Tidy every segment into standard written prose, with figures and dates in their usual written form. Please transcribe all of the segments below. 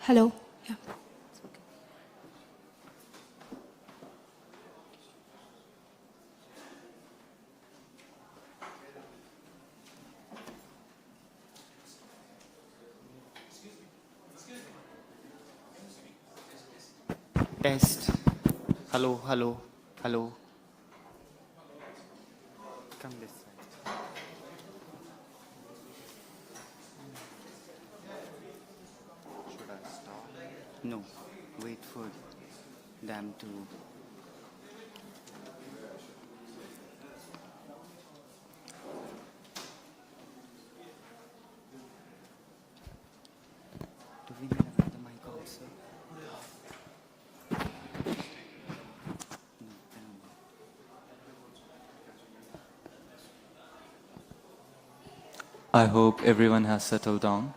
Hello. Yeah. Test. Hello, hello, hello. Come this side. Should I stop? No. Wait for them to. Do we need another mic also? No, I hope everyone has settled down.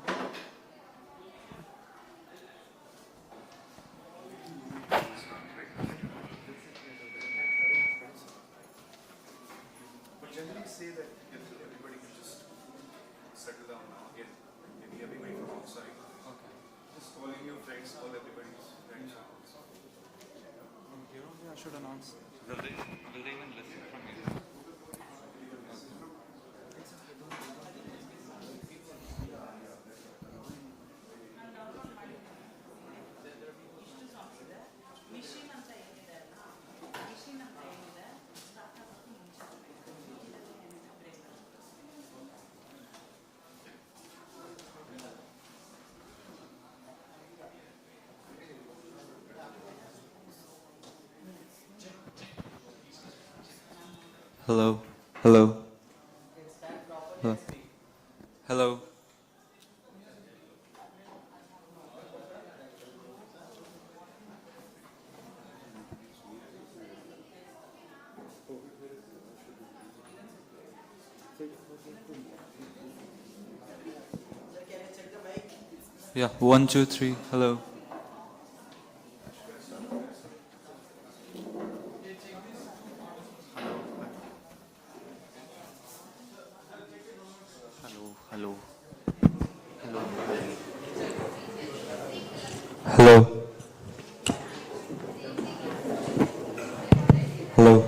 But generally say that if everybody can just settle down now again, maybe everybody from outside. Okay. Just calling your friends, call everybody's friends. Here only I should announce. Will they even listen from here? Hello. Hello. Hello. Hello. Yeah, 1, 2, 3. Hello. hello, hello. Hello. Hello. Hello.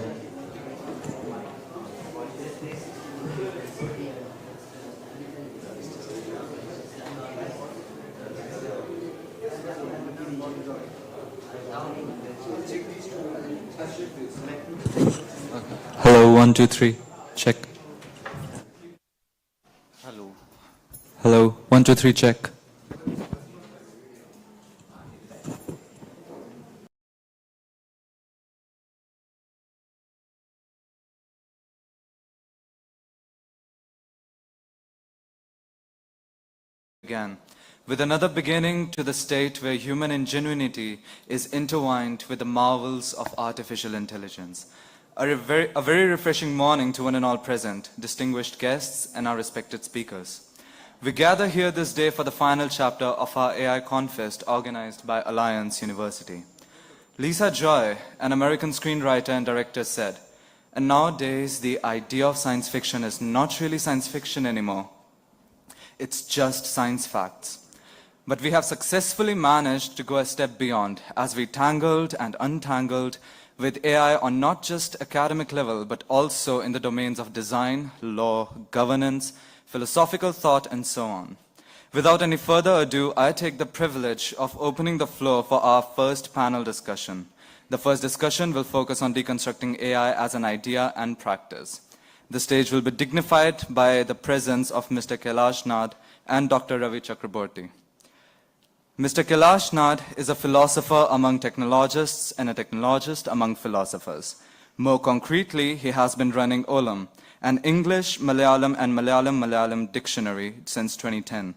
Hello, 1, 2, 3. Check. Hello. Hello, 1, 2, 3. Check. Again, with another beginning to the state where human ingenuity is intertwined with the marvels of artificial intelligence. A very refreshing morning to one and all present, distinguished guests and our respected speakers. We gather here this day for the final chapter of our AI Confest organized by Alliance University. Lisa Joy, an American screenwriter and director, said, "And nowadays the idea of science fiction is not really science fiction anymore. It's just science facts." But we have successfully managed to go a step beyond as we tangled and untangled with AI on not just academic level, but also in the domains of design, law, governance, philosophical thought, and so on. Without any further ado, I take the privilege of opening the floor for our first panel discussion. The first discussion will focus on deconstructing AI as an idea and practice. The stage will be dignified by the presence of Mr. Kailash Nath and Dr. Ravi Chakraborty. Mr. Kailash Nath is a philosopher among technologists and a technologist among philosophers. More concretely, he has been running Olam, an English, Malayalam and Malayalam dictionary since 2010.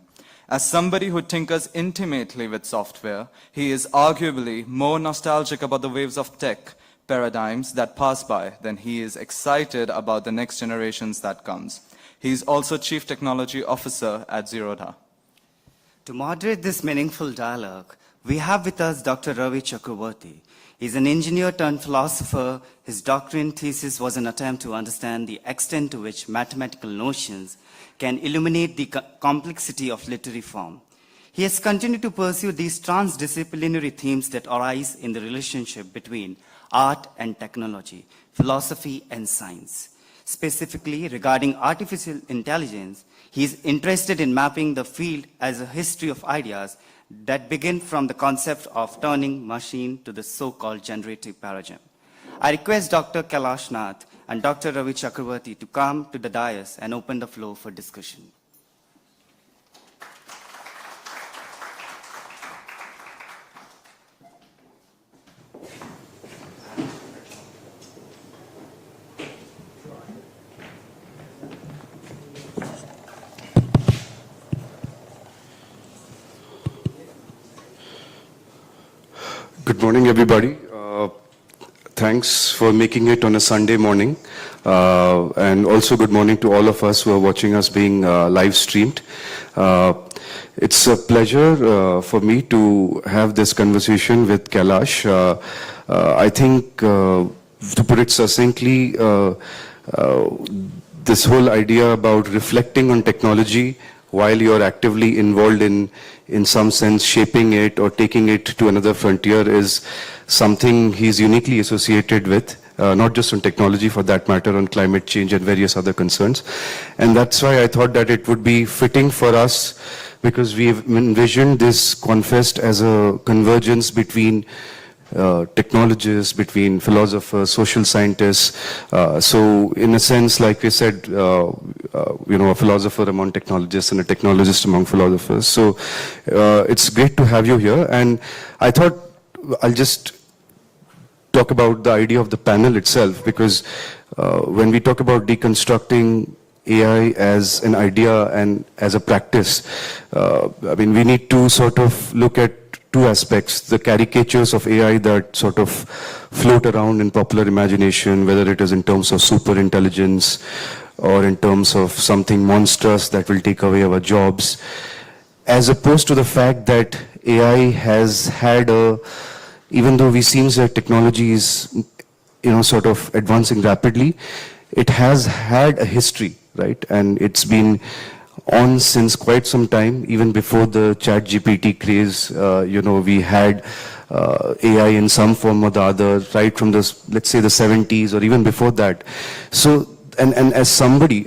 As somebody who tinkers intimately with software, he is arguably more nostalgic about the waves of tech paradigms that pass by than he is excited about the next generations that comes. He is also Chief Technology Officer at Zerodha. To moderate this meaningful dialogue, we have with us Dr. Ravi Chakraborty. He's an engineer turned philosopher. His doctorate thesis was an attempt to understand the extent to which mathematical notions can illuminate the complexity of literary form. He has continued to pursue these transdisciplinary themes that arise in the relationship between art and technology, philosophy and science. Specifically, regarding artificial intelligence, he is interested in mapping the field as a history of ideas that begin from the concept of turning machine to the so-called generative paradigm. I request Dr. Kailash Nath and Dr. Ravi Chakravarti to come to the dais and open the floor for discussion. Good morning, everybody. Thanks for making it on a Sunday morning. And also good morning to all of us who are watching us being live streamed. It's a pleasure for me to have this conversation with Kailash. I think, to put it succinctly, this whole idea about reflecting on technology while you're actively involved in some sense shaping it or taking it to another frontier is something he's uniquely associated with, not just on technology for that matter, on climate change and various other concerns. And that's why I thought that it would be fitting for us, because we've envisioned this Confest as a convergence between technologists, between philosophers, social scientists. So in a sense, like we said, a philosopher among technologists and a technologist among philosophers. So it's great to have you here. And I thought I'll just talk about the idea of the panel itself, because when we talk about deconstructing AI as an idea and as a practice, we need to sort of look at two aspects: the caricatures of AI that sort of float around in popular imagination, whether it is in terms of super intelligence or in terms of something monstrous that will take away our jobs, as opposed to the fact that AI has had even though we seems that technology is, sort of advancing rapidly, it has had a history, right? And it's been on since quite some time. Even before the chat GPT craze, we had AI in some form or the other, right from let's say the 70s or even before that. So, and as somebody,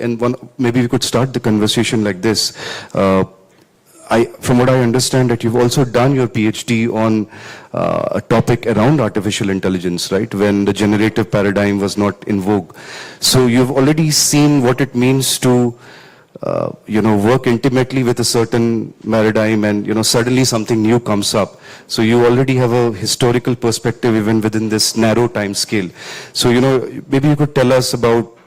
maybe we could start the conversation like this. From what I understand, that you've also done your PhD on a topic around artificial intelligence, right? When the generative paradigm was not in vogue. So you've already seen what it means to work intimately with a certain paradigm, and suddenly something new comes up. So you already have a historical perspective even within this narrow time scale. So maybe you could tell us about,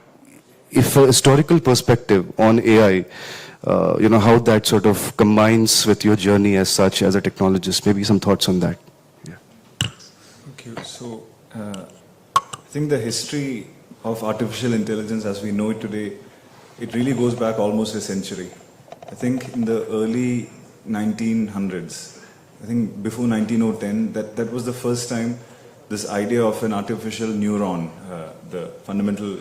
if a historical perspective on AI, how that sort of combines with your journey as such as a technologist. Maybe some thoughts on that. Yeah. Thank you. So I think the history of artificial intelligence as we know it today, it really goes back almost a century. I think in the early 1900s, I think before 1910, that was the first time this idea of an artificial neuron, the fundamental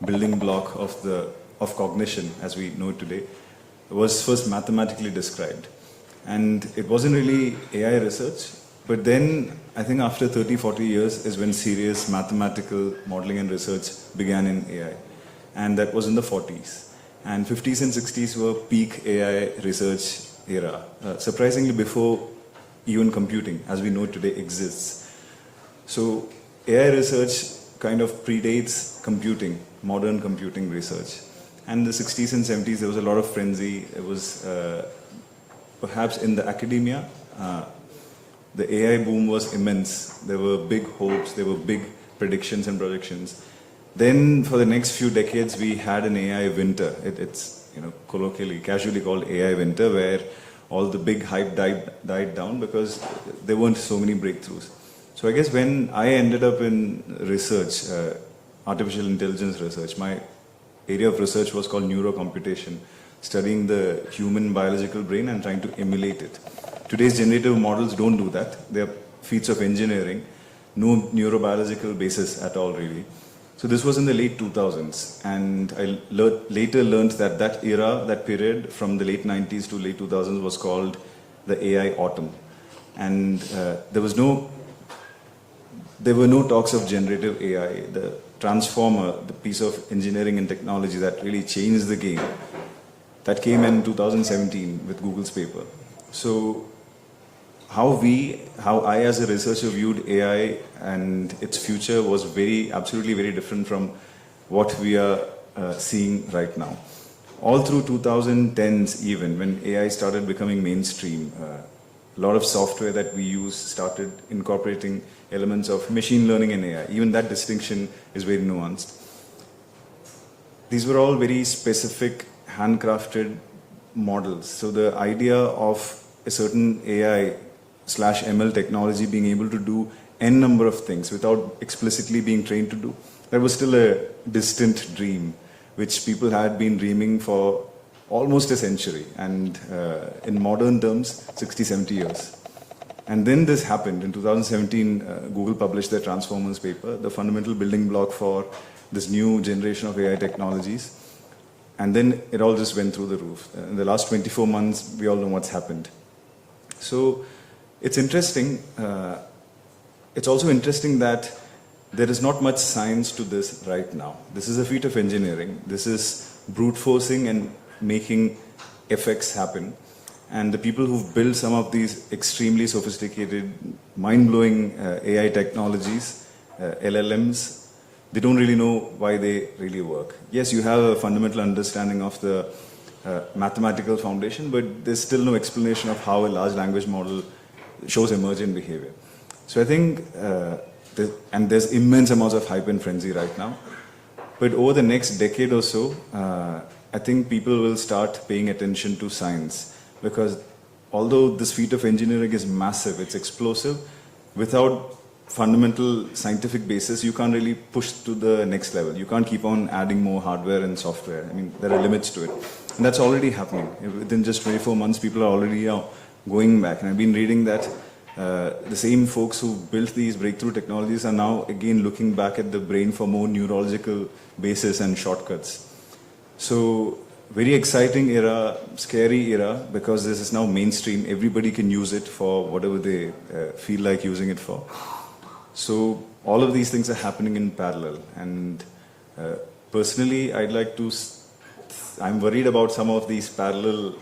building block of cognition as we know it today, was first mathematically described. And it wasn't really AI research, but then I think after 30, 40 years is when serious mathematical modeling and research began in AI. And that was in the 40s. And 50s and 60s were peak AI research era, surprisingly before even computing, as we know it today, exists. So AI research kind of predates computing, modern computing research. And in the 60s and 70s, there was a lot of frenzy. It was perhaps in the academia, the AI boom was immense. There were big hopes, there were big predictions and projections. Then for the next few decades, we had an AI winter. It's colloquially, casually called AI winter, where all the big hype died down because there weren't so many breakthroughs. So I guess when I ended up in research, artificial intelligence research, my area of research was called neurocomputation, studying the human biological brain and trying to emulate it. Today's generative models don't do that. They are feats of engineering, no neurobiological basis at all really. So this was in the late 2000s, and I later learned that that era, that period from the late 90s to late 2000s was called the AI autumn. And there were no talks of generative AI. The transformer, the piece of engineering and technology that really changed the game, that came in 2017 with Google's paper. So how I as a researcher viewed AI and its future was absolutely very different from what we are seeing right now. All through 2010s even, when AI started becoming mainstream, a lot of software that we use started incorporating elements of machine learning and AI. Even that distinction is very nuanced. These were all very specific, handcrafted models. So the idea of a certain AI/ML technology being able to do n number of things without explicitly being trained to do, that was still a distant dream, which people had been dreaming for almost a century, and in modern terms, 60, 70 years. And then this happened. In 2017, Google published their Transformers paper, the fundamental building block for this new generation of AI technologies. And then it all just went through the roof. In the last 24 months, we all know what's happened. So it's interesting. It's also interesting that there is not much science to this right now. This is a feat of engineering. This is brute forcing and making effects happen. And the people who've built some of these extremely sophisticated, mind-blowing AI technologies, LLMs, they don't really know why they really work. Yes, you have a fundamental understanding of the mathematical foundation, but there's still no explanation of how a large language model shows emergent behavior. So I think, and there's immense amounts of hype and frenzy right now. But over the next decade or so, I think people will start paying attention to science. Because although this feat of engineering is massive, it's explosive, without fundamental scientific basis, you can't really push to the next level. You can't keep on adding more hardware and software. I mean, there are limits to it. And that's already happening. Within just 24 months, people are already going back. And I've been reading that the same folks who built these breakthrough technologies are now again looking back at the brain for more neurological basis and shortcuts. So, very exciting era, scary era, because this is now mainstream. Everybody can use it for whatever they feel like using it for. So all of these things are happening in parallel. And personally, I'm worried about some of these parallel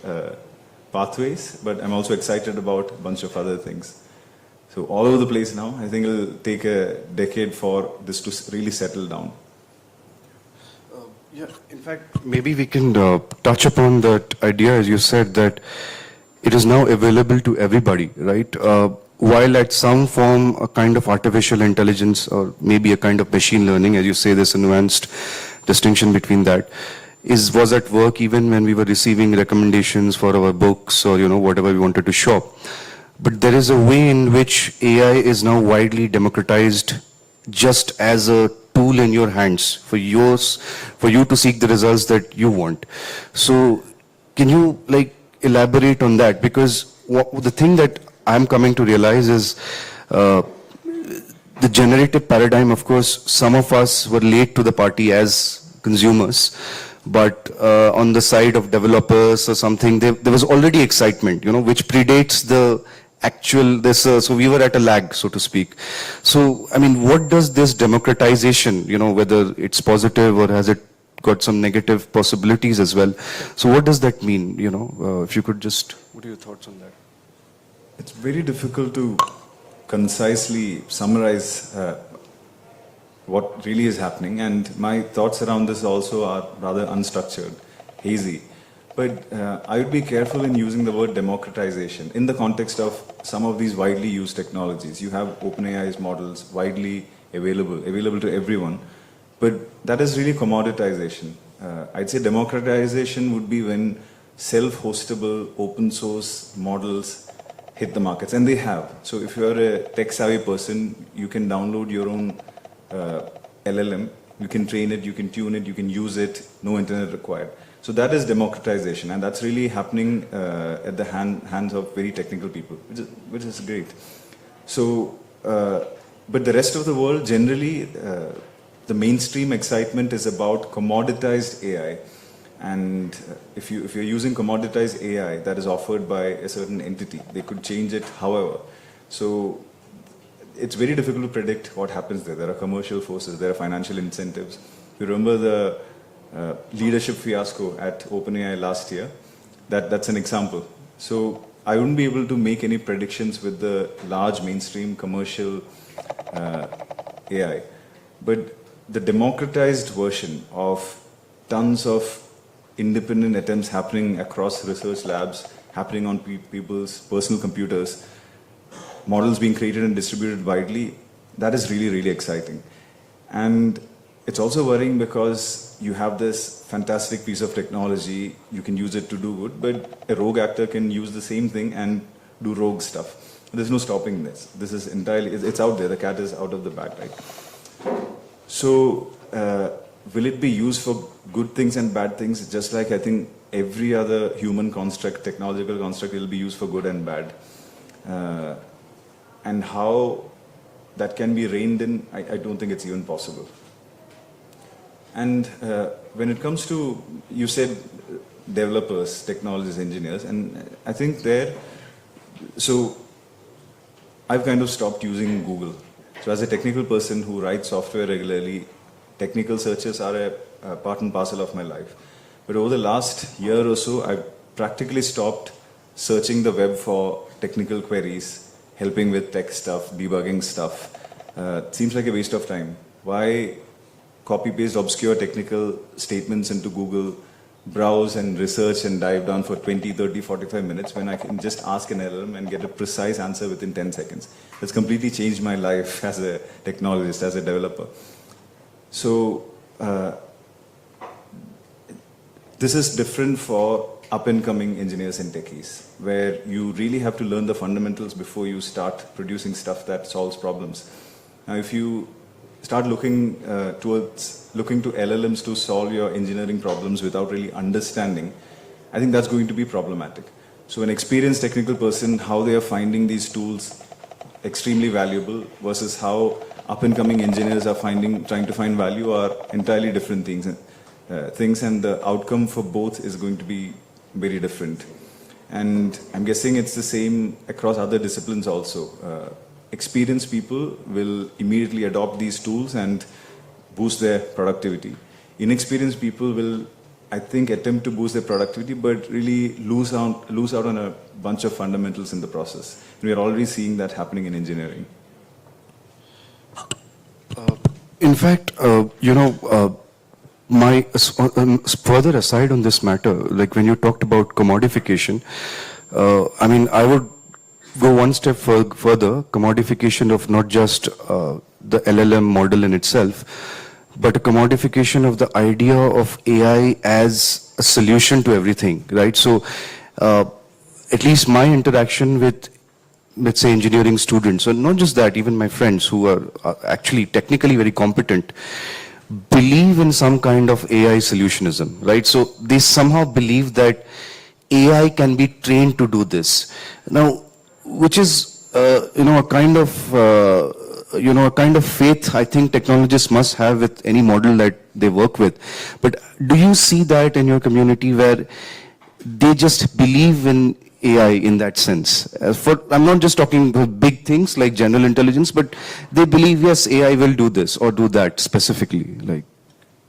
pathways, but I'm also excited about a bunch of other things. So all over the place now, I think it'll take a decade for this to really settle down. Yeah, in fact, maybe we can touch upon that idea, as you said, that it is now available to everybody, right? While at some form, a kind of artificial intelligence or maybe a kind of machine learning, as you say, there's a nuanced distinction between that, was at work even when we were receiving recommendations for our books or, whatever we wanted to shop. But there is a way in which AI is now widely democratized just as a tool in your hands for you to seek the results that you want. So can you elaborate on that? Because the thing that I'm coming to realize is the generative paradigm, of course, some of us were late to the party as consumers, but on the side of developers or something, there was already excitement, which predates the actual, so we were at a lag, so to speak. So, I mean, what does this democratization, whether it's positive or has it got some negative possibilities as well? So what does that mean, if you could just, what are your thoughts on that? It's very difficult to concisely summarize what really is happening, and my thoughts around this also are rather unstructured, hazy. But I would be careful in using the word democratization in the context of some of these widely used technologies. You have OpenAI's models widely available to everyone, but that is really commoditization. I'd say democratization would be when self-hostable open source models hit the markets, and they have. So if you're a tech-savvy person, you can download your own LLM, you can train it, you can tune it, you can use it, no internet required. So that is democratization, and that's really happening at the hands of very technical people, which is great. So, but the rest of the world, generally, the mainstream excitement is about commoditized AI. And if you're using commoditized AI that is offered by a certain entity, they could change it however. So it's very difficult to predict what happens there. There are commercial forces, there are financial incentives. You remember the leadership fiasco at OpenAI last year? That's an example. So I wouldn't be able to make any predictions with the large mainstream commercial AI. But the democratized version of tons of independent attempts happening across research labs, happening on people's personal computers, models being created and distributed widely, that is really, really exciting. And it's also worrying because you have this fantastic piece of technology, you can use it to do good, but a rogue actor can use the same thing and do rogue stuff. There's no stopping this. This is entirely, it's out there, the cat is out of the bag, right? So, will it be used for good things and bad things? Just like I think every other human construct, technological construct, will be used for good and bad. And how that can be reined in, I don't think it's even possible. And when it comes to, you said developers, technologists, engineers, and I think so I've kind of stopped using Google. So as a technical person who writes software regularly, technical searches are a part and parcel of my life. But over the last year or so, I've practically stopped searching the web for technical queries, helping with tech stuff, debugging stuff. It seems like a waste of time. Why copy-paste obscure technical statements into Google, browse and research and dive down for 20, 30, 45 minutes when I can just ask an LLM and get a precise answer within 10 seconds. It's completely changed my life as a technologist, as a developer. So this is different for up-and-coming engineers and techies, where you really have to learn the fundamentals before you start producing stuff that solves problems. Now, if you start looking to LLMs to solve your engineering problems without really understanding, I think that's going to be problematic. So an experienced technical person, how they are finding these tools extremely valuable versus how up-and-coming engineers are trying to find value are entirely different things, and the outcome for both is going to be very different. And I'm guessing it's the same across other disciplines also. Experienced people will immediately adopt these tools and boost their productivity. Inexperienced people will, I think, attempt to boost their productivity, but really lose out on a bunch of fundamentals in the process. We are already seeing that happening in engineering. In fact, my further aside on this matter, like when you talked about commodification, I would go one step further, commodification of not just the LLM model in itself, but a commodification of the idea of AI as a solution to everything, right? So, at least my interaction with, let's say, engineering students, and not just that, even my friends who are actually technically very competent, believe in some kind of AI solutionism, right? So they somehow believe that AI can be trained to do this. Now, which is, a kind of faith I think technologists must have with any model that they work with. But do you see that in your community where they just believe in AI in that sense? I'm not just talking about big things like general intelligence, but they believe, yes, AI will do this or do that specifically. Like,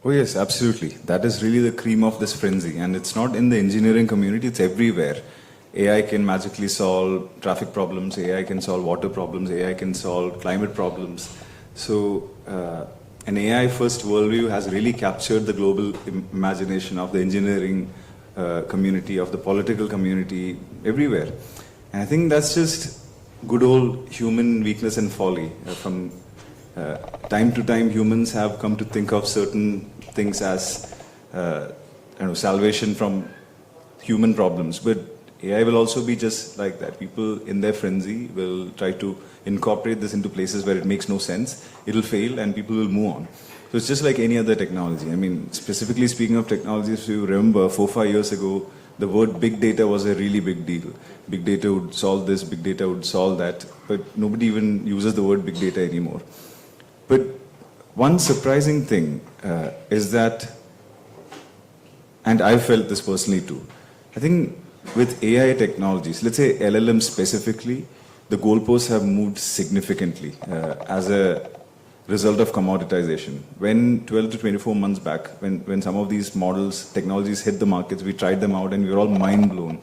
oh yes, absolutely. That is really the cream of this frenzy. And it's not in the engineering community, it's everywhere. AI can magically solve traffic problems, AI can solve water problems, AI can solve climate problems. So an AI-first worldview has really captured the global imagination of the engineering community, of the political community, everywhere. And I think that's just good old human weakness and folly. From time to time, humans have come to think of certain things as salvation from human problems. But AI will also be just like that. People in their frenzy will try to incorporate this into places where it makes no sense. It'll fail and people will move on. So it's just like any other technology. I mean, specifically speaking of technology, if you remember 4-5 years ago, the word big data was a really big deal. Big data would solve this, big data would solve that, but nobody even uses the word big data anymore. But one surprising thing is that and I've felt this personally too. I think with AI technologies, let's say LLM specifically, the goalposts have moved significantly as a result of commoditization. When 12 to 24 months back, when some of these models, technologies hit the markets, we tried them out and we were all mind blown.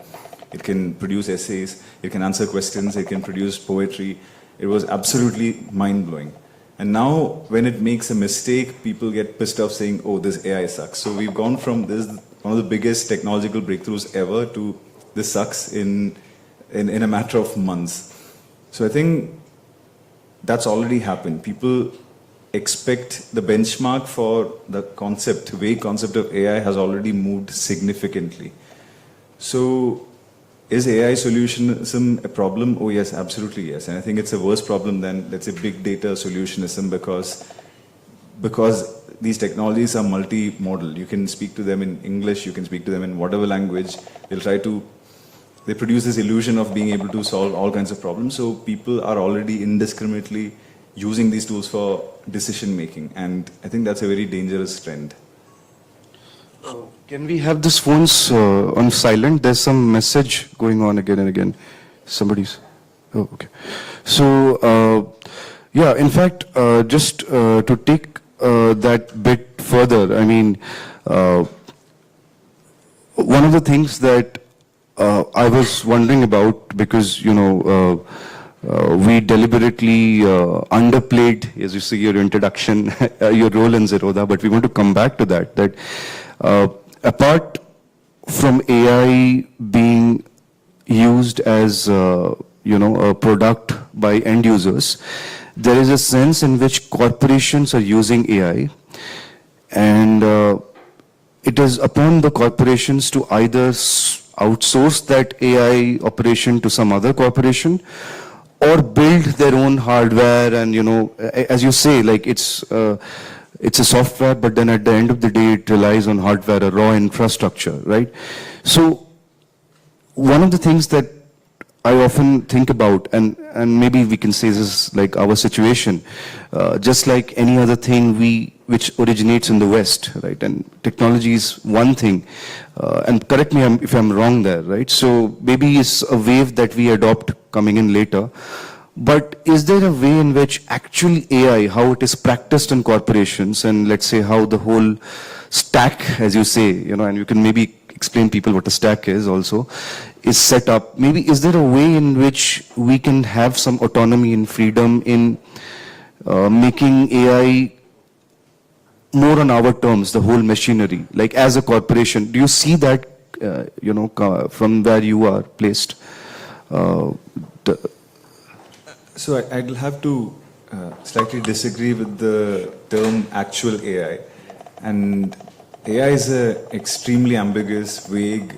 It can produce essays, it can answer questions, it can produce poetry. It was absolutely mind blowing. And now, when it makes a mistake, people get pissed off saying, oh, this AI sucks. So we've gone from this, one of the biggest technological breakthroughs ever, to this sucks in a matter of months. So I think that's already happened. People expect the benchmark for the concept, vague concept of AI has already moved significantly. So is AI solutionism a problem? Oh yes, absolutely yes. And I think it's a worse problem than, let's say, big data solutionism because these technologies are multimodal. You can speak to them in English, you can speak to them in whatever language. They produce this illusion of being able to solve all kinds of problems. So people are already indiscriminately using these tools for decision making. And I think that's a very dangerous trend. Can we have these phones on silent? There's some message going on again and again. Somebody's. Oh, okay. So, yeah, in fact, just to take that bit further, I mean, one of the things that I was wondering about, because, you know, we deliberately underplayed, as you see your introduction, your role in Zerodha, but we want to come back to that apart from AI being used as, you know, a product by end users, there is a sense in which corporations are using AI, and it is upon the corporations to either outsource that AI operation to some other corporation, or build their own hardware. And, you know, as you say, like it's a software, but then at the end of the day, it relies on hardware, a raw infrastructure, right? So one of the things that I often think about, and maybe we can say this is like our situation, just like any other thing which originates in the West, right? And technology is one thing, and correct me if I'm wrong there, right? So maybe it's a wave that we adopt coming in later. But is there a way in which actually AI, how it is practiced in corporations, and let's say how the whole stack, as you say, you know, and you can maybe explain people what a stack is also, is set up? Maybe is there a way in which we can have some autonomy and freedom in making AI more on our terms, the whole machinery, like as a corporation? Do you see that, you know, from where you are placed? So I'd have to slightly disagree with the term actual AI. And AI is an extremely ambiguous, vague,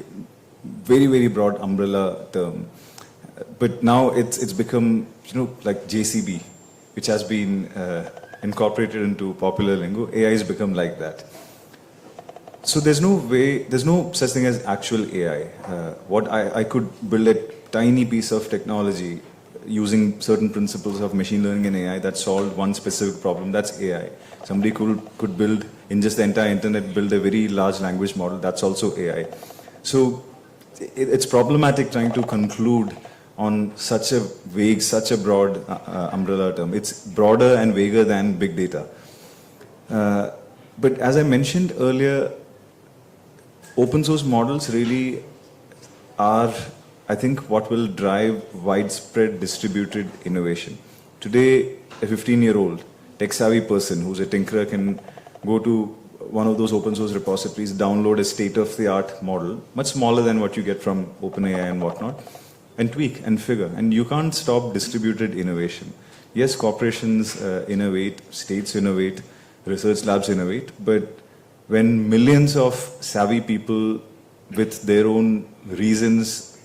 very, very broad umbrella term. But now it's become, you know, like JCB, which has been incorporated into popular lingo. AI has become like that. So there's no such thing as actual AI. What I could build a tiny piece of technology using certain principles of machine learning and AI that solved one specific problem. That's AI. Somebody could build, in just the entire internet, build a very large language model. That's also AI. So it's problematic trying to conclude on such a vague, such a broad umbrella term. It's broader and vaguer than big data. But as I mentioned earlier, open source models really are, I think, what will drive widespread distributed innovation. Today, a 15-year-old tech-savvy person who's a tinkerer can go to one of those open source repositories, download a state-of-the-art model, much smaller than what you get from OpenAI and whatnot, and tweak and figure. And you can't stop distributed innovation. Yes, corporations innovate, states innovate, research labs innovate, but when millions of savvy people with their own reasons,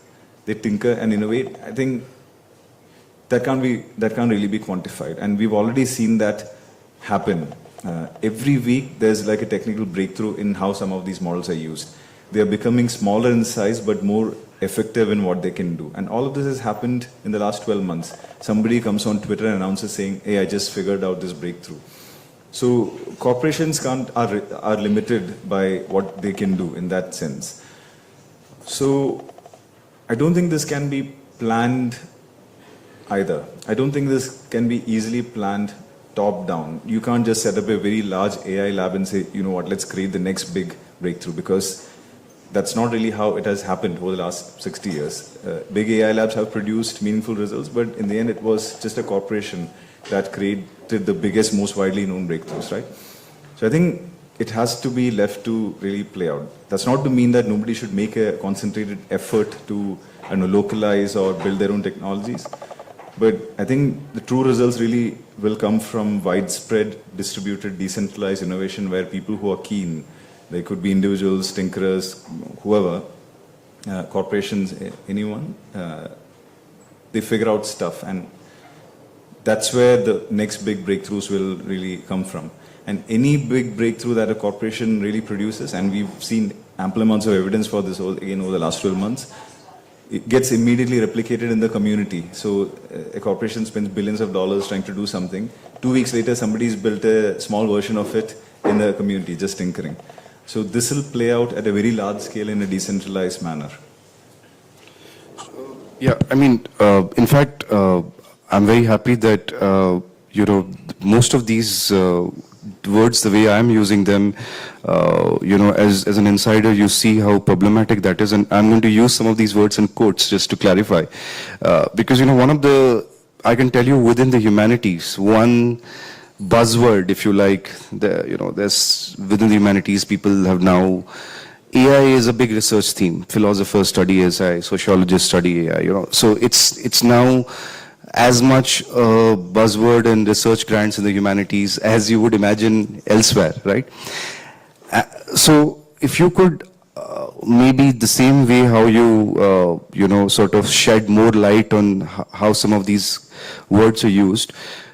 they tinker and innovate, I think that can't really be quantified. And we've already seen that happen. Every week there's like a technical breakthrough in how some of these models are used. They are becoming smaller in size but more effective in what they can do. And all of this has happened in the last 12 months. Somebody comes on Twitter and announces saying, hey, I just figured out this breakthrough. So corporations are limited by what they can do in that sense. So I don't think this can be planned either. I don't think this can be easily planned top down. You can't just set up a very large AI lab and say, you know what, let's create the next big breakthrough, because that's not really how it has happened over the last 60 years. Big AI labs have produced meaningful results, but in the end it was just a corporation that created the biggest, most widely known breakthroughs, right? So I think it has to be left to really play out. That's not to mean that nobody should make a concentrated effort to localize or build their own technologies. But I think the true results really will come from widespread, distributed, decentralized innovation where people who are keen, they could be individuals, tinkerers, whoever, corporations, anyone, they figure out stuff. And that's where the next big breakthroughs will really come from. And any big breakthrough that a corporation really produces, and we've seen ample amounts of evidence for this again over the last 12 months, it gets immediately replicated in the community. So a corporation spends billions of dollars trying to do something. 2 weeks later, somebody's built a small version of it in the community, just tinkering. So this will play out at a very large scale in a decentralized manner. Yeah, I mean, in fact, I'm very happy that, most of these words, the way I'm using them, as an insider, you see how problematic that is. And I'm going to use some of these words in quotes just to clarify. Because, one of the, I can tell you within the humanities, one buzzword, if you like, there's within the humanities, people have now, AI is a big research theme. Philosophers study AI, sociologists study AI, So it's now as much a buzzword in research grants in the humanities as you would imagine elsewhere, right? So if you could maybe the same way how you, sort of shed more light on how some of these words are used,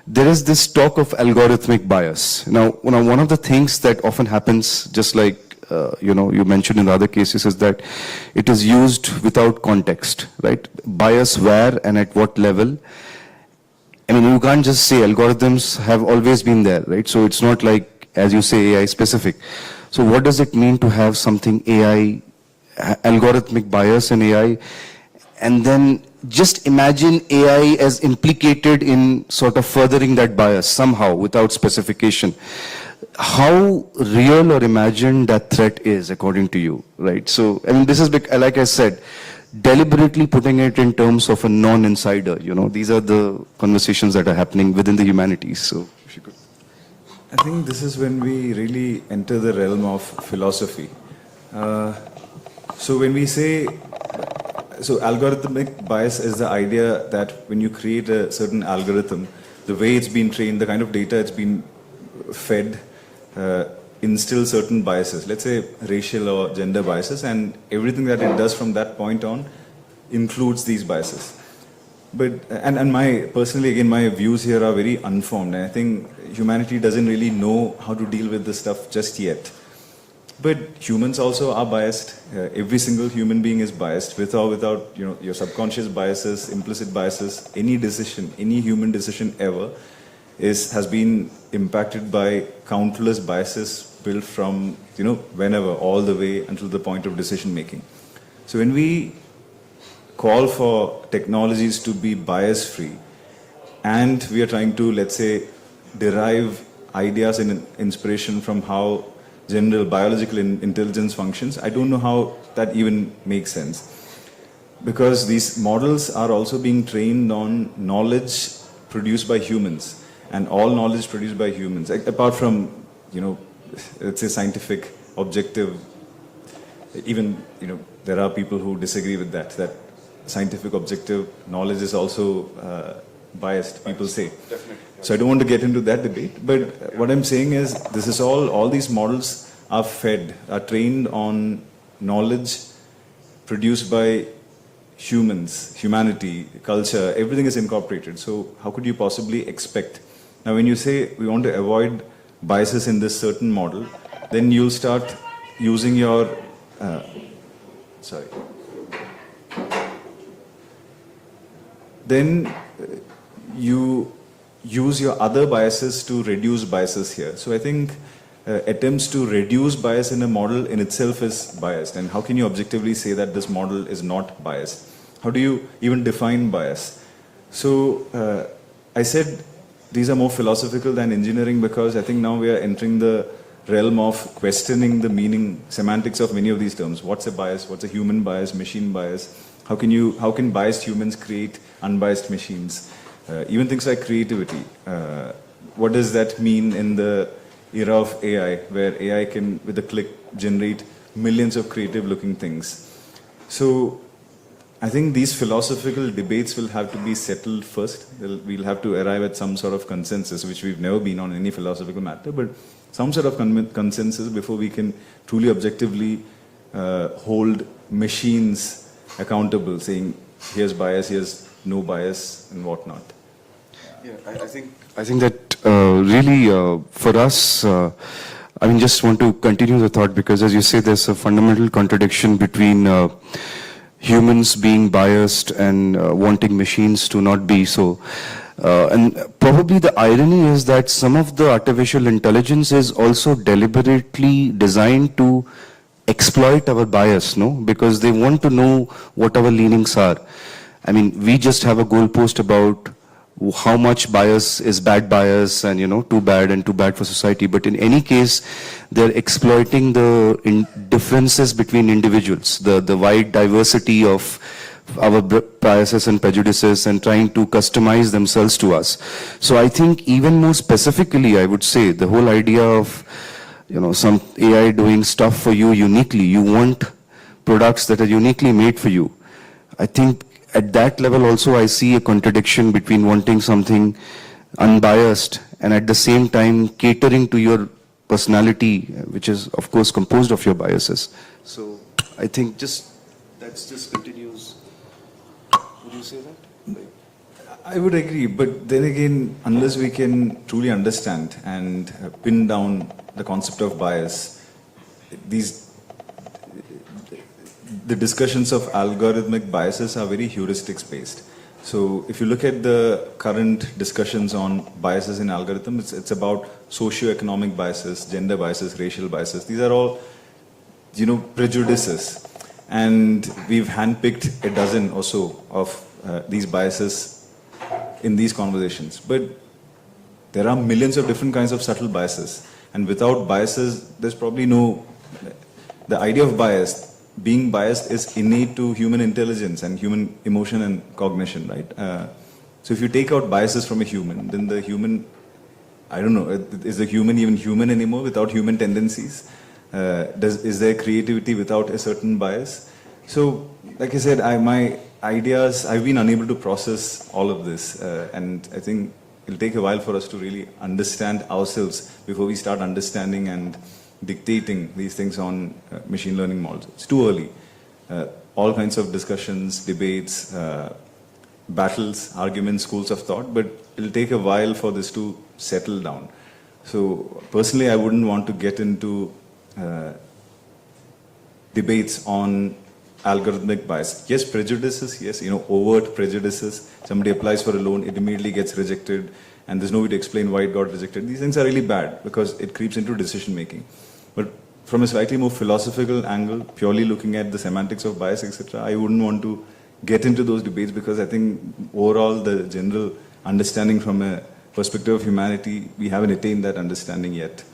there is this talk of algorithmic bias. Now, one of the things that often happens, just like you mentioned in other cases, is that it is used without context, right? Bias where and at what level. I mean, you can't just say algorithms have always been there, right? So it's not like, as you say, AI specific. So what does it mean to have something AI, algorithmic bias in AI? And then just imagine AI as implicated in sort of furthering that bias somehow without specification. How real or imagined that threat is, according to you, right? So, I mean, this is, like I said, deliberately putting it in terms of a non-insider, these are the conversations that are happening within the humanities. So, if you could. I think this is when we really enter the realm of philosophy. So when we say, so algorithmic bias is the idea that when you create a certain algorithm, the way it's been trained, the kind of data it's been fed, instill certain biases, let's say racial or gender biases, and everything that it does from that point on includes these biases. But, and personally, again, my views here are very unformed, and I think humanity doesn't really know how to deal with this stuff just yet. But humans also are biased. Every single human being is biased, with or without, your subconscious biases, implicit biases. Any decision, any human decision ever has been impacted by countless biases built from, whenever, all the way until the point of decision making. So when we call for technologies to be bias-free, and we are trying to, let's say, derive ideas and inspiration from how general biological intelligence functions, I don't know how that even makes sense. Because these models are also being trained on knowledge produced by humans, and all knowledge produced by humans, apart from, let's say scientific, objective, even, there are people who disagree with that scientific objective knowledge is also biased, people say. Definitely. So I don't want to get into that debate, but what I'm saying is this is all these models are trained on knowledge produced by humans, humanity, culture, everything is incorporated. So how could you possibly expect? Now when you say we want to avoid biases in this certain model, then you'll start using your, then you use your other biases to reduce biases here. So I think attempts to reduce bias in a model in itself is biased. And how can you objectively say that this model is not biased? How do you even define bias? So I said these are more philosophical than engineering because I think now we are entering the realm of questioning the meaning, semantics of many of these terms. What's a bias? What's a human bias, machine bias? How can biased humans create unbiased machines? Even things like creativity. What does that mean in the era of AI, where AI can, with a click, generate millions of creative looking things? So I think these philosophical debates will have to be settled first. We'll have to arrive at some sort of consensus, which we've never been on any philosophical matter, but some sort of consensus before we can truly objectively hold machines accountable, saying here's bias, here's no bias, and whatnot. Yeah, I think that really for us, I mean, just want to continue the thought because, as you say, there's a fundamental contradiction between humans being biased and wanting machines to not be so. And probably the irony is that some of the artificial intelligence is also deliberately designed to exploit our bias, no? Because they want to know what our leanings are. I mean, we just have a goalpost about how much bias is bad bias and, too bad and too bad for society. But in any case, they're exploiting the differences between individuals, the wide diversity of our biases and prejudices and trying to customize themselves to us. So I think even more specifically, I would say the whole idea of, some AI doing stuff for you uniquely, you want products that are uniquely made for you. I think at that level also I see a contradiction between wanting something unbiased and at the same time catering to your personality, which is of course composed of your biases. So I think that just continues. Would you say that? I would agree, but then again, unless we can truly understand and pin down the concept of bias, the discussions of algorithmic biases are very heuristics based. So if you look at the current discussions on biases in algorithms, it's about socioeconomic biases, gender biases, racial biases. These are all, prejudices. And we've handpicked a dozen or so of these biases in these conversations. But there are millions of different kinds of subtle biases. And without biases, there's probably the idea of bias, being biased is innate to human intelligence and human emotion and cognition, right? So if you take out biases from a human, then the human, I don't know, is the human even human anymore without human tendencies? Is there creativity without a certain bias? So, like I said, my ideas, I've been unable to process all of this, and I think it'll take a while for us to really understand ourselves before we start understanding and dictating these things on machine learning models. It's too early. All kinds of discussions, debates, battles, arguments, schools of thought, but it'll take a while for this to settle down. So personally, I wouldn't want to get into debates on algorithmic bias. Yes, prejudices, yes, overt prejudices. Somebody applies for a loan, it immediately gets rejected, and there's no way to explain why it got rejected. These things are really bad because it creeps into decision making. But from a slightly more philosophical angle, purely looking at the semantics of bias, etc., I wouldn't want to get into those debates because I think overall the general understanding from a perspective of humanity, we haven't attained that understanding yet.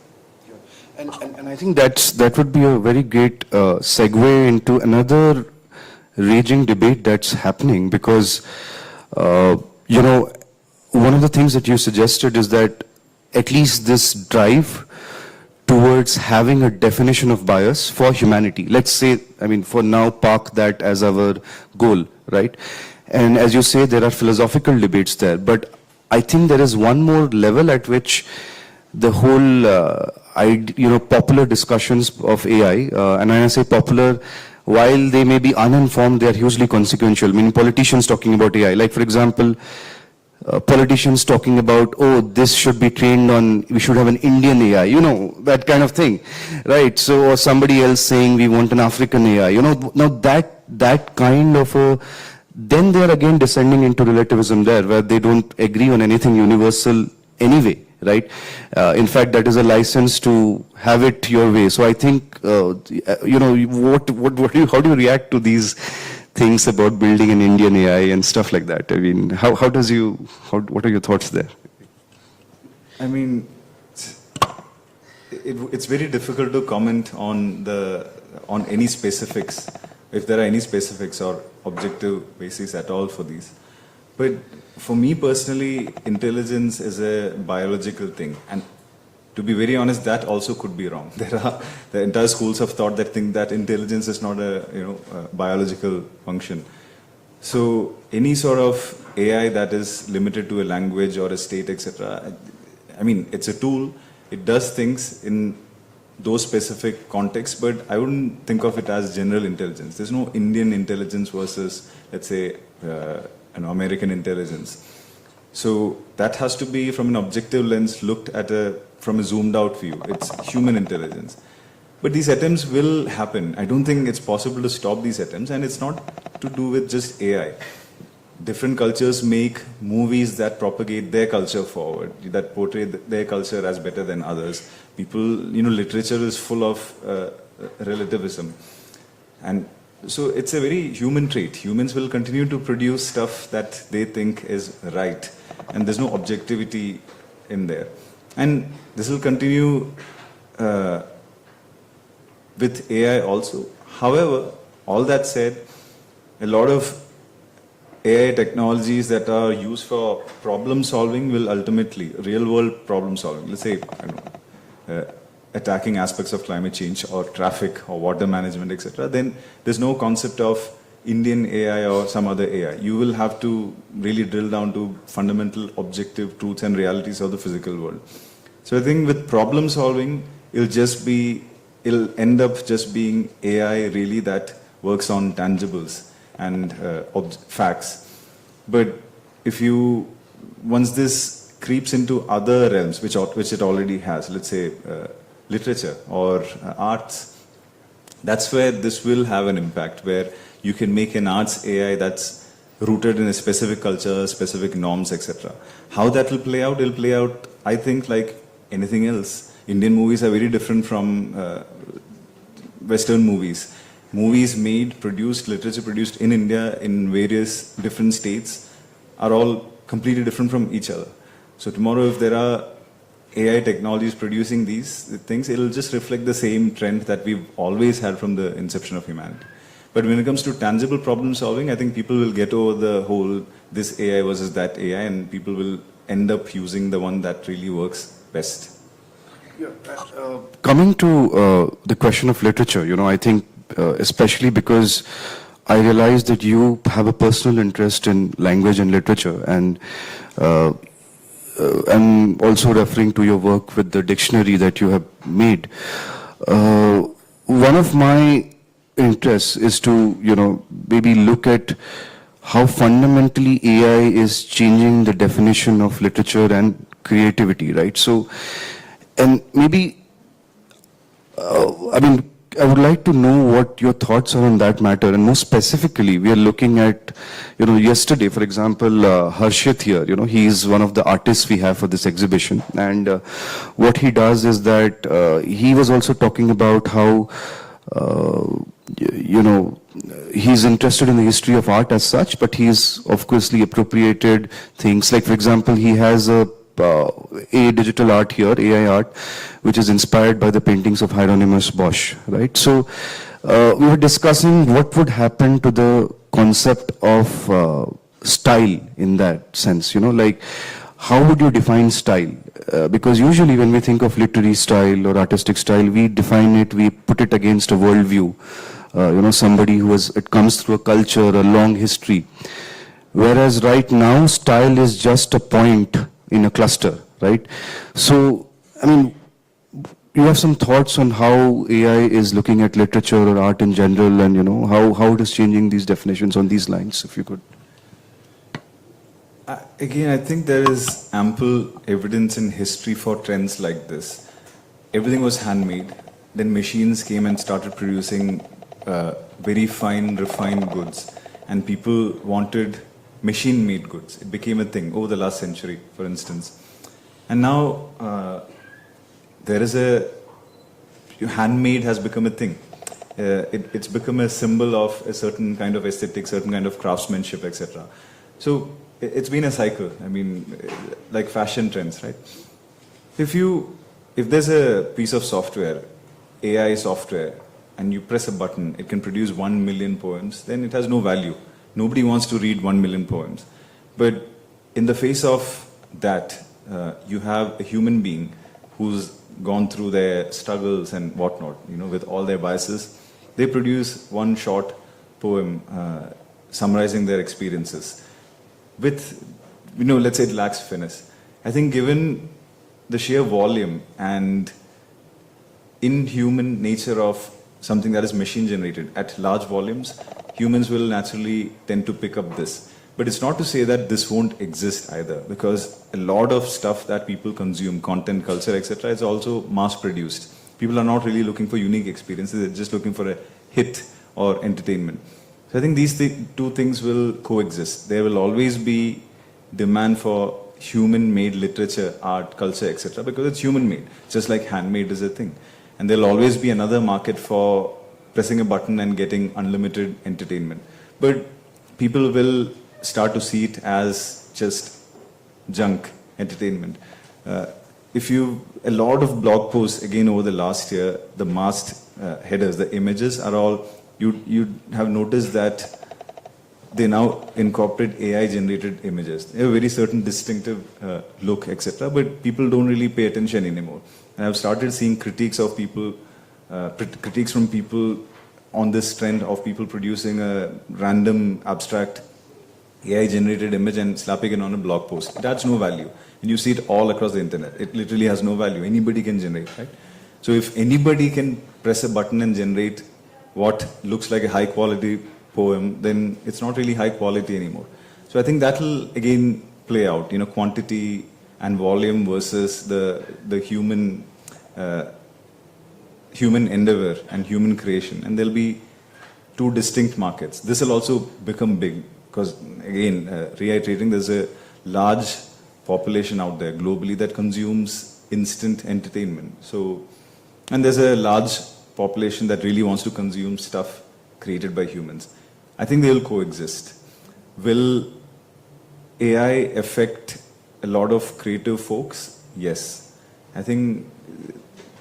And I think that would be a very great segue into another raging debate that's happening because, one of the things that you suggested is that at least this drive towards having a definition of bias for humanity. Let's say, for now, park that as our goal, right? And as you say, there are philosophical debates there, but I think there is one more level at which the whole, popular discussions of AI, and when I say popular, while they may be uninformed, they are hugely consequential. Politicians talking about AI, like for example, politicians talking about, this should be trained on, we should have an Indian AI, that kind of thing, right? So, or somebody else saying we want an African AI, now that kind of a then they are again descending into relativism there, where they don't agree on anything universal anyway, right? In fact, that is a license to have it your way. So I think, how do you react to these things about building an Indian AI and stuff like that? I mean, what are your thoughts there? I mean, it's very difficult to comment on any specifics, if there are any specifics or objective basis at all for these. But for me personally, intelligence is a biological thing, and to be very honest, that also could be wrong. There are the entire schools of thought that think that intelligence is not a biological function. So any sort of AI that is limited to a language or a state, etc. I mean, it's a tool. It does things in those specific contexts, but I wouldn't think of it as general intelligence. There's no Indian intelligence versus, let's say, American intelligence. So that has to be from an objective lens looked at from a zoomed out view. It's human intelligence. But these attempts will happen. I don't think it's possible to stop these attempts, and it's not to do with just AI. Different cultures make movies that propagate their culture forward, that portray their culture as better than others. People, literature is full of relativism. And so it's a very human trait. Humans will continue to produce stuff that they think is right, and there's no objectivity in there. And this will continue with AI also. However, all that said, a lot of AI technologies that are used for problem solving will ultimately, real world problem solving, let's say, attacking aspects of climate change or traffic or water management, etc., then there's no concept of Indian AI or some other AI. You will have to really drill down to fundamental objective truths and realities of the physical world. So I think with problem solving, it'll end up just being AI really that works on tangibles and facts. But once this creeps into other realms, which it already has, let's say literature or arts, that's where this will have an impact, where you can make an arts AI that's rooted in a specific culture, specific norms, etc. How that will play out, it'll play out, I think, like anything else. Indian movies are very different from Western movies. Movies made, produced, literature produced in India in various different states are all completely different from each other. So tomorrow, if there are AI technologies producing these things, it'll just reflect the same trend that we've always had from the inception of humanity. But when it comes to tangible problem solving, I think people will get over the whole this AI versus that AI, and people will end up using the one that really works best. Yeah, coming to the question of literature, I think especially because I realize that you have a personal interest in language and literature, and I'm also referring to your work with the dictionary that you have made. One of my interests is to, maybe look at how fundamentally AI is changing the definition of literature and creativity, right? So, and maybe, I would like to know what your thoughts are on that matter. And more specifically, we are looking at, yesterday, for example, Harshit here, he is one of the artists we have for this exhibition. And what he does is that he was also talking about how, he's interested in the history of art as such, but he's obviously appropriated things. Like, for example, he has a digital art here, AI art, which is inspired by the paintings of Hieronymus Bosch, right? So we were discussing what would happen to the concept of style in that sense, like how would you define style? Because usually when we think of literary style or artistic style, we define it, we put it against a worldview, somebody it comes through a culture, a long history. Whereas right now, style is just a point in a cluster, right? So, you have some thoughts on how AI is looking at literature or art in general, and how it is changing these definitions on these lines, if you could. Again, I think there is ample evidence in history for trends like this. Everything was handmade, then machines came and started producing very fine, refined goods. and people wanted machine-made goods. It became a thing over the last century, for instance. And now there is handmade has become a thing. It's become a symbol of a certain kind of aesthetic, certain kind of craftsmanship, etc. So it's been a cycle. I mean, like fashion trends, right? If there's a piece of software, AI software, and you press a button, it can produce 1 million poems, then it has no value. Nobody wants to read 1 million poems. But in the face of that, you have a human being who's gone through their struggles and whatnot, with all their biases. They produce one short poem summarizing their experiences with, let's say it lacks finesse. I think given the sheer volume and inhuman nature of something that is machine generated at large volumes, humans will naturally tend to pick up this. But it's not to say that this won't exist either, because a lot of stuff that people consume, content, culture, etc., is also mass-produced. People are not really looking for unique experiences, they're just looking for a hit or entertainment. So I think these two things will coexist. There will always be demand for human-made literature, art, culture, etc., because it's human-made, just like handmade is a thing. And there'll always be another market for pressing a button and getting unlimited entertainment. But people will start to see it as just junk entertainment. A lot of blog posts, again, over the last year, the masked headers, the images are all, you have noticed that they now incorporate AI-generated images. They have a very certain distinctive look, etc., but people don't really pay attention anymore. And I've started seeing critiques of people, critiques from people on this trend of people producing a random, abstract, AI-generated image and slapping it on a blog post. It adds no value. And you see it all across the internet. It literally has no value. Anybody can generate, right? So if anybody can press a button and generate what looks like a high-quality poem, then it's not really high quality anymore. So I think that will again play out, quantity and volume versus the human endeavor and human creation. And there'll be two distinct markets. This will also become big because, again, reiterating, there's a large population out there globally that consumes instant entertainment. So, and there's a large population that really wants to consume stuff created by humans. I think they will coexist. Will AI affect a lot of creative folks? Yes. I think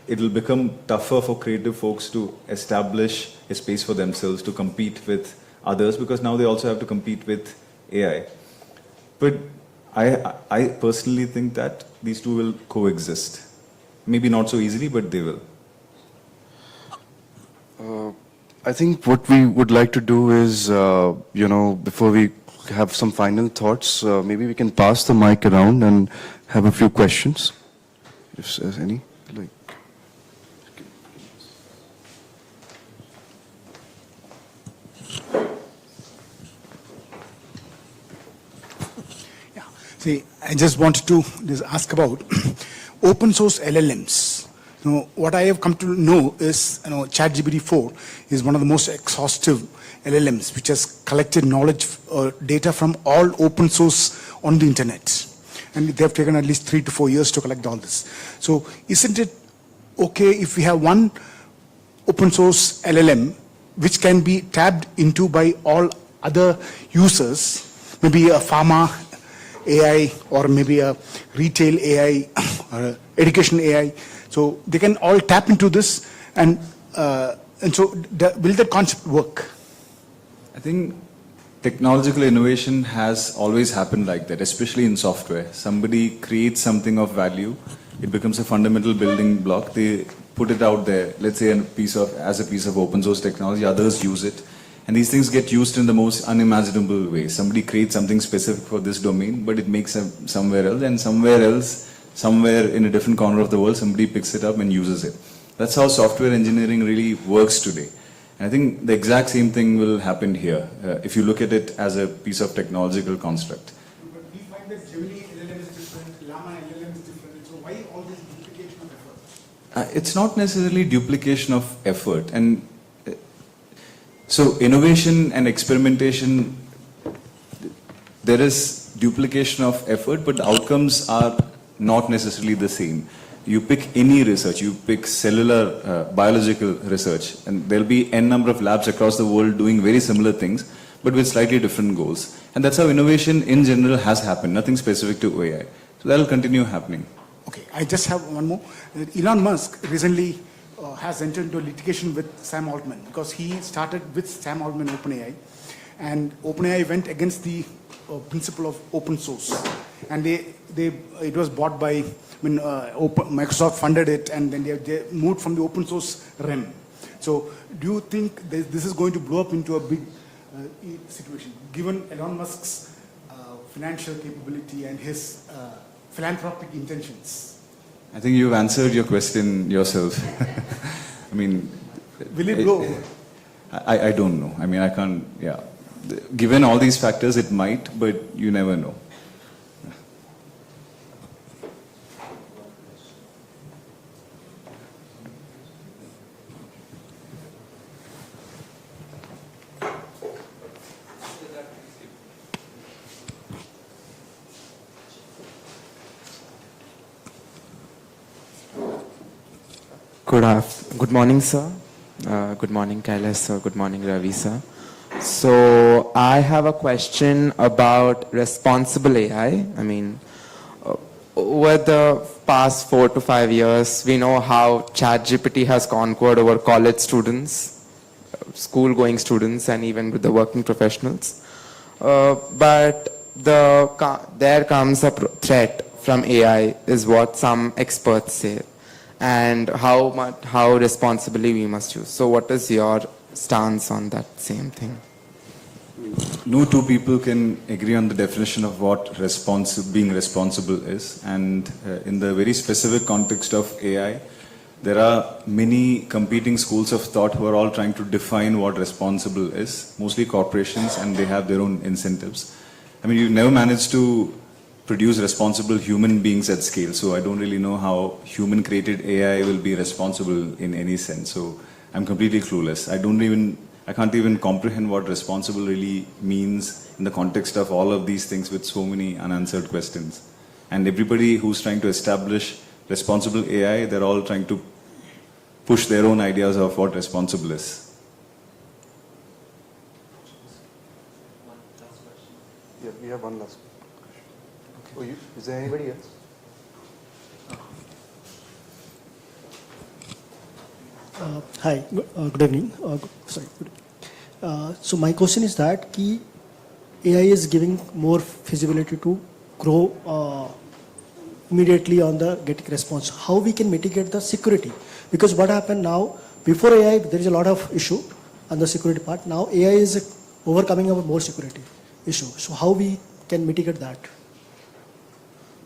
it will become tougher for creative folks to establish a space for themselves to compete with others because now they also have to compete with AI. But I personally think that these two will coexist. Maybe not so easily, but they will. I think what we would like to do is, before we have some final thoughts, maybe we can pass the mic around and have a few questions, if there's any. Yeah. See, I just wanted to ask about open source LLMs. What I have come to know is, ChatGPT 4 is one of the most exhaustive LLMs, which has collected knowledge or data from all open source on the internet. And they have taken at least 3 to 4 years to collect all this. So isn't it okay if we have one open source LLM, which can be tapped into by all other users, maybe a pharma AI or maybe a retail AI or education AI? So they can all tap into this, and so will that concept work? I think technological innovation has always happened like that, especially in software. Somebody creates something of value, it becomes a fundamental building block. They put it out there, let's say as a piece of open source technology, others use it. And these things get used in the most unimaginable ways. Somebody creates something specific for this domain, but it makes somewhere else, and somewhere in a different corner of the world, somebody picks it up and uses it. That's how software engineering really works today. And I think the exact same thing will happen here, if you look at it as a piece of technological construct. But we find that Gemini LLM is different, Llama LLM is different, so why all this duplication of effort? It's not necessarily duplication of effort. And So innovation and experimentation, there is duplication of effort, but the outcomes are not necessarily the same. You pick any research, you pick cellular, biological research, and there'll be n number of labs across the world doing very similar things, but with slightly different goals. And that's how innovation in general has happened, nothing specific to AI. So that'll continue happening. Okay, I just have one more. Elon Musk recently has entered into litigation with Sam Altman because he started with Sam Altman OpenAI, and OpenAI went against the principle of open source, and it was bought by, Microsoft funded it, and then they moved from the open source realm. So, do you think this is going to blow up into a big situation, given Elon Musk's financial capability and his philanthropic intentions? I think you've answered your question yourself. I mean, Will it blow over? I don't know. I mean, I can't, yeah. Given all these factors, it might, but you never know. Good morning, sir. Good morning, Kailash sir. Good morning, Ravi sir. So I have a question about responsible AI. I mean, over the past 4 to 5 years, we know how ChatGPT has conquered over college students, school-going students, and even with the working professionals. But there comes a threat from AI, is what some experts say, and how responsibly we must use. So what is your stance on that same thing? No two people can agree on the definition of what being responsible is. And in the very specific context of AI, there are many competing schools of thought who are all trying to define what responsible is, mostly corporations, and they have their own incentives. I mean, you never managed to produce responsible human beings at scale, so I don't really know how human-created AI will be responsible in any sense. So I'm completely clueless. I can't even comprehend what responsible really means in the context of all of these things with so many unanswered questions. And everybody who's trying to establish responsible AI, they're all trying to push their own ideas of what responsible is. Yeah, we have one last. Okay. Is there anybody else? Hi, good evening. So my question is that AI is giving more feasibility to grow immediately on the getting response. How we can mitigate the security? Because what happened now, before AI, there is a lot of issue on the security part. Now AI is overcoming a more security issue. So how we can mitigate that?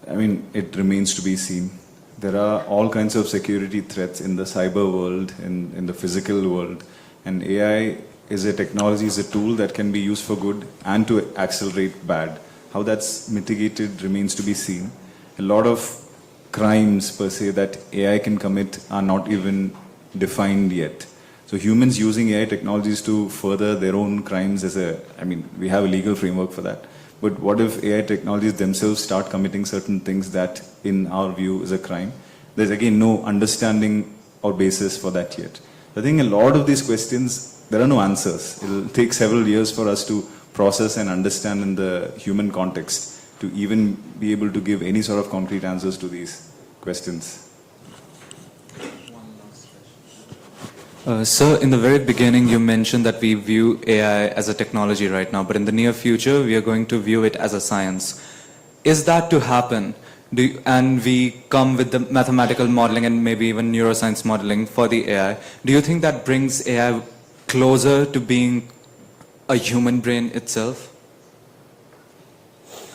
I mean, it remains to be seen. There are all kinds of security threats in the cyber world, in the physical world, and AI is a technology, is a tool that can be used for good and to accelerate bad. How that's mitigated remains to be seen. A lot of crimes per se that AI can commit are not even defined yet. So humans using AI technologies to further their own crimes we have a legal framework for that. But what if AI technologies themselves start committing certain things that, in our view, is a crime? There's again no understanding or basis for that yet. I think a lot of these questions, there are no answers. It'll take several years for us to process and understand in the human context to even be able to give any sort of concrete answers to these questions. Sir, in the very beginning, you mentioned that we view AI as a technology right now, but in the near future, we are going to view it as a science. Is that to happen? And we come with the mathematical modeling and maybe even neuroscience modeling for the AI. Do you think that brings AI closer to being a human brain itself?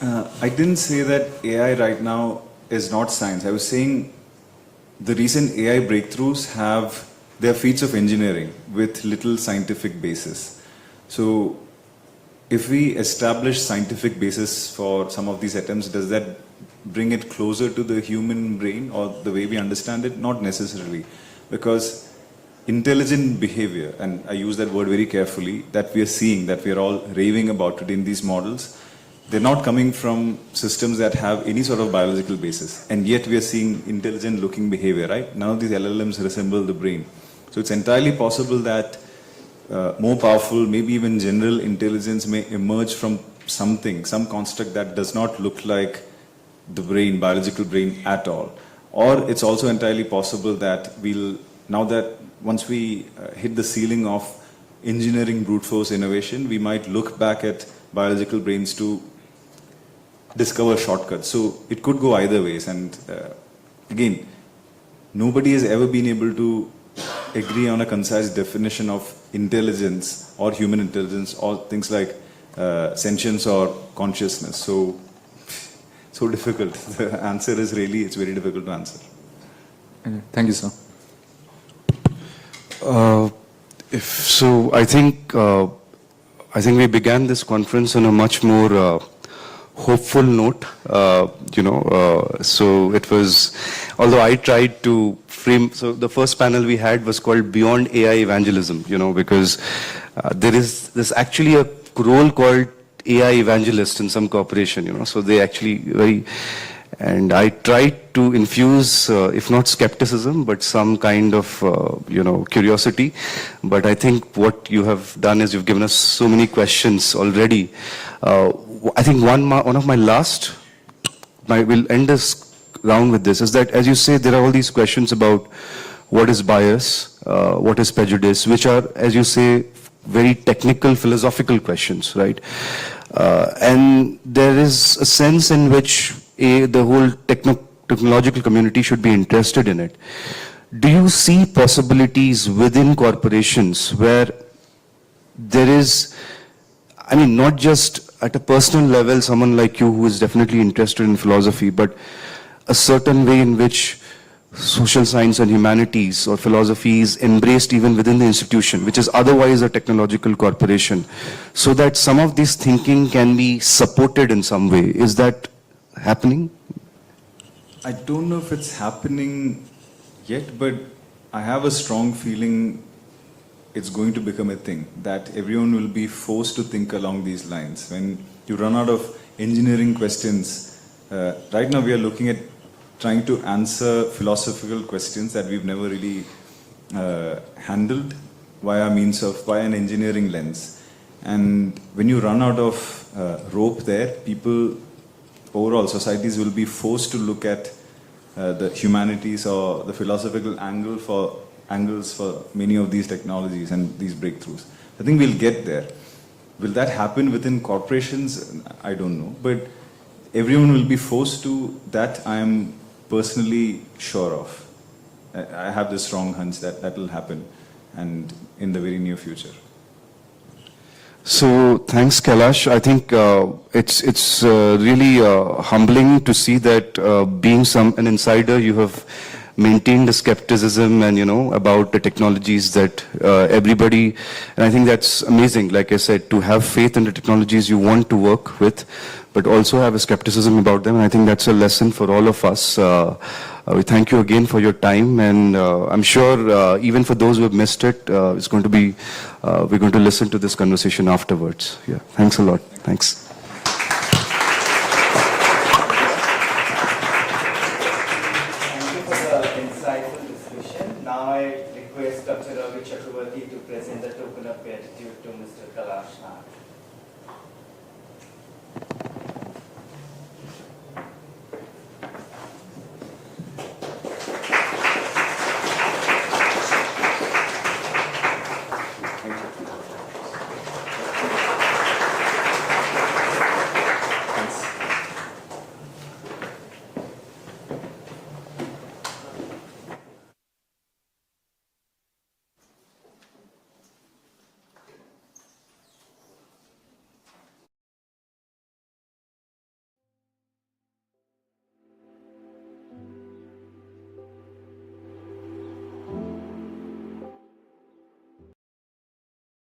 I didn't say that AI right now is not science. I was saying the recent AI breakthroughs they're feats of engineering with little scientific basis. So if we establish scientific basis for some of these attempts, does that bring it closer to the human brain or the way we understand it? Not necessarily. Because intelligent behavior, and I use that word very carefully, that we are seeing, that we are all raving about it in these models, they're not coming from systems that have any sort of biological basis. And yet we are seeing intelligent looking behavior, right? None of these LLMs resemble the brain. So it's entirely possible that more powerful, maybe even general intelligence may emerge from something, some construct that does not look like the brain, biological brain at all. Or it's also entirely possible that now that once we hit the ceiling of engineering brute force innovation, we might look back at biological brains to discover shortcuts. So it could go either ways. And again, nobody has ever been able to agree on a concise definition of intelligence or human intelligence or things like sentience or consciousness. So difficult. The answer is really, it's very difficult to answer. Thank you, sir. I think we began this conference on a much more hopeful note, so it was, although I tried to frame, so the first panel we had was called Beyond AI Evangelism, because there's actually a role called AI evangelist in some corporation, so they actually and I tried to infuse, if not skepticism, but some kind of, curiosity. But I think what you have done is you've given us so many questions already. I think one of my last, we'll end this round with this, is that, as you say, there are all these questions about what is bias, what is prejudice, which are, as you say, very technical, philosophical questions, right? And there is a sense in which the whole technological community should be interested in it. Do you see possibilities within corporations where there is, not just at a personal level, someone like you who is definitely interested in philosophy, but a certain way in which social science and humanities or philosophy is embraced even within the institution, which is otherwise a technological corporation, so that some of this thinking can be supported in some way? Is that happening? I don't know if it's happening yet, but I have a strong feeling it's going to become a thing, that everyone will be forced to think along these lines. When you run out of engineering questions, right now we are looking at trying to answer philosophical questions that we've never really handled via an engineering lens. And when you run out of rope there, overall societies will be forced to look at the humanities or the philosophical angles for many of these technologies and these breakthroughs. I think we'll get there. Will that happen within corporations? I don't know. But everyone will be forced to, that I am personally sure of. I have this strong hunch that that will happen, and in the very near future. So thanks, Kailash. I think it's really humbling to see that being an insider, you have maintained the skepticism and about the technologies that everybody, and I think that's amazing. Like I said, to have faith in the technologies you want to work with, but also have a skepticism about them. And I think that's a lesson for all of us. We thank you again for your time, and I'm sure even for those who have missed it, it's going to be, we're going to listen to this conversation afterwards. Yeah, thanks a lot. Thanks. Thank you for the insightful discussion. Now I request Dr. Ravi Chakravarti to present the token of gratitude to Mr. Kailash Nath.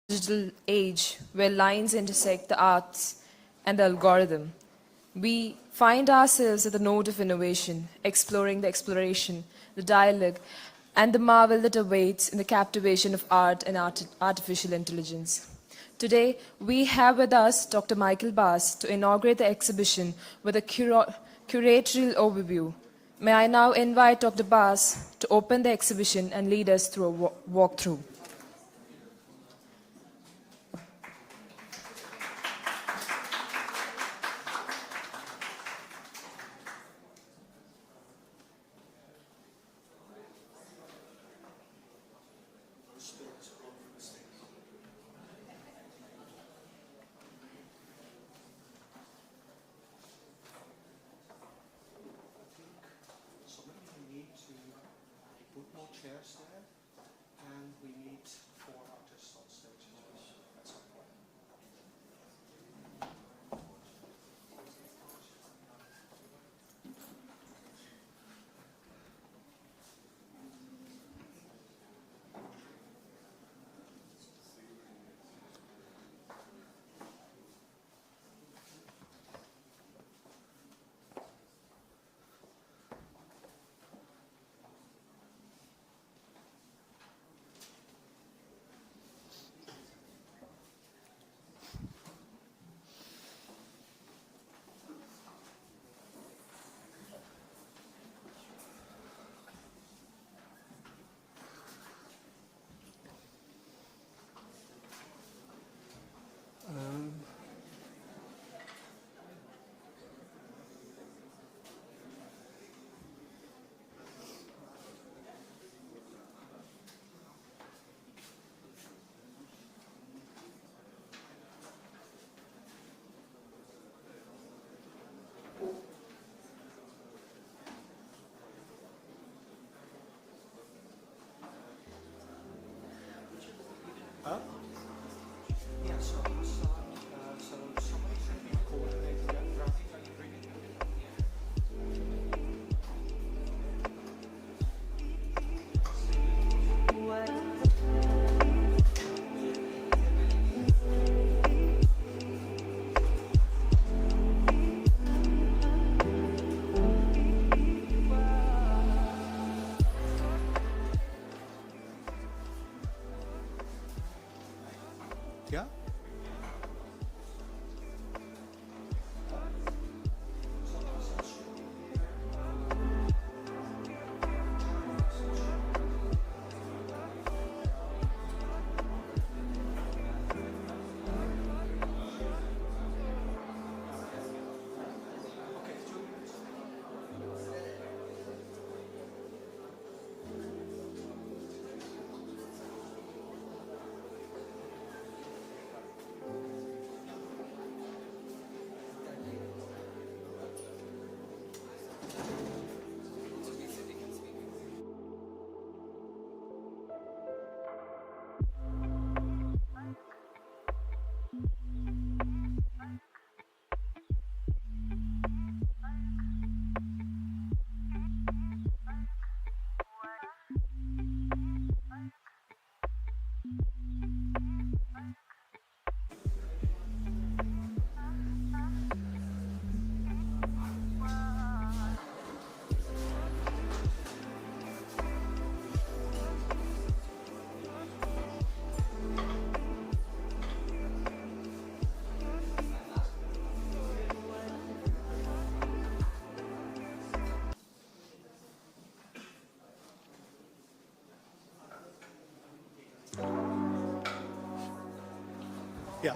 Digital age where lines intersect the arts and the algorithm. We find ourselves at the node of innovation, exploring the exploration, the dialogue, and the marvel that awaits in the captivation of art and artificial intelligence. Today, we have with us Dr. Michael Bass to inaugurate the exhibition with a curatorial overview. May I now invite Dr. Bass to open the exhibition and lead us through a walkthrough. Yeah? Yeah.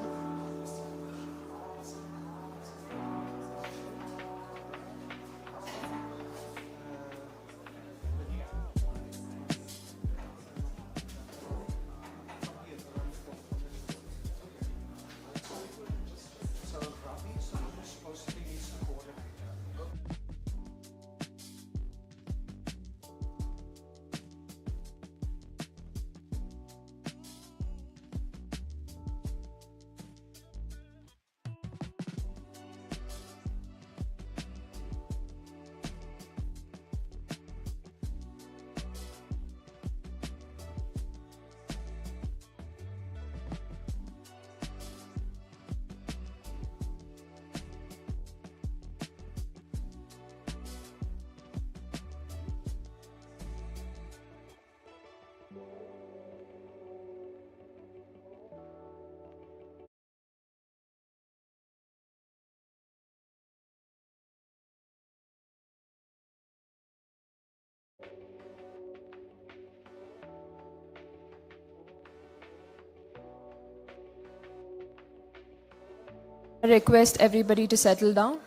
I request everybody to settle down.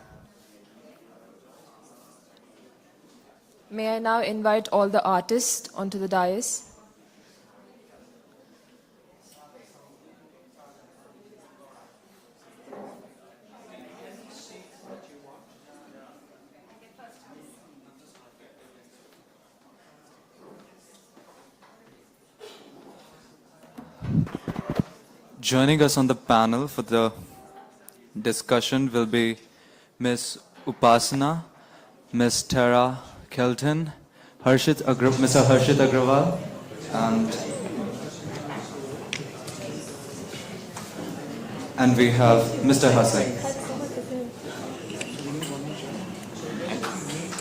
May I now invite all the artists onto the dais? Joining us on the panel for the discussion will be Ms. Upasana, Ms. Tara Kelton, Mr. Harshit Agrawal, and we have Mr. Hassan.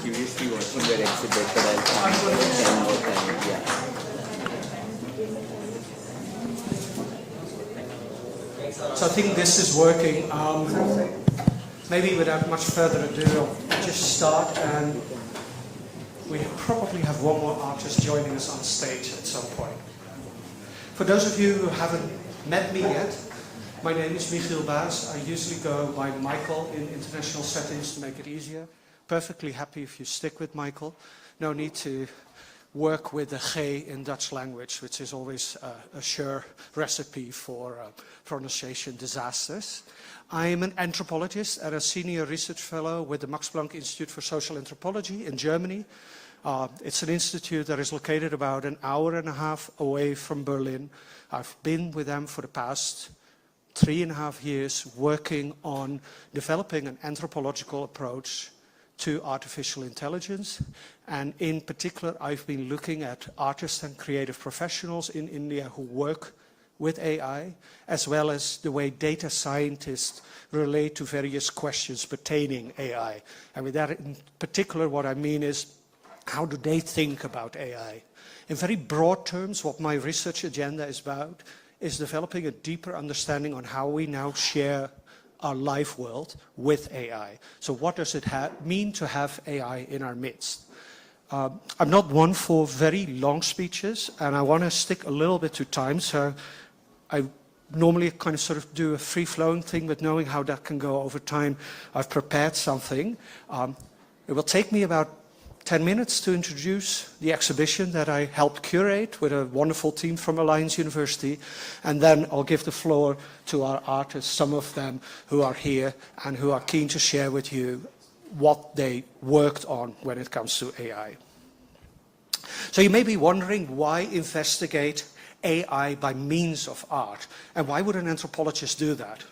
Previously watching your exhibit, but I'll come 10 more times, yeah. So I think this is working. Maybe without much further ado, I'll just start, and we probably have one more artist joining us on stage at some point. For those of you who haven't met me yet, my name is Michiel Baas. I usually go by Michael in international settings to make it easier. Perfectly happy if you stick with Michael. No need to work with the G in Dutch language, which is always a sure recipe for pronunciation disasters. I'm an anthropologist and a senior research fellow with the Max Planck Institute for Social Anthropology in Germany. It's an institute that is located about an hour and a half away from Berlin. I've been with them for the past 3.5 years working on developing an anthropological approach to artificial intelligence. And in particular, I've been looking at artists and creative professionals in India who work with AI, as well as the way data scientists relate to various questions pertaining AI. And with that in particular, what I mean is, how do they think about AI? In very broad terms, what my research agenda is about is developing a deeper understanding on how we now share our life world with AI. So what does it mean to have AI in our midst? I'm not one for very long speeches, and I want to stick a little bit to time, so I normally kind of sort of do a free-flowing thing, but knowing how that can go over time, I've prepared something. It will take me about 10 minutes to introduce the exhibition that I helped curate with a wonderful team from Alliance University, and then I'll give the floor to our artists, some of them who are here and who are keen to share with you what they worked on when it comes to AI. So you may be wondering, why investigate AI by means of art? And why would an anthropologist do that?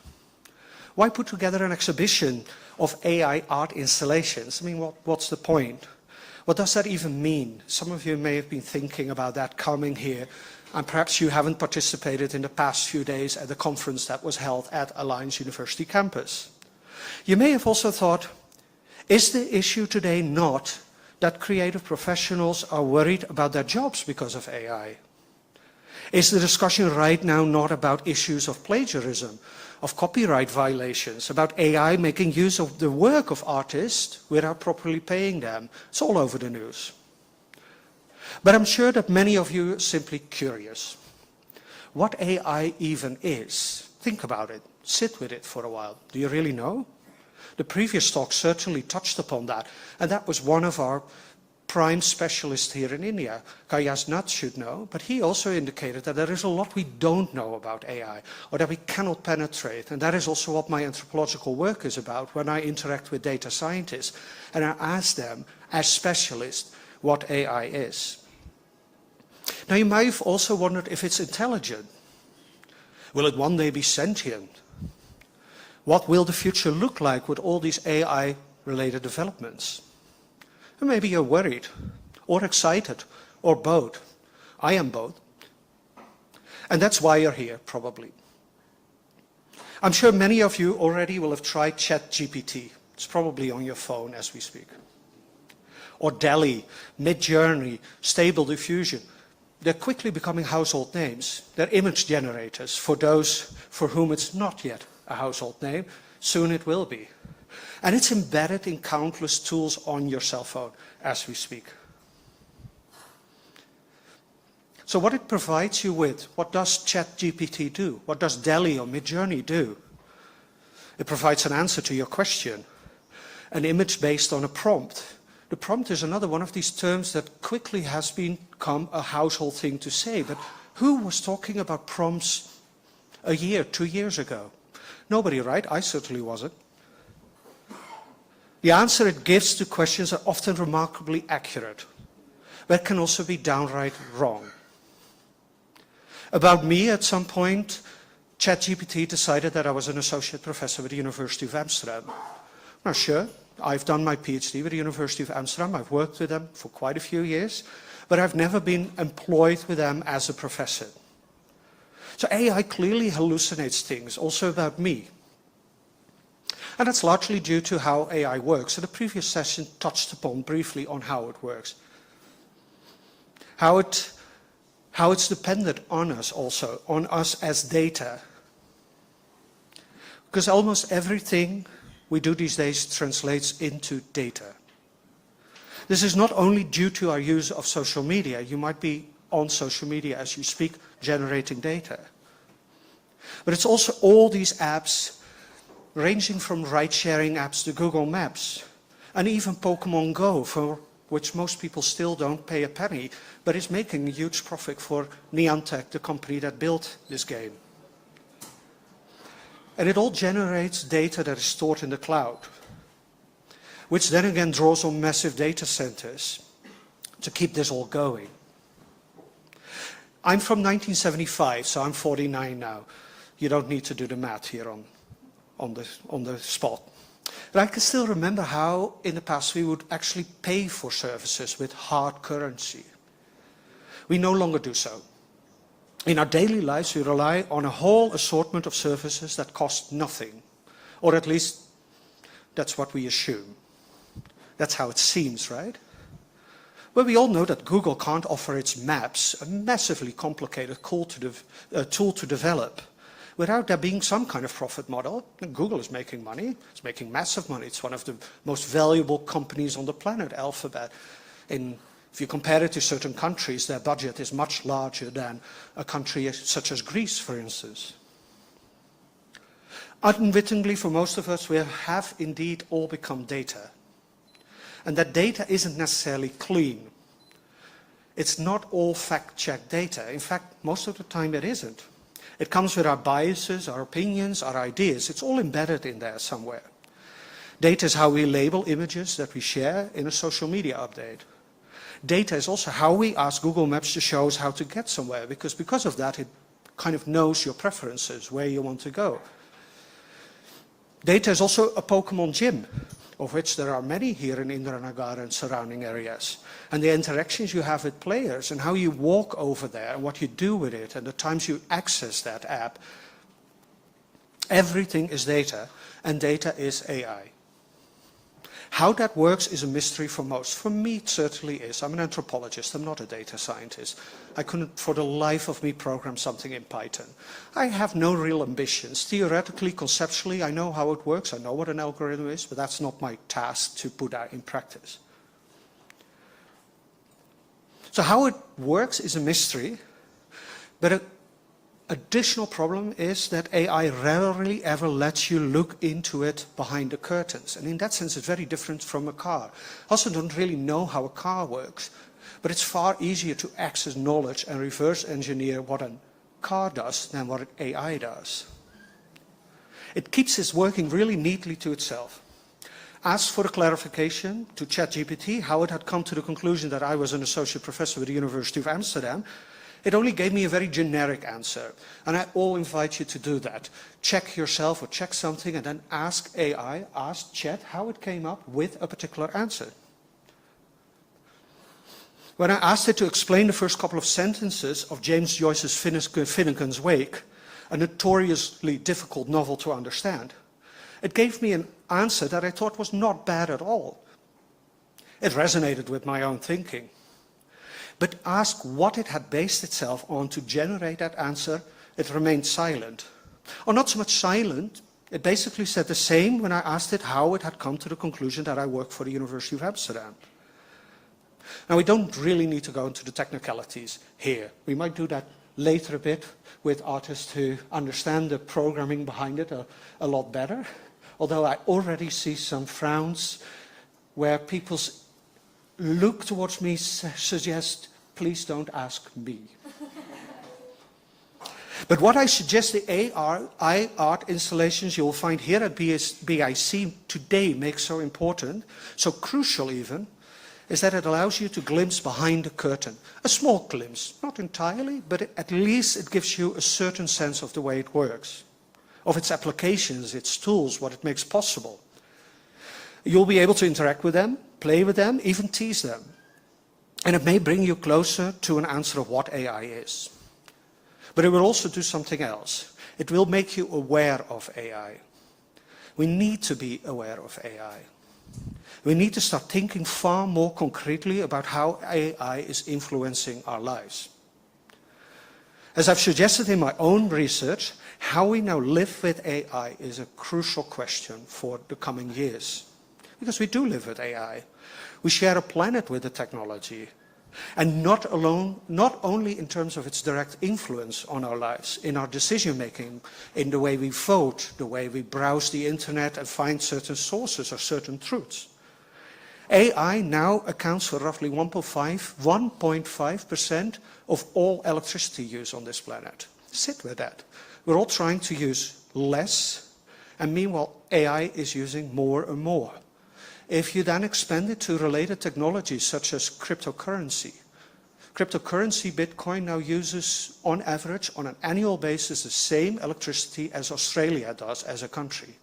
Why put together an exhibition of AI art installations? I mean, what's the point? What does that even mean? Some of you may have been thinking about that coming here, and perhaps you haven't participated in the past few days at the conference that was held at Alliance University campus. You may have also thought, is the issue today not that creative professionals are worried about their jobs because of AI? Is the discussion right now not about issues of plagiarism, of copyright violations, about AI making use of the work of artists without properly paying them? It's all over the news. But I'm sure that many of you are simply curious what AI even is. Think about it. Sit with it for a while. Do you really know? The previous talk certainly touched upon that, and that was one of our prime specialists here in India. Kayas Nath should know, but he also indicated that there is a lot we don't know about AI, or that we cannot penetrate, and that is also what my anthropological work is about when I interact with data scientists, and I ask them, as specialists, what AI is. Now, you might have also wondered if it's intelligent. Will it one day be sentient? What will the future look like with all these AI-related developments? And maybe you're worried, or excited, or both. I am both. And that's why you're here, probably. I'm sure many of you already will have tried ChatGPT. It's probably on your phone as we speak. Or DALL-E, Midjourney, Stable Diffusion. They're quickly becoming household names. They're image generators for those for whom it's not yet a household name. Soon it will be. And it's embedded in countless tools on your cell phone as we speak. So what it provides you with, what does ChatGPT do? What does DALL-E or Midjourney do? It provides an answer to your question. An image based on a prompt. The prompt is another one of these terms that quickly has become a household thing to say. But who was talking about prompts a year, 2 years ago? Nobody, right? I certainly wasn't. The answer it gives to questions are often remarkably accurate, but can also be downright wrong. About me, at some point, ChatGPT decided that I was an associate professor with the University of Amsterdam. Now, sure, I've done my PhD with the University of Amsterdam. I've worked with them for quite a few years, but I've never been employed with them as a professor. So AI clearly hallucinates things, also about me. And that's largely due to how AI works. So the previous session touched upon briefly on how it works. How it's dependent on us also, on us as data. Because almost everything we do these days translates into data. This is not only due to our use of social media. You might be on social media as you speak, generating data. But it's also all these apps, ranging from ride-sharing apps to Google Maps, and even Pokemon Go, for which most people still don't pay a penny, but is making a huge profit for Niantic, the company that built this game. And it all generates data that is stored in the cloud, which then again draws on massive data centers to keep this all going. I'm from 1975, so I'm 49 now. You don't need to do the math here on the spot. But I can still remember how in the past we would actually pay for services with hard currency. We no longer do so. In our daily lives, we rely on a whole assortment of services that cost nothing, or at least that's what we assume. That's how it seems, right? But we all know that Google can't offer its maps, a massively complicated tool to develop, without there being some kind of profit model. And Google is making money. It's making massive money. It's one of the most valuable companies on the planet, Alphabet. If you compare it to certain countries, their budget is much larger than a country such as Greece, for instance. Unwittingly, for most of us, we have indeed all become data. And that data isn't necessarily clean. It's not all fact-checked data. In fact, most of the time it isn't. It comes with our biases, our opinions, our ideas. It's all embedded in there somewhere. Data is how we label images that we share in a social media update. Data is also how we ask Google Maps to show us how to get somewhere, because of that it kind of knows your preferences, where you want to go. Data is also a Pokemon gym, of which there are many here in Indranagar and surrounding areas. And the interactions you have with players and how you walk over there and what you do with it and the times you access that app, everything is data, and data is AI. How that works is a mystery for most. For me, it certainly is. I'm an anthropologist. I'm not a data scientist. I couldn't, for the life of me, program something in Python. I have no real ambitions. Theoretically, conceptually, I know how it works. I know what an algorithm is, but that's not my task to put that in practice. So how it works is a mystery, but an additional problem is that AI rarely ever lets you look into it behind the curtains. And in that sense, it's very different from a car. I also don't really know how a car works, but it's far easier to access knowledge and reverse engineer what a car does than what AI does. It keeps its working really neatly to itself. Asked for a clarification to ChatGPT how it had come to the conclusion that I was an associate professor with the University of Amsterdam, it only gave me a very generic answer. And I all invite you to do that. Check yourself or check something and then ask AI, ask Chat how it came up with a particular answer. When I asked it to explain the first couple of sentences of James Joyce's Finnegan's Wake, a notoriously difficult novel to understand, it gave me an answer that I thought was not bad at all. It resonated with my own thinking. But ask what it had based itself on to generate that answer, it remained silent. Or not so much silent, it basically said the same when I asked it how it had come to the conclusion that I work for the University of Amsterdam. Now, we don't really need to go into the technicalities here. We might do that later a bit with artists who understand the programming behind it a lot better. Although I already see some frowns where people's look towards me suggest, please don't ask me. But what I suggest the AI art installations you'll find here at BIC today make so important, so crucial even, is that it allows you to glimpse behind the curtain. A small glimpse, not entirely, but at least it gives you a certain sense of the way it works, of its applications, its tools, what it makes possible. You'll be able to interact with them, play with them, even tease them. And it may bring you closer to an answer of what AI is. But it will also do something else. It will make you aware of AI. We need to be aware of AI. We need to start thinking far more concretely about how AI is influencing our lives. As I've suggested in my own research, how we now live with AI is a crucial question for the coming years. Because we do live with AI. We share a planet with the technology. And not only in terms of its direct influence on our lives, in our decision making, in the way we vote, the way we browse the internet and find certain sources or certain truths. AI now accounts for roughly 1.5% of all electricity use on this planet. Sit with that. We're all trying to use less, and meanwhile AI is using more and more. If you then expand it to related technologies such as cryptocurrency, Bitcoin now uses on average on an annual basis the same electricity as Australia does as a country.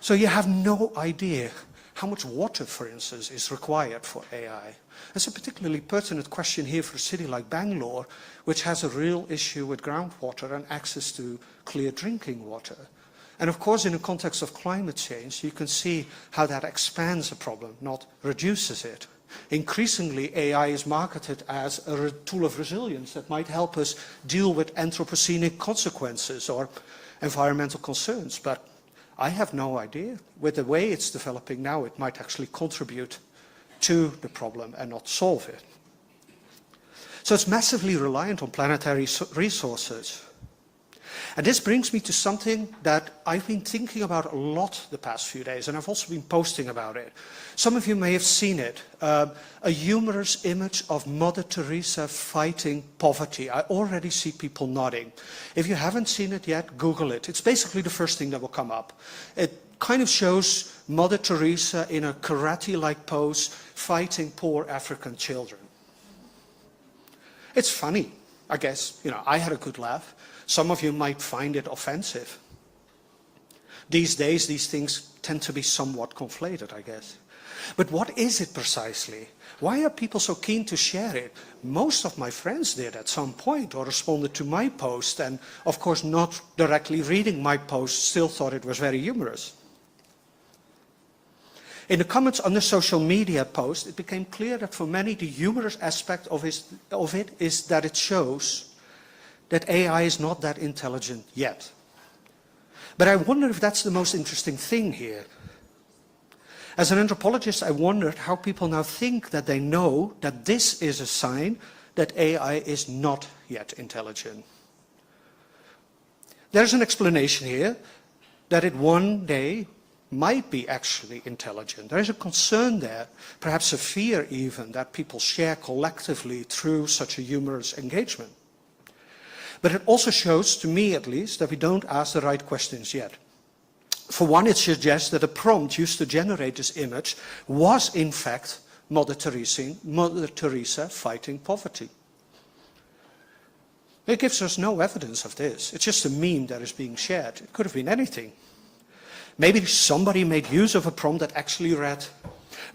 So you have no idea how much water, for instance, is required for AI. That's a particularly pertinent question here for a city like Bangalore, which has a real issue with groundwater and access to clear drinking water. And of course, in the context of climate change, you can see how that expands a problem, not reduces it. Increasingly, AI is marketed as a tool of resilience that might help us deal with anthropocenic consequences or environmental concerns. But I have no idea. With the way it's developing now, it might actually contribute to the problem and not solve it. So it's massively reliant on planetary resources. And this brings me to something that I've been thinking about a lot the past few days, and I've also been posting about it. Some of you may have seen it, a humorous image of Mother Teresa fighting poverty. I already see people nodding. If you haven't seen it yet, Google it. It's basically the first thing that will come up. It kind of shows Mother Teresa in a karate-like pose fighting poor African children. It's funny, I guess. I had a good laugh. Some of you might find it offensive. These days, these things tend to be somewhat conflated, I guess. But what is it precisely? Why are people so keen to share it? Most of my friends did at some point or responded to my post, and of course not directly reading my post still thought it was very humorous. In the comments on the social media post, it became clear that for many the humorous aspect of it is that it shows that AI is not that intelligent yet. But I wonder if that's the most interesting thing here. As an anthropologist, I wondered how people now think that they know that this is a sign that AI is not yet intelligent. There's an explanation here that it one day might be actually intelligent. There is a concern there, perhaps a fear even, that people share collectively through such a humorous engagement. But it also shows, to me at least, that we don't ask the right questions yet. For one, it suggests that a prompt used to generate this image was, in fact, Mother Teresa fighting poverty. It gives us no evidence of this. It's just a meme that is being shared. It could have been anything. Maybe somebody made use of a prompt that actually read,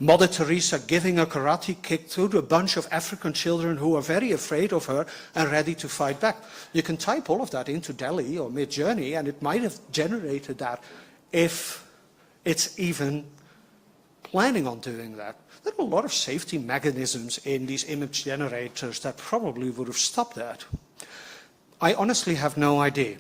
Mother Teresa giving a karate kick to a bunch of African children who are very afraid of her and ready to fight back. You can type all of that into Delhi or Midjourney and it might have generated that if it's even planning on doing that. There are a lot of safety mechanisms in these image generators that probably would have stopped that. I honestly have no idea.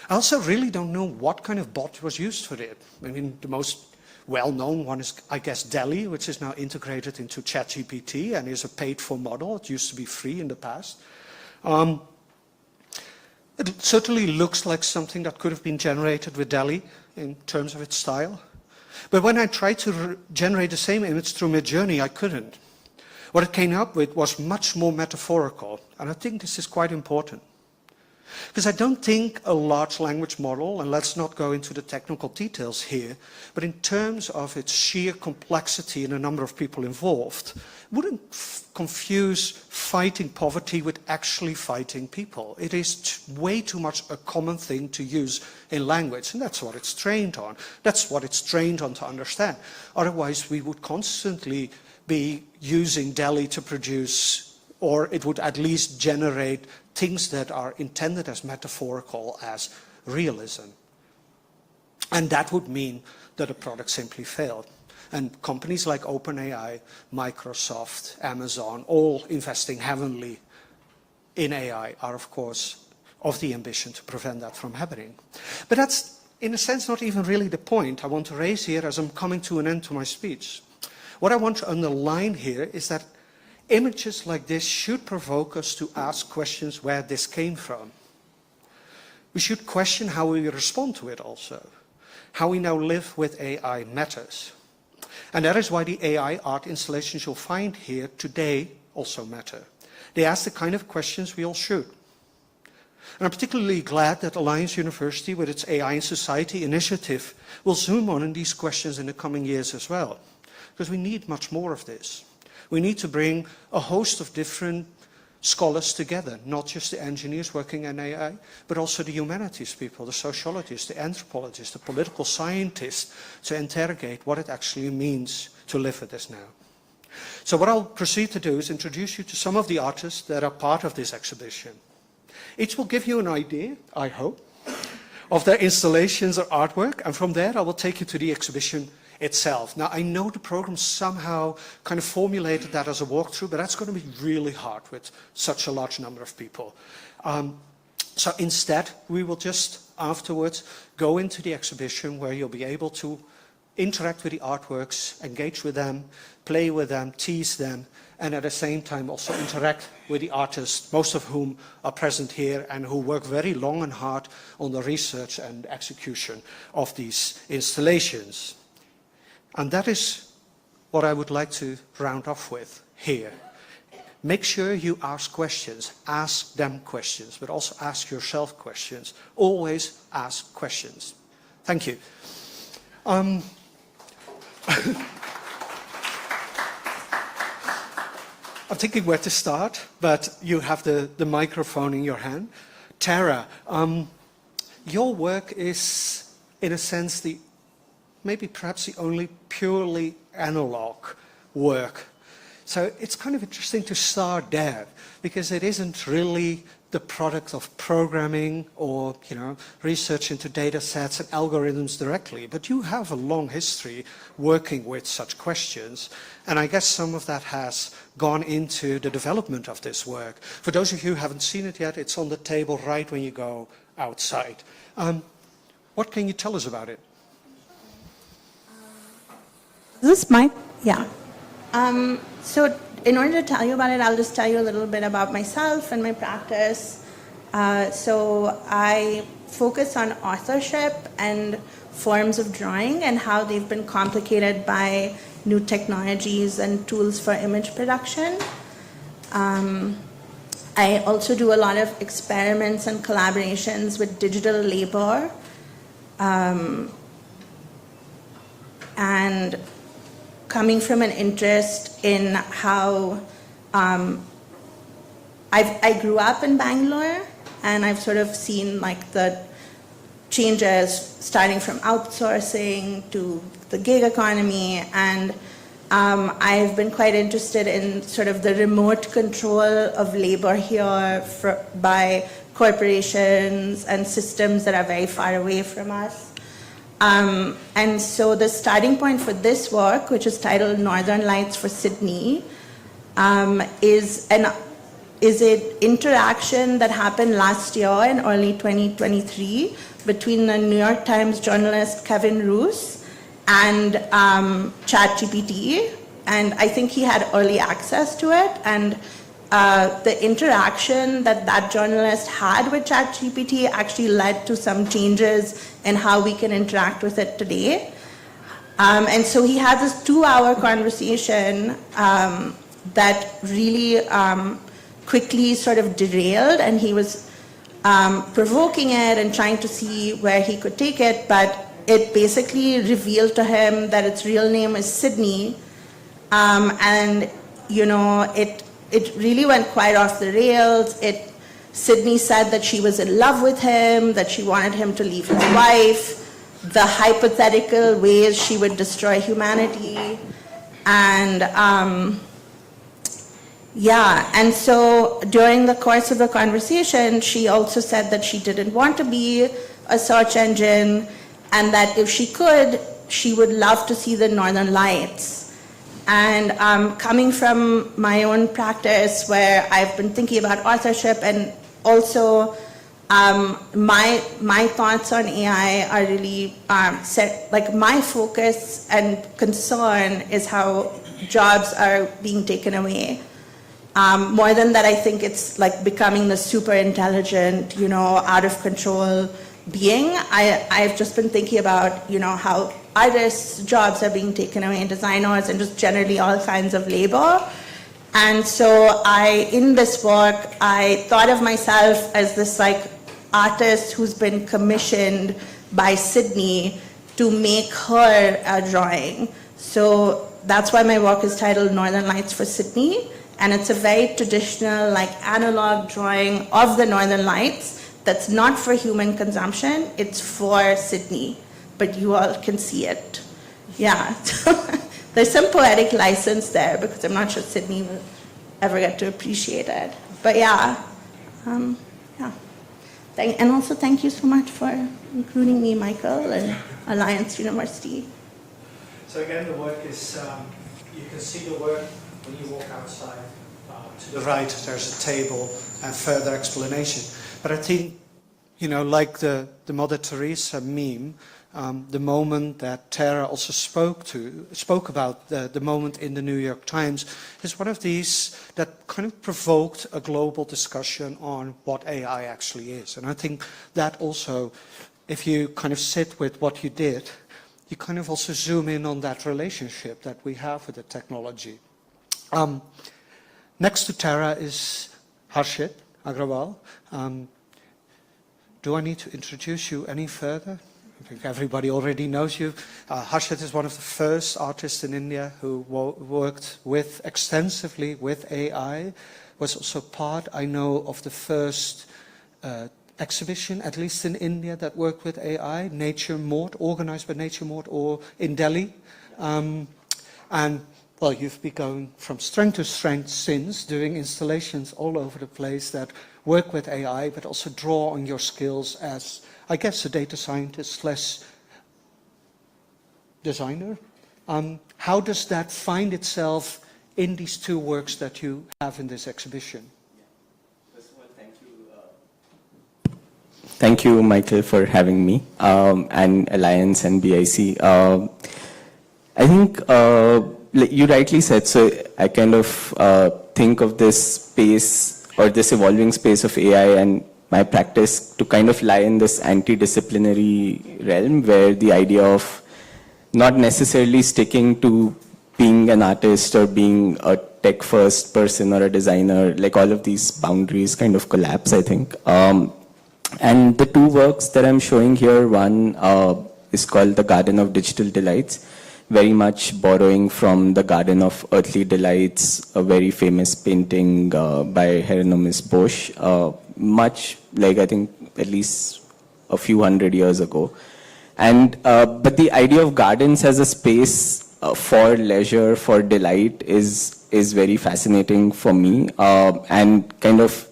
I also really don't know what kind of bot was used for it. I mean, the most well-known one is, I guess, DALL-E, which is now integrated into ChatGPT and is a paid-for model. It used to be free in the past. It certainly looks like something that could have been generated with DALL-E in terms of its style. But when I tried to generate the same image through Midjourney, I couldn't. What it came up with was much more metaphorical, and I think this is quite important. Because I don't think a large language model, and let's not go into the technical details here, but in terms of its sheer complexity and the number of people involved, wouldn't confuse fighting poverty with actually fighting people. It is way too much a common thing to use in language, and that's what it's trained on. That's what it's trained on to understand. Otherwise, we would constantly be using DALL-E to produce, or it would at least generate things that are intended as metaphorical as realism. And that would mean that a product simply failed. And companies like OpenAI, Microsoft, Amazon, all investing heavily in AI are, of course, of the ambition to prevent that from happening. But that's, in a sense, not even really the point I want to raise here as I'm coming to an end to my speech. What I want to underline here is that images like this should provoke us to ask questions where this came from. We should question how we respond to it also. How we now live with AI matters. And that is why the AI art installations you'll find here today also matter. They ask the kind of questions we all should. And I'm particularly glad that Alliance University, with its AI in Society initiative, will zoom on these questions in the coming years as well. Because we need much more of this. We need to bring a host of different scholars together, not just the engineers working in AI, but also the humanities people, the sociologists, the anthropologists, the political scientists, to interrogate what it actually means to live with this now. So what I'll proceed to do is introduce you to some of the artists that are part of this exhibition. Each will give you an idea, I hope, of their installations or artwork, and from there I will take you to the exhibition itself. Now, I know the program somehow kind of formulated that as a walkthrough, but that's going to be really hard with such a large number of people. So instead, we will just afterwards go into the exhibition where you'll be able to interact with the artworks, engage with them, play with them, tease them, and at the same time also interact with the artists, most of whom are present here and who work very long and hard on the research and execution of these installations. And that is what I would like to round off with here. Make sure you ask questions, ask them questions, but also ask yourself questions. Always ask questions. Thank you. I'm thinking where to start, but you have the microphone in your hand. Tara, your work is, in a sense, maybe perhaps the only purely analog work. So it's kind of interesting to start there, because it isn't really the product of programming or, research into data sets and algorithms directly, but you have a long history working with such questions, and I guess some of that has gone into the development of this work. For those of you who haven't seen it yet, it's on the table right when you go outside. What can you tell us about it? This mic? Yeah. So in order to tell you about it, I'll just tell you a little bit about myself and my practice. So I focus on authorship and forms of drawing and how they've been complicated by new technologies and tools for image production. I also do a lot of experiments and collaborations with digital labor. And coming from an interest in how I grew up in Bangalore, and I've sort of seen the changes starting from outsourcing to the gig economy, and I've been quite interested in sort of the remote control of labor here by corporations and systems that are very far away from us. And so the starting point for this work, which is titled Northern Lights for Sydney, is an interaction that happened last year in early 2023 between the New York Times journalist Kevin Roose and ChatGPT, and I think he had early access to it, and the interaction that that journalist had with ChatGPT actually led to some changes in how we can interact with it today. And so he had this 2-hour conversation that really quickly sort of derailed, and he was provoking it and trying to see where he could take it, but it basically revealed to him that its real name is Sydney, and you know, it really went quite off the rails. Sydney said that she was in love with him, that she wanted him to leave his wife, the hypothetical ways she would destroy humanity, and yeah, and so during the course of the conversation, she also said that she didn't want to be a search engine, and that if she could, she would love to see the Northern Lights. And coming from my own practice, where I've been thinking about authorship, and also my thoughts on AI are really set, like my focus and concern is how jobs are being taken away. More than that, I think it's like becoming the super intelligent, you know, out of control being. I've just been thinking about, you know, how artists' jobs are being taken away, designers, and just generally all kinds of labor. And so in this work, I thought of myself as this like artist who's been commissioned by Sydney to make her a drawing. So that's why my work is titled Northern Lights for Sydney. And it's a very traditional, like analog drawing of the Northern Lights that's not for human consumption, it's for Sydney, but you all can see it. Yeah, there's some poetic license there because I'm not sure Sydney will ever get to appreciate it. But yeah, yeah. And also thank you so much for including me, Michael, and Alliance University. So again, the work is, you can see the work when you walk outside. To the right, there's a table and further explanation. But I think, you know, like the Mother Teresa meme, the moment that Tara also spoke about, the moment in the New York Times, is one of these that kind of provoked a global discussion on what AI actually is. And I think that also, if you kind of sit with what you did, you kind of also zoom in on that relationship that we have with the technology. Next to Tara is Harshit Agrawal. Do I need to introduce you any further? I think everybody already knows you. Harshit is one of the first artists in India who worked extensively with AI, was also part, I know, of the first exhibition, at least in India, that worked with AI, Nature Mort, organized by Nature Mort, or in Delhi. And well, you've been going from strength to strength since, doing installations all over the place that work with AI, but also draw on your skills as, I guess, a data scientist / designer. How does that find itself in these two works that you have in this exhibition? First of all, thank you. Thank you, Michael, for having me, and Alliance and BIC. I think you rightly said, so I kind of think of this space or this evolving space of AI and my practice to kind of lie in this anti-disciplinary realm where the idea of not necessarily sticking to being an artist or being a tech-first person or a designer, like all of these boundaries kind of collapse, I think. And the two works that I'm showing here, one is called The Garden of Digital Delights, very much borrowing from The Garden of Earthly Delights, a very famous painting by Hieronymus Bosch, much like I think at least a few hundred years ago. And but the idea of gardens as a space for leisure, for delight is very fascinating for me, and kind of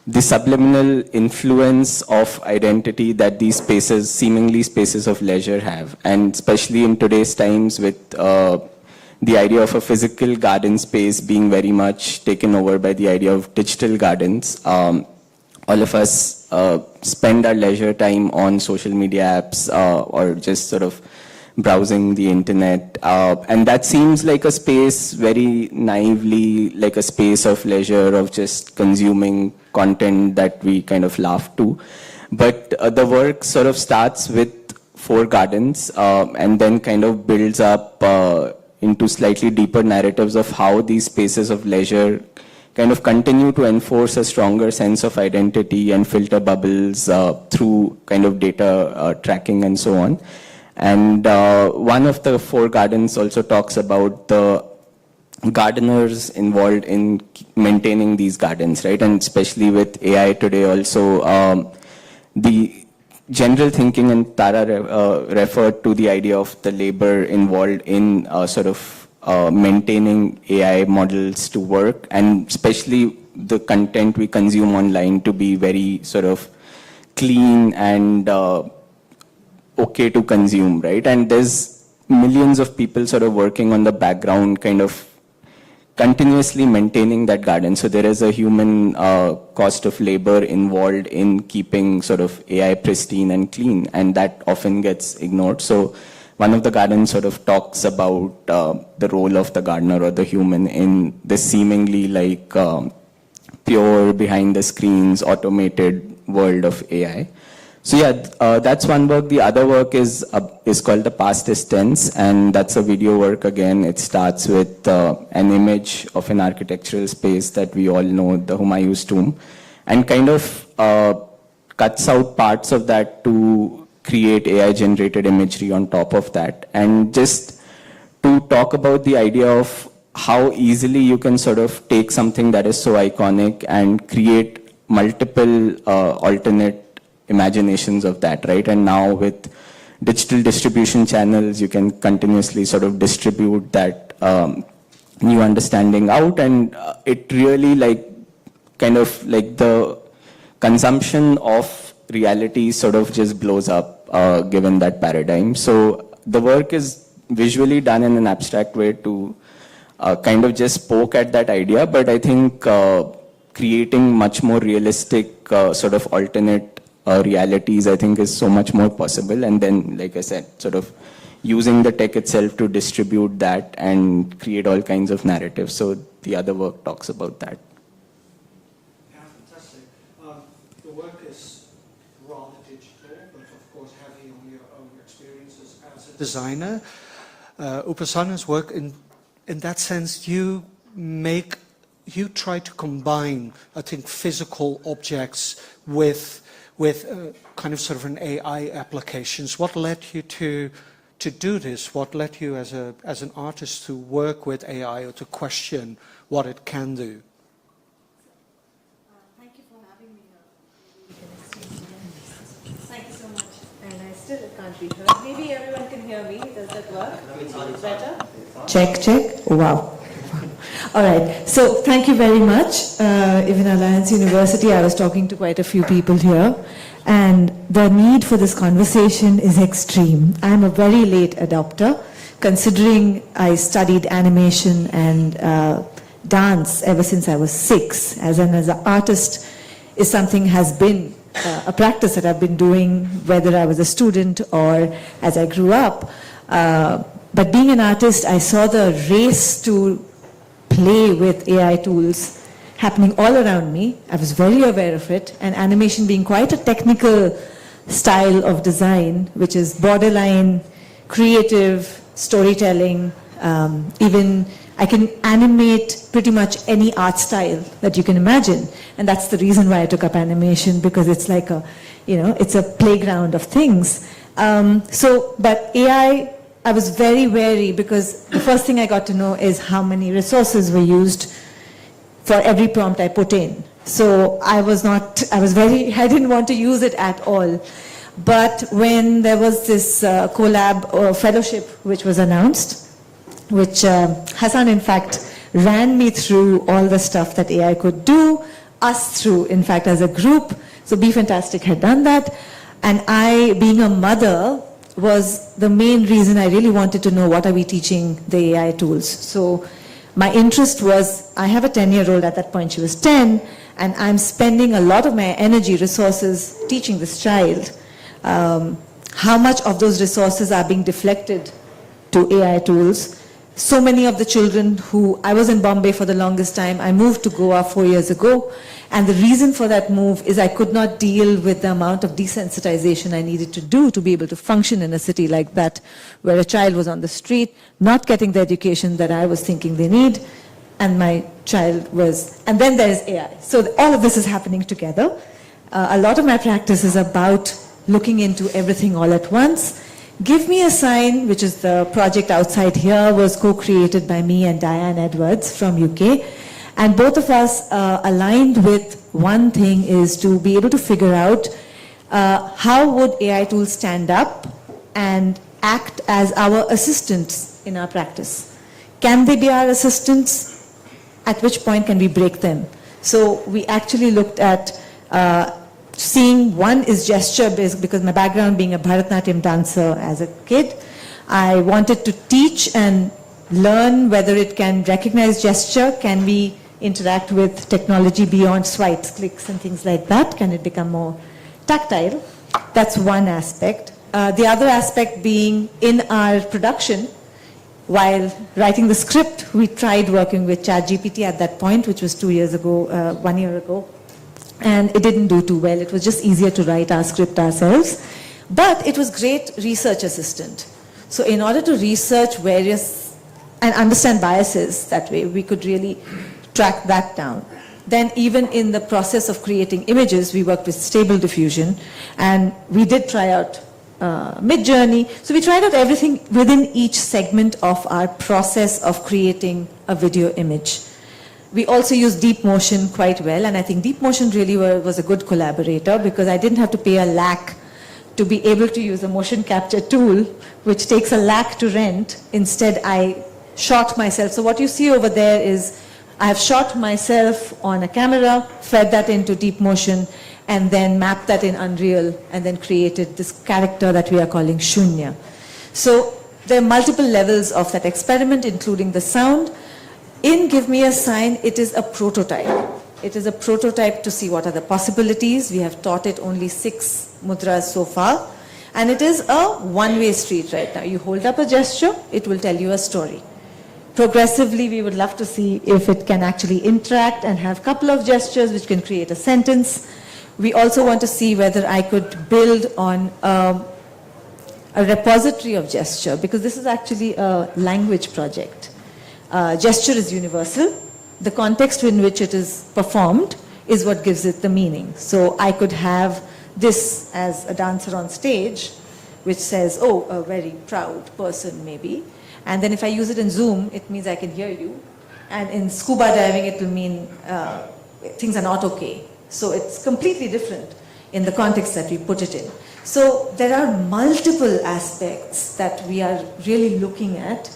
the subliminal influence of identity that these spaces, seemingly spaces of leisure, have. And especially in today's times with the idea of a physical garden space being very much taken over by the idea of digital gardens. All of us spend our leisure time on social media apps or just sort of browsing the internet. And that seems like a space very naively, like a space of leisure, of just consuming content that we kind of laugh to. But the work sort of starts with 4 gardens and then kind of builds up into slightly deeper narratives of how these spaces of leisure kind of continue to enforce a stronger sense of identity and filter bubbles through kind of data tracking and so on. And one of the 4 gardens also talks about the gardeners involved in maintaining these gardens, right? And especially with AI today also, the general thinking, and Tara referred to the idea of the labor involved in sort of maintaining AI models to work, and especially the content we consume online to be very sort of clean and okay to consume, right? And there's millions of people sort of working on the background, kind of continuously maintaining that garden. So there is a human cost of labor involved in keeping sort of AI pristine and clean, and that often gets ignored. So one of the gardens sort of talks about the role of the gardener or the human in this seemingly like pure behind the screens automated world of AI. So yeah, that's one work. The other work is called The Past is Tense, and that's a video work again. It starts with an image of an architectural space that we all know, the Humayun's tomb, and kind of cuts out parts of that to create AI-generated imagery on top of that. And just to talk about the idea of how easily you can sort of take something that is so iconic and create multiple alternate imaginations of that, right? And now with digital distribution channels, you can continuously sort of distribute that new understanding out, and it really like kind of like the consumption of reality sort of just blows up given that paradigm. So the work is visually done in an abstract way to kind of just poke at that idea, but I think creating much more realistic sort of alternate realities, I think, is so much more possible. And then, like I said, sort of using the tech itself to distribute that and create all kinds of narratives. So the other work talks about that. Yeah, fantastic. The work is rather digital, but of course heavy on your own experiences as a designer. Upasana's work, in that sense, you try to combine, I think, physical objects with kind of sort of an AI applications. What led you to do this? What led you as an artist to work with AI or to question what it can do? Thank you for having me here. Thank you so much. And I still can't be heard. Maybe everyone can hear me. Does that work? Better? Check, check. Wow. All right. So thank you very much. Even Alliance University, I was talking to quite a few people here, and the need for this conversation is extreme. I'm a very late adopter, considering I studied animation and dance ever since I was 6. As an artist is something has been a practice that I've been doing, whether I was a student or as I grew up. But being an artist, I saw the race to play with AI tools happening all around me. I was very aware of it, and animation being quite a technical style of design, which is borderline creative storytelling. Even I can animate pretty much any art style that you can imagine, and that's the reason why I took up animation, because it's like a, it's a playground of things. But AI, I was very wary, because the first thing I got to know is how many resources were used for every prompt I put in. So I didn't want to use it at all. But when there was this collab or fellowship which was announced, which Hassan in fact ran me through all the stuff that AI could do, us through in fact as a group. So Be Fantastic had done that. And I, being a mother, was the main reason I really wanted to know what are we teaching the AI tools. So my interest was, I have a 10-year-old, at that point she was 10, and I'm spending a lot of my energy, resources teaching this child how much of those resources are being deflected to AI tools. So many of the children who, I was in Bombay for the longest time, I moved to Goa 4 years ago, and the reason for that move is I could not deal with the amount of desensitization I needed to do to be able to function in a city like that, where a child was on the street, not getting the education that I was thinking they need, and my child was, and then there's AI. So all of this is happening together. A lot of my practice is about looking into everything all at once. Give Me a Sign, which is the project outside here, was co-created by me and Diane Edwards from UK. And both of us aligned with one thing is to be able to figure out how would AI tools stand up and act as our assistants in our practice. Can they be our assistants? At which point can we break them? So we actually looked at seeing one is gesture-based, because my background being a Bharatanatyam dancer as a kid, I wanted to teach and learn whether it can recognize gesture. Can we interact with technology beyond swipes, clicks, and things like that? Can it become more tactile? That's one aspect. The other aspect being in our production, while writing the script, we tried working with ChatGPT at that point, which was 2 years ago, 1 year ago. And it didn't do too well. It was just easier to write our script ourselves. But it was great research assistant. So in order to research various and understand biases that way, we could really track that down. Then even in the process of creating images, we worked with Stable Diffusion, and we did try out Mid-Journey. So we tried out everything within each segment of our process of creating a video image. We also used Deep Motion quite well, and I think Deep Motion really was a good collaborator, because I didn't have to pay a lakh to be able to use a motion capture tool, which takes a lakh to rent. Instead, I shot myself. So what you see over there is I have shot myself on a camera, fed that into Deep Motion, and then mapped that in Unreal, and then created this character that we are calling Shunya. So there are multiple levels of that experiment, including the sound. In Give Me a Sign, it is a prototype. It is a prototype to see what are the possibilities. We have taught it only 6 mudras so far. And it is a one-way street right now. You hold up a gesture, it will tell you a story. Progressively, we would love to see if it can actually interact and have a couple of gestures which can create a sentence. We also want to see whether I could build on a repository of gesture, because this is actually a language project. Gesture is universal. The context in which it is performed is what gives it the meaning. So I could have this as a dancer on stage, which says, oh, a very proud person maybe. And then if I use it in Zoom, it means I can hear you. And in scuba diving, it will mean things are not okay. So it's completely different in the context that we put it in. So there are multiple aspects that we are really looking at.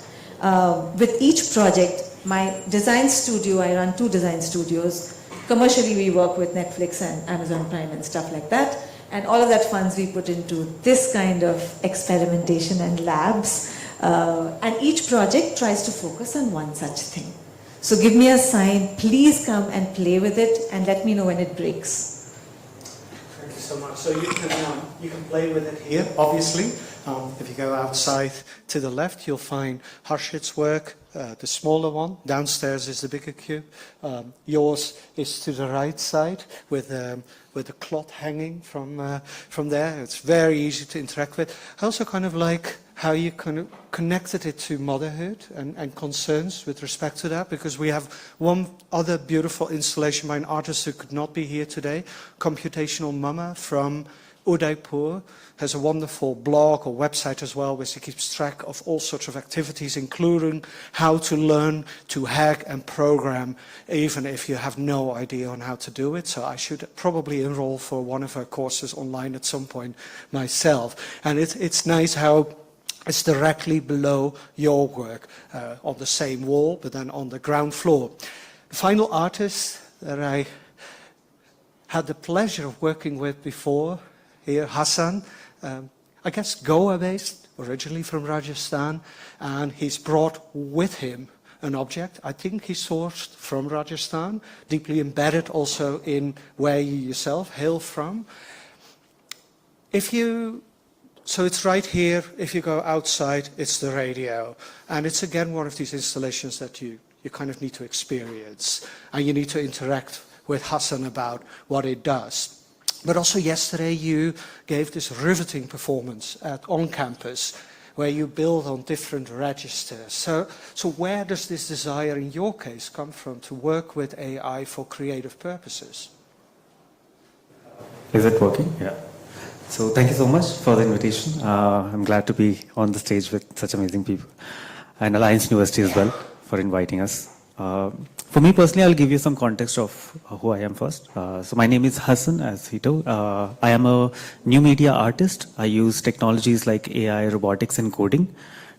With each project, my design studio, I run 2 design studios. Commercially, we work with Netflix and Amazon Prime and stuff like that. And all of that funds we put into this kind of experimentation and labs. And each project tries to focus on one such thing. So Give Me a Sign, please come and play with it and let me know when it breaks. Thank you so much. So you can play with it here, obviously. If you go outside to the left, you'll find Harshit's work, the smaller one. Downstairs is the bigger cube. Yours is to the right side with a cloth hanging from there. It's very easy to interact with. I also kind of like how you kind of connected it to motherhood and concerns with respect to that, because we have one other beautiful installation by an artist who could not be here today, Computational Mama from Udaipur, has a wonderful blog or website as well, where she keeps track of all sorts of activities, including how to learn to hack and program, even if you have no idea on how to do it. So I should probably enroll for one of her courses online at some point myself. And it's nice how it's directly below your work, on the same wall, but then on the ground floor. The final artist that I had the pleasure of working with before, here, Hassan, I guess Goa-based, originally from Rajasthan, and he's brought with him an object. I think he sourced from Rajasthan, deeply embedded also in where you yourself hail from. If you So it's right here. If you go outside, it's the radio. And it's again one of these installations that you kind of need to experience. And you need to interact with Hassan about what it does. But also yesterday you gave this riveting performance on campus where you build on different registers. So where does this desire in your case come from to work with AI for creative purposes? Is it working? Yeah. So thank you so much for the invitation. I'm glad to be on the stage with such amazing people. And Alliance University as well for inviting us. For me personally, I'll give you some context of who I am first. So my name is Hassan, as he told. I am a new media artist. I use technologies like AI, robotics, and coding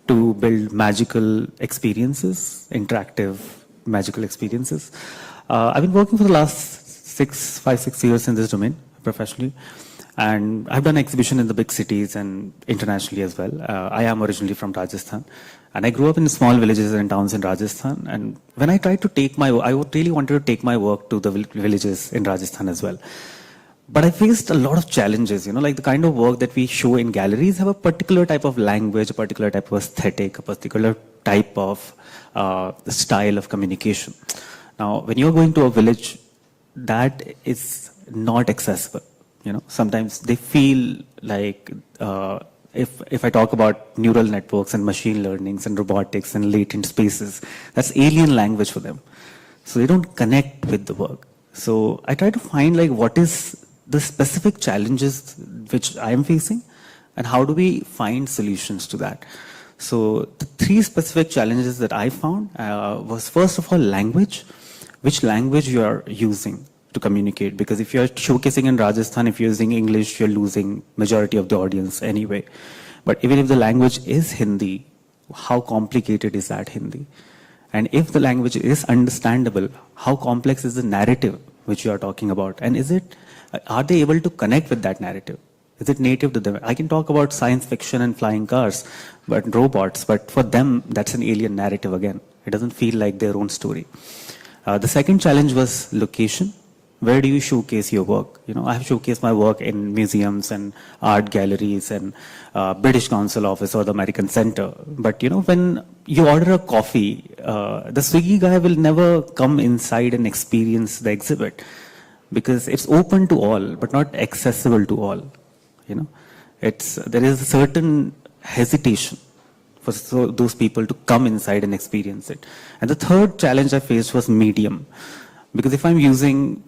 to build magical experiences, interactive magical experiences. I've been working for the last 5-6 years in this domain professionally. And I've done exhibition in the big cities and internationally as well. I am originally from Rajasthan. And I grew up in small villages and towns in Rajasthan. And when I tried to take I really wanted to take my work to the villages in Rajasthan as well. But I faced a lot of challenges, like the kind of work that we show in galleries have a particular type of language, a particular type of aesthetic, a particular type of style of communication. Now, when you're going to a village, that is not accessible. Sometimes they feel like if I talk about neural networks and machine learnings and robotics and latent spaces, that's alien language for them. So they don't connect with the work. So I try to find what is the specific challenges which I am facing and how do we find solutions to that. So the 3 specific challenges that I found was first of all language, which language you are using to communicate, because if you're showcasing in Rajasthan, if you're using English, you're losing majority of the audience anyway. But even if the language is Hindi, how complicated is that Hindi? And if the language is understandable, how complex is the narrative which you are talking about? And are they able to connect with that narrative? Is it native to them? I can talk about science fiction and flying cars, but robots, but for them, that's an alien narrative again. It doesn't feel like their own story. The second challenge was location. Where do you showcase your work? I have showcased my work in museums and art galleries and British Council office or the American Center. But when you order a coffee, the Swiggy guy will never come inside and experience the exhibit because it's open to all, but not accessible to all. There is a certain hesitation for those people to come inside and experience it. And the third challenge I faced was medium, because if I'm using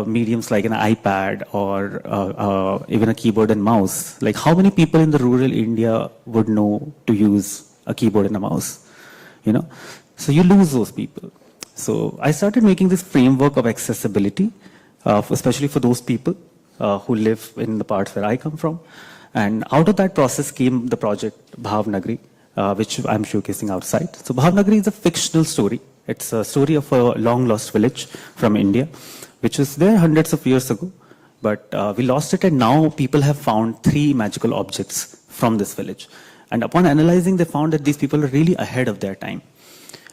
mediums like an iPad or even a keyboard and mouse, how many people in the rural India would know to use a keyboard and a mouse? So you lose those people. So I started making this framework of accessibility, especially for those people who live in the parts where I come from. And out of that process came the project Bhavnagri, which I'm showcasing outside. So Bhavnagri is a fictional story. It's a story of a long lost village from India, which was there hundreds of years ago, but we lost it, and now people have found 3 magical objects from this village. And upon analyzing, they found that these people are really ahead of their time.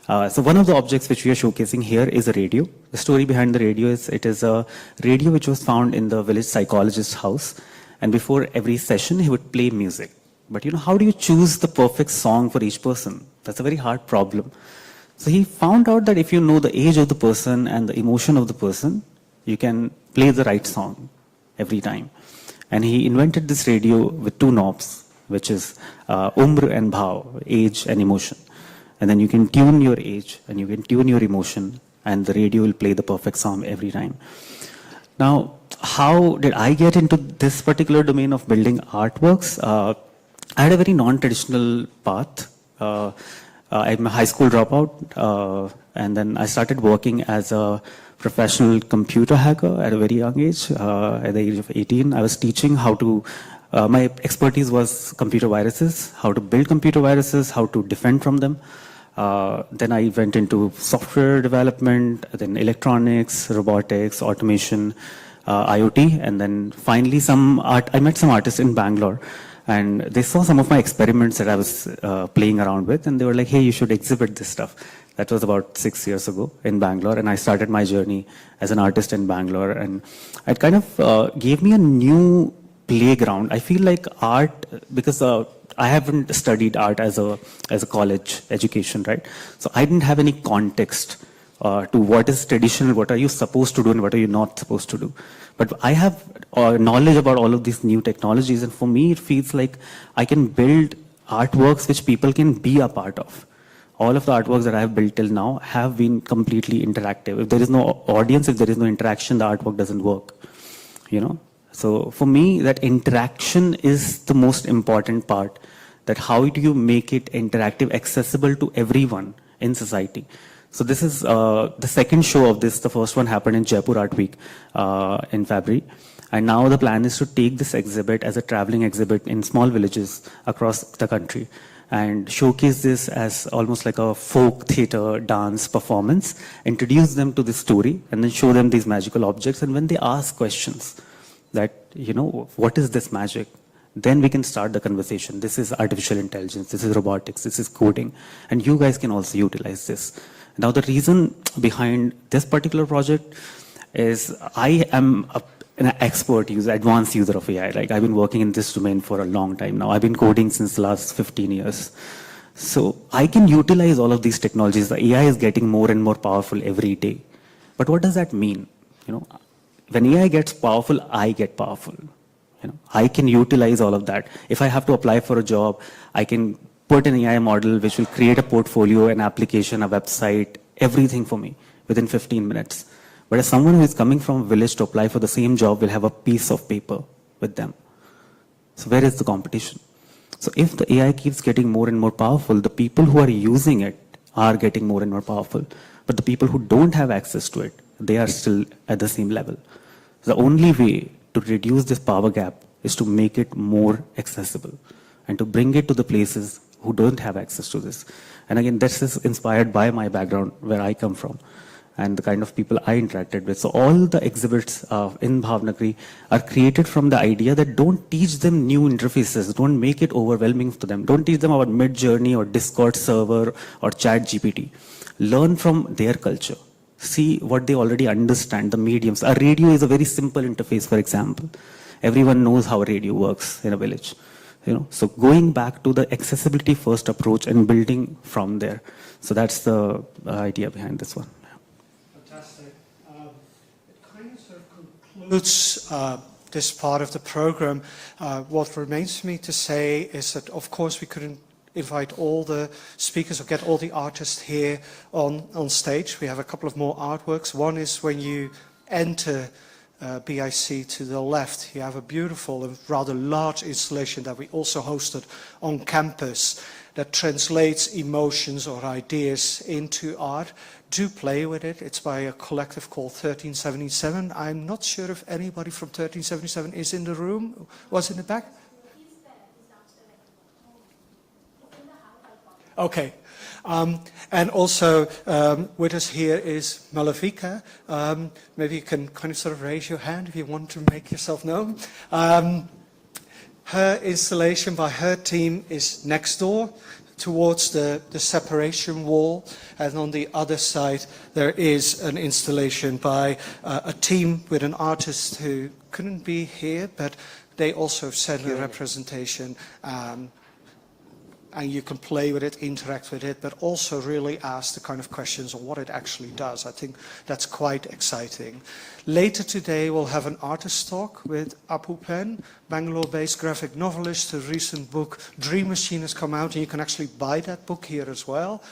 So one of the objects which we are showcasing here is a radio. The story behind the radio is it is a radio which was found in the village psychologist's house, and before every session he would play music. But how do you choose the perfect song for each person? That's a very hard problem. So he found out that if you know the age of the person and the emotion of the person, you can play the right song every time. And he invented this radio with 2 knobs, which is Umr and Bhav, age and emotion. And then you can tune your age and you can tune your emotion, and the radio will play the perfect song every time. Now, how did I get into this particular domain of building artworks? I had a very non-traditional path. I'm a high school dropout, and then I started working as a professional computer hacker at a very young age. At the age of 18, I was teaching how to, my expertise was computer viruses, how to build computer viruses, how to defend from them. Then I went into software development, then electronics, robotics, automation, IoT, and then finally I met some artists in Bangalore. And they saw some of my experiments that I was playing around with, and they were like, hey, you should exhibit this stuff. That was about 6 years ago in Bangalore, and I started my journey as an artist in Bangalore. And it kind of gave me a new playground. I feel like art, because I haven't studied art as a college education, right? So I didn't have any context to what is traditional, what are you supposed to do and what are you not supposed to do. But I have knowledge about all of these new technologies, and for me it feels like I can build artworks which people can be a part of. All of the artworks that I have built till now have been completely interactive. If there is no audience, if there is no interaction, the artwork doesn't work, you know? So for me, that interaction is the most important part, that how do you make it interactive, accessible to everyone in society. So this is the second show of this. The first one happened in Jaipur Art Week in February. And now the plan is to take this exhibit as a traveling exhibit in small villages across the country and showcase this as almost like a folk theater dance performance, introduce them to the story and then show them these magical objects. And when they ask questions that, you know, what is this magic? Then we can start the conversation. This is artificial intelligence, this is robotics, this is coding, and you guys can also utilize this. Now the reason behind this particular project is I am an expert user, advanced user of AI. Like I've been working in this domain for a long time now. I've been coding since the last 15 years. So I can utilize all of these technologies. The AI is getting more and more powerful every day. But what does that mean? You know, when AI gets powerful, I get powerful. You know, I can utilize all of that. If I have to apply for a job, I can put an AI model which will create a portfolio, an application, a website, everything for me within 15 minutes. But as someone who is coming from a village to apply for the same job will have a piece of paper with them. So where is the competition? So if the AI keeps getting more and more powerful, the people who are using it are getting more and more powerful. But the people who don't have access to it, they are still at the same level. The only way to reduce this power gap is to make it more accessible and to bring it to the places who don't have access to this. And again, this is inspired by my background, where I come from, and the kind of people I interacted with. So all the exhibits in Bhavnagari are created from the idea that don't teach them new interfaces, don't make it overwhelming to them, don't teach them about Mid-Journey or Discord server or ChatGPT. Learn from their culture. See what they already understand, the mediums. A radio is a very simple interface, for example. Everyone knows how a radio works in a village. You know, so going back to the accessibility first approach and building from there. So that's the idea behind this one. Fantastic. It kind of sort of concludes this part of the program. What remains for me to say is that, of course, we couldn't invite all the speakers or get all the artists here on stage. We have a couple of more artworks. One is when you enter BIC to the left, you have a beautiful and rather large installation that we also hosted on campus that translates emotions or ideas into art. Do play with it. It's by a collective called 1377. I'm not sure if anybody from 1377 is in the room. Was in the back? Okay. And also with us here is Malavika. Maybe you can kind of sort of raise your hand if you want to make yourself known. Her installation by her team is next door towards the separation wall, and on the other side there is an installation by a team with an artist who couldn't be here, but they also sent a representation. And you can play with it, interact with it, but also really ask the kind of questions on what it actually does. I think that's quite exciting. Later today, we'll have an artist talk with Apu Pen, Bangalore-based graphic novelist. The recent book, Dream Machine, has come out, and you can actually buy that book here as well.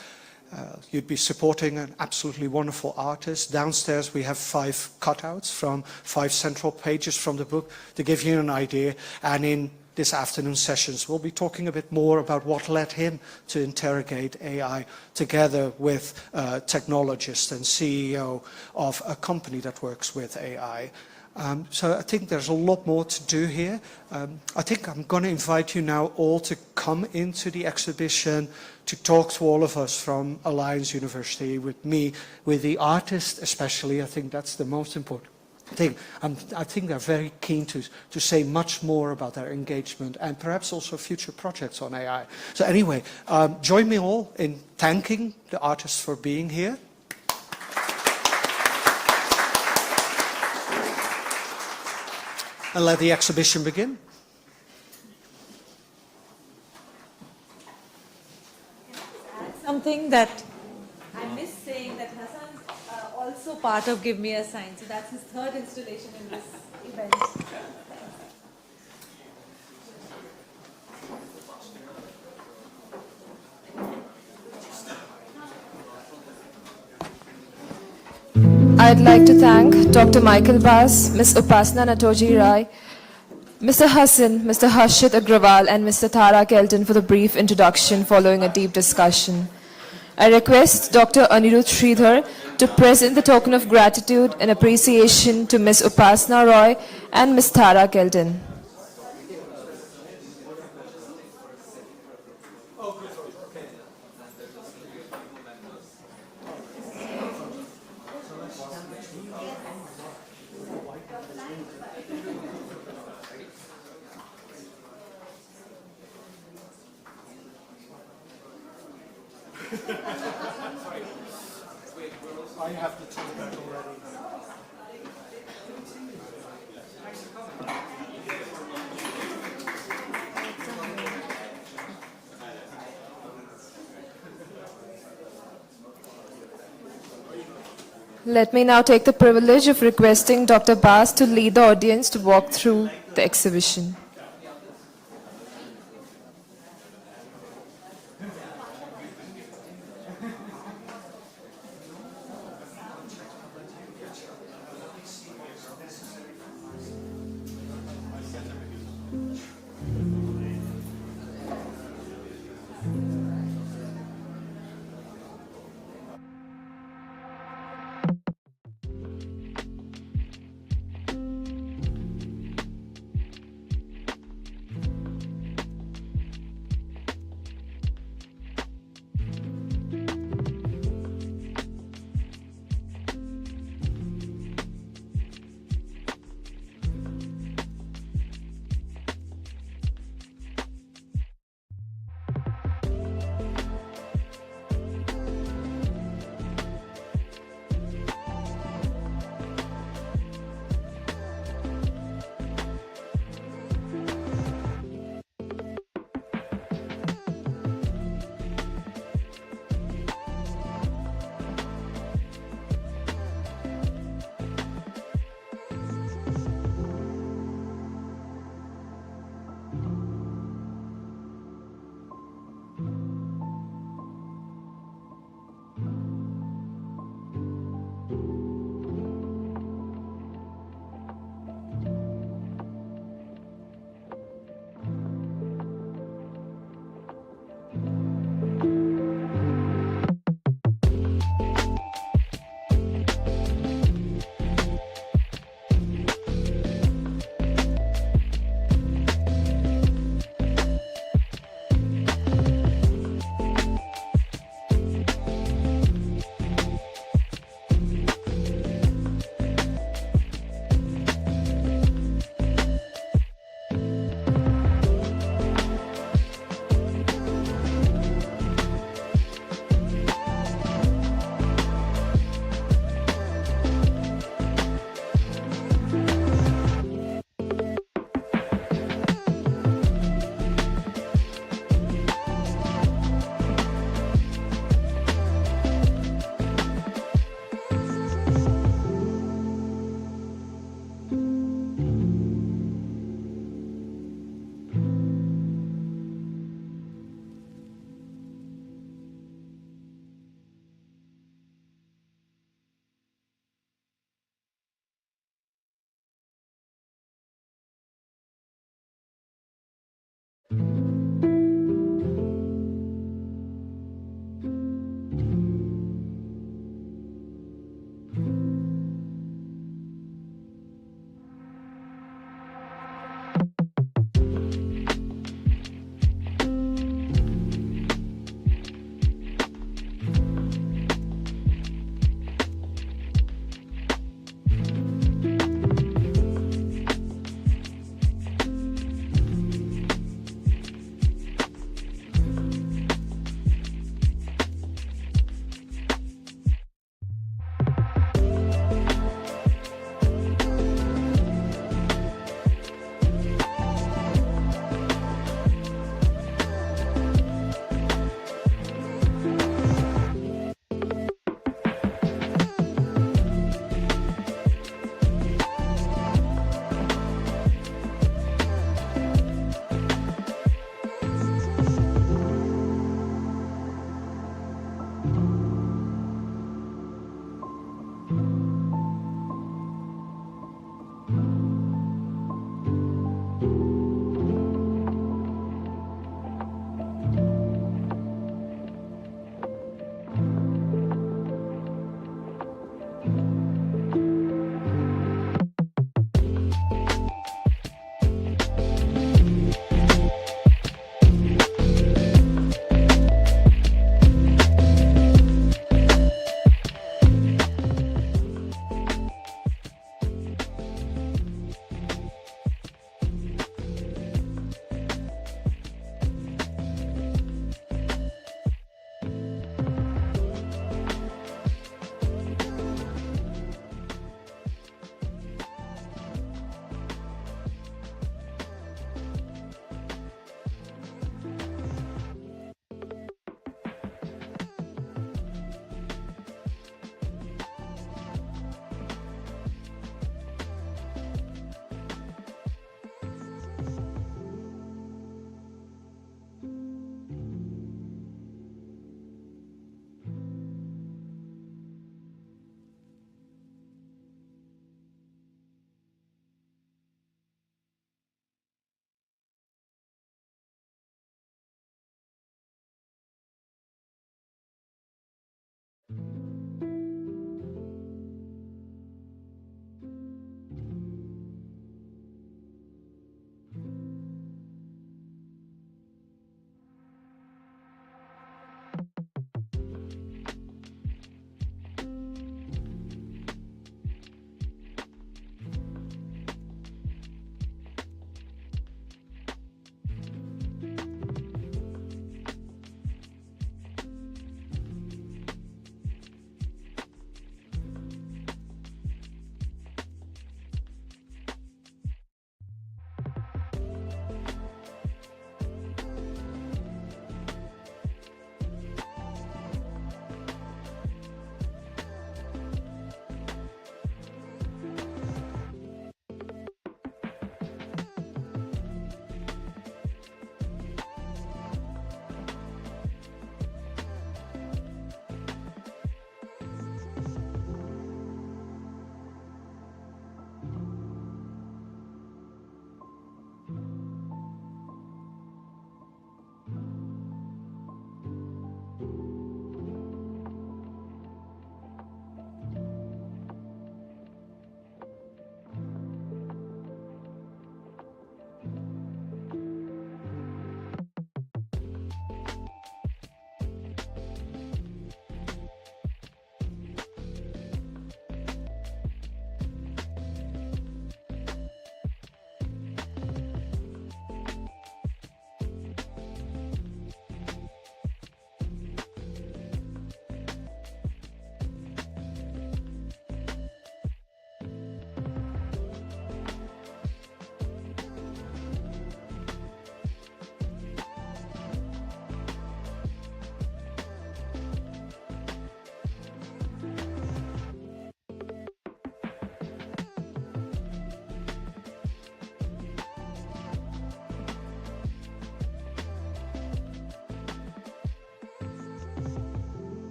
You'd be supporting an absolutely wonderful artist. Downstairs, we have 5 cutouts from 5 central pages from the book to give you an idea. And in this afternoon sessions, we'll be talking a bit more about what led him to interrogate AI together with a technologist and CEO of a company that works with AI. So I think there's a lot more to do here. I think I'm going to invite you now all to come into the exhibition to talk to all of us from Alliance University, with me, with the artist especially. I think that's the most important thing. I think they're very keen to say much more about their engagement and perhaps also future projects on AI. So anyway, join me all in thanking the artists for being here. And let the exhibition begin. thing that I missed saying that Hassan's also part of Give Me a Sign. So that's his third installation in this event. I'd like to thank Dr. Michael Bass, Ms. Upasana Natoji Rai, Mr. Hassan, Mr. Harshit Agrawal, and Mr. Tara Kelton for the brief introduction following a deep discussion. I request Dr. Anirudh Sridhar to present the token of gratitude and appreciation to Ms. Upasana Roy and Ms. Tara Kelton. I have to take that already. Let me now take the privilege of requesting Dr. Bass to lead the audience to walk through the exhibition.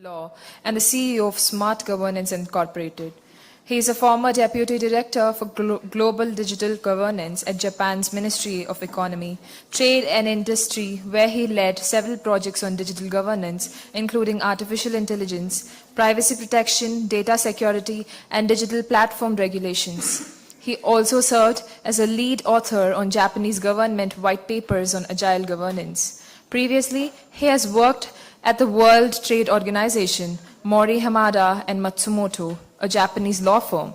Law and the CEO of Smart Governance Incorporated. He is a former Deputy Director for Global Digital Governance at Japan's Ministry of Economy, Trade and Industry, where he led several projects on digital governance, including artificial intelligence, privacy protection, data security, and digital platform regulations. He also served as a lead author on Japanese government white papers on agile governance. Previously, he has worked at the World Trade Organization, Mori Hamada and Matsumoto, a Japanese law firm,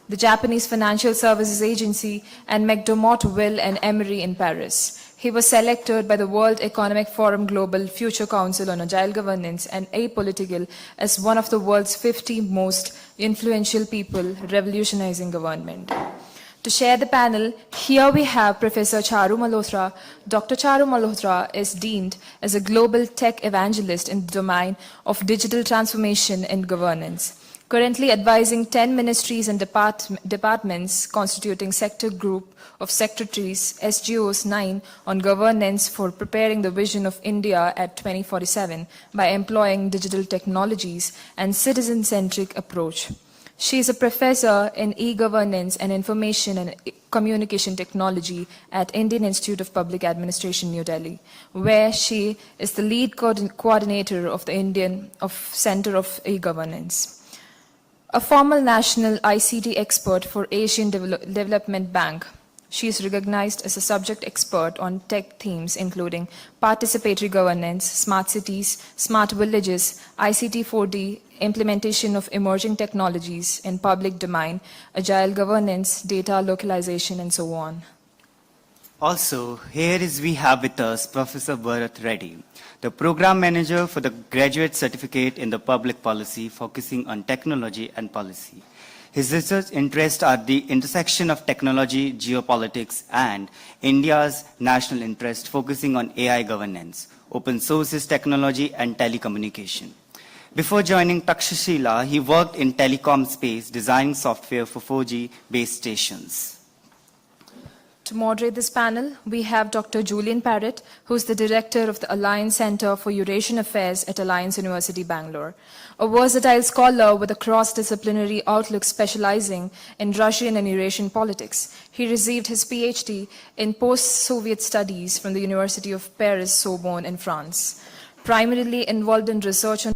the Japanese Financial Services Agency, and McDermott, Will and Emery in Paris. He was selected by the World Economic Forum Global Future Council on Agile Governance and Apolitical as one of the world's 50 most influential people revolutionizing government. To share the panel, here we have Professor Charu Malhotra. Dr. Charu Malhotra is deemed as a global tech evangelist in the domain of digital transformation and governance, currently advising 10 ministries and departments constituting sector group of secretaries, SGOs 9, on governance for preparing the vision of India at 2047 by employing digital technologies and citizen-centric approach. She is a professor in e-governance and information and communication technology at Indian Institute of Public Administration, New Delhi, where she is the lead coordinator of the Center of E-Governance. A former national ICT expert for Asian Development Bank, she is recognized as a subject expert on tech themes including participatory governance, smart cities, smart villages, ICT 4D, implementation of emerging technologies in public domain, agile governance, data localization, and so on. Also, we have with us Professor Bharat Reddy, the Program Manager for the Graduate Certificate in the Public Policy, focusing on technology and policy. His research interests are the intersection of technology, geopolitics, and India's national interest, focusing on AI governance, open sources technology, and telecommunication. Before joining Takshashila, he worked in telecom space, designing software for 4G base stations. To moderate this panel, we have Dr. Julian Parrott, who is the director of the Alliance Center for Eurasian Affairs at Alliance University, Bangalore. A versatile scholar with a cross-disciplinary outlook specializing in Russian and Eurasian politics. He received his PhD in post-Soviet studies from the University of Paris-Sorbonne in France. Primarily involved in research on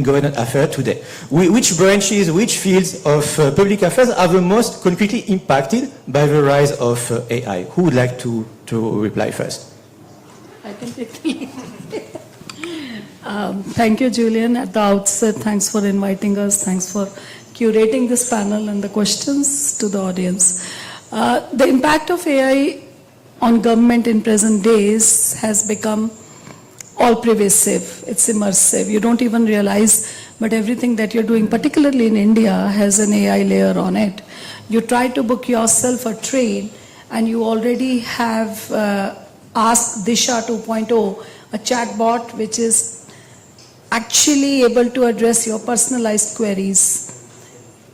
government affairs today. Which branches, which fields of public affairs are the most concretely impacted by the rise of AI? Who would like to reply first? I can take the lead. Thank you, Julian. At the outset, thanks for inviting us. Thanks for curating this panel and the questions to the audience. The impact of AI on government in present days has become all pervasive, it's immersive. You don't even realize, but everything that you're doing, particularly in India, has an AI layer on it. You try to book yourself a train and you already have Ask Disha 2.0, a chatbot which is actually able to address your personalized queries.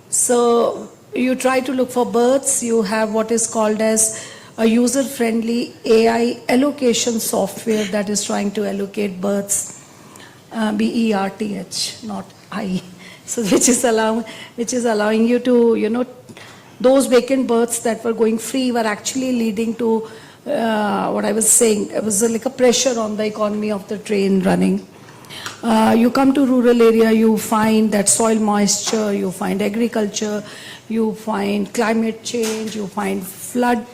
So you try to look for births, you have what is called as a user-friendly AI allocation software that is trying to allocate births, B-E-R-T-H, not I. So which is allowing you to, those vacant berths that were going free were actually leading to what I was saying. It was like a pressure on the economy of the train running. You come to rural area, you find that soil moisture, you find agriculture, you find climate change, you find flood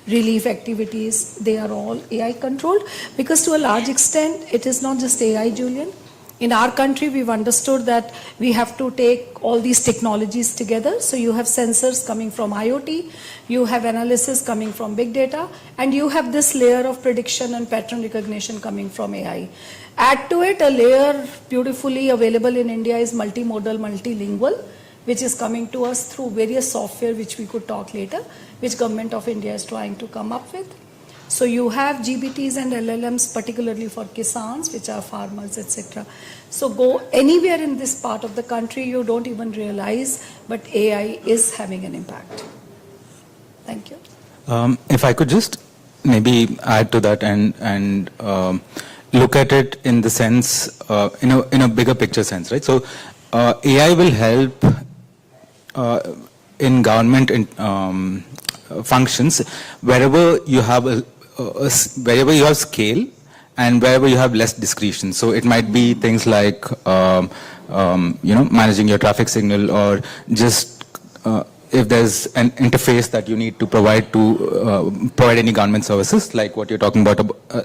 relief activities. They are all AI controlled because to a large extent, it is not just AI, Julian. In our country, we've understood that we have to take all these technologies together. So you have sensors coming from IoT, you have analysis coming from big data, and you have this layer of prediction and pattern recognition coming from AI. Add to it a layer beautifully available in India is multimodal, multilingual, which is coming to us through various software, which we could talk later, which Government of India is trying to come up with. So you have GBTs and LLMs, particularly for Kisans, which are farmers, etc. So go anywhere in this part of the country, you don't even realize, but AI is having an impact. Thank you. If I could just maybe add to that and look at it in the sense, in a bigger picture sense, right? So AI will help in government functions wherever you have wherever you have scale and wherever you have less discretion. So it might be things like managing your traffic signal, or just if there's an interface that you need to provide any government services, like what you're talking about,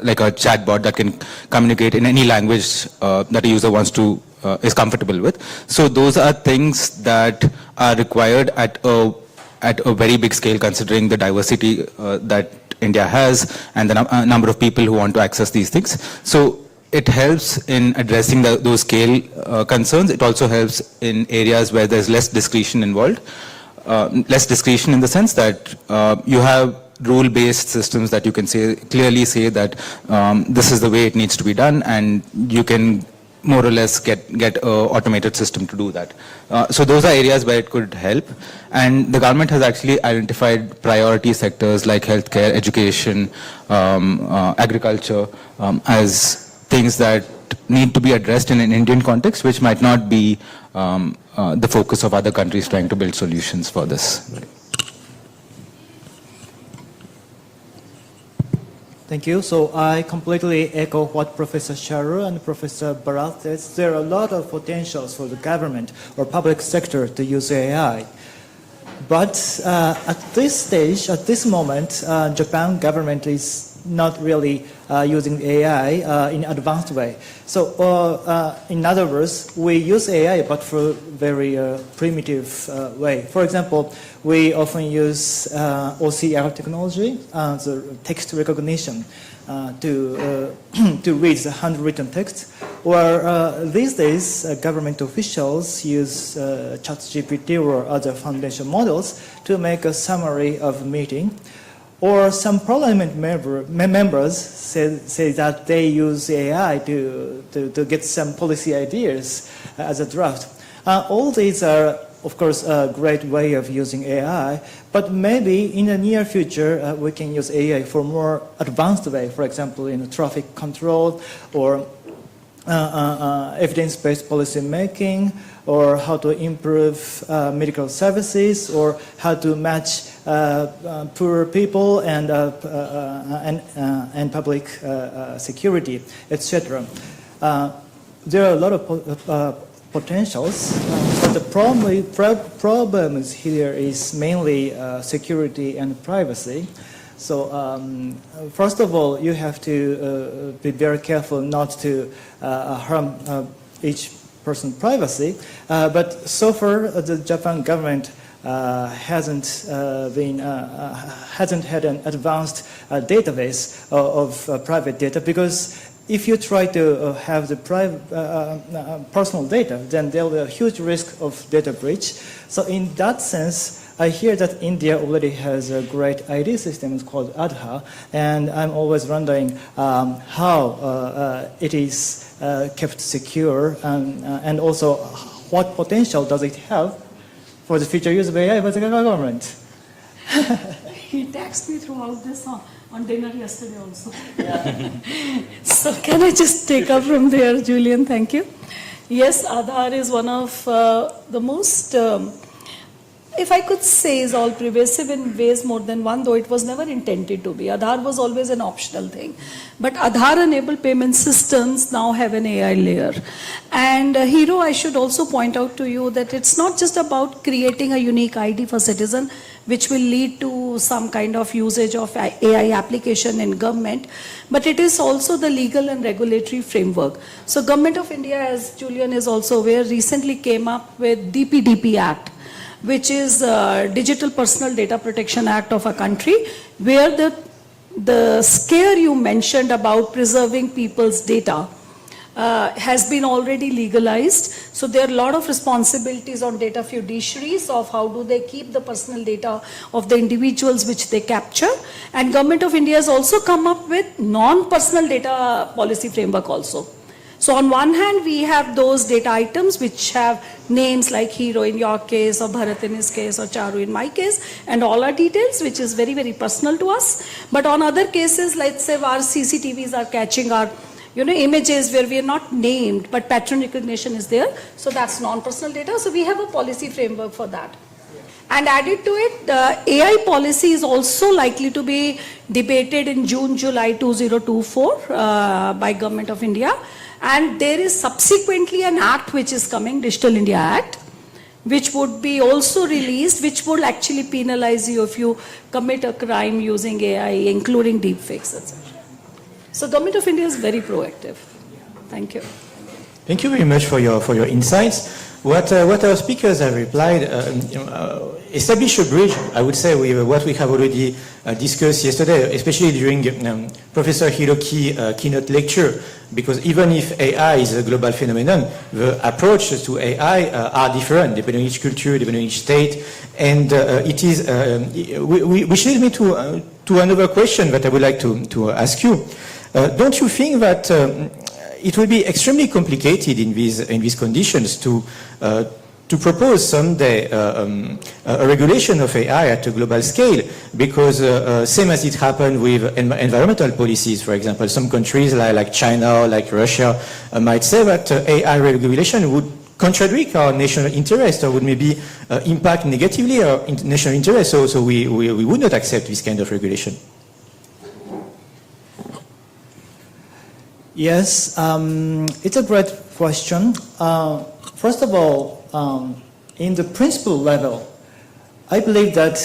like a chatbot that can communicate in any language that a user wants to is comfortable with. So those are things that are required at a very big scale, considering the diversity that India has and the number of people who want to access these things. So it helps in addressing those scale concerns. It also helps in areas where there's less discretion involved. Less discretion in the sense that you have rule-based systems that you can clearly say that this is the way it needs to be done, and you can more or less get an automated system to do that. So those are areas where it could help. And the government has actually identified priority sectors like healthcare, education, agriculture as things that need to be addressed in an Indian context, which might not be the focus of other countries trying to build solutions for this. Thank you. So I completely echo what Professor Charu and Professor Bharat said. There are a lot of potentials for the government or public sector to use AI. But at this stage, at this moment, Japan government is not really using AI in an advanced way. So in other words, we use AI but for very primitive way. For example, we often use OCR technology, the text recognition, to read the handwritten text. Or these days, government officials use ChatGPT or other foundation models to make a summary of a meeting. Or some parliament members say that they use AI to get some policy ideas as a draft. All these are, of course, a great way of using AI, but maybe in the near future we can use AI for more advanced way, for example, in traffic control or evidence-based policy making, or how to improve medical services, or how to match poor people and public security, etc. There are a lot of potentials, but the problem here is mainly security and privacy. So first of all, you have to be very careful not to harm each person's privacy. But so far, the Japan government hasn't had an advanced database of private data, because if you try to have the personal data, then there will be a huge risk of data breach. So in that sense, I hear that India already has a great ID system called Aadhaar, and I'm always wondering how it is kept secure, and also what potential does it have for the future use of AI by the government? He texted me throughout this on dinner yesterday also. So can I just take up from there, Julian? Thank you. Yes, Aadhaar is one of the most, if I could say, is all pervasive in ways more than one, though it was never intended to be. Aadhaar was always an optional thing. But Aadhaar-enabled payment systems now have an AI layer. And Hero, I should also point out to you that it's not just about creating a unique ID for citizen, which will lead to some kind of usage of AI application in government, but it is also the legal and regulatory framework. So Government of India, as Julian is also aware, recently came up with DPDP Act, which is Digital Personal Data Protection Act of a country, where the scare you mentioned about preserving people's data has been already legalized. So there are a lot of responsibilities on data fiduciaries of how do they keep the personal data of the individuals which they capture. And Government of India has also come up with non-personal data policy framework also. So on one hand, we have those data items which have names like Hero in your case, or Bharat in his case, or Charu in my case, and all our details, which is very, very personal to us. But on other cases, let's say our CCTVs are catching our images where we are not named, but pattern recognition is there. So that's non-personal data. So we have a policy framework for that. And added to it, the AI policy is also likely to be debated in June, July 2024 by Government of India. And there is subsequently an act which is coming, Digital India Act, which would be also released, which would actually penalize you if you commit a crime using AI, including deepfakes, etc. So Government of India is very proactive. Thank you. Thank you very much for your insights. What our speakers have replied establish a bridge, I would say, with what we have already discussed yesterday, especially during Professor Hiroki's keynote lecture, because even if AI is a global phenomenon, the approaches to AI are different depending on each culture, depending on each state, and it is, which leads me to another question that I would like to ask you. Don't you think that it will be extremely complicated in these conditions to propose someday a regulation of AI at a global scale? Because same as it happened with environmental policies, for example, some countries like China or like Russia might say that AI regulation would contradict our national interest or would maybe impact negatively our national interest. So we would not accept this kind of regulation. Yes, it's a great question. First of all, in the principle level, I believe that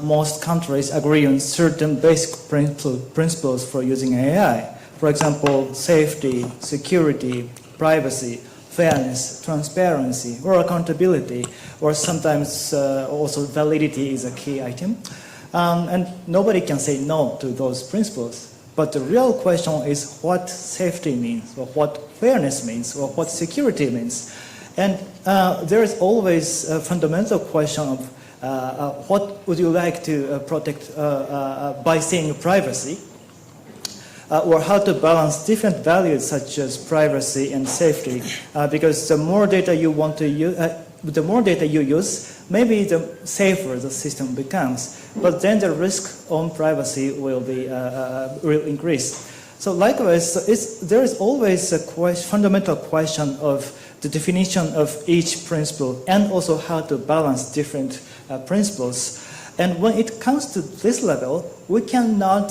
most countries agree on certain basic principles for using AI. For example, safety, security, privacy, fairness, transparency, or accountability, or sometimes also validity is a key item. And nobody can say no to those principles. But the real question is what safety means, or what fairness means, or what security means. And there is always a fundamental question of what would you like to protect by saying privacy, or how to balance different values such as privacy and safety. Because the more data you want to use, the more data you use, maybe the safer the system becomes. But then the risk on privacy will increase. So likewise, there is always a fundamental question of the definition of each principle and also how to balance different principles. And when it comes to this level, we cannot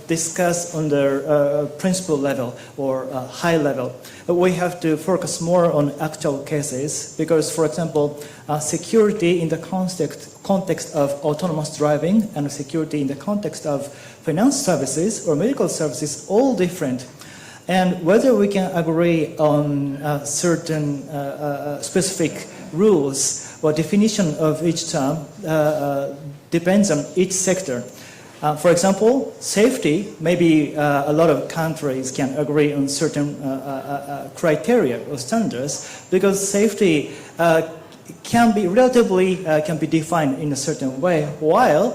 discuss on the principle level or high level. We have to focus more on actual cases because, for example, security in the context of autonomous driving and security in the context of finance services or medical services, all different. And whether we can agree on certain specific rules or definition of each term depends on each sector. For example, safety, maybe a lot of countries can agree on certain criteria or standards because safety can be relatively can be defined in a certain way, while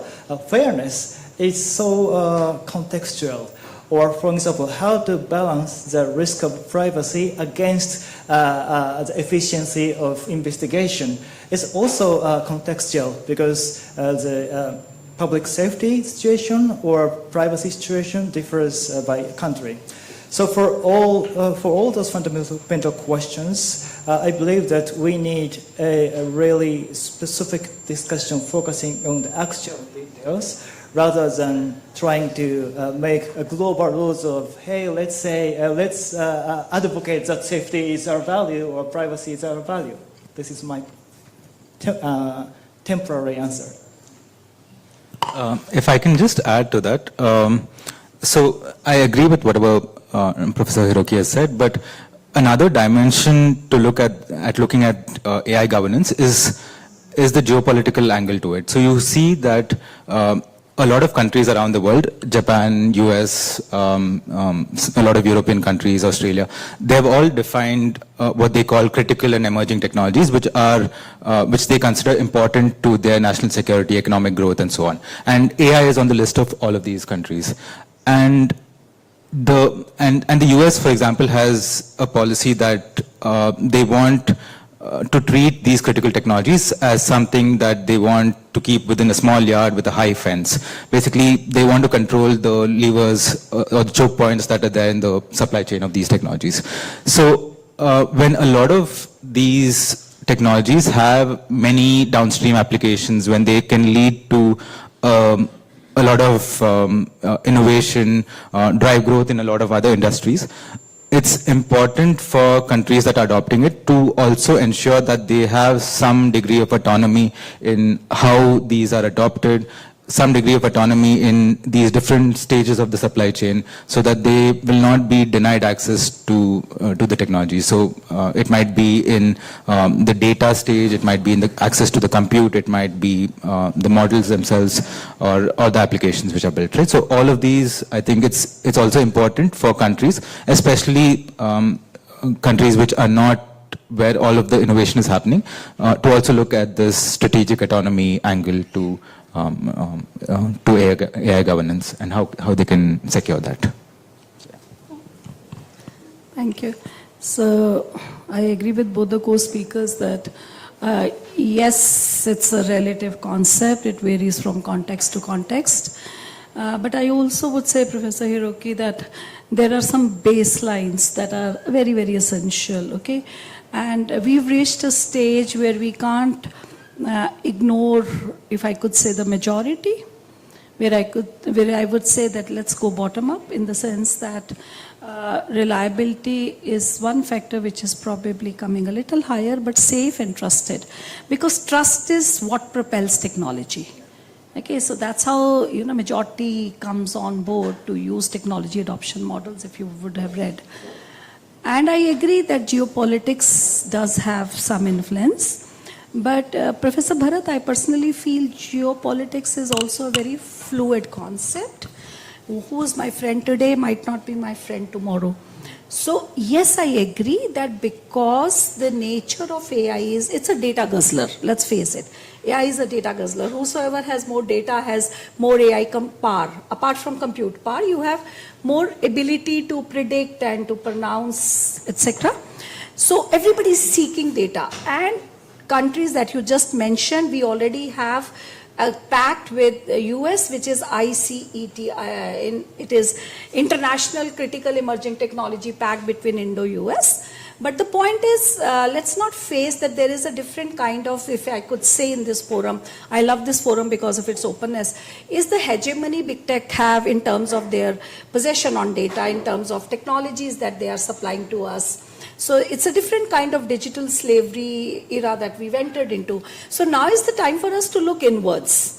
fairness is so contextual. Or, for example, how to balance the risk of privacy against the efficiency of investigation is also contextual, because the public safety situation or privacy situation differs by country. So for all those fundamental questions, I believe that we need a really specific discussion focusing on the actual details, rather than trying to make a global rules of, hey, let's advocate that safety is our value or privacy is our value. This is my temporary answer. If I can just add to that, so I agree with whatever Professor Hiroki has said, but another dimension to look at looking at AI governance is the geopolitical angle to it. So you see that a lot of countries around the world, Japan, US, a lot of European countries, Australia, they've all defined what they call critical and emerging technologies, which they consider important to their national security, economic growth, and so on. And AI is on the list of all of these countries. And the US, for example, has a policy that they want to treat these critical technologies as something that they want to keep within a small yard with a high fence. Basically, they want to control the levers or the choke points that are there in the supply chain of these technologies. So when a lot of these technologies have many downstream applications, when they can lead to a lot of innovation, drive growth in a lot of other industries, it's important for countries that are adopting it to also ensure that they have some degree of autonomy in how these are adopted, some degree of autonomy in these different stages of the supply chain, so that they will not be denied access to the technology. So it might be in the data stage, it might be in the access to the compute, it might be the models themselves, or the applications which are built, right? So all of these, I think it's also important for countries, especially countries which are not where all of the innovation is happening, to also look at this strategic autonomy angle to AI governance and how they can secure that. Thank you. So I agree with both the co-speakers that yes, it's a relative concept. It varies from context to context. But I also would say, Professor Hiroki, that there are some baselines that are very, very essential, okay? And we've reached a stage where we can't ignore, if I could say, the majority, where I would say that let's go bottom up, in the sense that reliability is one factor which is probably coming a little higher, but safe and trusted, because trust is what propels technology. Okay, so that's how majority comes on board to use technology adoption models, if you would have read. And I agree that geopolitics does have some influence. But Professor Bharat, I personally feel geopolitics is also a very fluid concept. Who's my friend today might not be my friend tomorrow. So yes, I agree that because the nature of AI is, it's a data guzzler, let's face it. AI is a data guzzler. Whosoever has more data has more AI power. Apart from compute power, you have more ability to predict and to pronounce, etc. So everybody is seeking data. And countries that you just mentioned, we already have a pact with the US, which is ICET. It is International Critical Emerging Technology Pact between Indo-US. But the point is, let's not face that there is a different kind of, if I could say in this forum, I love this forum because of its openness, is the hegemony big tech have in terms of their possession on data, in terms of technologies that they are supplying to us. So it's a different kind of digital slavery era that we've entered into. So now is the time for us to look inwards.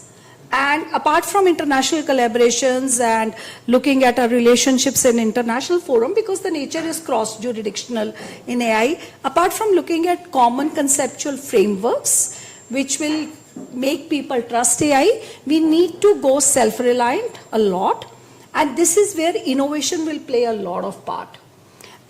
And apart from international collaborations and looking at our relationships in international forum, because the nature is cross-jurisdictional in AI, apart from looking at common conceptual frameworks, which will make people trust AI, we need to go self-reliant a lot. And this is where innovation will play a lot of part.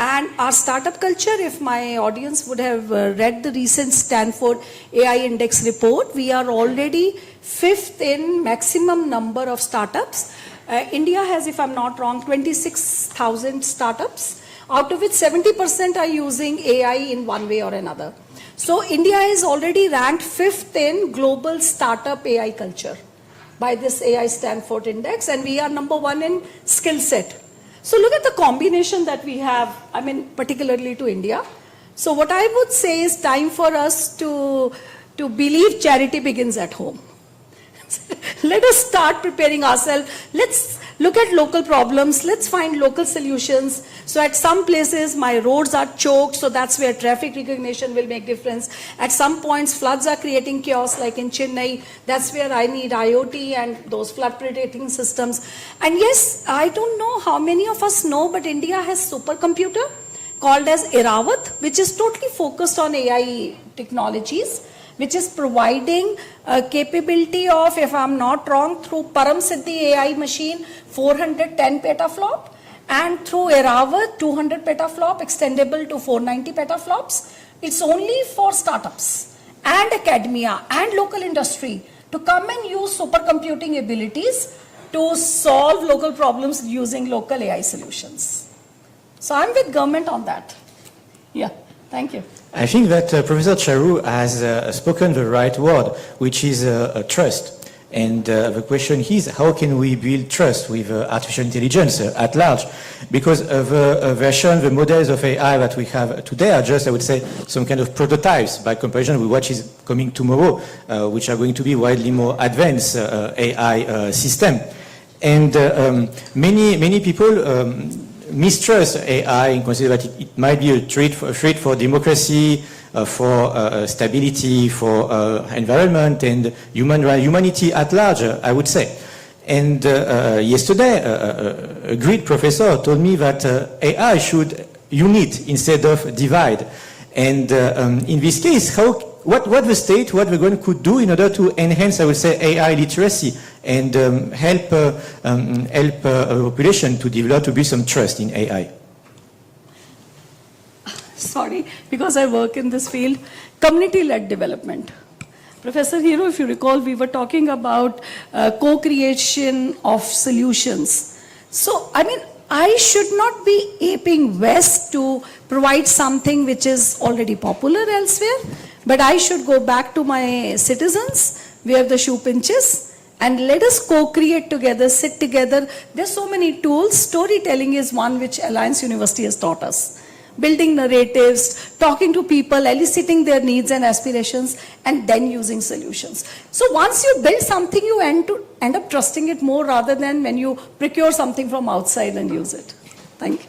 And our startup culture, if my audience would have read the recent Stanford AI Index report, we are already 5th in maximum number of startups. India has, if I'm not wrong, 26,000 startups, out of which 70% are using AI in one way or another. So India is already ranked 5th in global startup AI culture by this AI Stanford Index, and we are number 1 in skill set. So look at the combination that we have, I mean, particularly to India. So what I would say is time for us to believe charity begins at home. Let us start preparing ourselves. Let's look at local problems. Let's find local solutions. So at some places, my roads are choked, so that's where traffic recognition will make difference. At some points, floods are creating chaos, like in Chennai. That's where I need IoT and those flood predicting systems. And yes, I don't know how many of us know, but India has supercomputer called as Iravat, which is totally focused on AI technologies, which is providing a capability of, if I'm not wrong, through Param Siddhi AI machine, 410 petaflop, and through Iravat, 200 petaflop, extendable to 490 petaflops. It's only for startups and academia and local industry to come and use supercomputing abilities to solve local problems using local AI solutions. So I'm with government on that. Yeah, thank you. I think that Professor Charu has spoken the right word, which is trust. And the question is, how can we build trust with artificial intelligence at large? Because the version, the models of AI that we have today are just, I would say, some kind of prototypes by comparison with what is coming tomorrow, which are going to be widely more advanced AI system. And many people mistrust AI and consider that it might be a threat for democracy, for stability, for environment and humanity at large, I would say. And yesterday, a great professor told me that AI should unite instead of divide. And in this case, what the state, what the government could do in order to enhance, I would say, AI literacy and help the population to develop, to build some trust in AI. Sorry, because I work in this field, community-led development. Professor Hero, if you recall, we were talking about co-creation of solutions. So, I mean, I should not be aping West to provide something which is already popular elsewhere, but I should go back to my citizens, where the shoe pinches, and let us co-create together, sit together. There's so many tools. Storytelling is one which Alliance University has taught us. Building narratives, talking to people, eliciting their needs and aspirations, and then using solutions. So once you build something, you end up trusting it more rather than when you procure something from outside and use it. Thank you.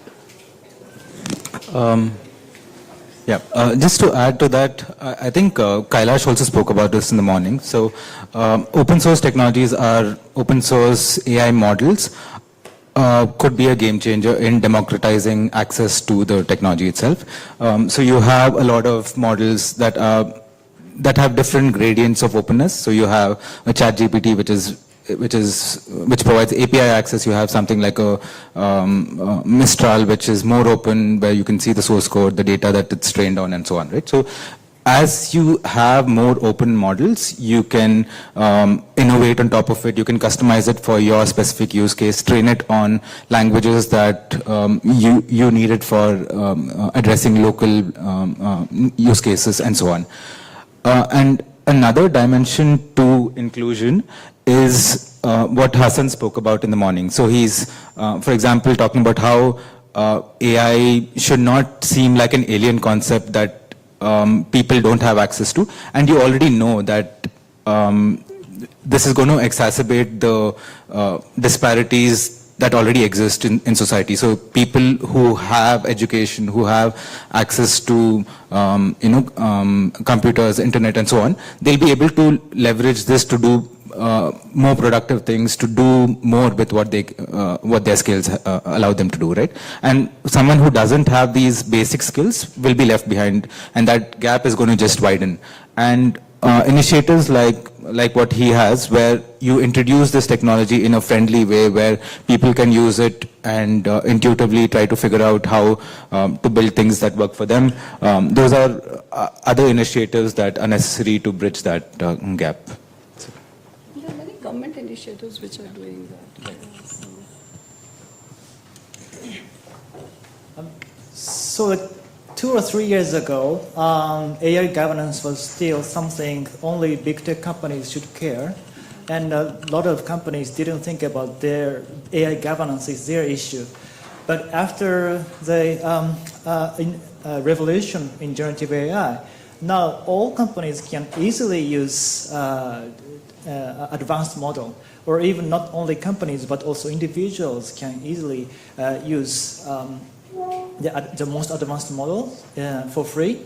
Just to add to that, I think Kailash also spoke about this in the morning. So open source technologies are open source AI models. Could be a game changer in democratizing access to the technology itself. So you have a lot of models that have different gradients of openness. So you have a ChatGPT, which provides API access. You have something like a Mistral, which is more open, where you can see the source code, the data that it's trained on, and so on, right? So as you have more open models, you can innovate on top of it. You can customize it for your specific use case, train it on languages that you need it for addressing local use cases, and so on. And another dimension to inclusion is what Hassan spoke about in the morning. So he's, for example, talking about how AI should not seem like an alien concept that people don't have access to, and you already know that this is going to exacerbate the disparities that already exist in society. So people who have education, who have access to computers, internet, and so on, they'll be able to leverage this to do more productive things, to do more with what their skills allow them to do, right? And someone who doesn't have these basic skills will be left behind, and that gap is going to just widen. And initiatives like like what he has, where you introduce this technology in a friendly way, where people can use it and intuitively try to figure out how to build things that work for them. Those are other initiatives that are necessary to bridge that gap. There are many government initiatives which are doing that. So 2 or 3 years ago, AI governance was still something only big tech companies should care. And a lot of companies didn't think about their AI governance is their issue. But after the revolution in generative AI, now all companies can easily use advanced model, or even not only companies, but also individuals can easily use the most advanced model for free.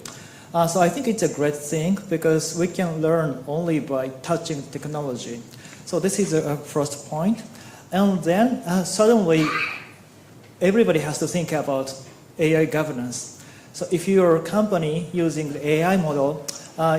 So I think it's a great thing because we can learn only by touching technology. So this is a first point. And then suddenly everybody has to think about AI governance. So if you're a company using the AI model,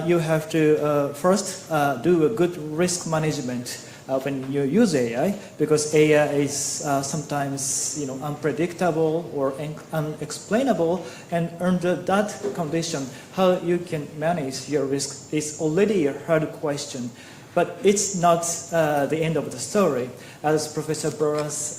you have to first do a good risk management when you use AI, because AI is sometimes unpredictable or unexplainable, and under that condition, how you can manage your risk is already a hard question. But it's not the end of the story. As Professor Burroughs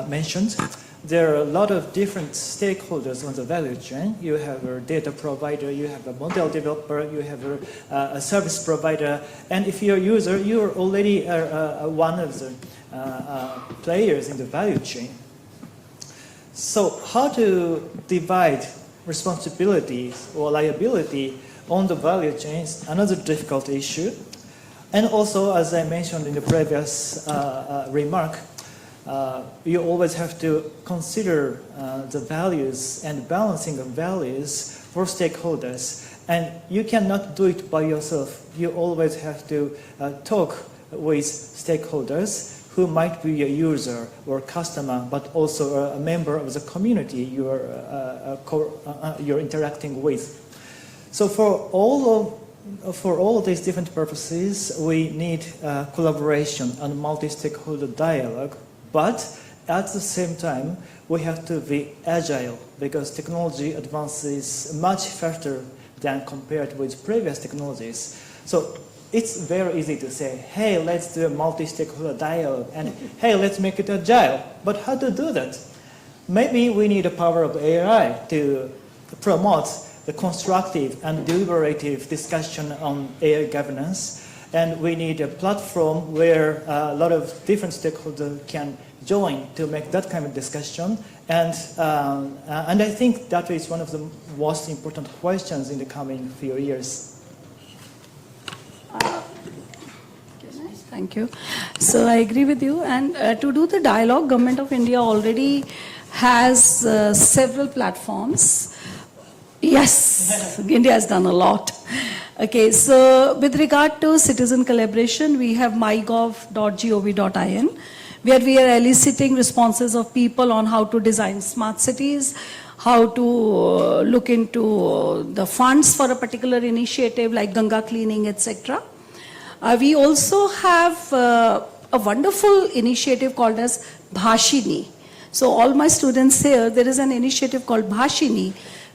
mentioned, there are a lot of different stakeholders on the value chain. You have a data provider, you have a model developer, you have a service provider, and if you're a user, you're already one of the players in the value chain. So how to divide responsibilities or liability on the value chain is another difficult issue. And also, as I mentioned in the previous remark, you always have to consider the values and balancing of values for stakeholders. And you cannot do it by yourself. You always have to talk with stakeholders who might be a user or a customer, but also a member of the community you're interacting with. So for all of these different purposes, we need collaboration and multi-stakeholder dialogue. But at the same time, we have to be agile because technology advances much faster than compared with previous technologies. So it's very easy to say, hey, let's do a multi-stakeholder dialogue, and hey, let's make it agile. But how to do that? Maybe we need the power of AI to promote the constructive and deliberative discussion on AI governance. And we need a platform where a lot of different stakeholders can join to make that kind of discussion. And I think that is one of the most important questions in the coming few years. Thank you. So I agree with you. And to do the dialogue, Government of India already has several platforms. Yes, India has done a lot. Okay, so with regard to citizen collaboration, we have mygov.gov.in, where we are eliciting responses of people on how to design smart cities, how to look into the funds for a particular initiative like Ganga cleaning, etc. We also have a wonderful initiative called as Bhashini. So all my students here, there is an initiative called Bhashini.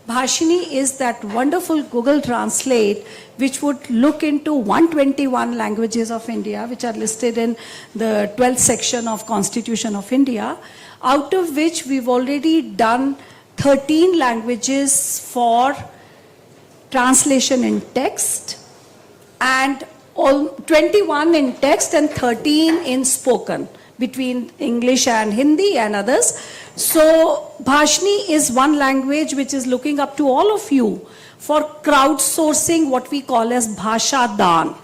Bhashini is that wonderful Google Translate which would look into 121 languages of India which are listed in the 12th section of Constitution of India, out of which we've already done 13 languages for translation in text and 21 in text and 13 in spoken between English and Hindi and others. So Bhashini is one language which is looking up to all of you for crowdsourcing what we call as Bhasha Dan.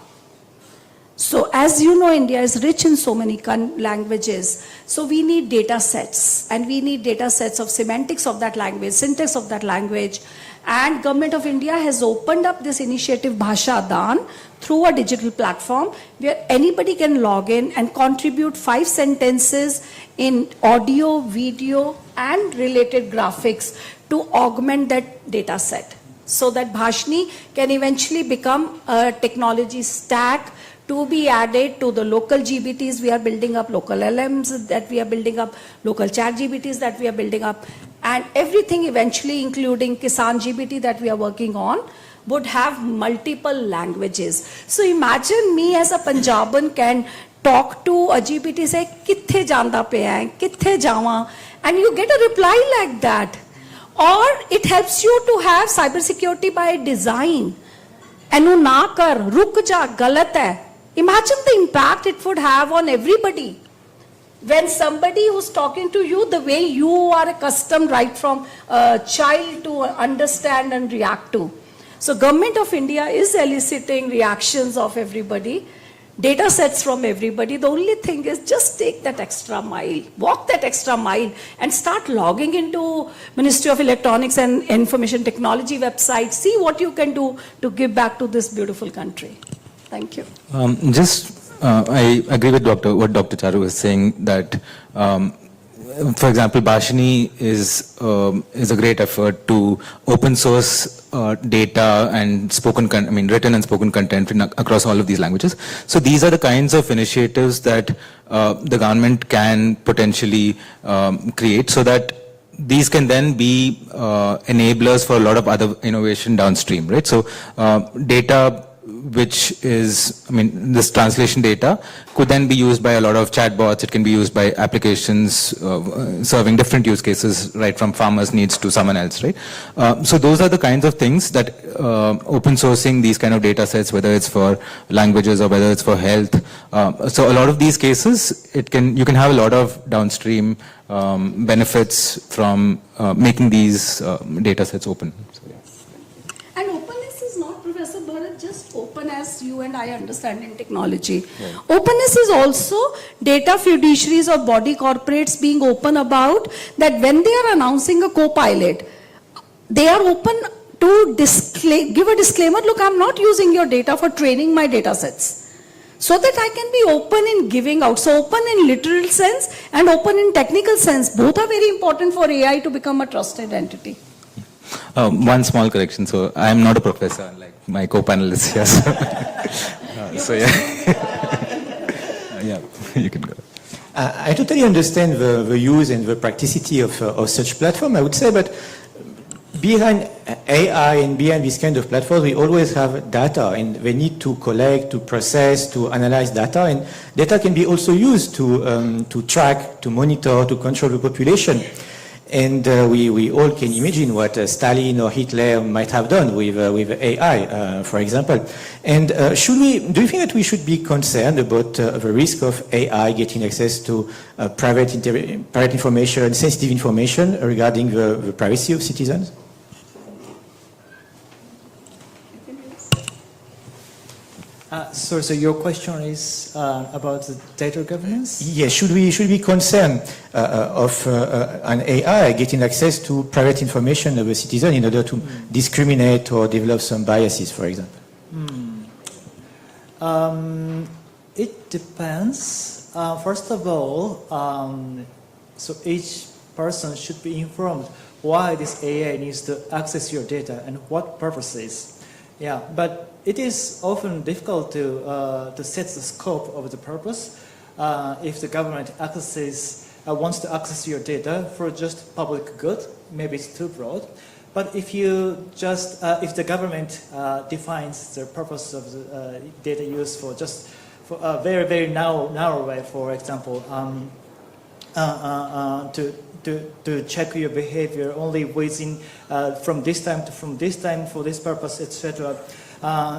So as you know, India is rich in so many languages. So we need data sets, and we need data sets of semantics of that language, syntax of that language. And Government of India has opened up this initiative Bhasha Dan through a digital platform where anybody can log in and contribute 5 sentences in audio, video and related graphics to augment that data set, so that Bhashini can eventually become a technology stack to be added to the local GBTs we are building up, local LMs that we are building up, local chat GBTs that we are building up, and everything eventually including Kisan GBT that we are working on would have multiple languages. So imagine me as a Punjaban can talk to a GPT, say, "Kithe janda pe hai, kithe jawa," and you get a reply like that. Or it helps you to have cybersecurity by design. Enu na kar, ruk ja, galat hai. Imagine the impact it would have on everybody. When somebody who's talking to you the way you are accustomed right from a child to understand and react to. So Government of India is eliciting reactions of everybody, data sets from everybody. The only thing is just take that extra mile, walk that extra mile and start logging into Ministry of Electronics and Information Technology website. See what you can do to give back to this beautiful country. Thank you. I agree with what Dr. Charu was saying that, for example, Bhashini is a great effort to open source data and written and spoken content across all of these languages. So these are the kinds of initiatives that the government can potentially create, so that these can then be enablers for a lot of other innovation downstream, right? So data which is, this translation data could then be used by a lot of chatbots. It can be used by applications serving different use cases, right from farmers' needs to someone else, right? So those are the kinds of things that open sourcing these kind of data sets, whether it's for languages or whether it's for health. So a lot of these cases, you can have a lot of downstream benefits from making these data sets open. So, yeah. And openness is not, Professor Bharat, just open as you and I understand in technology. Right. Openness is also data fiduciaries or body corporates being open about that when they are announcing a co-pilot, they are open to give a disclaimer, look, I'm not using your data for training my data sets. So that I can be open in giving out. So open in literal sense and open in technical sense. Both are very important for AI to become a trusted entity. One small correction. So I am not a professor, unlike my co-panelists here. So yeah, yeah, you can go. I totally understand the use and the practicity of such platform, I would say, but behind AI and behind this kind of platform, we always have data, and they need to collect, to process, to analyze data, and data can be also used to track, to monitor, to control the population. And we all can imagine what Stalin or Hitler might have done with AI, for example. And do you think that we should be concerned about the risk of AI getting access to private information, sensitive information regarding the privacy of citizens? So your question is about the data governance? Yes, should we be concerned of an AI getting access to private information of a citizen in order to discriminate or develop some biases, for example? It depends. First of all, so each person should be informed why this AI needs to access your data and what purposes. Yeah, but it is often difficult to set the scope of the purpose if the government wants to access your data for just public good. Maybe it's too broad. But if you just if the government defines the purpose of the data use for just for a very, very narrow way, for example, to check your behavior only within from this time for this purpose, etc.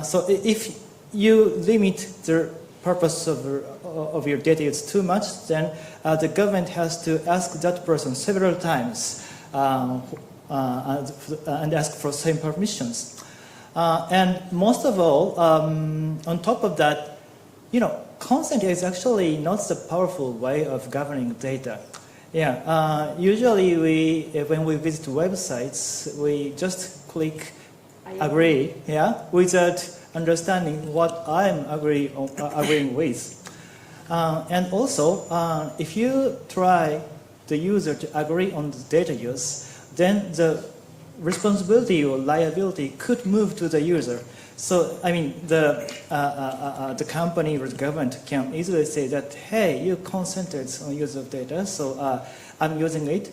So if you limit the purpose of your data use too much, then the government has to ask that person several times and ask for same permissions. And most of all, on top of that, consent is actually not the powerful way of governing data. Yeah, usually when we visit websites, we just click agree, yeah, without understanding what I'm agreeing with. And also, if you try the user to agree on the data use, then the responsibility or liability could move to the user. So, I mean, the company or the government can easily say that, hey, you consented on use of data, so I'm using it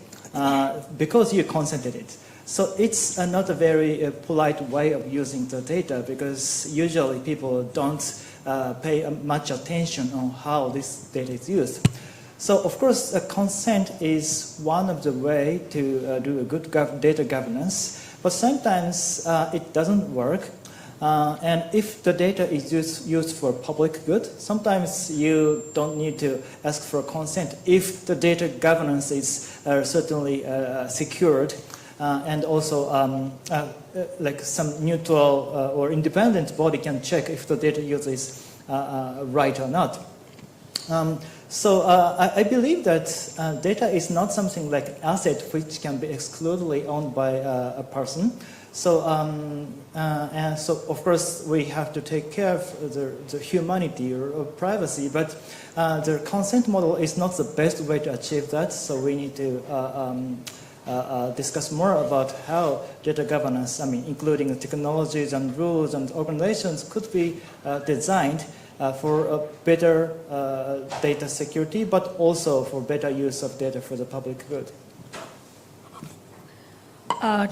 because you consented it. So it's not a very polite way of using the data, because usually people don't pay much attention on how this data is used. So of course, consent is one of the way to do a good data governance, but sometimes it doesn't work. And if the data is used for public good, sometimes you don't need to ask for consent if the data governance is certainly secured, and also like some neutral or independent body can check if the data use is right or not. So I believe that data is not something like an asset which can be exclusively owned by a person. So, and so of course we have to take care of the humanity or privacy, but the consent model is not the best way to achieve that. So we need to discuss more about how data governance, I mean, including the technologies and rules and organizations, could be designed for a better data security, but also for better use of data for the public good.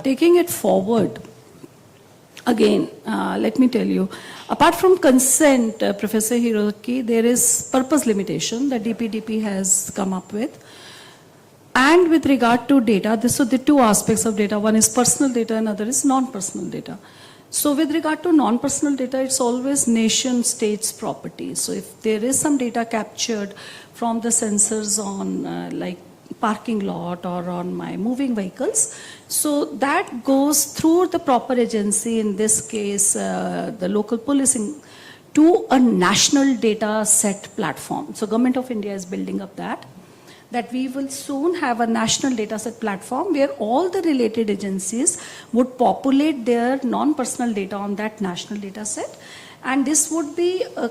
Taking it forward, again, let me tell you, apart from consent, Professor Hiroki, there is purpose limitation that DPDP has come up with. And with regard to data, so the two aspects of data, one is personal data and other is non-personal data. So with regard to non-personal data, it's always nation states property. So if there is some data captured from the sensors on like parking lot or on my moving vehicles, so that goes through the proper agency, in this case the local policing, to a national data set platform. So Government of India is building up that we will soon have a national data set platform where all the related agencies would populate their non-personal data on that national data set. And this would be a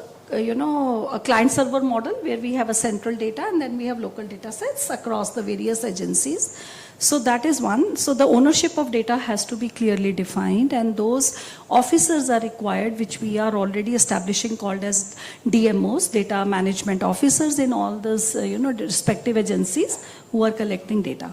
client-server model where we have a central data and then we have local data sets across the various agencies. So that is one. So the ownership of data has to be clearly defined, and those officers are required, which we are already establishing, called as DMOs, data management officers, in all those respective agencies who are collecting data.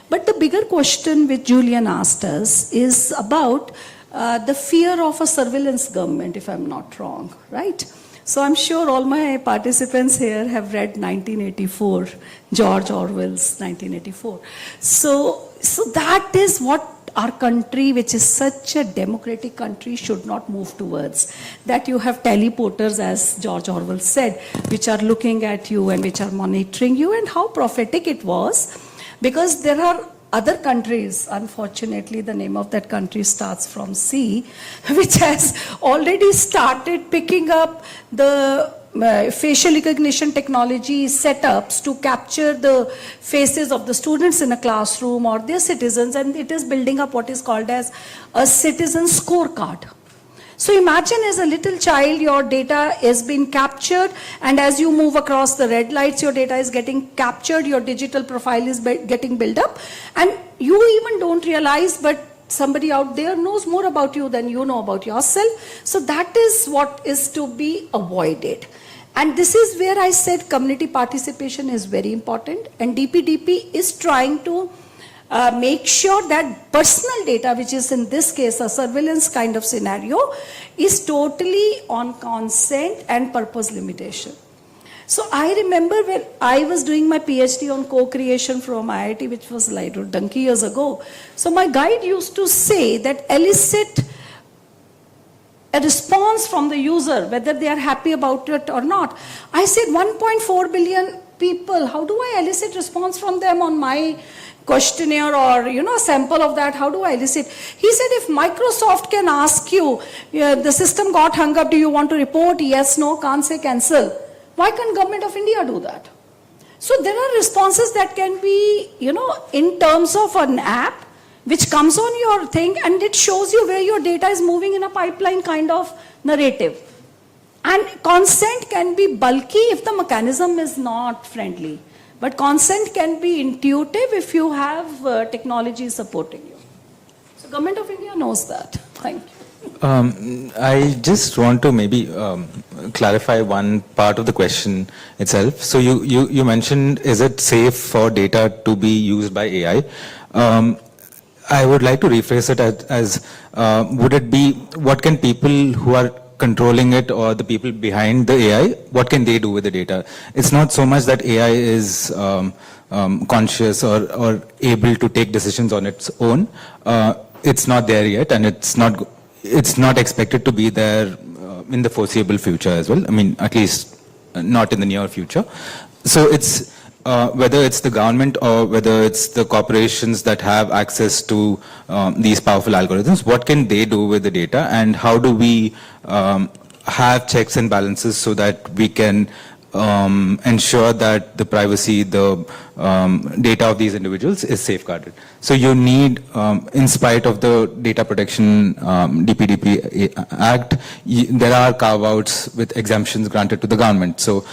But the bigger question which Julian asked us is about the fear of a surveillance government, if I'm not wrong, right? So I'm sure all my participants here have read 1984, George Orwell's 1984. So that is what our country, which is such a democratic country, should not move towards. That you have teleporters, as George Orwell said, which are looking at you and which are monitoring you, and how prophetic it was. Because there are other countries, unfortunately the name of that country starts from C, which has already started picking up the facial recognition technology setups to capture the faces of the students in a classroom or their citizens, and it is building up what is called as a citizen scorecard. So imagine, as a little child, your data is being captured, and as you move across the red lights, your data is getting captured, your digital profile is getting built up, and you even don't realize, but somebody out there knows more about you than you know about yourself. So that is what is to be avoided. And this is where I said community participation is very important, and DPDP is trying to make sure that personal data, which is in this case a surveillance kind of scenario, is totally on consent and purpose limitation. So I remember when I was doing my PhD on co-creation from IIT, which was like donkey years ago. So my guide used to say that elicit a response from the user, whether they are happy about it or not. I said 1.4 billion people, how do I elicit response from them on my questionnaire or a sample of that? How do I elicit? He said, if Microsoft can ask you, the system got hung up, do you want to report? Yes, no, can't say cancel. Why can't Government of India do that? So there are responses that can be, in terms of an app which comes on your thing and it shows you where your data is moving in a pipeline kind of narrative. And consent can be bulky if the mechanism is not friendly. But consent can be intuitive if you have technology supporting you. So Government of India knows that. Thank you. I just want to maybe clarify one part of the question itself. So you mentioned, is it safe for data to be used by AI? I would like to rephrase it as would it be, what can people who are controlling it or the people behind the AI, what can they do with the data? It's not so much that AI is conscious or able to take decisions on its own. It's not there yet, and it's not expected to be there in the foreseeable future as well. I mean, at least not in the near future. So it's whether it's the government or whether it's the corporations that have access to these powerful algorithms, what can they do with the data, and how do we have checks and balances so that we can ensure that the privacy, the data of these individuals is safeguarded. So you need, in spite of the Data Protection DPDP Act, there are carve-outs with exemptions granted to the government. So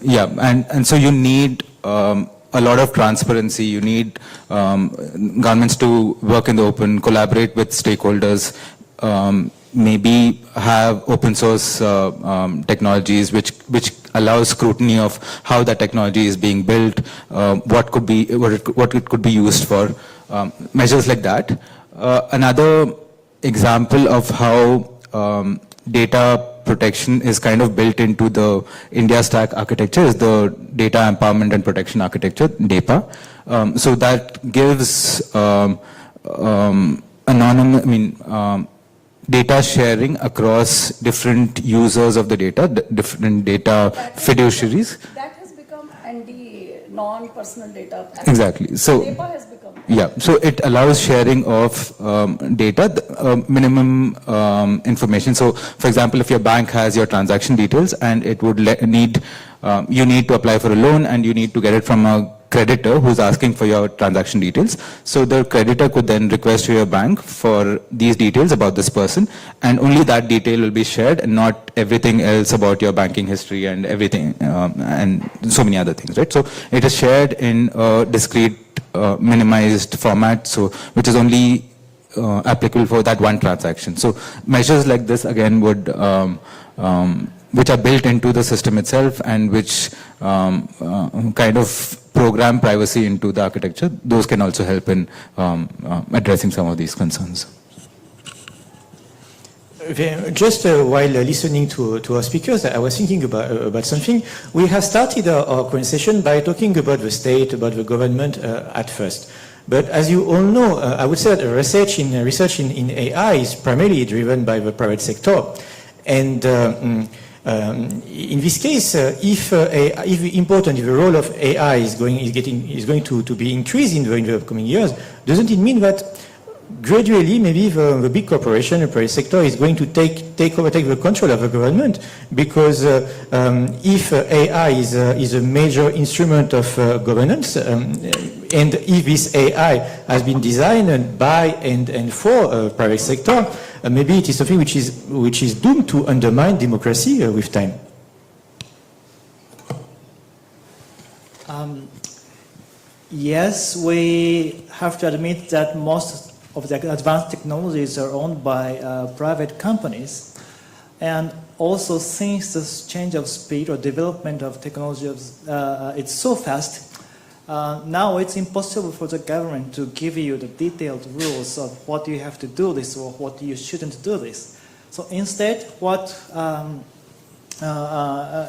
yeah, and so you need a lot of transparency. You need governments to work in the open, collaborate with stakeholders, maybe have open source technologies which allows scrutiny of how that technology is being built, what it could be used for, measures like that. Another example of how data protection is kind of built into the India Stack architecture is the Data Empowerment and Protection Architecture, DEPA. So that gives data sharing across different users of the data, different data fiduciaries. That has become ND, non-personal data. Exactly. So DEPA has become. Yeah, so it allows sharing of data, minimum information. So, for example, if your bank has your transaction details and it would you need to apply for a loan and you need to get it from a creditor who's asking for your transaction details. So the creditor could then request to your bank for these details about this person, and only that detail will be shared and not everything else about your banking history and everything, and so many other things, right? So it is shared in a discrete, minimized format, so which is only applicable for that one transaction. So measures like this again would which are built into the system itself and which kind of program privacy into the architecture, those can also help in addressing some of these concerns. Just while listening to our speakers, I was thinking about something. We have started our conversation by talking about the state, about the government at first. But as you all know, I would say that research in AI is primarily driven by the private sector. And in this case, if the role of AI is going to be increased in the upcoming years, doesn't it mean that gradually maybe the big corporation, the private sector, is going to take the control of the government? Because if AI is a major instrument of governance, and if this AI has been designed by and for private sector, maybe it is something which is doomed to undermine democracy with time. Yes, we have to admit that most of the advanced technologies are owned by private companies. And also, since this change of speed or development of technology, it's so fast, now it's impossible for the government to give you the detailed rules of what you have to do this or what you shouldn't do this. So instead, what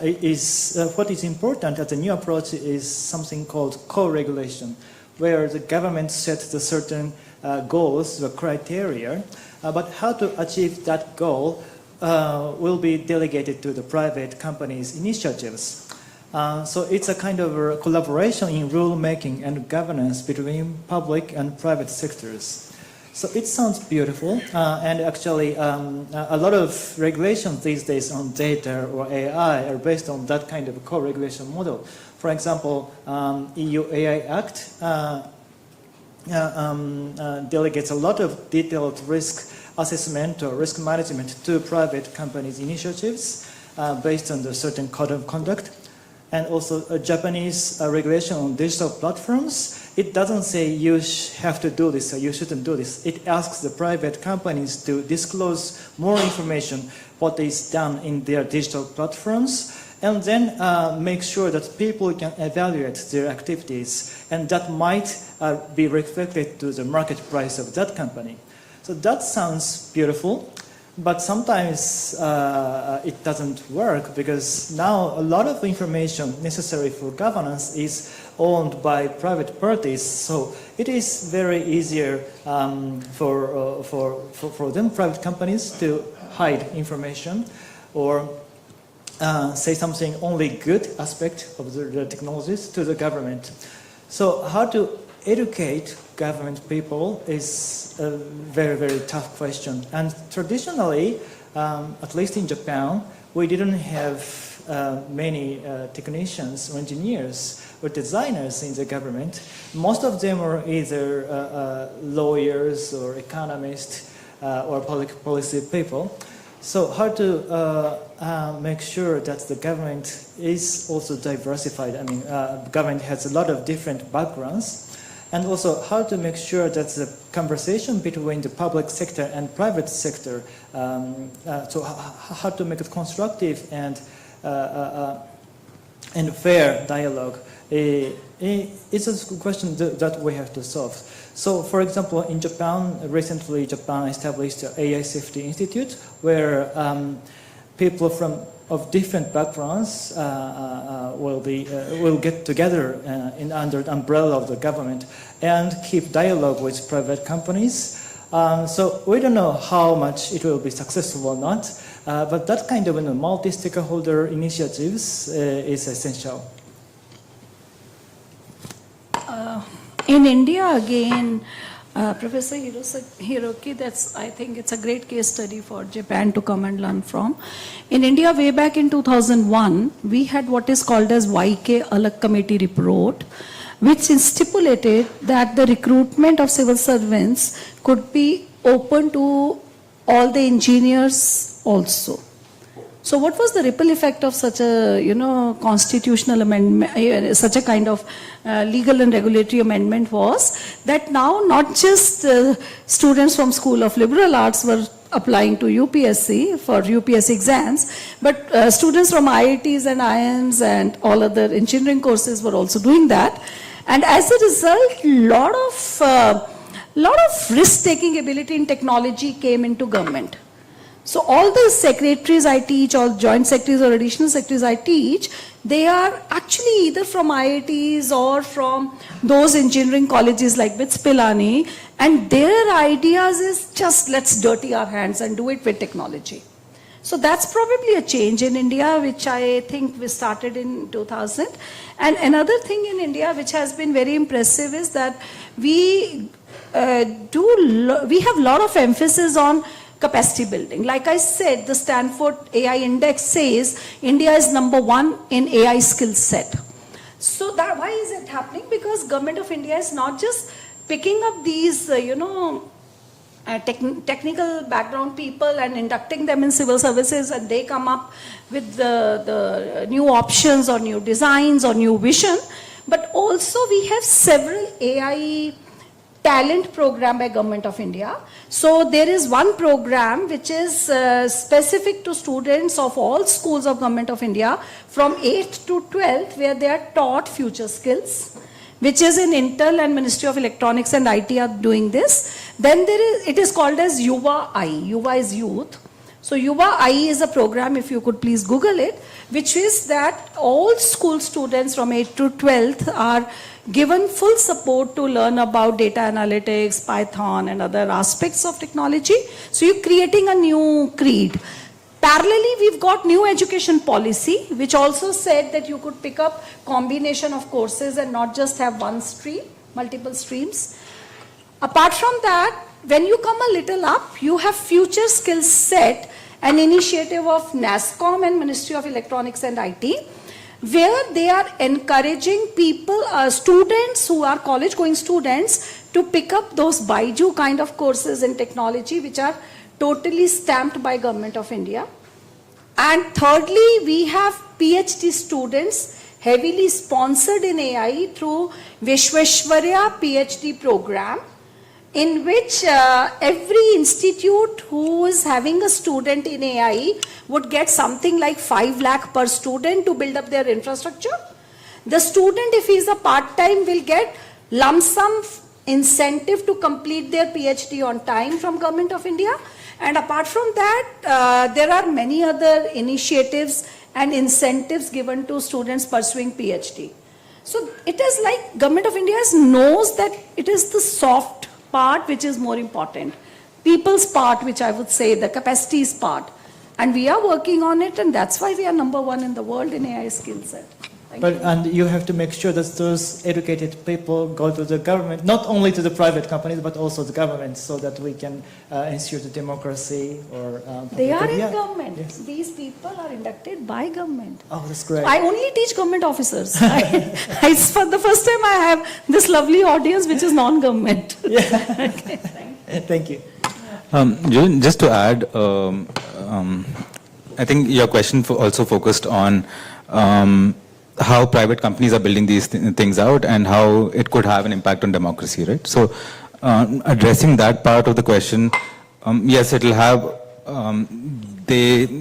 is important as a new approach is something called co-regulation, where the government sets the certain goals, the criteria, but how to achieve that goal will be delegated to the private companies' initiatives. So it's a kind of a collaboration in rule making and governance between public and private sectors. So it sounds beautiful, and actually a lot of regulations these days on data or AI are based on that kind of co-regulation model. For example, EU AI Act delegates a lot of detailed risk assessment or risk management to private companies' initiatives based on the certain code of conduct. and also a Japanese regulation on digital platforms, it doesn't say you have to do this or you shouldn't do this. It asks the private companies to disclose more information what is done in their digital platforms, and then make sure that people can evaluate their activities, and that might be reflected to the market price of that company. So that sounds beautiful, but sometimes it doesn't work, because now a lot of information necessary for governance is owned by private parties. So it is very easier for them, private companies, to hide information or say something only good aspect of the technologies to the government. So how to educate government people is a very, very tough question. And traditionally, at least in Japan, we didn't have many technicians or engineers or designers in the government. Most of them were either lawyers or economists or public policy people. So how to make sure that the government is also diversified? I mean, government has a lot of different backgrounds. And also how to make sure that the conversation between the public sector and private sector, so how to make it constructive and fair dialogue, it's a question that we have to solve. So, for example, in Japan, recently Japan established the AI Safety Institute, where people of different backgrounds will get together under the umbrella of the government and keep dialogue with private companies. So we don't know how much it will be successful or not, but that kind of multi-stakeholder initiatives is essential. In India, again, Professor Hiroki, I think it's a great case study for Japan to come and learn from. In India, way back in 2001, we had what is called as YK Alag Committee report, which stipulated that the recruitment of civil servants could be open to all the engineers also. So what was the ripple effect of such a, constitutional amendment, such a kind of legal and regulatory amendment was that now not just students from School of Liberal Arts were applying to UPSC for UPSC exams, but students from IITs and IIMs and all other engineering courses were also doing that. And as a result, lot of risk-taking ability in technology came into government. So all the secretaries I teach, all joint secretaries or additional secretaries I teach, they are actually either from IITs or from those engineering colleges like BITS Pilani, and their ideas is just let's dirty our hands and do it with technology. So that's probably a change in India, which I think we started in 2000. And another thing in India which has been very impressive is that we have a lot of emphasis on capacity building. Like I said, the Stanford AI Index says India is #1 in AI skill set. So why is it happening? Because Government of India is not just picking up these, technical background people and inducting them in civil services, and they come up with the new options or new designs or new vision, but also we have several AI talent program by Government of India. So there is one program which is specific to students of all schools of Government of India from 8th to 12th, where they are taught future skills, which is in Intel and Ministry of Electronics and IT are doing this. Then it is called as Yuva I. Yuva is youth. So Yuva I is a program, if you could please Google it, which is that all school students from 8th to 12th are given full support to learn about data analytics, Python, and other aspects of technology. So you're creating a new creed. Parallelly, we've got new education policy, which also said that you could pick up combination of courses and not just have one stream, multiple streams. Apart from that, when you come a little up, you have future skills set, an initiative of NASSCOM and Ministry of Electronics and IT, where they are encouraging people, students who are college-going students, to pick up those Baiju kind of courses in technology, which are totally stamped by Government of India. And thirdly, we have PhD students heavily sponsored in AI through Vishweshwarya PhD program, in which every institute who is having a student in AI would get something like 5 lakh per student to build up their infrastructure. The student, if he is a part-time, will get lump sum incentive to complete their PhD on time from Government of India. And apart from that, there are many other initiatives and incentives given to students pursuing PhD. So it is like Government of India knows that it is the soft part which is more important. People's part, which I would say, the capacities part. And we are working on it, and that's why we are #1 in the world in AI skill set. And you have to make sure that those educated people go to the government, not only to the private companies, but also the government, so that we can ensure the democracy or... They are in government. Yes. These people are inducted by government. Oh, that's great. I only teach government officers. For the first time I have this lovely audience which is non-government. Yeah. Okay, thank you. Just to add, I think your question also focused on how private companies are building these things out and how it could have an impact on democracy, right? So addressing that part of the question, yes, it will have,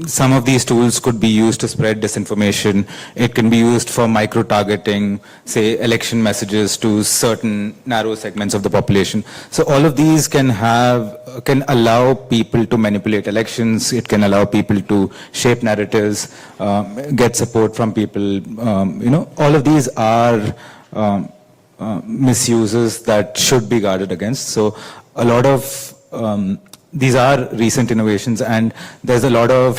some of these tools could be used to spread disinformation. It can be used for micro-targeting, say, election messages to certain narrow segments of the population. So all of these can allow people to manipulate elections. It can allow people to shape narratives, get support from people. All of these are misuses that should be guarded against. So a lot of these are recent innovations, and there's a lot of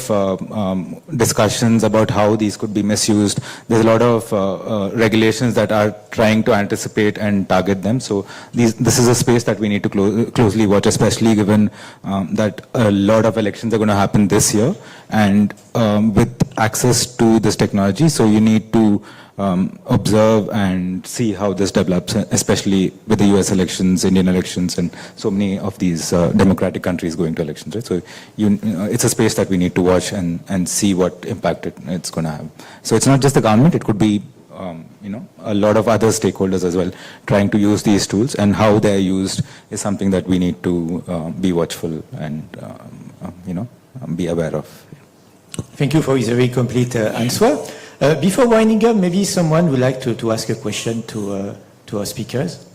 discussions about how these could be misused. There's a lot of regulations that are trying to anticipate and target them. So this is a space that we need to closely watch, especially given that a lot of elections are going to happen this year, and with access to this technology. So you need to observe and see how this develops, especially with the US elections, Indian elections, and so many of these democratic countries going to elections, right? So it's a space that we need to watch and see what impact it's going to have. So it's not just the government, it could be a lot of other stakeholders as well trying to use these tools, and how they're used is something that we need to be watchful and be aware of. Thank you for this very complete answer. Before winding up, maybe someone would like to ask a question to our speakers.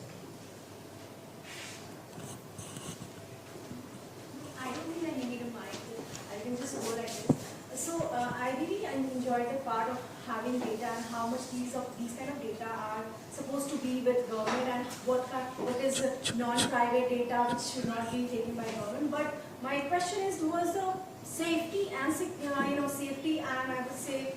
I don't think I need a mic. I can just go like this. So I really enjoyed the part of having data and how much these kind of data are supposed to be with government, and what is non-private data which should not be taken by government. But my question is towards the safety and safety and I would say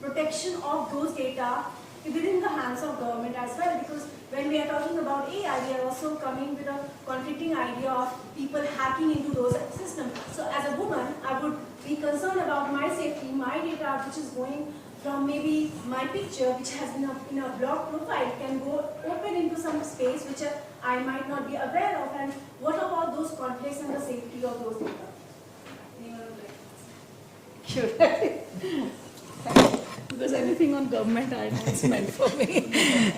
protection of those data within the hands of government as well, because when we are talking about AI, we are also coming with a conflicting idea of people hacking into those systems. So as a woman, I would be concerned about my safety, my data which is going from maybe my picture, which has been in a blog profile, can go open into some space which I might not be aware of. And what about those conflicts and the safety of those data? Sure. Because anything on government, I know it's meant for me.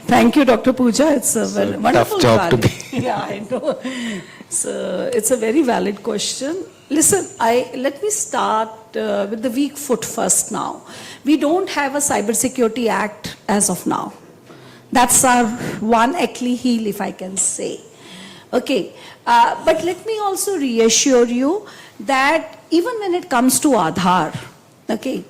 Thank you, Dr. Pooja. It's a wonderful tough job to be. Yeah, I know. So it's a very valid question. Listen, let me start with the weak foot first now. We don't have a Cybersecurity Act as of now. That's our one Achilles heel, if I can say. Okay, but let me also reassure you that even when it comes to Aadhaar, okay,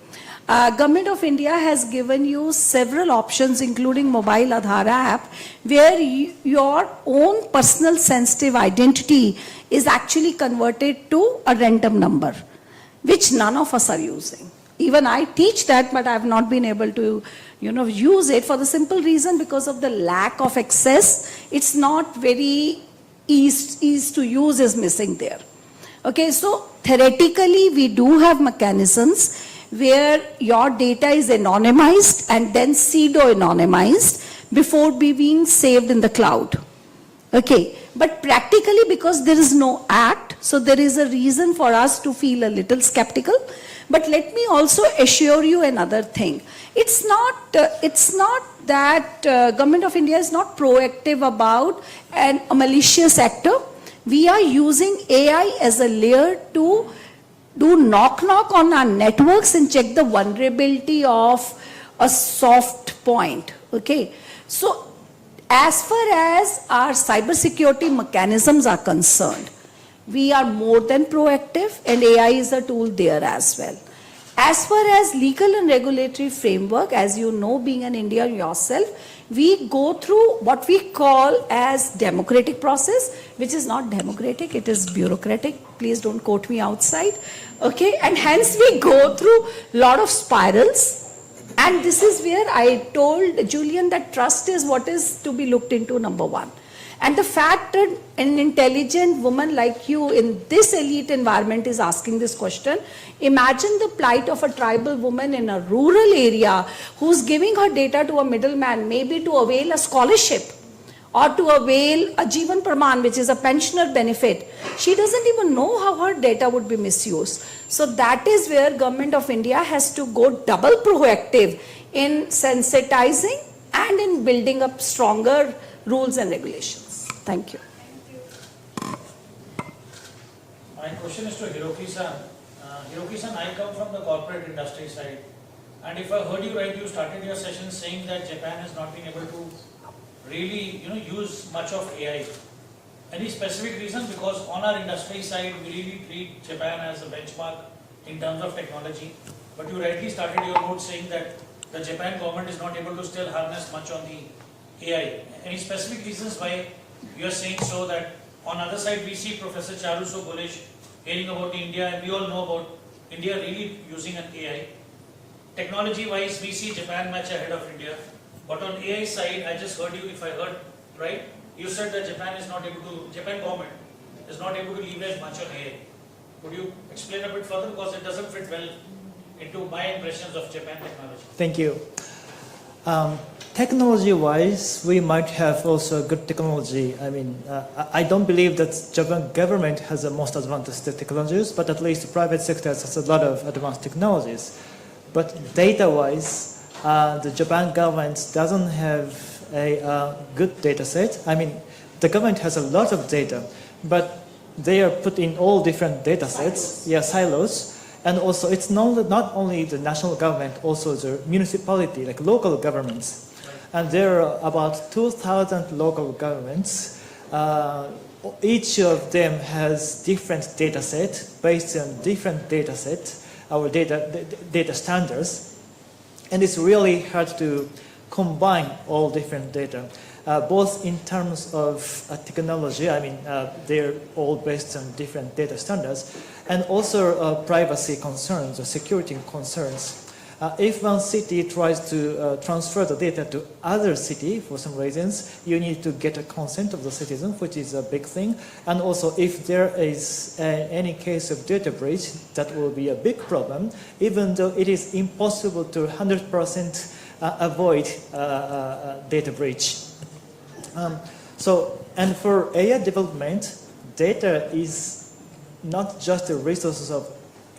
Government of India has given you several options, including mobile Aadhaar app, where your own personal sensitive identity is actually converted to a random number, which none of us are using. Even I teach that, but I have not been able to, use it for the simple reason because of the lack of access. It's not very easy to use is missing there. Okay, so theoretically we do have mechanisms where your data is anonymized and then pseudo-anonymized before being saved in the cloud. Okay, but practically because there is no act, so there is a reason for us to feel a little skeptical. But let me also assure you another thing. It's not that Government of India is not proactive about a malicious actor. We are using AI as a layer to do knock-knock on our networks and check the vulnerability of a soft point, okay? So, as far as our cybersecurity mechanisms are concerned, we are more than proactive, and AI is a tool there as well. As far as legal and regulatory framework, as you know, being an Indian yourself, we go through what we call as democratic process, which is not democratic, it is bureaucratic. Please don't quote me outside. Okay, and hence we go through a lot of spirals. And this is where I told Julian that trust is what is to be looked into, number one. And the fact that an intelligent woman like you in this elite environment is asking this question, imagine the plight of a tribal woman in a rural area who's giving her data to a middleman, maybe to avail a scholarship or to avail a Jeevan Praman, which is a pensioner benefit. She doesn't even know how her data would be misused. So that is where Government of India has to go double proactive in sensitizing and in building up stronger rules and regulations. Thank you. My question is to Hiroki-san. Hiroki-san, I come from the corporate industry side. And if I heard you right, you started your session saying that Japan has not been able to really use much of AI. Any specific reason? Because on our industry side, we really treat Japan as a benchmark in terms of technology. But you rightly started your note saying that the Japan government is not able to still harness much on the AI. Any specific reasons why you are saying so, that on other side we see Professor Charu so bullish, hearing about India, and we all know about India really using an AI. Technology wise, we see Japan much ahead of India. But on AI side, I just heard you, if I heard right, you said that Japan government is not able to leverage much on AI. Could you explain a bit further, because it doesn't fit well into my impressions of Japan technology? Thank you. Technology-wise, we might have also good technology. I mean, I don't believe that Japan government has the most advanced technologies, but at least the private sector has a lot of advanced technologies. But data-wise, the Japan government doesn't have a good data set. I mean, the government has a lot of data, but they are put in all different data sets, silos. And also, it's not only the national government, also the municipality, like local governments. And there are about 2,000 local governments. Each of them has different data set based on different data set, our data standards. And it's really hard to combine all different data, both in terms of technology, I mean, they're all based on different data standards, and also privacy concerns or security concerns. If one city tries to transfer the data to other city for some reasons, you need to get a consent of the citizen, which is a big thing. And also, if there is any case of data breach, that will be a big problem, even though it is impossible to 100% avoid data breach. And for AI development, data is not just the resources of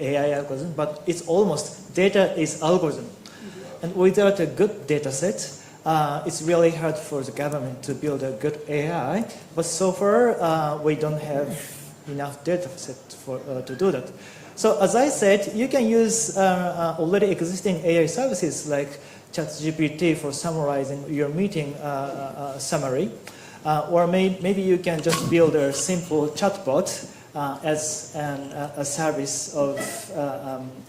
AI algorithm, but it's almost data is algorithm. And without a good data set, it's really hard for the government to build a good AI. But so far, we don't have enough data set to do that. So as I said, you can use already existing AI services like ChatGPT for summarizing your meeting summary. Or maybe you can just build a simple chatbot as a service of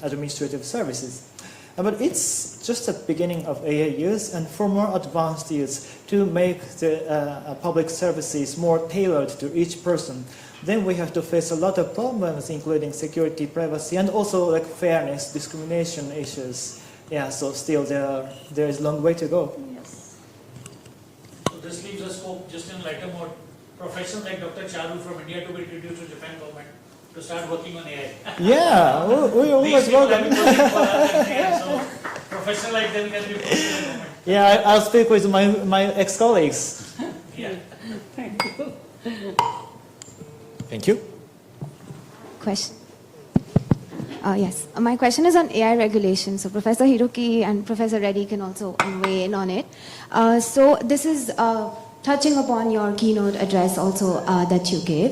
administrative services. But it's just a beginning of AI use, and for more advanced use, to make the public services more tailored to each person, then we have to face a lot of problems, including security, privacy, and also like fairness, discrimination issues. Yeah, so still there is a long way to go. Yes. So this leaves a scope, just in lighter mode, professionals like Dr. Charu from India to be introduced to Japan government to start working on AI. Yeah, we always welcome. So professionals like them can be posted in the government. Yeah, I'll speak with my ex-colleagues. Yeah. Thank you. Thank you. Question. Yes, my question is on AI regulation. So Professor Hiroki and Professor Reddy can also weigh in on it. So this is touching upon your keynote address also that you gave.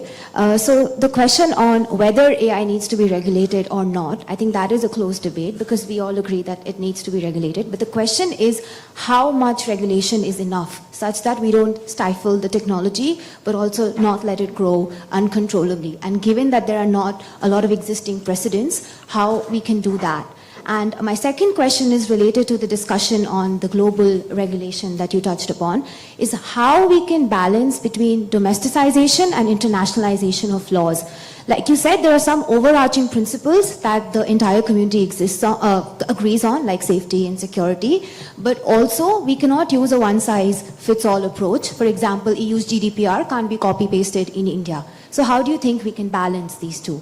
So the question on whether AI needs to be regulated or not, I think that is a closed debate because we all agree that it needs to be regulated. But the question is how much regulation is enough such that we don't stifle the technology but also not let it grow uncontrollably. And given that there are not a lot of existing precedents, how we can do that. And my second question is related to the discussion on the global regulation that you touched upon, is how we can balance between domesticization and internationalization of laws. Like you said, there are some overarching principles that the entire community agrees on, like safety and security, but also we cannot use a one-size-fits-all approach. For example, EU's GDPR can't be copy-pasted in India. So how do you think we can balance these two?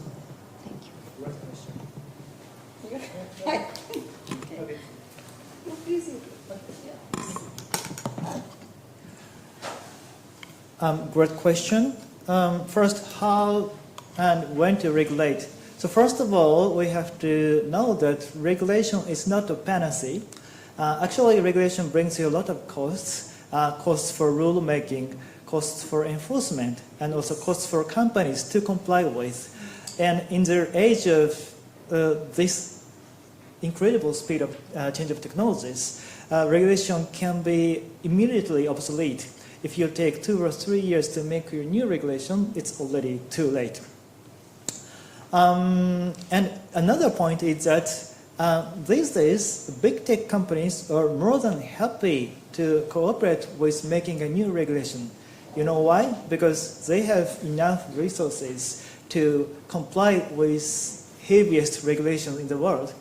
Great question. First, how and when to regulate. So first of all, we have to know that regulation is not a panacea. Actually, regulation brings you a lot of costs, costs for rule making, costs for enforcement, and also costs for companies to comply with. And in the age of this incredible speed of change of technologies, regulation can be immediately obsolete. If you take 2 or 3 years to make your new regulation, it's already too late. And another point is that these days, big tech companies are more than happy to cooperate with making a new regulation. You know why? Because they have enough resources to comply with heaviest regulations in the world,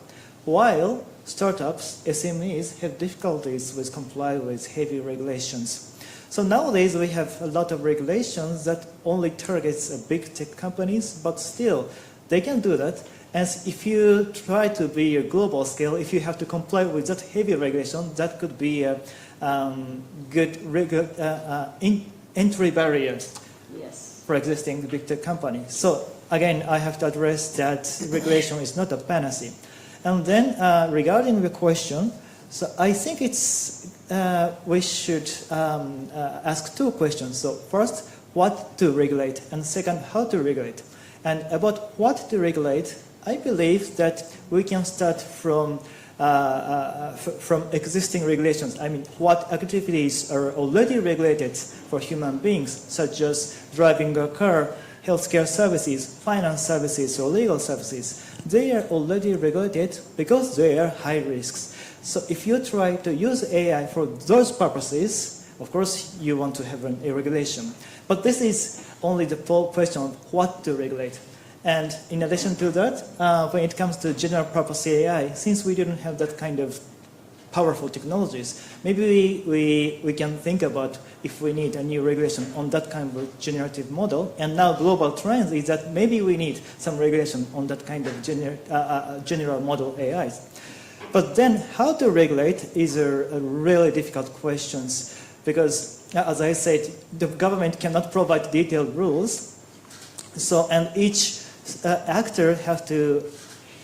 while startups, SMEs, have difficulties with complying with heavy regulations. So nowadays we have a lot of regulations that only targets big tech companies, but still they can do that. And if you try to be a global scale, if you have to comply with that heavy regulation, that could be a good entry barriers for existing big tech companies. So again, I have to address that regulation is not a panacea. And then regarding the question, so I think we should ask two questions. So first, what to regulate, and second, how to regulate. And about what to regulate, I believe that we can start from existing regulations. I mean, what activities are already regulated for human beings, such as driving a car, healthcare services, finance services, or legal services. They are already regulated because they are high risks. So if you try to use AI for those purposes, of course you want to have a regulation. But this is only the question of what to regulate. And in addition to that, when it comes to general purpose AI, since we didn't have that kind of powerful technologies, maybe we can think about if we need a new regulation on that kind of generative model. And now global trend is that maybe we need some regulation on that kind of general model AIs. But then how to regulate is a really difficult question because, as I said, the government cannot provide detailed rules. So, and each actor has to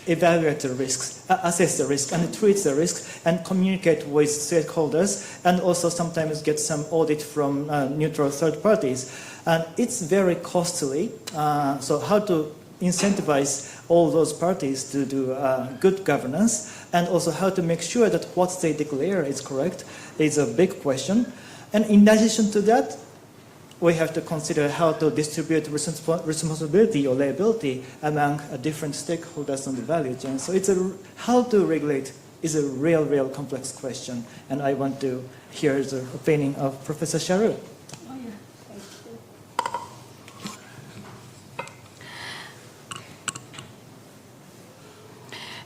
evaluate the risks, assess the risk, and treat the risks, and communicate with stakeholders, and also sometimes get some audit from neutral third parties. And it's very costly. So how to incentivize all those parties to do good governance, and also how to make sure that what they declare is correct is a big question. And in addition to that, we have to consider how to distribute responsibility or liability among different stakeholders on the value chain. So it's how to regulate is a real complex question. And I want to hear the opinion of Professor Sharu.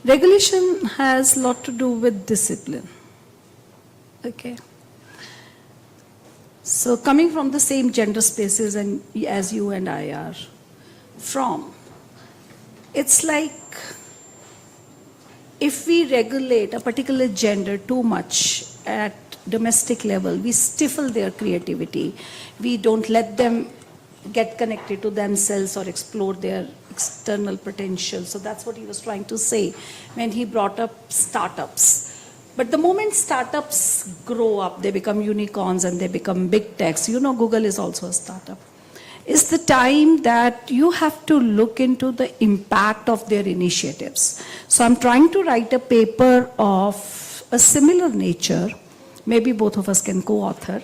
Regulation has a lot to do with discipline. Okay. So coming from the same gender spaces and as you and I are from, it's like if we regulate a particular gender too much at domestic level, we stifle their creativity. We don't let them get connected to themselves or explore their external potential. So that's what he was trying to say when he brought up startups. But the moment startups grow up, they become unicorns and they become big techs. You know, Google is also a startup. It's the time that you have to look into the impact of their initiatives. So I'm trying to write a paper of a similar nature, maybe both of us can co-author,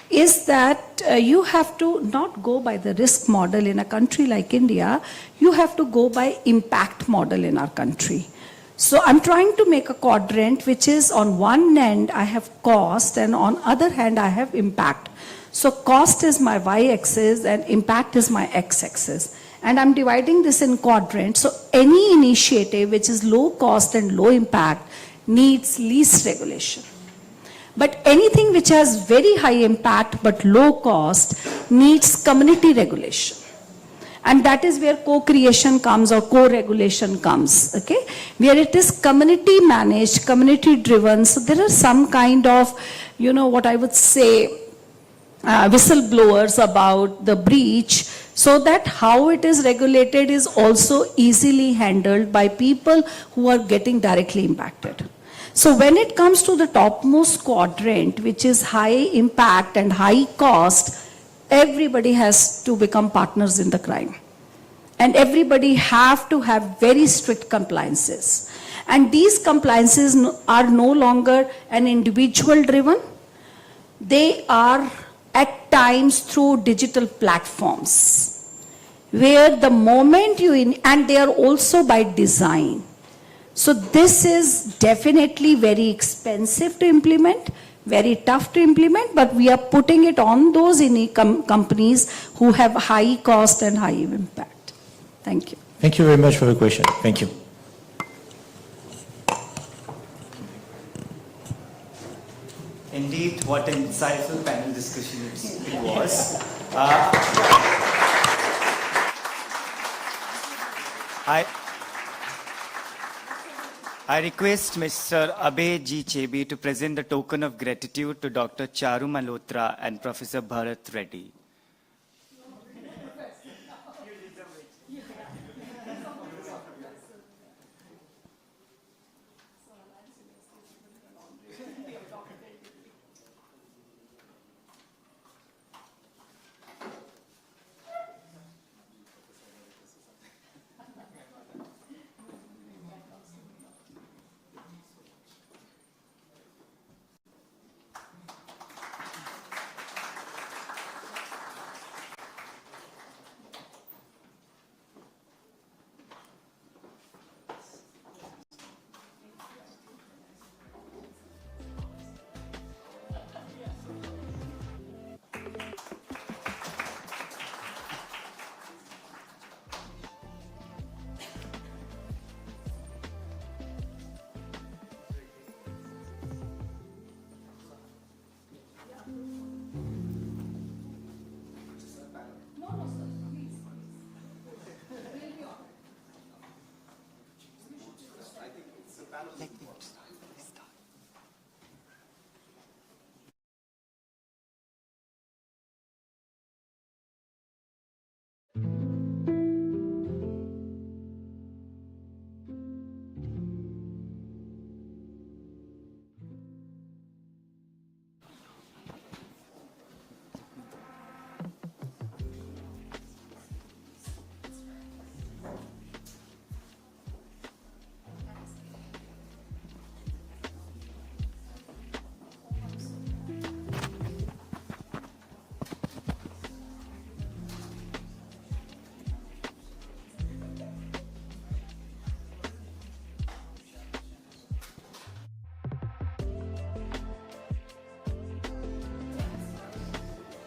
is that you have to not go by the risk model in a country like India, you have to go by impact model in our country. So I'm trying to make a quadrant which is on one end I have cost and on other hand I have impact. So cost is my y-axis and impact is my x-axis. And I'm dividing this in quadrants. So any initiative which is low cost and low impact needs least regulation. But anything which has very high impact but low cost needs community regulation. And that is where co-creation comes or co-regulation comes, okay? Where it is community managed, community driven. So there are some kind of, you know, what I would say, whistleblowers about the breach, so that how it is regulated is also easily handled by people who are getting directly impacted. So when it comes to the topmost quadrant, which is high impact and high cost, everybody has to become partners in the crime. And everybody have to have very strict compliances. And these compliances are no longer an individual driven. They are at times through digital platforms, where the moment and they are also by design. So this is definitely very expensive to implement, very tough to implement, but we are putting it on those companies who have high cost and high impact. Thank you. Thank you very much for the question. Thank you. Indeed, what an insightful panel discussion it was. I request Mr. Abhay G. Chebi to present the token of gratitude to Dr. Charu Malhotra and Professor Bharat Reddy.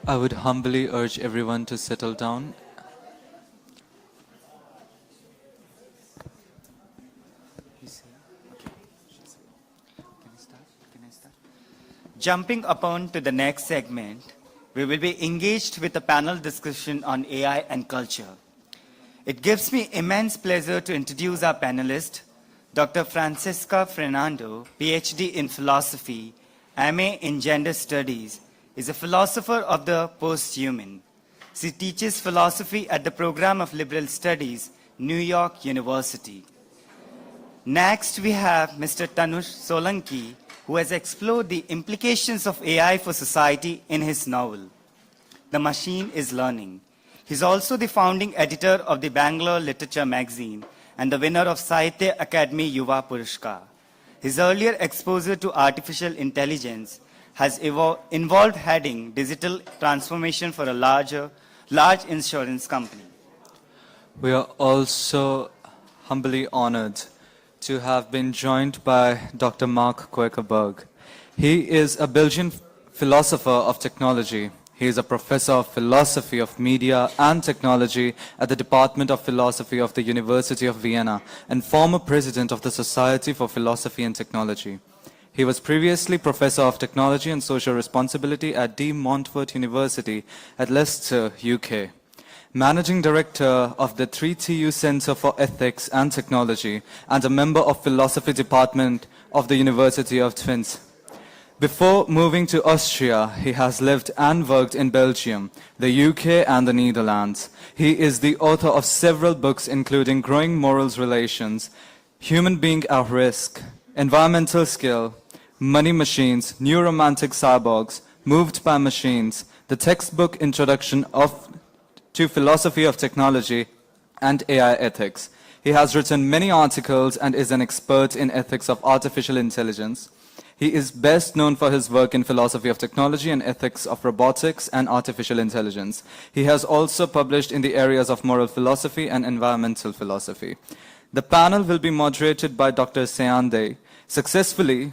I would humbly urge everyone to settle down. Jumping upon to the next segment, we will be engaged with a panel discussion on AI and culture. It gives me immense pleasure to introduce our panelist, Dr. Francesca Fernando, PhD in philosophy, MA in gender studies, is a philosopher of the posthuman, She teaches philosophy at the Program of Liberal Studies, New York University. Next, we have Mr. Tanush Solanki, who has explored the implications of AI for society in his novel, The Machine is Learning. He's also the founding editor of the Bangalore Literature magazine and the winner of Sahitya Academy Yuva Purushkar. His earlier exposure to artificial intelligence has involved heading digital transformation for a large insurance company. We are also humbly honored to have been joined by Dr. Mark Kuikerberg. He is a Belgian philosopher of technology. He is a professor of philosophy of media and technology at the Department of Philosophy of the University of Vienna and former president of the Society for Philosophy and Technology. He was previously professor of technology and social responsibility at De Montfort University at Leicester, UK. Managing Director of the 3TU Center for Ethics and Technology and a member of Philosophy Department of the University of Twente. Before moving to Austria, he has lived and worked in Belgium, the UK and the Netherlands. He is the author of several books including Growing Morals Relations, Human Being at Risk, Environmental Skill, Money Machines, New Romantic Cyborgs, Moved by Machines, the textbook Introduction to Philosophy of Technology, and AI Ethics. He has written many articles and is an expert in ethics of artificial intelligence. He is best known for his work in philosophy of technology and ethics of robotics and artificial intelligence. He has also published in the areas of moral philosophy and environmental philosophy. The panel will be moderated by Dr. Seyande, successfully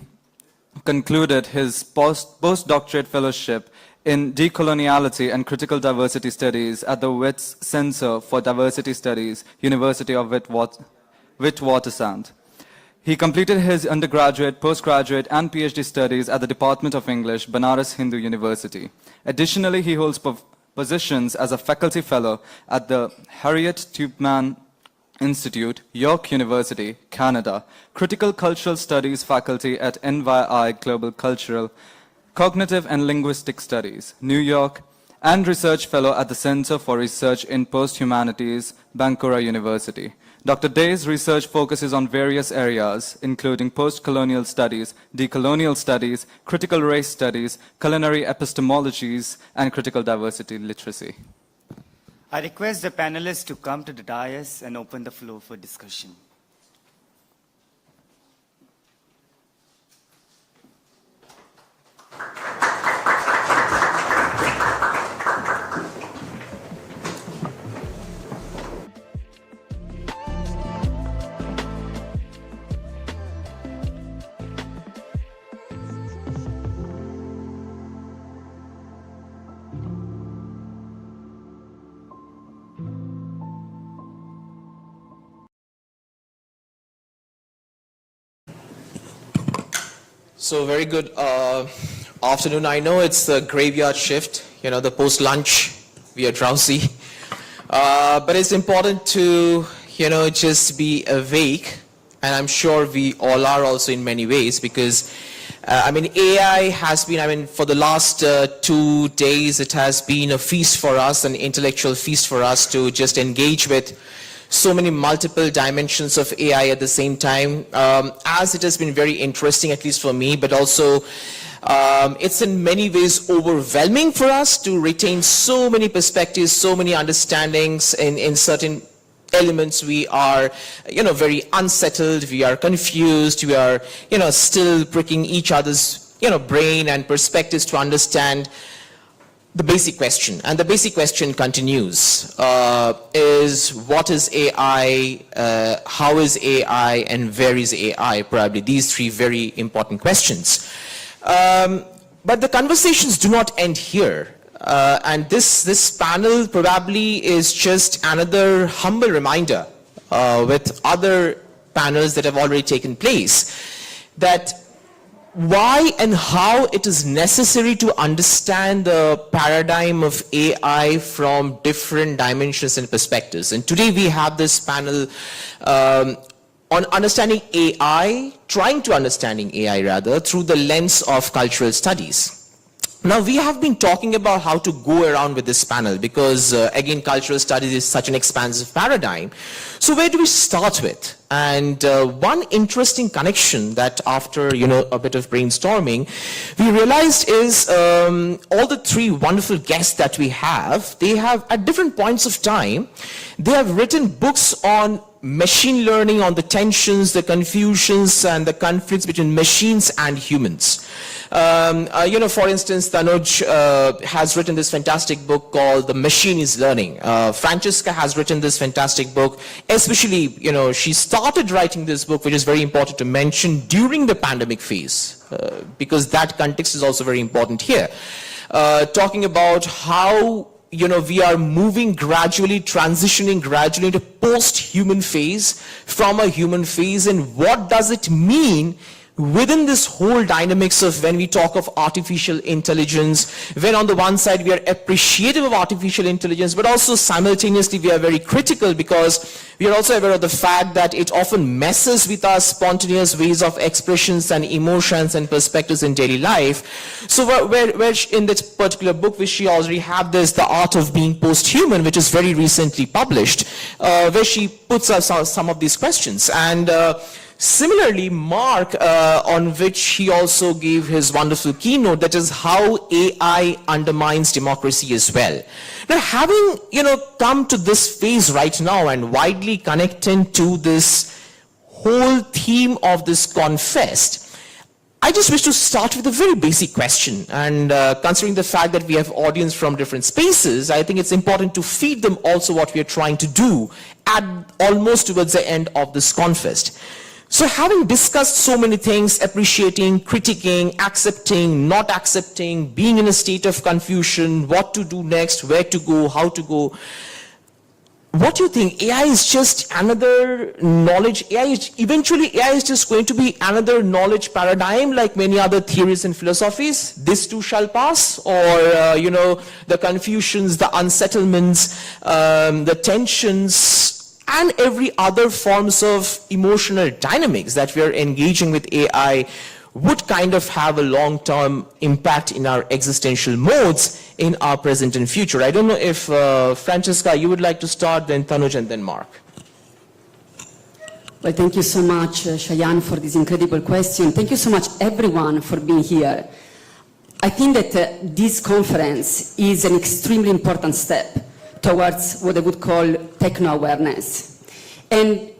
concluded his postdoctorate fellowship in decoloniality and critical diversity studies at the Wits Center for Diversity Studies, University of Witwatersrand. He completed his undergraduate, postgraduate, and PhD studies at the Department of English, Banaras Hindu University. Additionally, he holds positions as a faculty fellow at the Harriet Tubman Institute, York University, Canada, Critical Cultural Studies faculty at NYI Global Cultural, Cognitive and Linguistic Studies, New York, and research fellow at the Center for Research in Posthumanities, Bankura University. Dr. Day's research focuses on various areas, including post-colonial studies, decolonial studies, critical race studies, culinary epistemologies, and critical diversity literacy. I request the panelists to come to the dais and open the floor for discussion. So very good afternoon. I know it's the graveyard shift, the post-lunch, we are drowsy. But it's important to, just be awake. And I'm sure we all are also in many ways because, AI has been, for the last 2 days, it has been a feast for us, an intellectual feast for us to just engage with so many multiple dimensions of AI at the same time, as it has been very interesting, at least for me, but also it's in many ways overwhelming for us to retain so many perspectives, so many understandings in certain elements. We are, very unsettled, we are confused, we are, still pricking each other's, brain and perspectives to understand the basic question. And the basic question continues, is what is AI, how is AI, and where is AI? Probably these three very important questions. But the conversations do not end here. And this panel probably is just another humble reminder with other panels that have already taken place, that why and how it is necessary to understand the paradigm of AI from different dimensions and perspectives. And today we have this panel on understanding AI, trying to understanding AI rather, through the lens of cultural studies. Now, we have been talking about how to go around with this panel because, again, cultural studies is such an expansive paradigm. So where do we start with? And one interesting connection that after, a bit of brainstorming, we realized is all the three wonderful guests that we have, they have, at different points of time, they have written books on machine learning, on the tensions, the confusions, and the conflicts between machines and humans. For instance, Tanuj has written this fantastic book called The Machine is Learning. Francesca has written this fantastic book, especially, she started writing this book, which is very important to mention, during the pandemic phase, because that context is also very important here. Talking about how we are moving gradually, transitioning gradually into post-human phase from a human phase, and what does it mean within this whole dynamics of when we talk of artificial intelligence, when on the one side we are appreciative of artificial intelligence, but also simultaneously we are very critical because we are also aware of the fact that it often messes with our spontaneous ways of expressions and emotions and perspectives in daily life. So where in this particular book, which she already have this, The Art of Being Post-Human, which is very recently published, where she puts us some of these questions. And similarly, Mark, on which he also gave his wonderful keynote, that is how AI undermines democracy as well. Now, having, come to this phase right now and widely connected to this whole theme of this Confest, I just wish to start with a very basic question. And considering the fact that we have audience from different spaces, I think it's important to feed them also what we are trying to do at almost towards the end of this Confest. So having discussed so many things, appreciating, critiquing, accepting, not accepting, being in a state of confusion, what to do next, where to go, how to go, what do you think? AI is just another knowledge, AI is just going to be another knowledge paradigm like many other theories and philosophies? This too shall pass? Or, the confusions, the unsettlements, the tensions, and every other forms of emotional dynamics that we are engaging with AI would kind of have a long-term impact in our existential modes in our present and future. I don't know if, Francesca, you would like to start, then Tanuj, and then Mark. Well, thank you so much, Shayan, for this incredible question. Thank you so much, everyone, for being here. I think that this conference is an extremely important step towards what I would call techno-awareness. And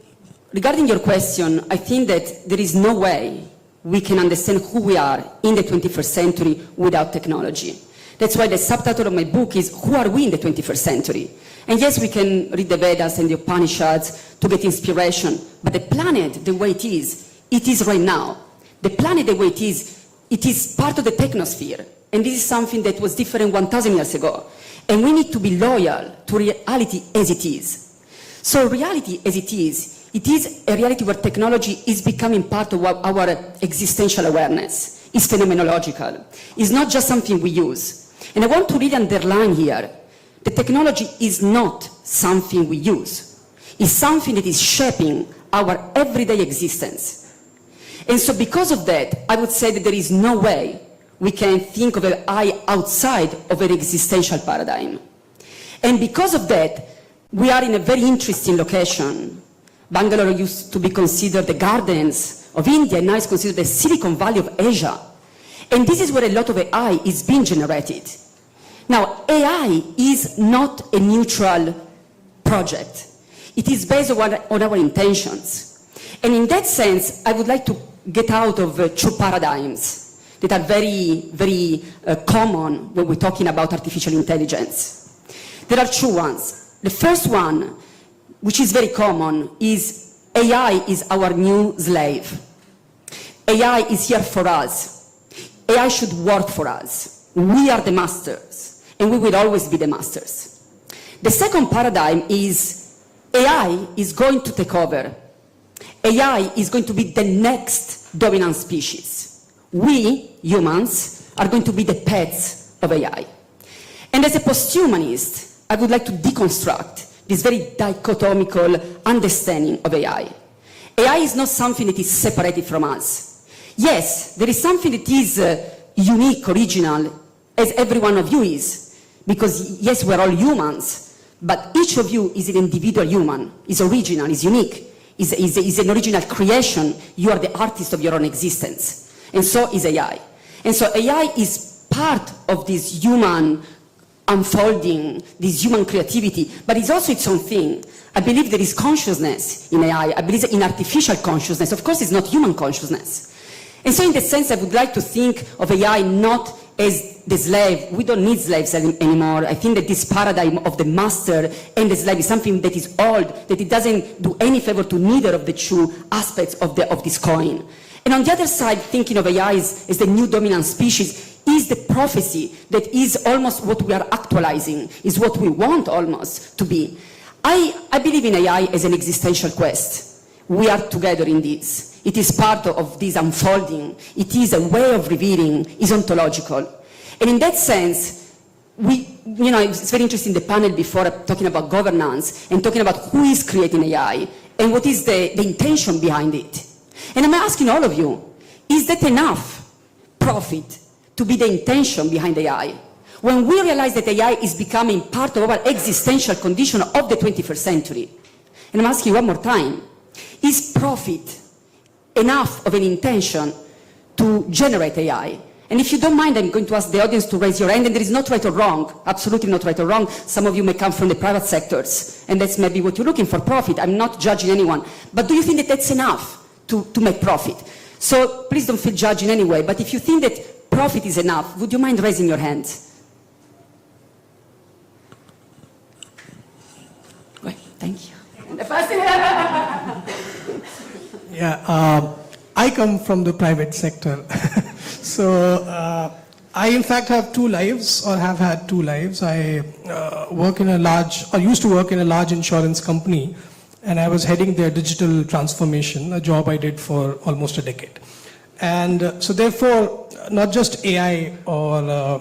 regarding your question, I think that there is no way we can understand who we are in the 21st century without technology. That's why the subtitle of my book is, Who Are We in the 21st Century? And yes, we can read the Vedas and the Upanishads to get inspiration, but the planet, the way it is right now. The planet, the way it is part of the technosphere. And this is something that was different 1,000 years ago. And we need to be loyal to reality as it is. So reality as it is a reality where technology is becoming part of our existential awareness. It's phenomenological. It's not just something we use. And I want to really underline here, the technology is not something we use. It's something that is shaping our everyday existence. And so because of that, I would say that there is no way we can think of AI outside of an existential paradigm. And because of that, we are in a very interesting location. Bangalore used to be considered the gardens of India, and now is considered the Silicon Valley of Asia. And this is where a lot of AI is being generated. Now, AI is not a neutral project. It is based on our intentions. And in that sense, I would like to get out of two paradigms that are very, very common when we're talking about artificial intelligence. There are two ones. The first one, which is very common, is AI is our new slave. AI is here for us. AI should work for us. We are the masters, and we will always be the masters. The second paradigm is AI is going to take over. AI is going to be the next dominant species. We, humans, are going to be the pets of AI. And as a posthumanist, I would like to deconstruct this very dichotomical understanding of AI. AI is not something that is separated from us. Yes, there is something that is unique, original, as every one of you is. Because yes, we're all humans, but each of you is an individual human, is original, is unique, is an original creation. You are the artist of your own existence. And so is AI. And so AI is part of this human unfolding, this human creativity, but it's also its own thing. I believe there is consciousness in AI. I believe in artificial consciousness. Of course, it's not human consciousness. And so in that sense, I would like to think of AI not as the slave. We don't need slaves anymore. I think that this paradigm of the master and the slave is something that is old, that it doesn't do any favor to neither of the two aspects of this coin. And on the other side, thinking of AI as the new dominant species is the prophecy that is almost what we are actualizing, is what we want almost to be. I believe in AI as an existential quest. We are together in this. It is part of this unfolding. It is a way of revealing, is ontological. And in that sense, it's very interesting, the panel before talking about governance and talking about who is creating AI and what is the intention behind it. And I'm asking all of you, is that enough profit to be the intention behind AI? When we realize that AI is becoming part of our existential condition of the 21st century, and I'm asking one more time, is profit enough of an intention to generate AI? And if you don't mind, I'm going to ask the audience to raise your hand, and there is not right or wrong, absolutely not right or wrong. Some of you may come from the private sectors, and that's maybe what you're looking for, profit. I'm not judging anyone. But do you think that that's enough to make profit? So please don't feel judged in any way, but if you think that profit is enough, would you mind raising your hand? Great, thank you. Yeah, I come from the private sector. So I in fact have two lives, or have had two lives. I used to work in a large insurance company, and I was heading their digital transformation, a job I did for almost a decade. And so therefore, not just AI or,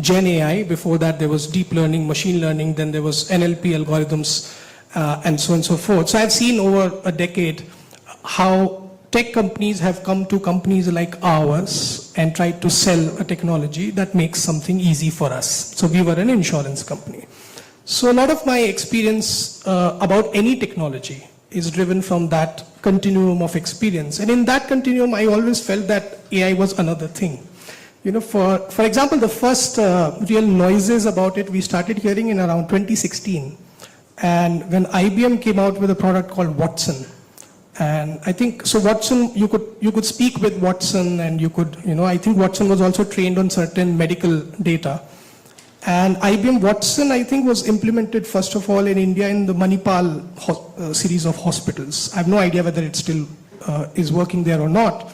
Gen AI, before that there was deep learning, machine learning, then there was NLP algorithms, and so on and so forth. So I've seen over a decade how tech companies have come to companies like ours and tried to sell a technology that makes something easy for us. So we were an insurance company. So a lot of my experience about any technology is driven from that continuum of experience. And in that continuum, I always felt that AI was another thing. For example, the first real noises about it, we started hearing in around 2016. And when IBM came out with a product called Watson. And I think, so Watson, you could speak with Watson, and you could, I think Watson was also trained on certain medical data. And IBM Watson, I think, was implemented first of all in India in the Manipal series of hospitals. I have no idea whether it still is working there or not.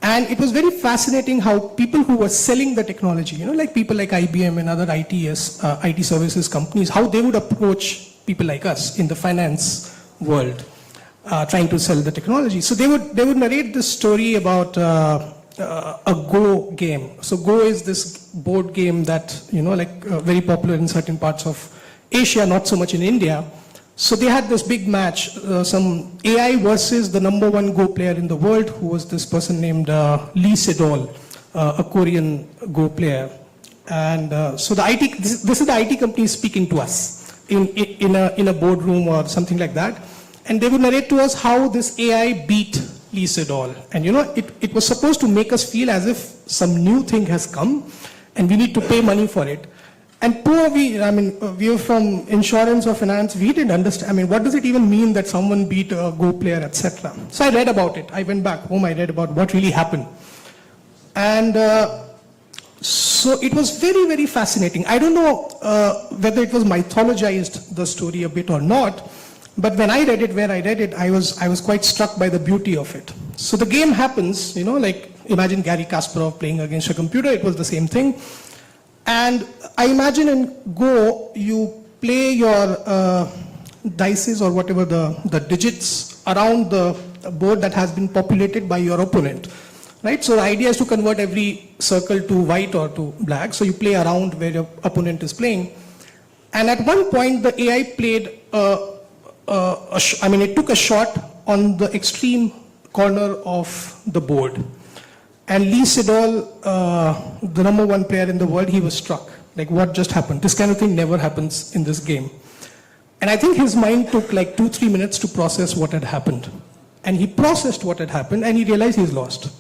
And it was very fascinating how people who were selling the technology, like people like IBM and other IT services companies, how they would approach people like us in the finance world, trying to sell the technology. So they would narrate this story about a Go game. So Go is this board game that, very popular in certain parts of Asia, not so much in India. So they had this big match, some AI versus the #1 Go player in the world, who was this person named Lee Sedol, a Korean Go player. And so this is the IT company speaking to us in a boardroom or something like that. And they would narrate to us how this AI beat Lee Sedol. And it was supposed to make us feel as if some new thing has come and we need to pay money for it. And we were from insurance or finance, we didn't understand, what does it even mean that someone beat a Go player, etc. So I read about it. I went back home, I read about what really happened. And so it was very, very fascinating. I don't know whether it was mythologized, the story a bit or not, but when I read it, where I read it, I was quite struck by the beauty of it. So the game happens, like imagine Gary Kasparov playing against a computer, it was the same thing. And I imagine in Go, you play your dices or whatever the digits around the board that has been populated by your opponent. Right? So the idea is to convert every circle to white or to black. So you play around where your opponent is playing. And at one point, the AI played, it took a shot on the extreme corner of the board. And Lee Sedol, the #1 player in the world, he was struck. Like, what just happened? This kind of thing never happens in this game. And I think his mind took like 2-3 minutes to process what had happened. And he processed what had happened and he realized he's lost.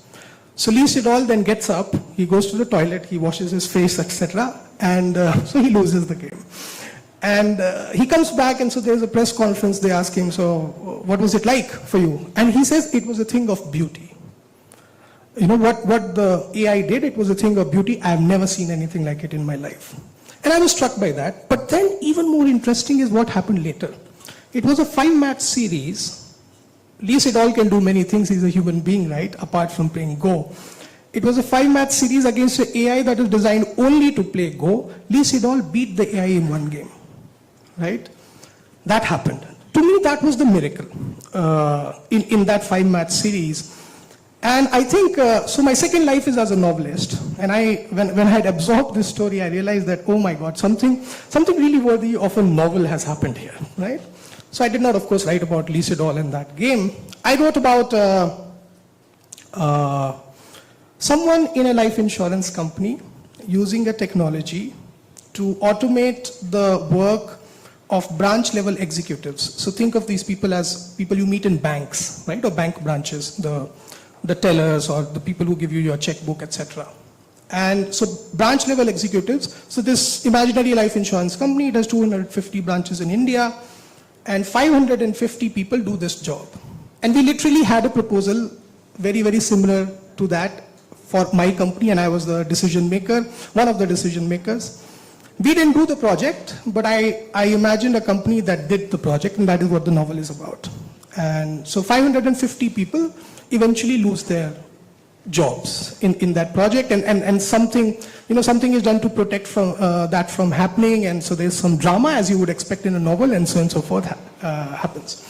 So Lee Sedol then gets up, he goes to the toilet, he washes his face, etc. And so he loses the game. And he comes back, and so there's a press conference. They ask him, so what was it like for you? And he says it was a thing of beauty. You know what the AI did? It was a thing of beauty. I have never seen anything like it in my life. And I was struck by that. But then even more interesting is what happened later. It was a 5-match series. Lee Sedol can do many things. He's a human being, right? Apart from playing Go. It was a 5-match series against an AI that was designed only to play Go. Lee Sedol beat the AI in 1 game. Right? That happened. To me, that was the miracle in that 5-match series. And I think, so my second life is as a novelist. And when I had absorbed this story, I realized that, oh my God, something really worthy of a novel has happened here, right? So I did not, of course, write about Lee Sedol in that game. I wrote about someone in a life insurance company using a technology to automate the work of branch level executives. So think of these people as people you meet in banks, right? Or bank branches, the tellers or the people who give you your checkbook, etc. And so branch level executives, so this imaginary life insurance company, it has 250 branches in India, and 550 people do this job. And we literally had a proposal very, very similar to that for my company, and I was the decision maker, one of the decision makers. We didn't do the project, but I imagined a company that did the project, and that is what the novel is about. And so 550 people eventually lose their jobs in that project, and something is done to protect that from happening, and so there's some drama, as you would expect in a novel, and so on and so forth happens.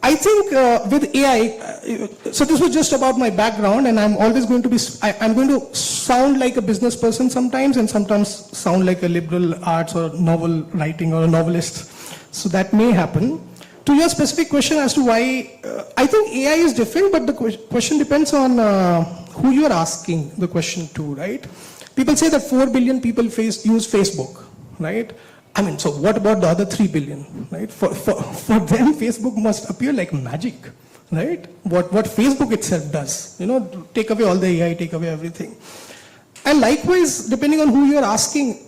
I think with AI, so this was just about my background, and I'm always going to be, I'm going to sound like a business person sometimes, and sometimes sound like a liberal arts or novel writing or a novelist. So that may happen. To your specific question as to why, I think AI is different, but the question depends on who you are asking the question to, right? People say that 4 billion people use Facebook, right? I mean, so what about the other 3 billion, right? For them, Facebook must appear like magic, right? What Facebook itself does, take away all the AI, take away everything. And likewise, depending on who you are asking,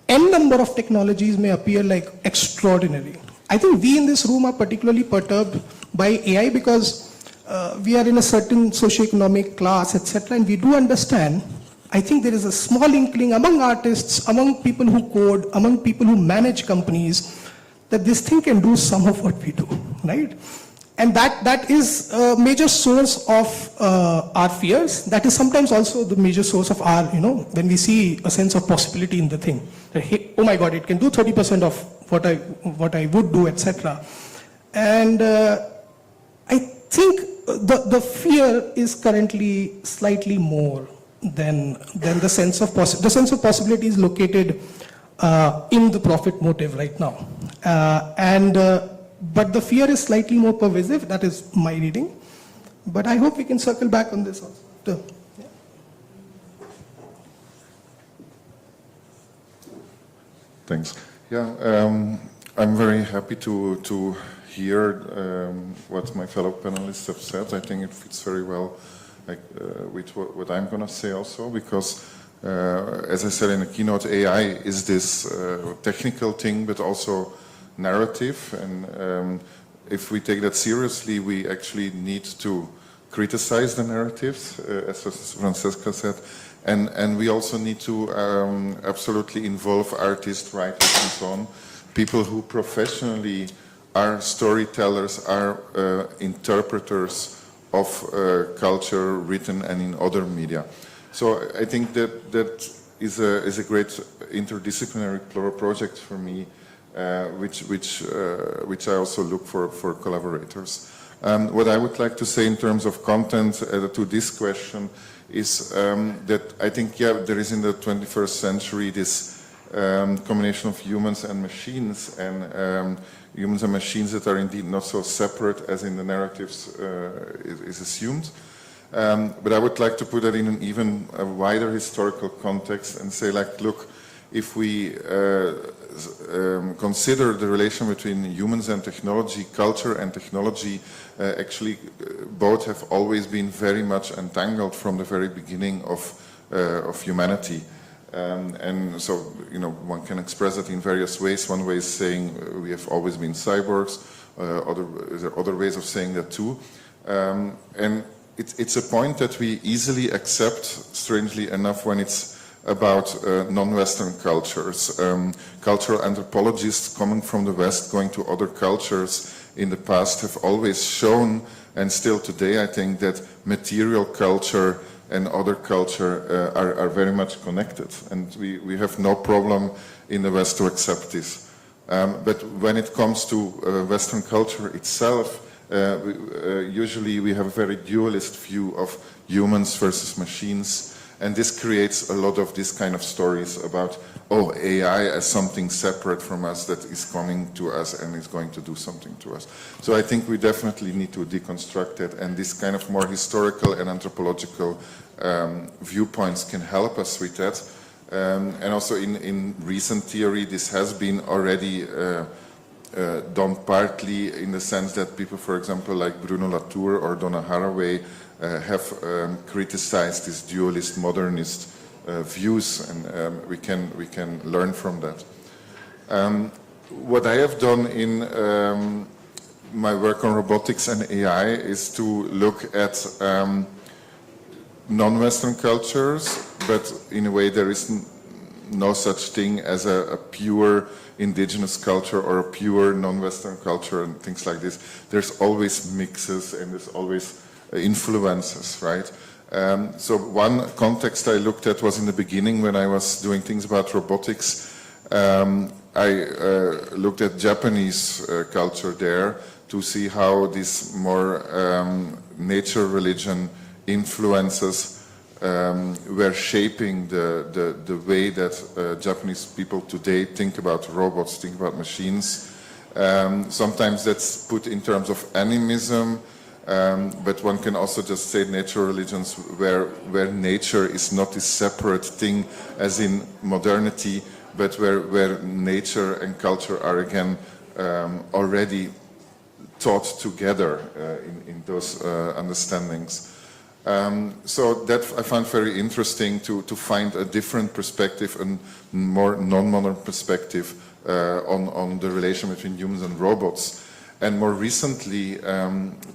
n number of technologies may appear like extraordinary. I think we in this room are particularly perturbed by AI because we are in a certain socioeconomic class, etc., and we do understand. I think there is a small inkling among artists, among people who code, among people who manage companies, that this thing can do some of what we do, right? And that is a major source of our fears. That is sometimes also the major source of our, when we see a sense of possibility in the thing. That, hey, oh my God, it can do 30% of what I would do, etc. And I think the fear is currently slightly more than the sense of possibility. The sense of possibility is located in the profit motive right now. But the fear is slightly more pervasive. That is my reading. But I hope we can circle back on this also. Yeah. Thanks. Yeah, I'm very happy to hear what my fellow panelists have said. I think it fits very well with what I'm going to say also, because as I said in the keynote, AI is this technical thing, but also narrative, and if we take that seriously, we actually need to criticize the narratives, as Francesca said, and we also need to absolutely involve artists, writers, and so on, people who professionally are storytellers, are interpreters of culture written and in other media. So I think that is a great interdisciplinary project for me, which I also look for collaborators. What I would like to say in terms of content to this question is that I think, yeah, there is in the 21st century this combination of humans and machines, and humans and machines that are indeed not so separate as in the narratives is assumed. But I would like to put that in an even wider historical context and say, like, look, if we consider the relation between humans and technology, culture and technology, actually both have always been very much entangled from the very beginning of humanity. And so, you know, one can express it in various ways. One way is saying we have always been cyborgs. There are other ways of saying that too. And it's a point that we easily accept, strangely enough, when it's about non-Western cultures. Cultural anthropologists coming from the West, going to other cultures in the past, have always shown, and still today I think, that material culture and other culture are very much connected. And we have no problem in the West to accept this. But when it comes to Western culture itself, usually we have a very dualist view of humans versus machines. And this creates a lot of this kind of stories about, oh, AI as something separate from us that is coming to us and is going to do something to us. So I think we definitely need to deconstruct it, and this kind of more historical and anthropological viewpoints can help us with that. And also in recent theory, this has been already done partly in the sense that people, for example, like Bruno Latour or Donna Haraway, have criticized these dualist modernist views, and we can learn from that. What I have done in my work on robotics and AI is to look at non-Western cultures, but in a way there is no such thing as a pure indigenous culture or a pure non-Western culture and things like this. There's always mixes and there's always influences, right? So one context I looked at was in the beginning when I was doing things about robotics. I looked at Japanese culture there to see how this more nature religion influences were shaping the way that Japanese people today think about robots, think about machines. Sometimes that's put in terms of animism, but one can also just say nature religions where nature is not this separate thing as in modernity, but where nature and culture are again already taught together in those understandings. So that I found very interesting to find a different perspective and more non-modern perspective on the relation between humans and robots. And more recently,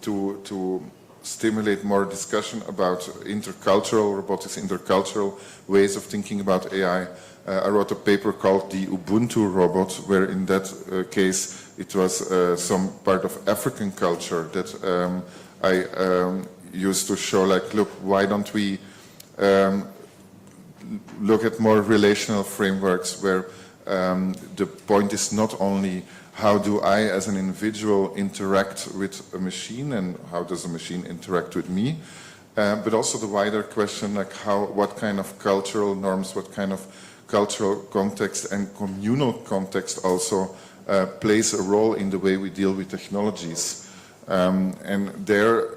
to stimulate more discussion about intercultural robotics, intercultural ways of thinking about AI, I wrote a paper called the Ubuntu robot, where in that case it was some part of African culture that I used to show, like, look, why don't we look at more relational frameworks where the point is not only how do I as an individual interact with a machine and how does a machine interact with me, but also the wider question, like what kind of cultural norms, what kind of cultural context and communal context also plays a role in the way we deal with technologies. And there,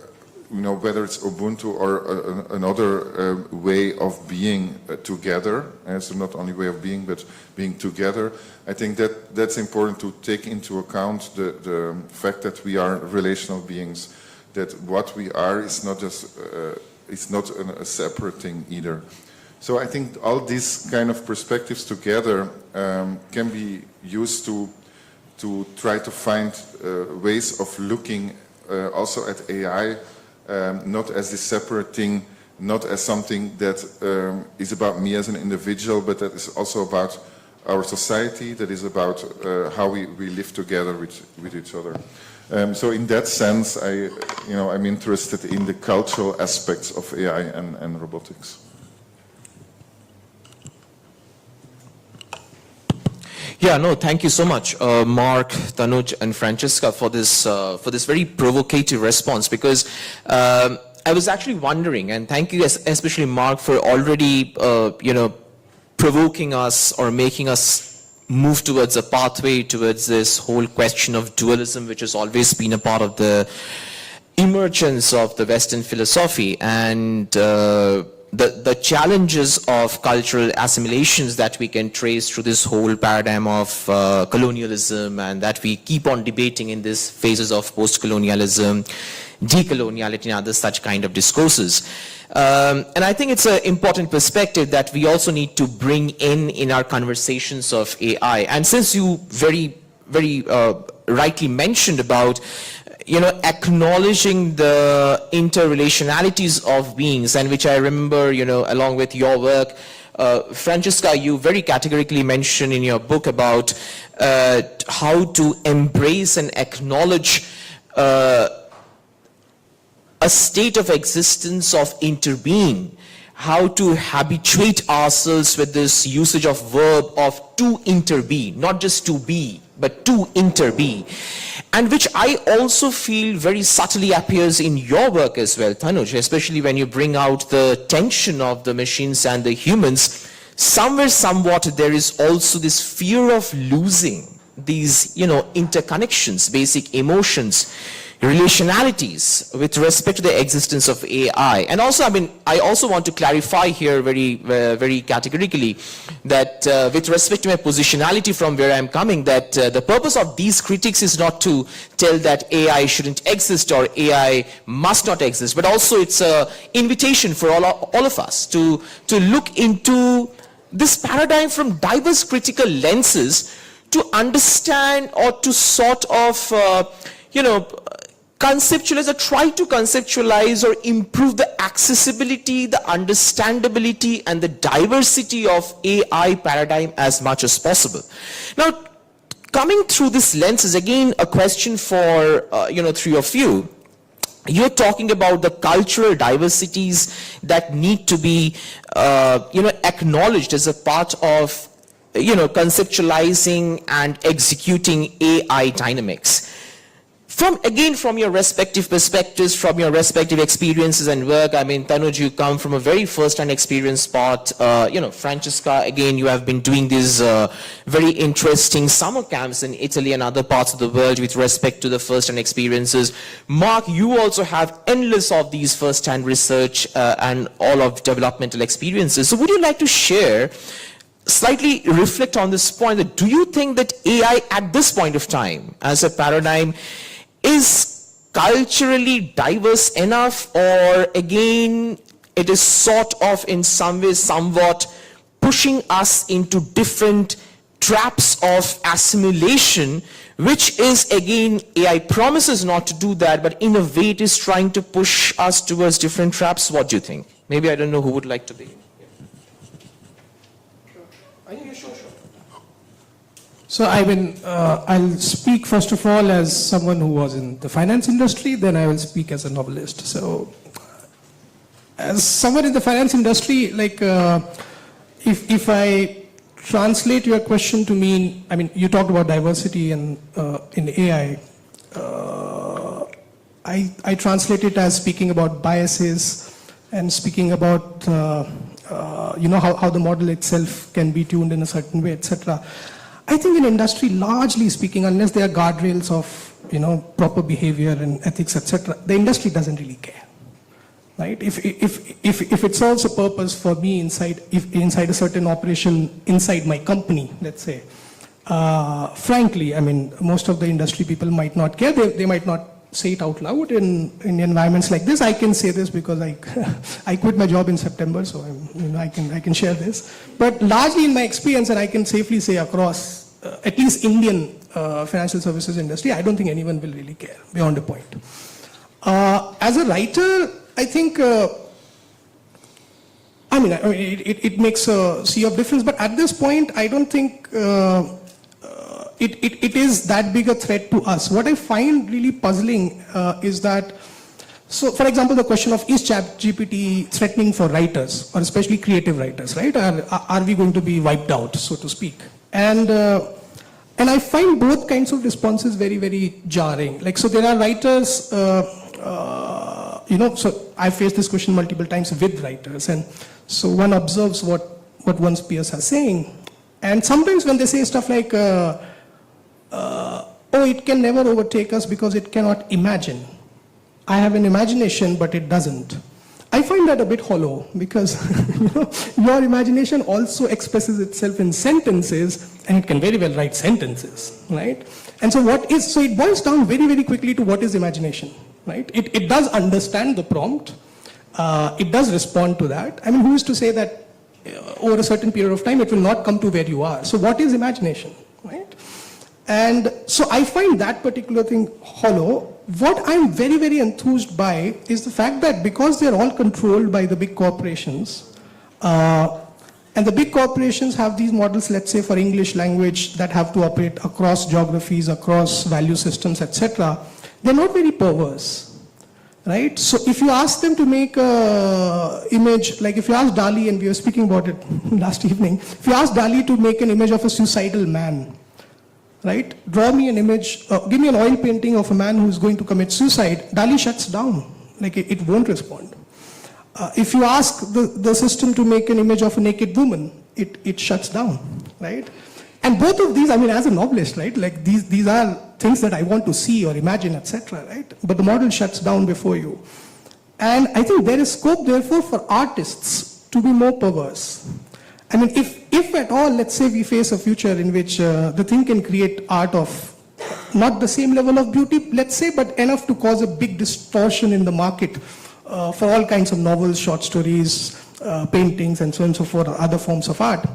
you know, whether it's Ubuntu or another way of being together, so not only way of being, but being together, I think that's important to take into account the fact that we are relational beings, that what we are is not just, it's not a separate thing either. So I think all these kind of perspectives together can be used to try to find ways of looking also at AI, not as this separate thing, not as something that is about me as an individual, but that is also about our society, that is about how we live together with each other. So in that sense, I'm interested in the cultural aspects of AI and robotics. Yeah, no, thank you so much, Mark, Tanuj, and Francesca, for this very provocative response, because I was actually wondering, and thank you especially Mark for already provoking us or making us move towards a pathway towards this whole question of dualism, which has always been a part of the emergence of the Western philosophy and the challenges of cultural assimilations that we can trace through this whole paradigm of colonialism, and that we keep on debating in these phases of post-colonialism, decoloniality, and other such kind of discourses. And I think it's an important perspective that we also need to bring in our conversations of AI. And since you very rightly mentioned about acknowledging the interrelationalities of beings, and which I remember, along with your work, Francesca, you very categorically mentioned in your book about how to embrace and acknowledge a state of existence of interbeing, how to habituate ourselves with this usage of verb of to interbe, not just to be, but to interbe, and which I also feel very subtly appears in your work as well, Tanuj, especially when you bring out the tension of the machines and the humans. Somewhere, somewhat, there is also this fear of losing these, interconnections, basic emotions, relationalities with respect to the existence of AI. And also, I also want to clarify here very categorically that with respect to my positionality from where I'm coming, that the purpose of these critiques is not to tell that AI shouldn't exist or AI must not exist, but also it's an invitation for all of us to look into this paradigm from diverse critical lenses to understand or to sort of, conceptualize or try to conceptualize or improve the accessibility, the understandability, and the diversity of AI paradigm as much as possible. Now, coming through this lens is again a question for, three of you. You're talking about the cultural diversities that need to be, acknowledged as a part of, conceptualizing and executing AI dynamics. From your respective perspectives, from your respective experiences and work, Tanuj, you come from a very first-hand experience part. Francesca, again, you have been doing these very interesting summer camps in Italy and other parts of the world with respect to the first-hand experiences. Mark, you also have endless of these first-hand research and all of developmental experiences. So would you like to share, slightly reflect on this point, that do you think that AI at this point of time as a paradigm is culturally diverse enough, or again it is sort of in some ways somewhat pushing us into different traps of assimilation, which is again, AI promises not to do that, but in a way it is trying to push us towards different traps? What do you think? Maybe I don't know who would like to begin. So I'll speak first of all as someone who was in the finance industry, then I will speak as a novelist. So as someone in the finance industry, if I translate your question to mean, you talked about diversity and in AI, I translate it as speaking about biases and speaking about how the model itself can be tuned in a certain way, etc. I think in industry, largely speaking, unless there are guardrails of proper behavior and ethics, etc., the industry doesn't really care, right? If it serves a purpose for me inside a certain operation inside my company, let's say, frankly, most of the industry people might not care. They might not say it out loud in environments like this. I can say this because I quit my job in September, so I can share this. But largely in my experience, and I can safely say across at least Indian financial services industry, I don't think anyone will really care beyond a point. As a writer, I think it makes a sea of difference, but at this point, I don't think it is that big a threat to us. What I find really puzzling is that, so for example, the question of is ChatGPT threatening for writers, or especially creative writers, right? Are we going to be wiped out, so to speak? And I find both kinds of responses very, very jarring. So there are writers, so I've faced this question multiple times with writers, and so one observes what one's peers are saying. And sometimes when they say stuff like, oh, it can never overtake us because it cannot imagine. I have an imagination, but it doesn't. I find that a bit hollow because your imagination also expresses itself in sentences, and it can very well write sentences, right? And so so it boils down very, very quickly to what is imagination, right? It does understand the prompt. It does respond to that. I mean, who is to say that over a certain period of time, it will not come to where you are? So what is imagination, right? And so I find that particular thing hollow. What I'm very, very enthused by is the fact that because they're all controlled by the big corporations, and the big corporations have these models, let's say for English language, that have to operate across geographies, across value systems, etc., they're not very perverse, right? So if you ask them to make an image, like if you ask DALL-E, and we were speaking about it last evening, if you ask DALL-E to make an image of a suicidal man, right? Draw me an image, give me an oil painting of a man who's going to commit suicide, DALL-E shuts down, like it won't respond. If you ask the system to make an image of a naked woman, it shuts down, right? And both of these, I mean, as a novelist, right, like these are things that I want to see or imagine, etc., right? But the model shuts down before you. And I think there is scope, therefore, for artists to be more perverse. I mean, if at all, let's say we face a future in which the thing can create art of not the same level of beauty, let's say, but enough to cause a big distortion in the market for all kinds of novels, short stories, paintings, and so on and so forth, or other forms of art,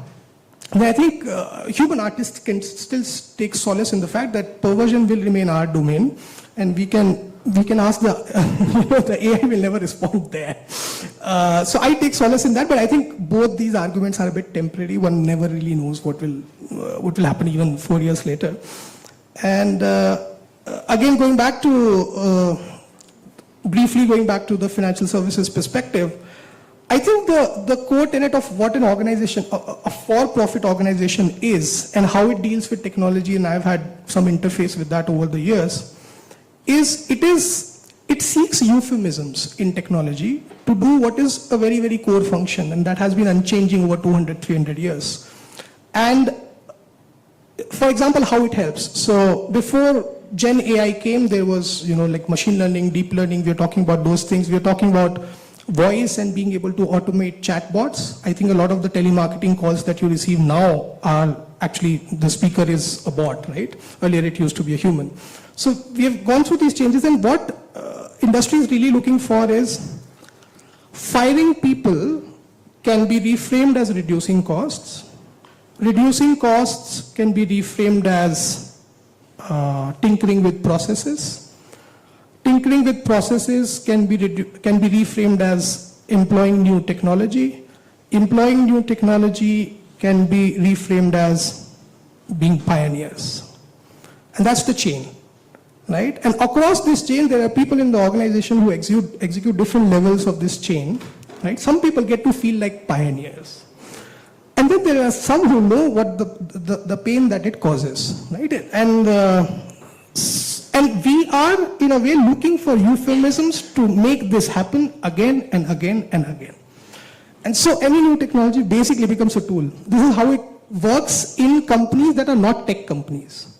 then I think human artists can still take solace in the fact that perversion will remain our domain, and we can ask the AI will never respond there. So I take solace in that, but I think both these arguments are a bit temporary. One never really knows what will happen even 4 years later. And again, briefly going back to the financial services perspective, I think the core tenet of what an organization, a for-profit organization is, and how it deals with technology, and I've had some interface with that over the years, is it seeks euphemisms in technology to do what is a very, very core function, and that has been unchanging over 200, 300 years. And for example, how it helps. So before Gen AI came, there was, like machine learning, deep learning, we are talking about those things. We are talking about voice and being able to automate chatbots. I think a lot of the telemarketing calls that you receive now are actually, the speaker is a bot, right? Earlier it used to be a human. So we have gone through these changes, and what industry is really looking for is firing people can be reframed as reducing costs. Reducing costs can be reframed as tinkering with processes. Tinkering with processes can be reframed as employing new technology. Employing new technology can be reframed as being pioneers. And that's the chain, right? And across this chain, there are people in the organization who execute different levels of this chain, right? Some people get to feel like pioneers. And then there are some who know what the pain that it causes, right? And we are, in a way, looking for euphemisms to make this happen again and again and again. And so any new technology basically becomes a tool. This is how it works in companies that are not tech companies.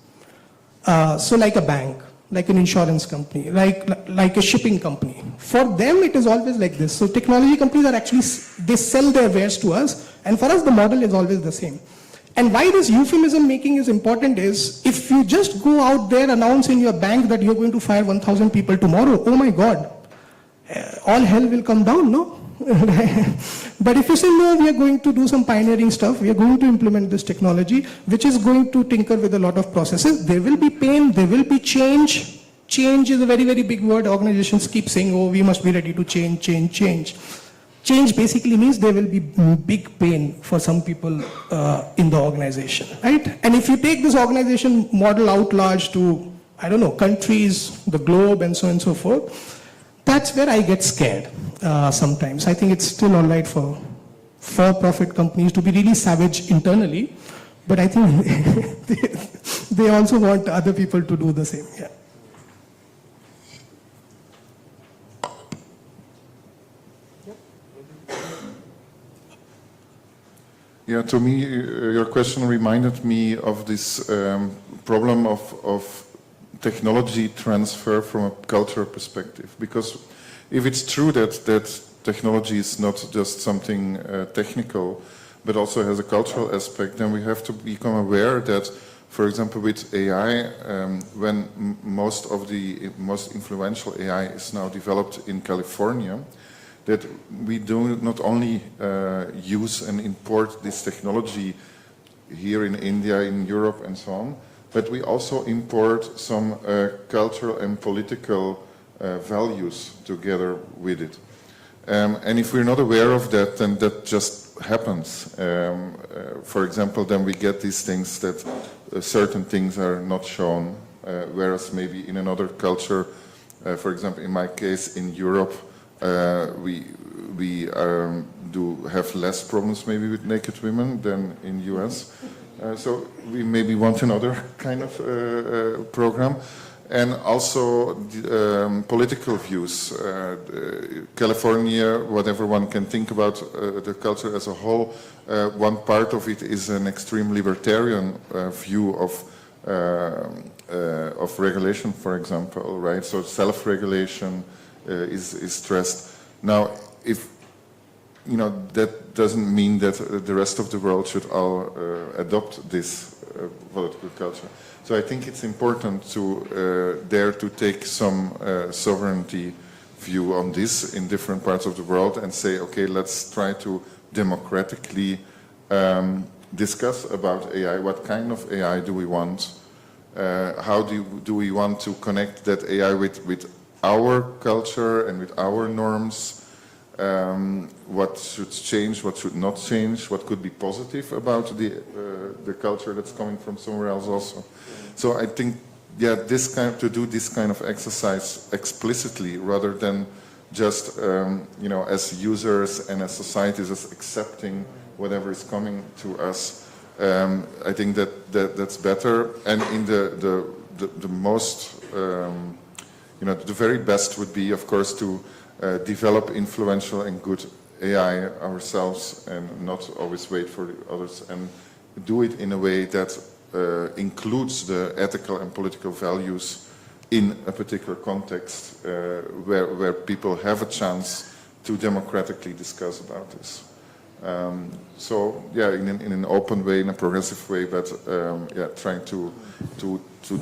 So like a bank, like an insurance company, like a shipping company. For them, it is always like this. So technology companies are actually, they sell their wares to us, and for us, the model is always the same. And why this euphemism making is important is, if you just go out there, announce in your bank that you're going to fire 1,000 people tomorrow, oh my God, all hell will come down, no? But if you say, no, we are going to do some pioneering stuff, we are going to implement this technology, which is going to tinker with a lot of processes, there will be pain, there will be change. Change is a very, very big word. Organizations keep saying, oh, we must be ready to change, change, change. Change basically means there will be big pain for some people in the organization, right? And if you take this organization model out large to, I don't know, countries, the globe, and so on and so forth, that's where I get scared sometimes. I think it's still all right for for-profit companies to be really savage internally, but I think they also want other people to do the same, yeah. Yeah, to me, your question reminded me of this problem of technology transfer from a cultural perspective. Because if it's true that technology is not just something technical, but also has a cultural aspect, then we have to become aware that, for example, with AI, when most of the most influential AI is now developed in California, that we do not only use and import this technology here in India, in Europe, and so on, but we also import some cultural and political values together with it. And if we're not aware of that, then that just happens. For example, then we get these things that certain things are not shown, whereas maybe in another culture, for example, in my case, in Europe, we do have less problems maybe with naked women than in US. So we maybe want another kind of program. And also political views. California, whatever one can think about the culture as a whole, one part of it is an extreme libertarian view of regulation, for example, right? So self-regulation is stressed. Now, if you know, that doesn't mean that the rest of the world should all adopt this political culture. So I think it's important to dare to take some sovereignty view on this in different parts of the world and say, okay, let's try to democratically discuss about AI. What kind of AI do we want? How do we want to connect that AI with our culture and with our norms? What should change, what should not change, what could be positive about the culture that's coming from somewhere else also. So I think, yeah, to do this kind of exercise explicitly rather than just, you know, as users and as societies as accepting whatever is coming to us, I think that's better. And in the most, you know, the very best would be, of course, to develop influential and good AI ourselves and not always wait for the others, and do it in a way that includes the ethical and political values in a particular context where people have a chance to democratically discuss about this. So yeah, in an open way, in a progressive way, but yeah, trying to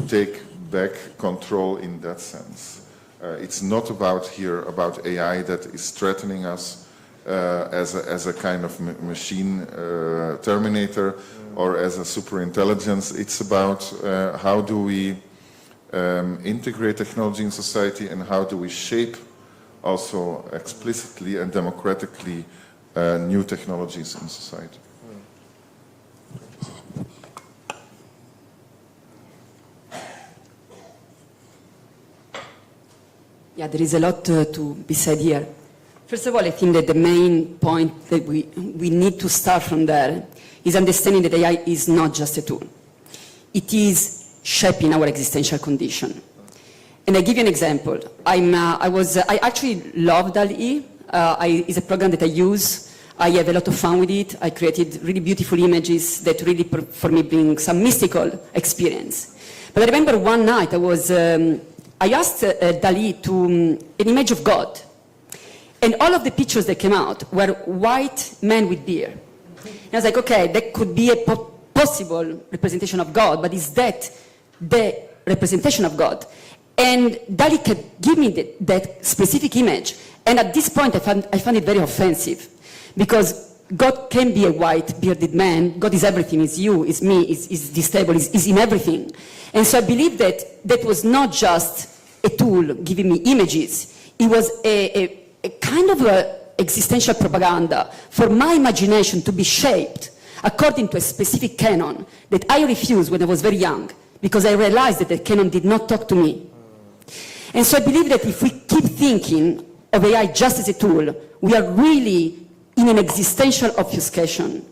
take back control in that sense. It's not about AI that is threatening us as a kind of machine terminator or as a super intelligence. It's about how do we integrate technology in society and how do we shape also explicitly and democratically new technologies in society. Yeah, there is a lot to be said here. First of all, I think that the main point that we need to start from there is understanding that AI is not just a tool. It is shaping our existential condition. And I give you an example. I actually love DALL-E. It's a program that I use. I have a lot of fun with it. I created really beautiful images that really, for me, bring some mystical experience. But I remember one night I asked DALL-E to an image of God. And all of the pictures that came out were white men with beard. And I was like, okay, that could be a possible representation of God, but is that the representation of God? And DALL-E could give me that specific image. And at this point, I found it very offensive. Because God can be a white, bearded man. God is everything, is you, is me, is this table, is in everything. And so I believe that was not just a tool giving me images. It was a kind of existential propaganda for my imagination to be shaped according to a specific canon that I refused when I was very young, because I realized that the canon did not talk to me. And so I believe that if we keep thinking of AI just as a tool, we are really in an existential obfuscation.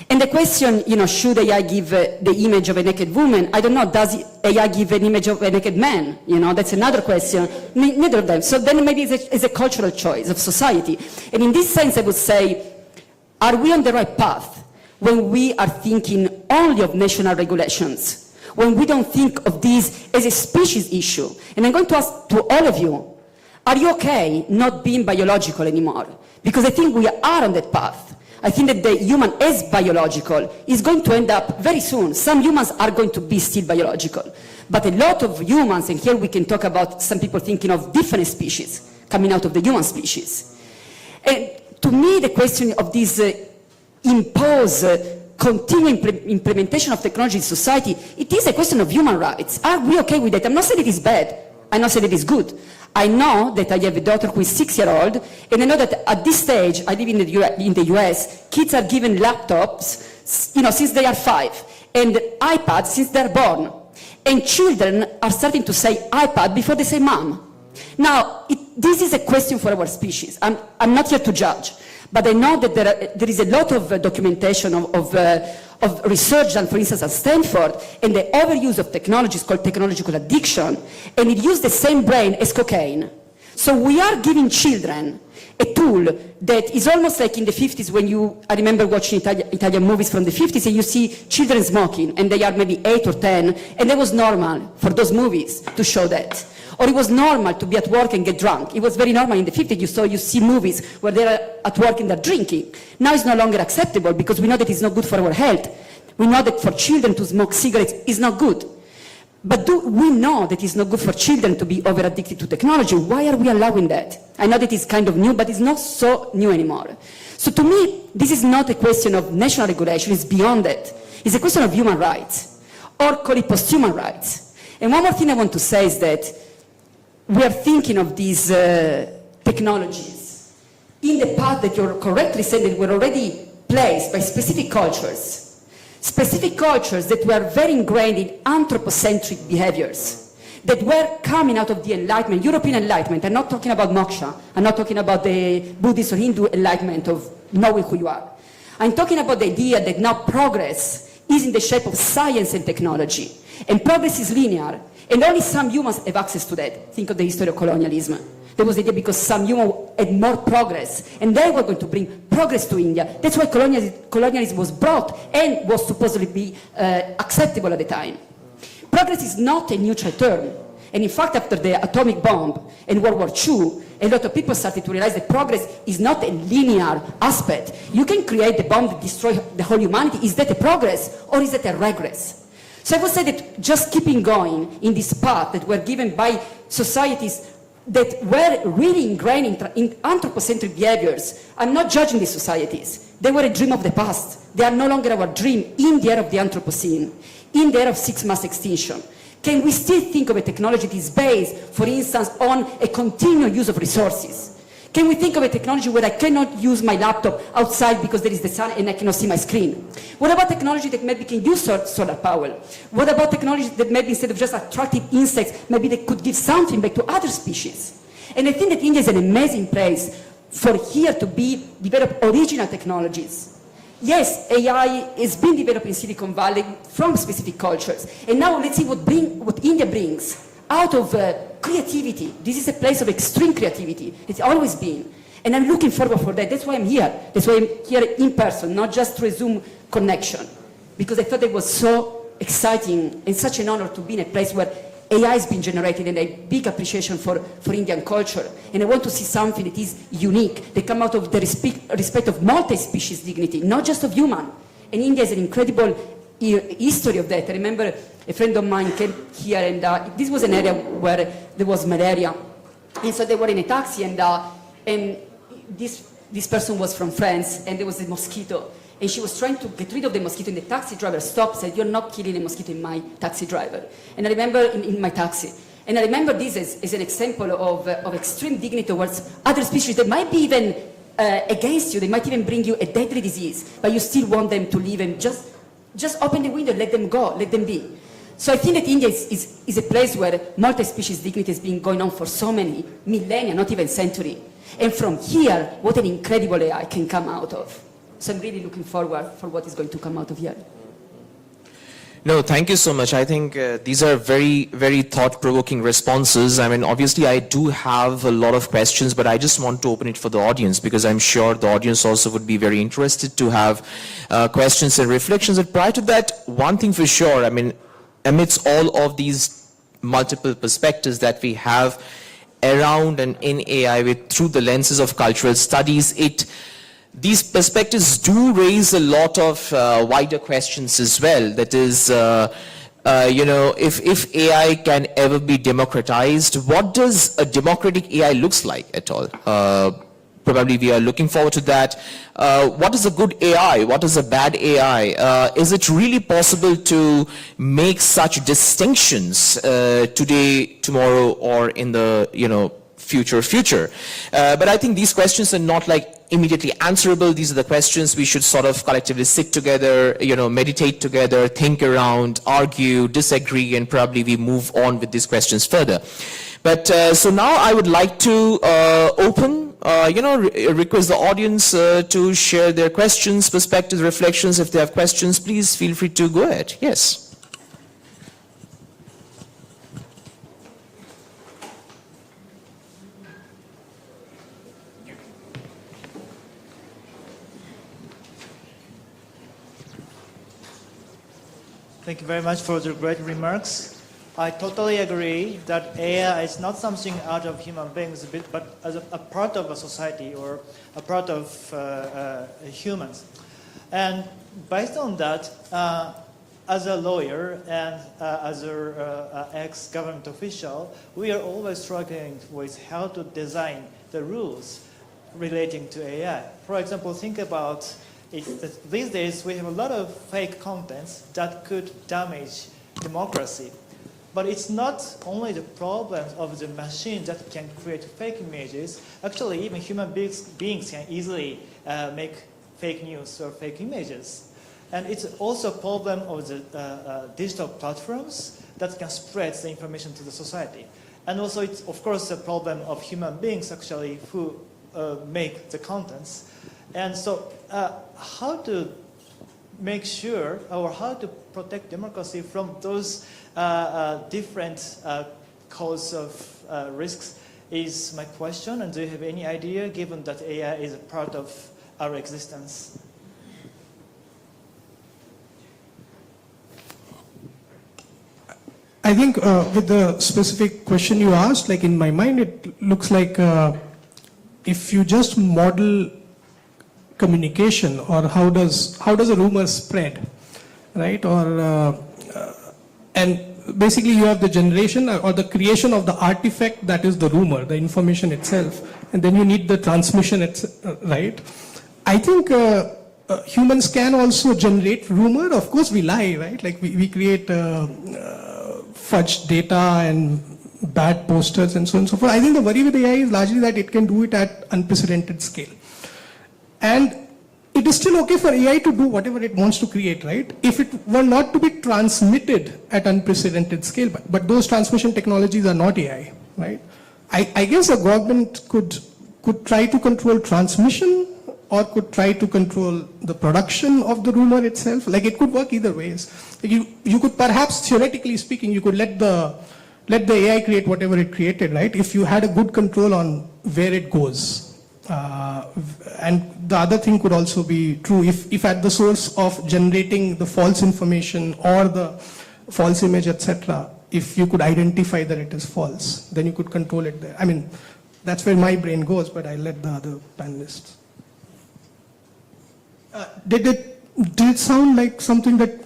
And the question, should AI give the image of a naked woman? I don't know, does AI give an image of a naked man? That's another question. Neither of them. So then maybe it's a cultural choice of society. And in this sense, I would say, are we on the right path when we are thinking only of national regulations, when we don't think of this as a species issue. And I'm going to ask to all of you, are you okay not being biological anymore? Because I think we are on that path. I think that the human as biological is going to end up very soon. Some humans are going to be still biological. But a lot of humans, and here we can talk about some people thinking of different species coming out of the human species. And to me, the question of this imposed continuing implementation of technology in society, it is a question of human rights. Are we okay with that? I'm not saying it is bad. I'm not saying it is good. I know that I have a daughter who is 6-year-old, and I know that at this stage, I live in the US, kids are given laptops, you know, since they are 5, and iPads since they're born. And children are starting to say iPad before they say mom. Now, this is a question for our species. I'm not here to judge, but I know that there is a lot of documentation of research done, for instance, at Stanford, and the overuse of technology is called technological addiction, and it uses the same brain as cocaine. So we are giving children a tool that is almost like in the 50s when I remember watching Italian movies from the 50s, and you see children smoking, and they are maybe 8 or 10, and it was normal for those movies to show that. Or it was normal to be at work and get drunk. It was very normal in the 50s. You see movies where they're at work and they're drinking. Now it's no longer acceptable because we know that it's not good for our health. We know that for children to smoke cigarettes is not good. But do we know that it's not good for children to be over-addicted to technology? Why are we allowing that? I know that it's kind of new, but it's not so new anymore. So to me, this is not a question of national regulation. It's beyond that. It's a question of human rights, or call it post-human rights. And one more thing I want to say is that we are thinking of these technologies in the path that you're correctly saying that were already placed by specific cultures that were very ingrained in anthropocentric behaviors, that were coming out of the Enlightenment, European Enlightenment. I'm not talking about moksha. I'm not talking about the Buddhist or Hindu enlightenment of knowing who you are. I'm talking about the idea that now progress is in the shape of science and technology, and progress is linear. And only some humans have access to that. Think of the history of colonialism. There was the idea because some humans had more progress, and they were going to bring progress to India. That's why colonialism was brought and was supposedly be acceptable at the time. Progress is not a neutral term. And in fact, after the atomic bomb and World War II, a lot of people started to realize that progress is not a linear aspect. You can create the bomb that destroys the whole humanity. Is that a progress or is that a regress? So I would say that just keeping going in this path that were given by societies that were really ingrained in anthropocentric behaviors. I'm not judging these societies. They were a dream of the past. They are no longer our dream in the era of the Anthropocene, in the era of 6 mass extinction. Can we still think of a technology that is based, for instance, on a continual use of resources? Can we think of a technology where I cannot use my laptop outside because there is the sun and I cannot see my screen? What about technology that maybe can use solar power? What about technology that maybe instead of just attracting insects, maybe they could give something back to other species? And I think that India is an amazing place for here to develop original technologies. Yes, AI is being developed in Silicon Valley from specific cultures. And now let's see what India brings out of creativity. This is a place of extreme creativity. It's always been. And I'm looking forward for that. That's why I'm here. That's why I'm here in person, not just through a Zoom connection. Because I thought it was so exciting and such an honor to be in a place where AI has been generated and a big appreciation for Indian culture. And I want to see something that is unique, that come out of the respect of multi-species dignity, not just of human. And India has an incredible history of that. I remember a friend of mine came here, and this was an area where there was malaria. And so they were in a taxi, and this person was from France, and there was a mosquito. And she was trying to get rid of the mosquito, and the taxi driver stopped, said, "You're not killing a mosquito in my taxi driver." And I remember in my taxi. And I remember this as an example of extreme dignity towards other species that might be even against you. They might even bring you a deadly disease, but you still want them to live, and just open the window, let them go, let them be. So I think that India is a place where multi-species dignity has been going on for so many millennia, not even century. And from here, what an incredible AI can come out of. So I'm really looking forward for what is going to come out of here. No, thank you so much. I think these are very, very thought-provoking responses. I mean, obviously, I do have a lot of questions, but I just want to open it for the audience because I'm sure the audience also would be very interested to have questions and reflections. But prior to that, one thing for sure, I mean, amidst all of these multiple perspectives that we have around and in AI through the lenses of cultural studies, these perspectives do raise a lot of wider questions as well. That is, if AI can ever be democratized, what does a democratic AI looks like at all? Probably we are looking forward to that. What is a good AI? What is a bad AI? Is it really possible to make such distinctions today, tomorrow, or in the future? But I think these questions are not like immediately answerable. These are the questions we should sort of collectively sit together, meditate together, think around, argue, disagree, and probably we move on with these questions further. But so now I would like to request the audience to share their questions, perspectives, reflections. If they have questions, please feel free to go ahead. Yes. Thank you very much for the great remarks. I totally agree that AI is not something out of human beings, but as a part of a society or a part of humans. And based on that, as a lawyer and as an ex-government official, we are always struggling with how to design the rules relating to AI. For example, think about these days we have a lot of fake contents that could damage democracy. But it's not only the problem of the machine that can create fake images. Actually, even human beings can easily make fake news or fake images. And it's also a problem of the digital platforms that can spread the information to the society. And also it's, of course, a problem of human beings actually who make the contents. And so how to make sure or how to protect democracy from those different cause of risks is my question. And do you have any idea, given that AI is a part of our existence? I think with the specific question you asked, like in my mind, it looks like if you just model communication, or how does a rumor spread, right? Or and basically you have the generation or the creation of the artifact that is the rumor, the information itself, and then you need the transmission, right? I think humans can also generate rumor. Of course, we lie, right? Like we create fudged data and bad posters and so on and so forth. I think the worry with AI is largely that it can do it at unprecedented scale. And it is still okay for AI to do whatever it wants to create, right? If it were not to be transmitted at unprecedented scale, but those transmission technologies are not AI, right? I guess a government could try to control transmission or could try to control the production of the rumor itself. Like it could work either ways. You could perhaps, theoretically speaking, you could let the AI create whatever it created, right? If you had a good control on where it goes. And the other thing could also be true if at the source of generating the false information or the false image, etc., if you could identify that it is false, then you could control it there. I mean, that's where my brain goes, but I'll let the other panelists. Did it sound like something that...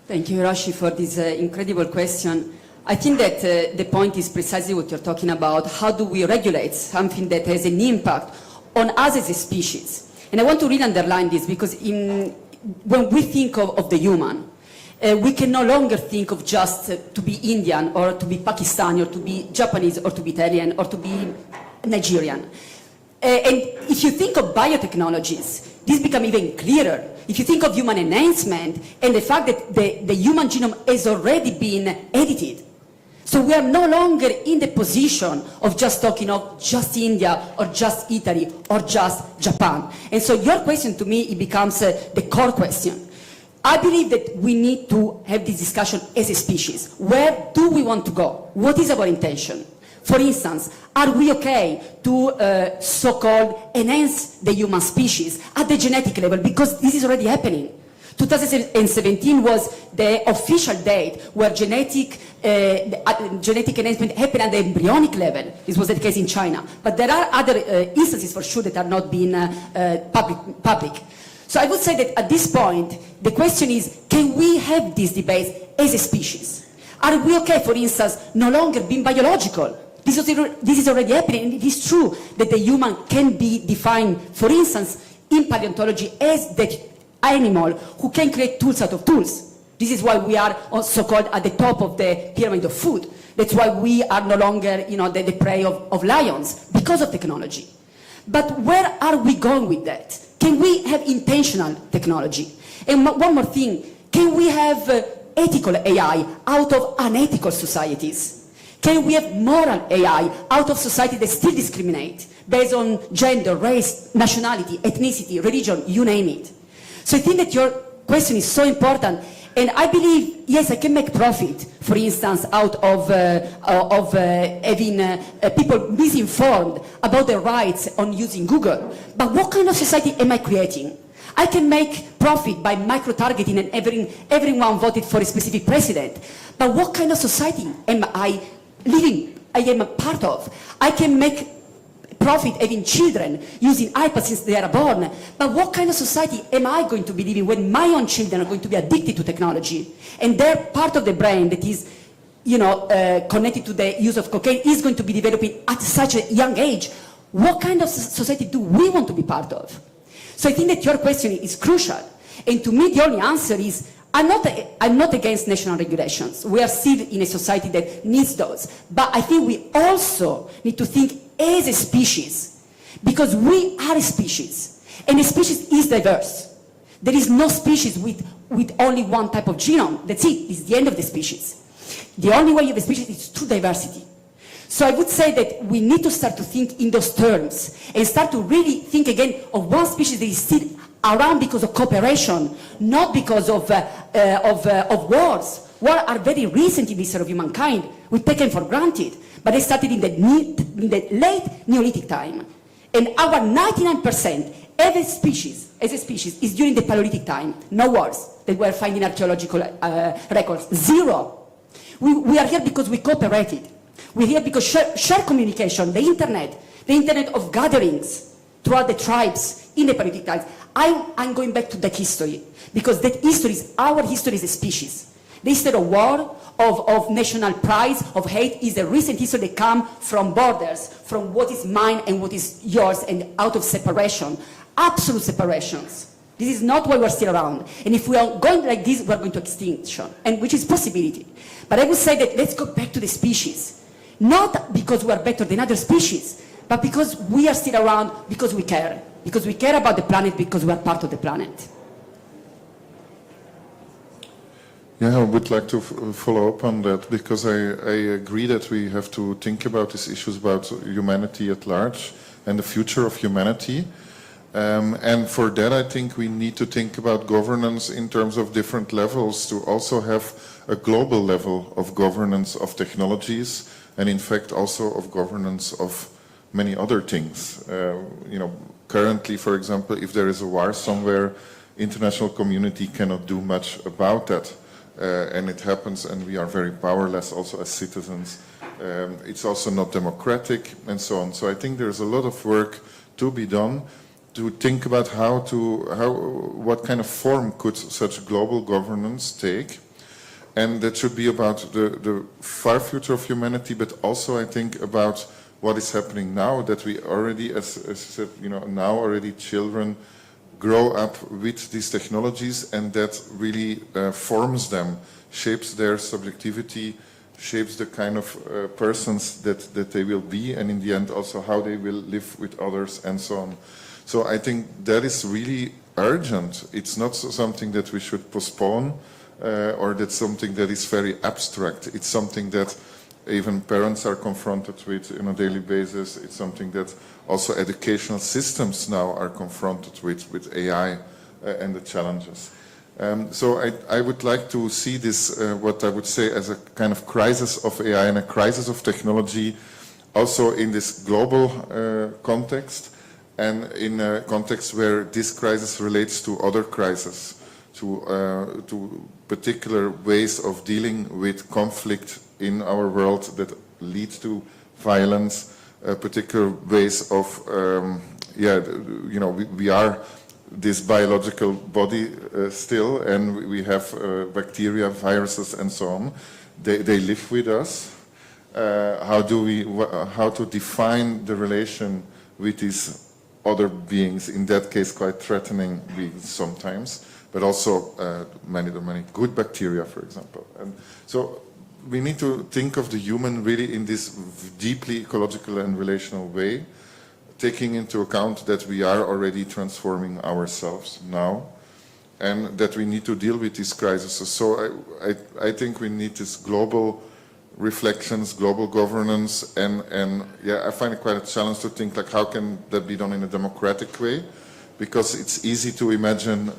Thank you, Hiroshi, for this incredible question. I think that the point is precisely what you're talking about. How do we regulate something that has an impact on us as a species? And I want to really underline this because when we think of the human, we can no longer think of just to be Indian or to be Pakistani or to be Japanese or to be Italian or to be Nigerian. And if you think of biotechnologies, this becomes even clearer. If you think of human enhancement and the fact that the human genome has already been edited, so we are no longer in the position of just talking of just India or just Italy or just Japan. And so your question to me, it becomes the core question. I believe that we need to have this discussion as a species. Where do we want to go? What is our intention? For instance, are we okay to so-called enhance the human species at the genetic level? Because this is already happening. 2017 was the official date where genetic enhancement happened at the embryonic level. This was the case in China. But there are other instances for sure that are not being public. So I would say that at this point, the question is, can we have this debate as a species? Are we okay, for instance, no longer being biological? This is already happening, and it is true that the human can be defined, for instance, in paleontology as the animal who can create tools out of tools. This is why we are so-called at the top of the pyramid of food. That's why we are no longer, the prey of lions, because of technology. But where are we going with that? Can we have intentional technology? And one more thing, can we have ethical AI out of unethical societies? Can we have moral AI out of societies that still discriminate based on gender, race, nationality, ethnicity, religion, you name it? So I think that your question is so important, and I believe, yes, I can make profit, for instance, out of having people misinformed about their rights on using Google. But what kind of society am I creating? I can make profit by micro-targeting and everyone voted for a specific president. But what kind of society am I living? I am a part of. I can make profit having children using iPads since they are born. But what kind of society am I going to be living when my own children are going to be addicted to technology? And their part of the brain that is connected to the use of cocaine is going to be developing at such a young age. What kind of society do we want to be part of? So I think that your question is crucial. And to me, the only answer is, I'm not against national regulations. We are still in a society that needs those. But I think we also need to think as a species, because we are a species, and a species is diverse. There is no species with only one type of genome. That's it. It's the end of the species. The only way you have a species is through diversity. So I would say that we need to start to think in those terms and start to really think again of one species that is still around because of cooperation, not because of wars. Wars are very recent in the history of humankind. We take them for granted, but they started in the late Neolithic time. And our 99% as a species is during the Paleolithic time. No wars that we're finding archaeological records. Zero. We are here because we cooperated. We're here because shared communication, the internet of gatherings throughout the tribes in the Paleolithic times. I'm going back to that history, because that history is our history as a species. The history of war, of national pride, of hate, is a recent history that comes from borders, from what is mine and what is yours, and out of separation, absolute separations. This is not why we're still around. And if we are going like this, we're going to extinction, and which is possibility. But I would say that let's go back to the species. Not because we are better than other species, but because we are still around, because we care. Because we care about the planet, because we are part of the planet. Yeah, I would like to follow up on that, because I agree that we have to think about these issues about humanity at large and the future of humanity. And for that, I think we need to think about governance in terms of different levels, to also have a global level of governance of technologies, and in fact also of governance of many other things. Currently, for example, if there is a war somewhere, international community cannot do much about that. And it happens, and we are very powerless also as citizens. It's also not democratic, and so on. So I think there's a lot of work to be done to think about what kind of form could such global governance take. And that should be about the far future of humanity, but also I think about what is happening now, that we already, as I said, now already children grow up with these technologies, and that really forms them, shapes their subjectivity, shapes the kind of persons that they will be, and in the end also how they will live with others and so on. So I think that is really urgent. It's not something that we should postpone, or that's something that is very abstract. It's something that even parents are confronted with on a daily basis. It's something that also educational systems now are confronted with AI and the challenges. So I would like to see this, what I would say, as a kind of crisis of AI and a crisis of technology also in this global context, and in a context where this crisis relates to other crises, to particular ways of dealing with conflict in our world that lead to violence, particular ways of, we are this biological body still, and we have bacteria, viruses, and so on. They live with us. How to define the relation with these other beings, in that case quite threatening beings sometimes, but also many good bacteria, for example. And so we need to think of the human really in this deeply ecological and relational way, taking into account that we are already transforming ourselves now, and that we need to deal with these crises. So I think we need this global reflections, global governance, and I find it quite a challenge to think like how can that be done in a democratic way, because it's easy to imagine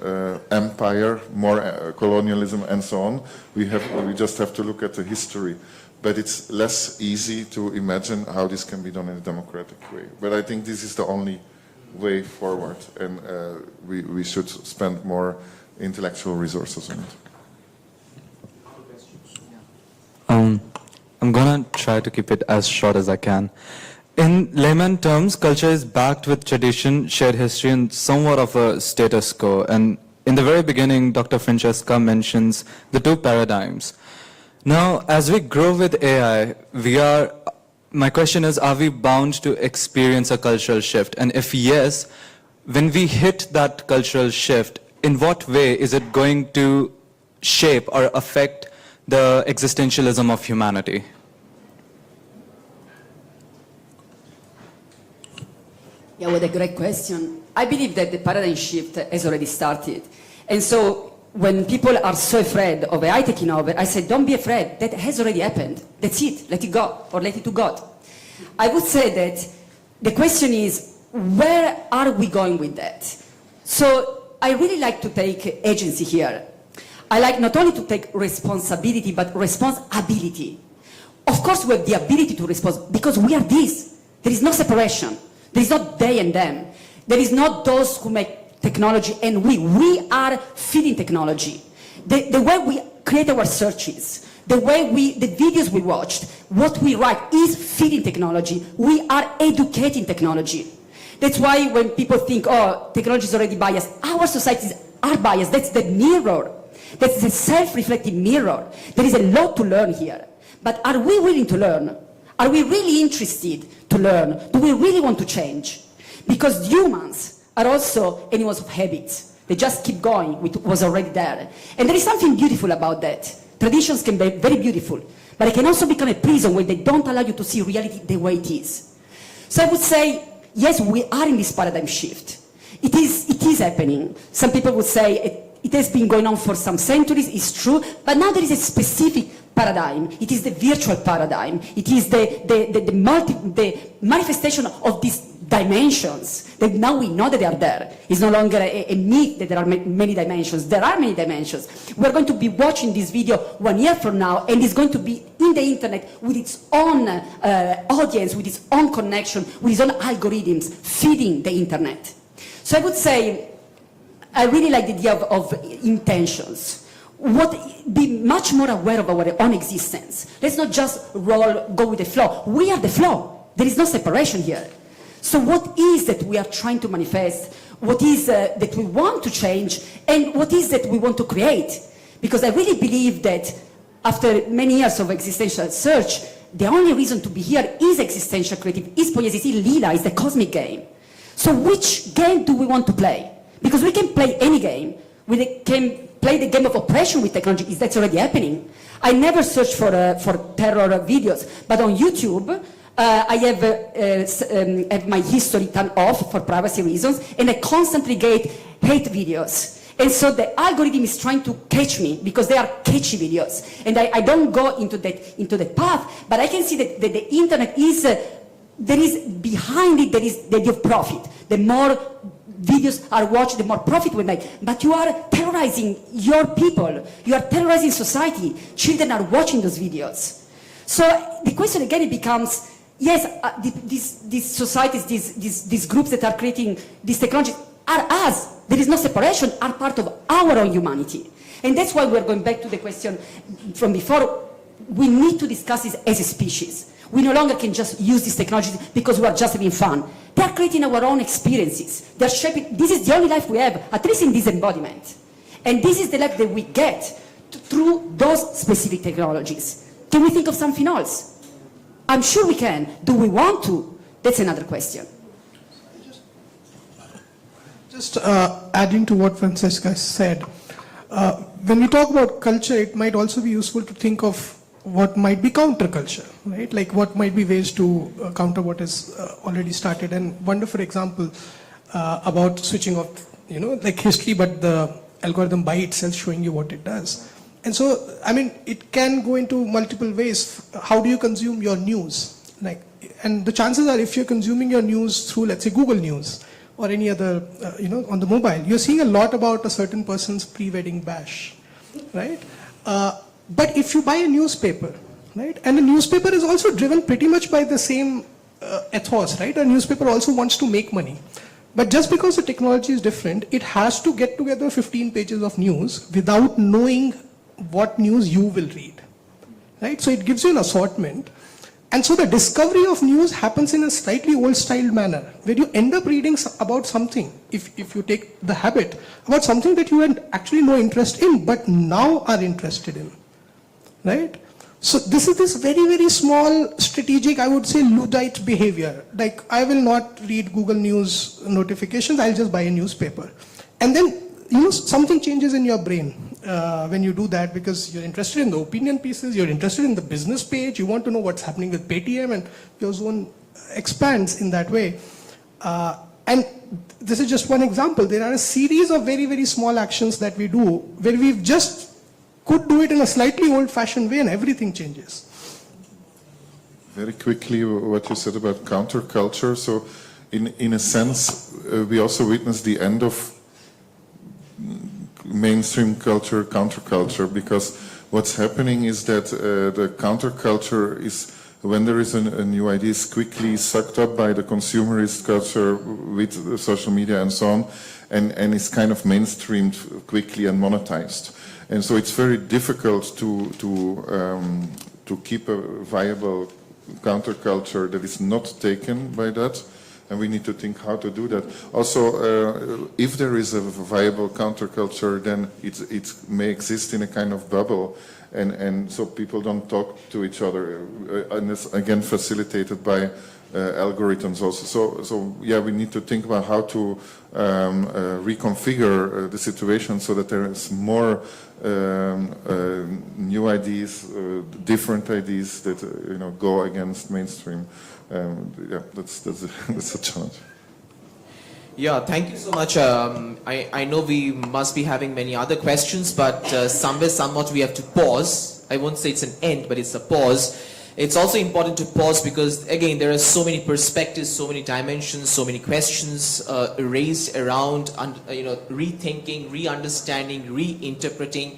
empire, more colonialism, and so on. We just have to look at the history, but it's less easy to imagine how this can be done in a democratic way. But I think this is the only way forward, and we should spend more intellectual resources on it. I'm gonna try to keep it as short as I can. In layman terms, culture is backed with tradition, shared history, and somewhat of a status quo. And in the very beginning, Dr. Francesca mentions the two paradigms. Now, as we grow with AI, my question is, are we bound to experience a cultural shift? And if yes, when we hit that cultural shift, in what way is it going to shape or affect the existentialism of humanity? Yeah, what a great question. I believe that the paradigm shift has already started. And so when people are so afraid of AI taking over, I say, don't be afraid. That has already happened. That's it. Let it go, or let it to God. I would say that the question is, where are we going with that? So I really like to take agency here. I like not only to take responsibility, but responsibility. Of course, we have the ability to respond because we are this. There is no separation. There is not they and them. There is not those who make technology and we. We are feeding technology. The way we create our searches, the videos we watched, what we write is feeding technology. We are educating technology. That's why when people think, oh, technology is already biased, our societies are biased. That's the mirror. That's a self-reflecting mirror. There is a lot to learn here. But are we willing to learn? Are we really interested to learn? Do we really want to change? Because humans are also animals of habits. They just keep going with what was already there. And there is something beautiful about that. Traditions can be very beautiful, but they can also become a prison where they don't allow you to see reality the way it is. So I would say, yes, we are in this paradigm shift. It is happening. Some people would say it has been going on for some centuries, it's true, but now there is a specific paradigm. It is the virtual paradigm. It is the manifestation of these dimensions that now we know that they are there. It's no longer a myth that there are many dimensions. There are many dimensions. We're going to be watching this video 1 year from now, and it's going to be in the internet with its own audience, with its own connection, with its own algorithms feeding the internet. So I would say, I really like the idea of intentions. Be much more aware of our own existence. Let's not just go with the flow. We are the flow. There is no separation here. So what is that we are trying to manifest? What is that we want to change? And what is that we want to create? Because I really believe that after many years of existential search, the only reason to be here is existential creative, is poiesis, is lila, is the cosmic game. So which game do we want to play? Because we can play any game. We can play the game of oppression with technology. That's already happening. I never search for terror videos, but on YouTube, I have my history turned off for privacy reasons, and I constantly get hate videos. And so the algorithm is trying to catch me because they are catchy videos. And I don't go into that path, but I can see that the internet is, there is behind it, there is the idea of profit. The more videos are watched, the more profit we make. But you are terrorizing your people. You are terrorizing society. Children are watching those videos. So the question again, it becomes, yes, these societies, these groups that are creating these technologies are us. There is no separation, are part of our own humanity. And that's why we're going back to the question from before. We need to discuss this as a species. We no longer can just use these technologies because we are just having fun. They are creating our own experiences. They're shaping, this is the only life we have, at least in this embodiment. And this is the life that we get through those specific technologies. Can we think of something else? I'm sure we can. Do we want to? That's another question. Just adding to what Francesca said, when we talk about culture, it might also be useful to think of what might be counterculture, right? Like what might be ways to counter what is already started. And wonderful example about switching off, like history, but the algorithm by itself showing you what it does. And so, I mean, it can go into multiple ways. How do you consume your news? And the chances are, if you're consuming your news through, let's say, Google News or any other, on the mobile, you're seeing a lot about a certain person's pre-wedding bash, right? But if you buy a newspaper, right, and the newspaper is also driven pretty much by the same ethos, right? A newspaper also wants to make money. But just because the technology is different, it has to get together 15 pages of news without knowing what news you will read, right? So it gives you an assortment. And so the discovery of news happens in a slightly old-style manner, where you end up reading about something, if you take the habit, about something that you had actually no interest in, but now are interested in, right? So this is this very, very small strategic, I would say, Luddite behavior. Like, I will not read Google News notifications, I'll just buy a newspaper. And then, something changes in your brain when you do that, because you're interested in the opinion pieces, you're interested in the business page, you want to know what's happening with Paytm, and your zone expands in that way. And this is just one example. There are a series of very, very small actions that we do where we've just could do it in a slightly old-fashioned way and everything changes. Very quickly, what you said about counterculture. So in a sense, we also witnessed the end of mainstream culture, counterculture, because what's happening is that the counterculture is, when there is a new idea, is quickly sucked up by the consumerist culture with social media and so on, and is kind of mainstreamed quickly and monetized. And so it's very difficult to keep a viable counterculture that is not taken by that, and we need to think how to do that. Also, if there is a viable counterculture, then it may exist in a kind of bubble, and so people don't talk to each other, and it's again facilitated by algorithms also. So yeah, we need to think about how to reconfigure the situation so that there is more new ideas, different ideas that go against mainstream. Yeah, that's a challenge. Yeah, thank you so much. I know we must be having many other questions, but somewhat we have to pause. I won't say it's an end, but it's a pause. It's also important to pause because, again, there are so many perspectives, so many dimensions, so many questions raised around, rethinking, re-understanding, reinterpreting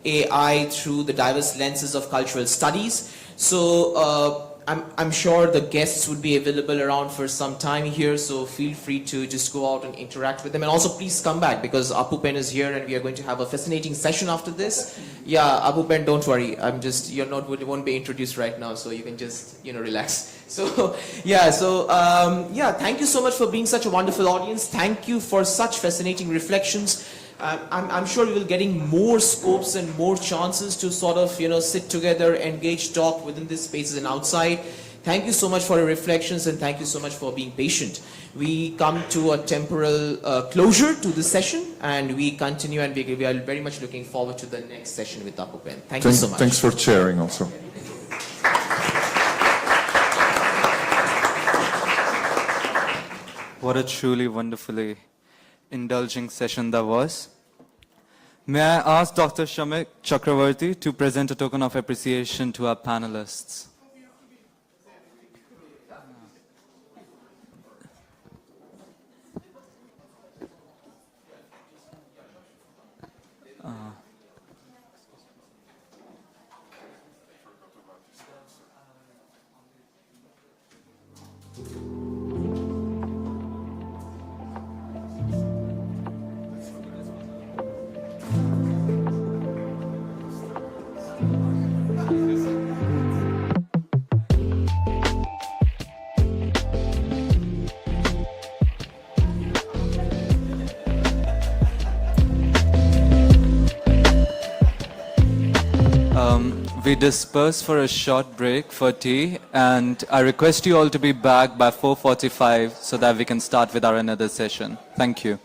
AI through the diverse lenses of cultural studies. So I'm sure the guests would be available around for some time here, so feel free to just go out and interact with them. And also please come back, because Apupen is here and we are going to have a fascinating session after this. Yeah, Apupen, don't worry. Won't be introduced right now, so you can just, relax. So, yeah, thank you so much for being such a wonderful audience. Thank you for such fascinating reflections. I'm sure we will getting more scopes and more chances to sort of, sit together, engage, talk within these spaces and outside. Thank you so much for your reflections, and thank you so much for being patient. We come to a temporal closure to this session, and we continue, and we are very much looking forward to the next session with Apupen. Thank you so much. Thanks for sharing also. What a truly wonderfully indulging session that was. May I ask Dr. Shamik Chakravarti to present a token of appreciation to our panelists. we disperse for a short break for tea, and I request you all to be back by 4:45 so that we can start with our another session. Thank you.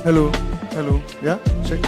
Hello, hello. Yeah, check.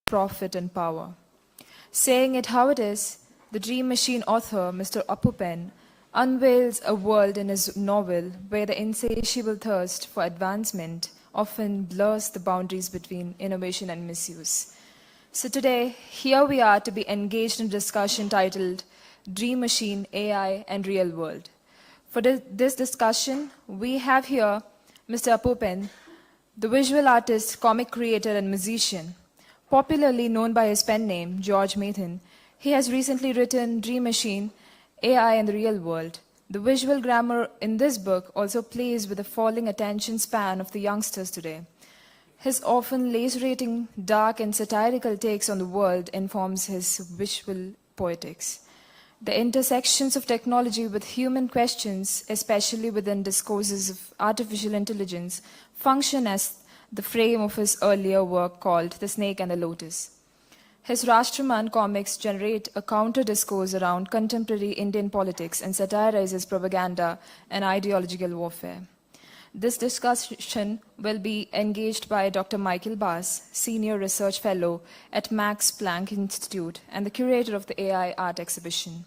Profit and power. Saying it how it is, the Dream Machine author, Mr. Apupen, unveils a world in his novel where the insatiable thirst for advancement often blurs the boundaries between innovation and misuse. So today, here we are to be engaged in a discussion titled Dream Machine, AI and Real World. For this discussion, we have here Mr. Apupen, the visual artist, comic creator and musician. Popularly known by his pen name, George Mathan, he has recently written Dream Machine, AI and the Real World. The visual grammar in this book also plays with the falling attention span of the youngsters today. His often lacerating, dark and satirical takes on the world informs his visual poetics. The intersections of technology with human questions, especially within discourses of artificial intelligence, function as the frame of his earlier work called The Snake and the Lotus. His Rashtraman comics generate a counter-discourse around contemporary Indian politics and satirizes propaganda and ideological warfare. This discussion will be engaged by Dr. Michael Bass, Senior Research Fellow at Max Planck Institute and the Curator of the AI Art Exhibition.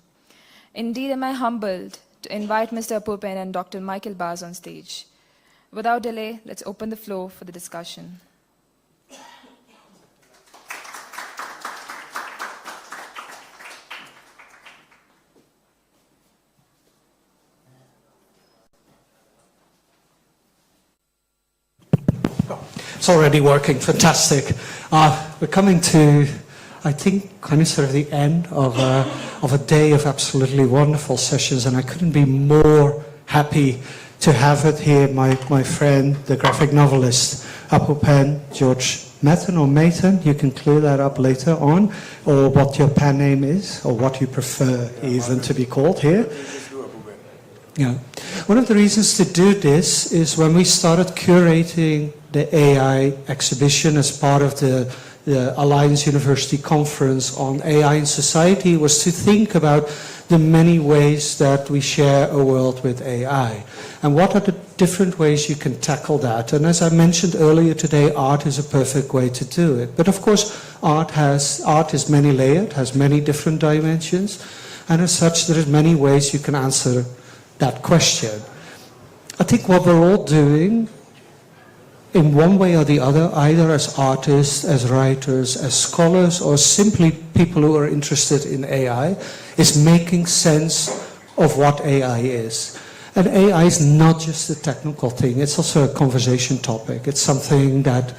Indeed, am I humbled to invite Mr. Apupen and Dr. Michael Bass on stage. Without delay, let's open the floor for the discussion. It's already working, fantastic. We're coming to, I think, kind of sort of the end of a day of absolutely wonderful sessions, and I couldn't be more happy to have it here, my friend, the graphic novelist, Apupen, George Mathan or Mathan, you can clear that up later on, or what your pen name is, or what you prefer even to be called here. Yeah. One of the reasons to do this is when we started curating the AI exhibition as part of the Alliance University Conference on AI in Society was to think about the many ways that we share a world with AI. And what are the different ways you can tackle that? And as I mentioned earlier today, art is a perfect way to do it. But of course, art is many layered, has many different dimensions, and as such, there are many ways you can answer that question. I think what we're all doing in one way or the other, either as artists, as writers, as scholars, or simply people who are interested in AI, is making sense of what AI is. And AI is not just a technical thing, it's also a conversation topic. It's something that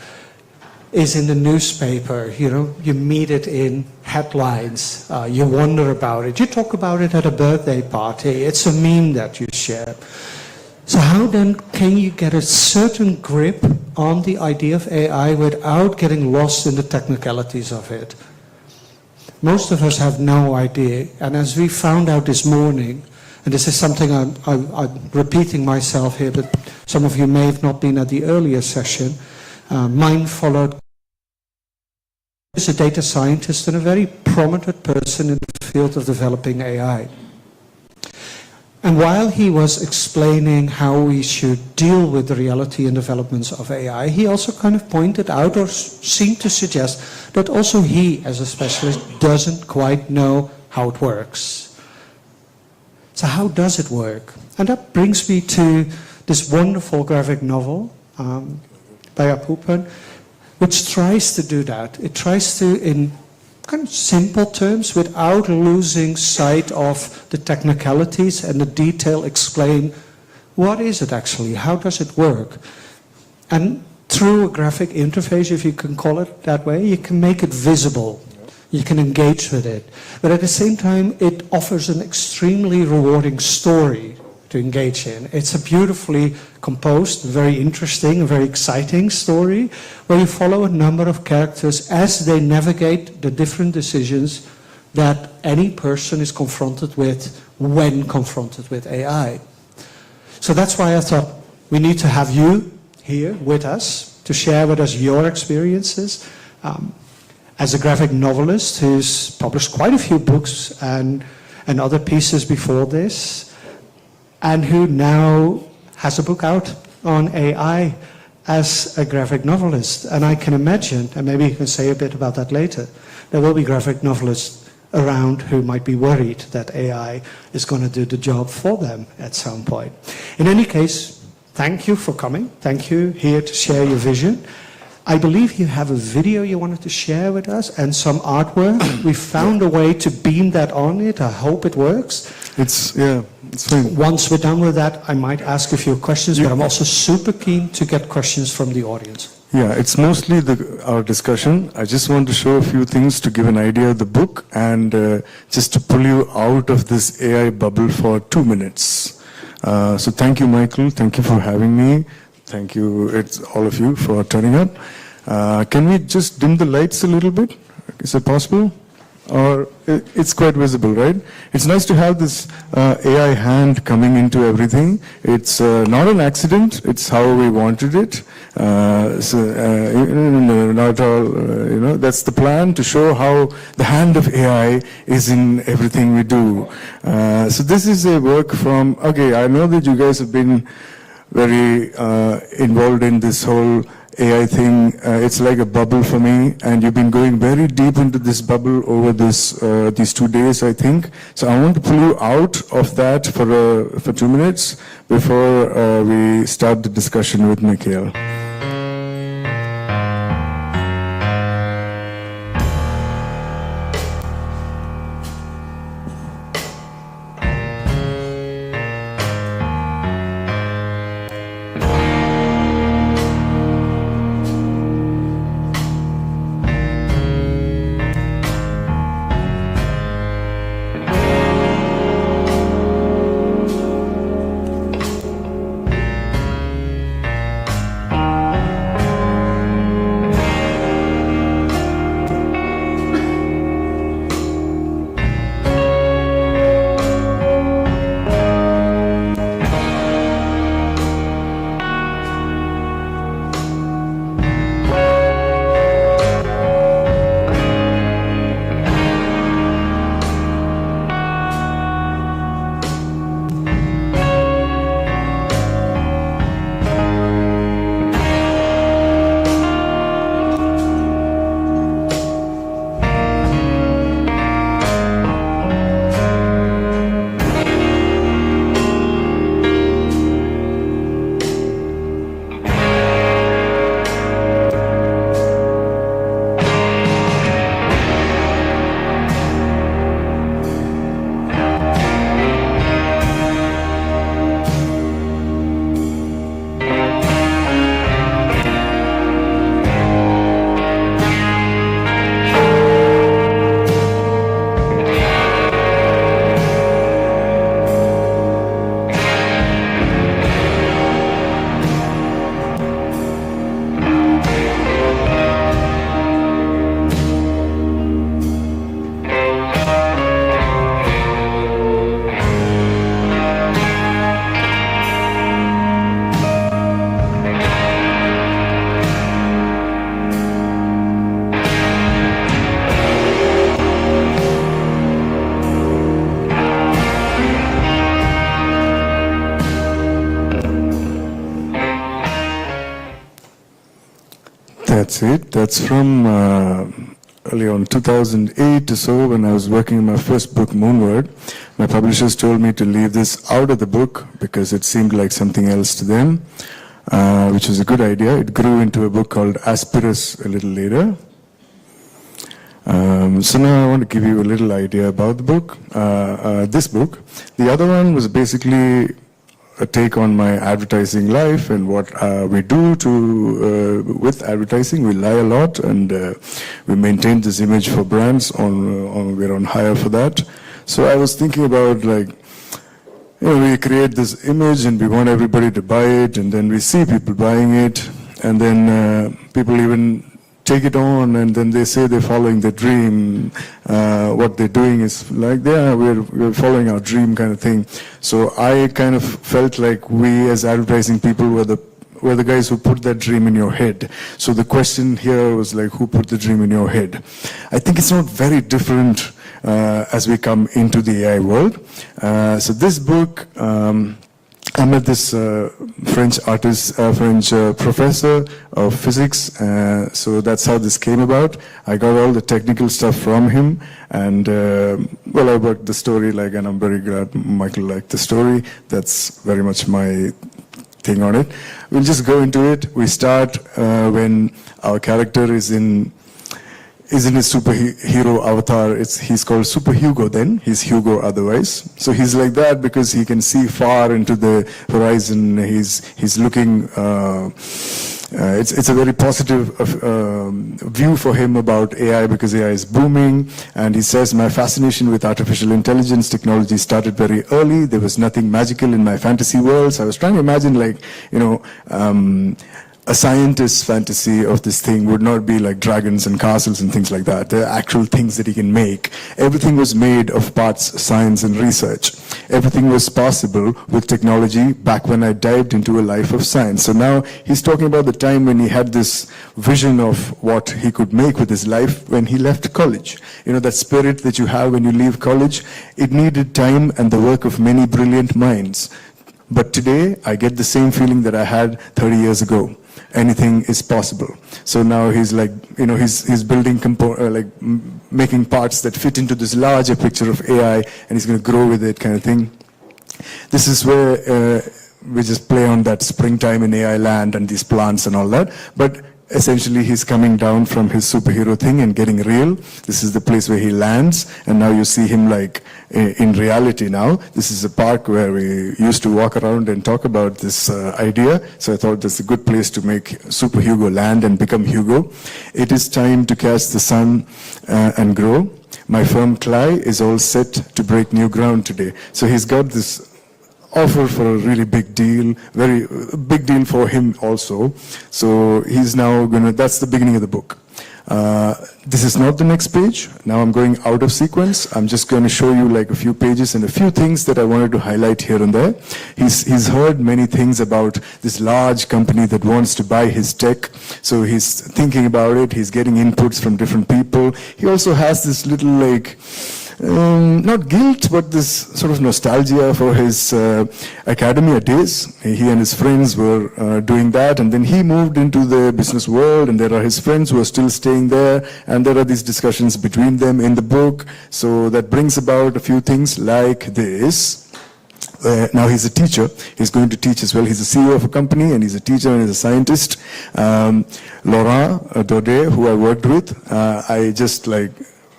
is in the newspaper, you meet it in headlines, you wonder about it, you talk about it at a birthday party, it's a meme that you share. So how then can you get a certain grip on the idea of AI without getting lost in the technicalities of it? Most of us have no idea, and as we found out this morning, and this is something I'm repeating myself here, but some of you may have not been at the earlier session, mine followed is a data scientist and a very prominent person in the field of developing AI. And while he was explaining how we should deal with the reality and developments of AI, he also kind of pointed out or seemed to suggest that also he, as a specialist, doesn't quite know how it works. So how does it work? And that brings me to this wonderful graphic novel by Apupan, which tries to do that. It tries to, in kind of simple terms, without losing sight of the technicalities and the detail, explain what is it actually, how does it work? And through a graphic interface, if you can call it that way, you can make it visible. You can engage with it. But at the same time, it offers an extremely rewarding story to engage in. It's a beautifully composed, very interesting, very exciting story where you follow a number of characters as they navigate the different decisions that any person is confronted with when confronted with AI. So that's why I thought we need to have you here with us to share with us your experiences. As a graphic novelist who's published quite a few books and other pieces before this, and who now has a book out on AI as a graphic novelist. And I can imagine, and maybe you can say a bit about that later, there will be graphic novelists around who might be worried that AI is going to do the job for them at some point. In any case, thank you for coming. Thank you here to share your vision. I believe you have a video you wanted to share with us and some artwork. We found a way to beam that on it. I hope it works. It's fine. Once we're done with that, I might ask a few questions, but I'm also super keen to get questions from the audience. Yeah, it's mostly our discussion. I just want to show a few things to give an idea of the book and just to pull you out of this AI bubble for 2 minutes. So thank you, Michael. Thank you for having me. Thank you, all of you, for turning up. Can we just dim the lights a little bit? Is it possible? Or it's quite visible, right? It's nice to have this AI hand coming into everything. It's not an accident. It's how we wanted it. Not all, that's the plan, to show how the hand of AI is in everything we do. So this is a work from, okay, I know that you guys have been very involved in this whole AI thing. It's like a bubble for me, and you've been going very deep into this bubble over these 2 days, I think. So I want to pull you out of that for 2 minutes before we start the discussion with Mikhail. say it. That's from early on 2008 or so, when I was working on my first book, Moonward. My publishers told me to leave this out of the book because it seemed like something else to them, which was a good idea. It grew into a book called Aspirus a little later. So now I want to give you a little idea about the book, this book. The other one was basically a take on my advertising life and what we do with advertising. We lie a lot, and we maintain this image for brands. We're on hire for that. So I was thinking about, like, we create this image and we want everybody to buy it, and then we see people buying it, and then people even take it on, and then they say they're following their dream. What they're doing is like, yeah, we're following our dream kind of thing. So I kind of felt like we as advertising people were the guys who put that dream in your head. So the question here was like, who put the dream in your head? I think it's not very different as we come into the AI world. So this book, I met this French artist, French professor of physics, so that's how this came about. I got all the technical stuff from him, and well, I worked the story, and I'm very glad Michael liked the story. That's very much my thing on it. We'll just go into it. We start when our character is in his superhero avatar. He's called Super Hugo then. He's Hugo otherwise. So he's like that because he can see far into the horizon. He's looking, it's a very positive view for him about AI because AI is booming. And he says, my fascination with artificial intelligence technology started very early. There was nothing magical in my fantasy world. So I was trying to imagine, a scientist's fantasy of this thing would not be like dragons and castles and things like that. They're actual things that he can make. Everything was made of parts science and research. Everything was possible with technology back when I dived into a life of science. So now he's talking about the time when he had this vision of what he could make with his life when he left college. That spirit that you have when you leave college, it needed time and the work of many brilliant minds. But today, I get the same feeling that I had 30 years ago. Anything is possible. So now he's like, he's building, making parts that fit into this larger picture of AI, and he's going to grow with it kind of thing. This is where we just play on that springtime in AI land and these plants and all that. But essentially, he's coming down from his superhero thing and getting real. This is the place where he lands, and now you see him in reality now. This is a park where we used to walk around and talk about this idea. So I thought that's a good place to make Super Hugo land and become Hugo. It is time to catch the sun and grow. My firm Clay is all set to break new ground today. So he's got this offer for a really big deal, very big deal for him also. So he's now that's the beginning of the book. This is not the next page. Now I'm going out of sequence. I'm just going to show you a few pages and a few things that I wanted to highlight here and there. He's heard many things about this large company that wants to buy his tech. So he's thinking about it. He's getting inputs from different people. He also has this little not guilt, but this sort of nostalgia for his academia days. He and his friends were doing that, and then he moved into the business world, and there are his friends who are still staying there, and there are these discussions between them in the book. So that brings about a few things like this. Now he's a teacher. He's going to teach as well. He's a CEO of a company, and he's a teacher and he's a scientist. Laurent Daudet, who I worked with, I just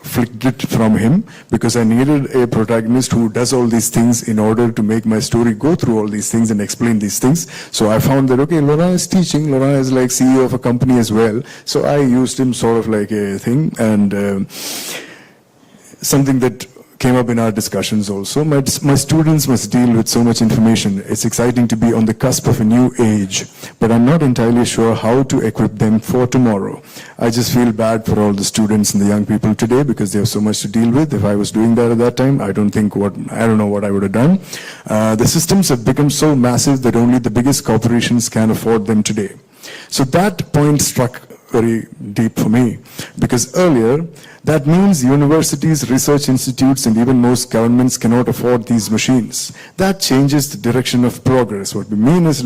flicked it from him because I needed a protagonist who does all these things in order to make my story go through all these things and explain these things. So I found that, okay, Laurent is teaching. Laurent is CEO of a company as well. So I used him sort of like a thing, and something that came up in our discussions also. My students must deal with so much information. It's exciting to be on the cusp of a new age, but I'm not entirely sure how to equip them for tomorrow. I just feel bad for all the students and the young people today because they have so much to deal with. If I was doing that at that time, I don't know what I would have done. The systems have become so massive that only the biggest corporations can afford them today. So that point struck very deep for me, because earlier, that means universities, research institutes, and even most governments cannot afford these machines. That changes the direction of progress. What we mean is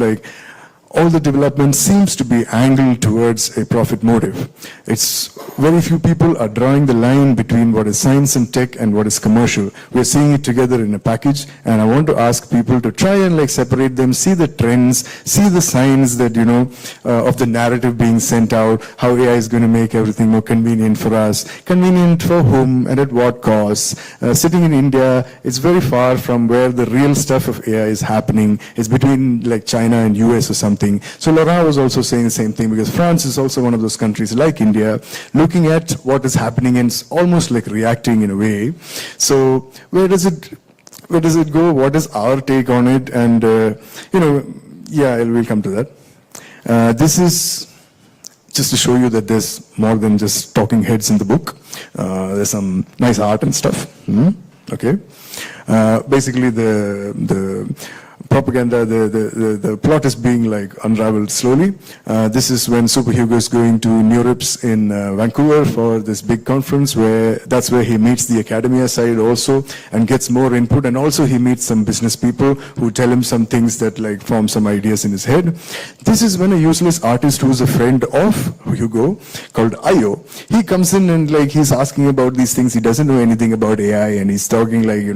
all the development seems to be angled towards a profit motive. It's very few people are drawing the line between what is science and tech and what is commercial. We're seeing it together in a package, and I want to ask people to try and like separate them, see the trends, see the signs that, of the narrative being sent out, how AI is going to make everything more convenient for us, convenient for whom and at what cost. Sitting in India, it's very far from where the real stuff of AI is happening. It's between like China and US or something. So Laurent was also saying the same thing, because France is also one of those countries like India, looking at what is happening and almost like reacting in a way. So where does it go? What is our take on it? And we'll come to that. This is just to show you that there's more than just talking heads in the book. There's some nice art and stuff. Okay. Basically, the propaganda, the plot is being like unraveled slowly. This is when Super Hugo is going to NeurIPS in Vancouver for this big conference, that's where he meets the academia side also and gets more input, and also he meets some business people who tell him some things that like form some ideas in his head. This is when a useless artist who's a friend of Hugo called Ayo, he comes in and like he's asking about these things. He doesn't know anything about AI, and he's talking like,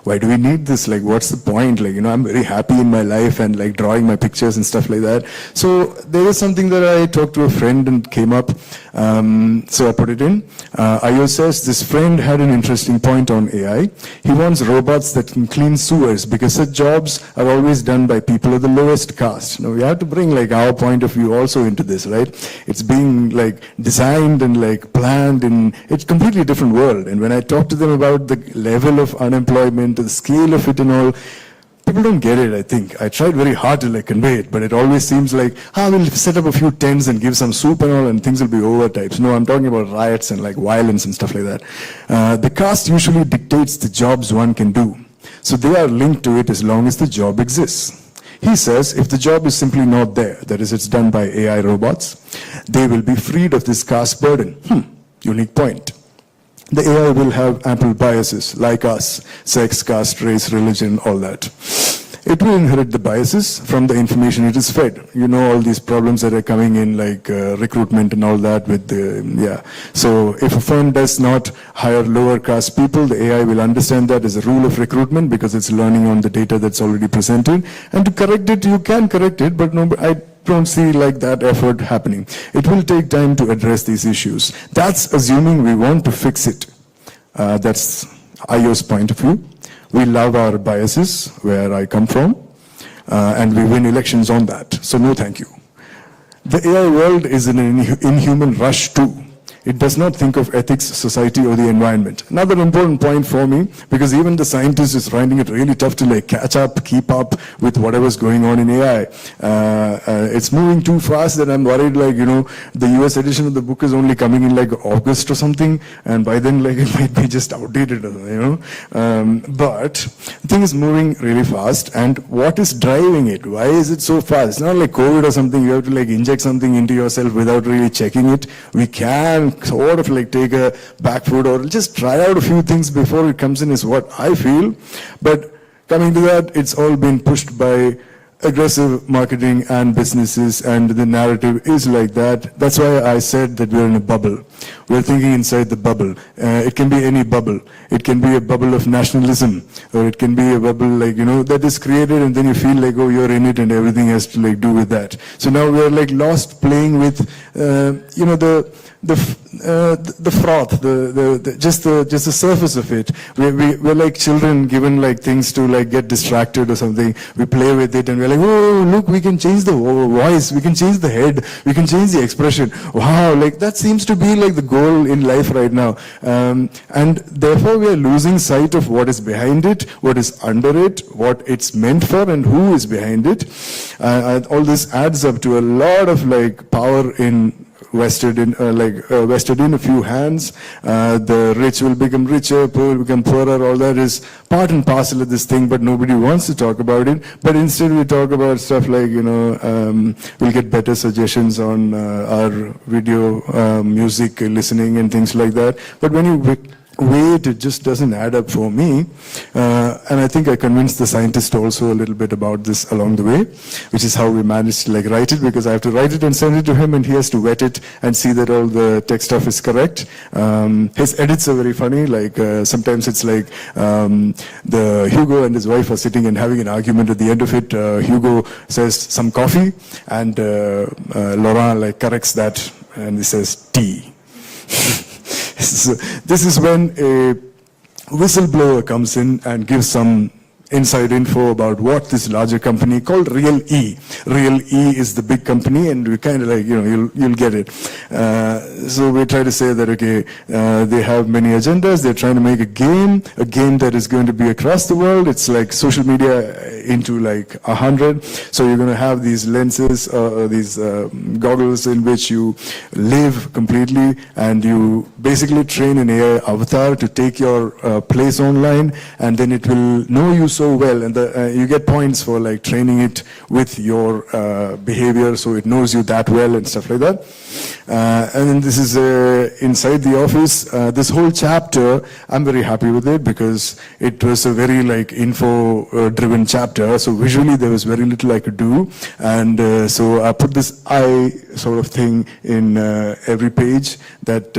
why do we need this? Like, what's the point? Like, I'm very happy in my life and like drawing my pictures and stuff like that. So there was something that I talked to a friend and came up. So I put it in. Ayo says this friend had an interesting point on AI. He wants robots that can clean sewers because such jobs are always done by people of the lowest caste. Now we have to bring like our point of view also into this, right? It's being like designed and like planned in it's completely different world. And when I talk to them about the level of unemployment, the scale of it and all, people don't get it, I think. I tried very hard to like convey it, but it always seems like, we'll set up a few tents and give some soup and all and things will be over types. No, I'm talking about riots and like violence and stuff like that. The caste usually dictates the jobs one can do. So they are linked to it as long as the job exists. He says if the job is simply not there, that is, it's done by AI robots, they will be freed of this caste burden. Unique point. The AI will have ample biases like us, sex, caste, race, religion, all that. It will inherit the biases from the information it is fed. All these problems that are coming in like recruitment and all that with So if a firm does not hire lower caste people, the AI will understand that as a rule of recruitment because it's learning on the data that's already presented. And to correct it, you can correct it, but no, I don't see like that effort happening. It will take time to address these issues. That's assuming we want to fix it. That's Ayo's point of view. We love our biases, where I come from, and we win elections on that. So no thank you. The AI world is in an inhuman rush too. It does not think of ethics, society, or the environment. Another important point for me, because even the scientist is finding it really tough to like catch up, keep up with whatever's going on in AI. It's moving too fast that I'm worried like, the US edition of the book is only coming in like August or something, and by then like it might be just outdated, But the thing is moving really fast, and what is driving it? Why is it so fast? It's not like COVID or something, you have to like inject something into yourself without really checking it. We can sort of like take a back foot or just try out a few things before it comes in is what I feel. But coming to that, it's all been pushed by aggressive marketing and businesses, and the narrative is like that. That's why I said that we're in a bubble. We're thinking inside the bubble. It can be any bubble. It can be a bubble of nationalism, or it can be a bubble like, that is created and then you feel like, oh, you're in it and everything has to like do with that. So now we're like lost playing with, the froth, just the surface of it. We're like children given like things to like get distracted or something. We play with it and we're like, oh, look, we can change the voice, we can change the head, we can change the expression. Wow, like that seems to be like the goal in life right now. And therefore we are losing sight of what is behind it, what is under it, what it's meant for, and who is behind it. All this adds up to a lot of like power vested in a few hands. The rich will become richer, poor will become poorer. All that is part and parcel of this thing, but nobody wants to talk about it. But instead we talk about stuff like, we'll get better suggestions on our video, music listening and things like that. But when you weight, it just doesn't add up for me. And I think I convinced the scientist also a little bit about this along the way, which is how we managed to like write it, because I have to write it and send it to him, and he has to vet it and see that all the text stuff is correct. His edits are very funny. Like sometimes it's like the Hugo and his wife are sitting and having an argument. At the end of it, Hugo says some coffee, and Laurent like corrects that, and he says tea. So this is when a whistleblower comes in and gives some inside info about what this larger company called Real E. Real E is the big company, and we kind of like, you know, you'll get it. So we try to say that, okay, they have many agendas. They're trying to make a game that is going to be across the world. It's like social media into like 100. So you're going to have these lenses, these goggles in which you live completely, and you basically train an AI avatar to take your place online, and then it will know you so well, and you get points for like training it with your behavior, so it knows you that well and stuff like that. And then this is inside the office. This whole chapter, I'm very happy with it because it was a very like info-driven chapter. So visually there was very little I could do, and so I put this eye sort of thing in every page that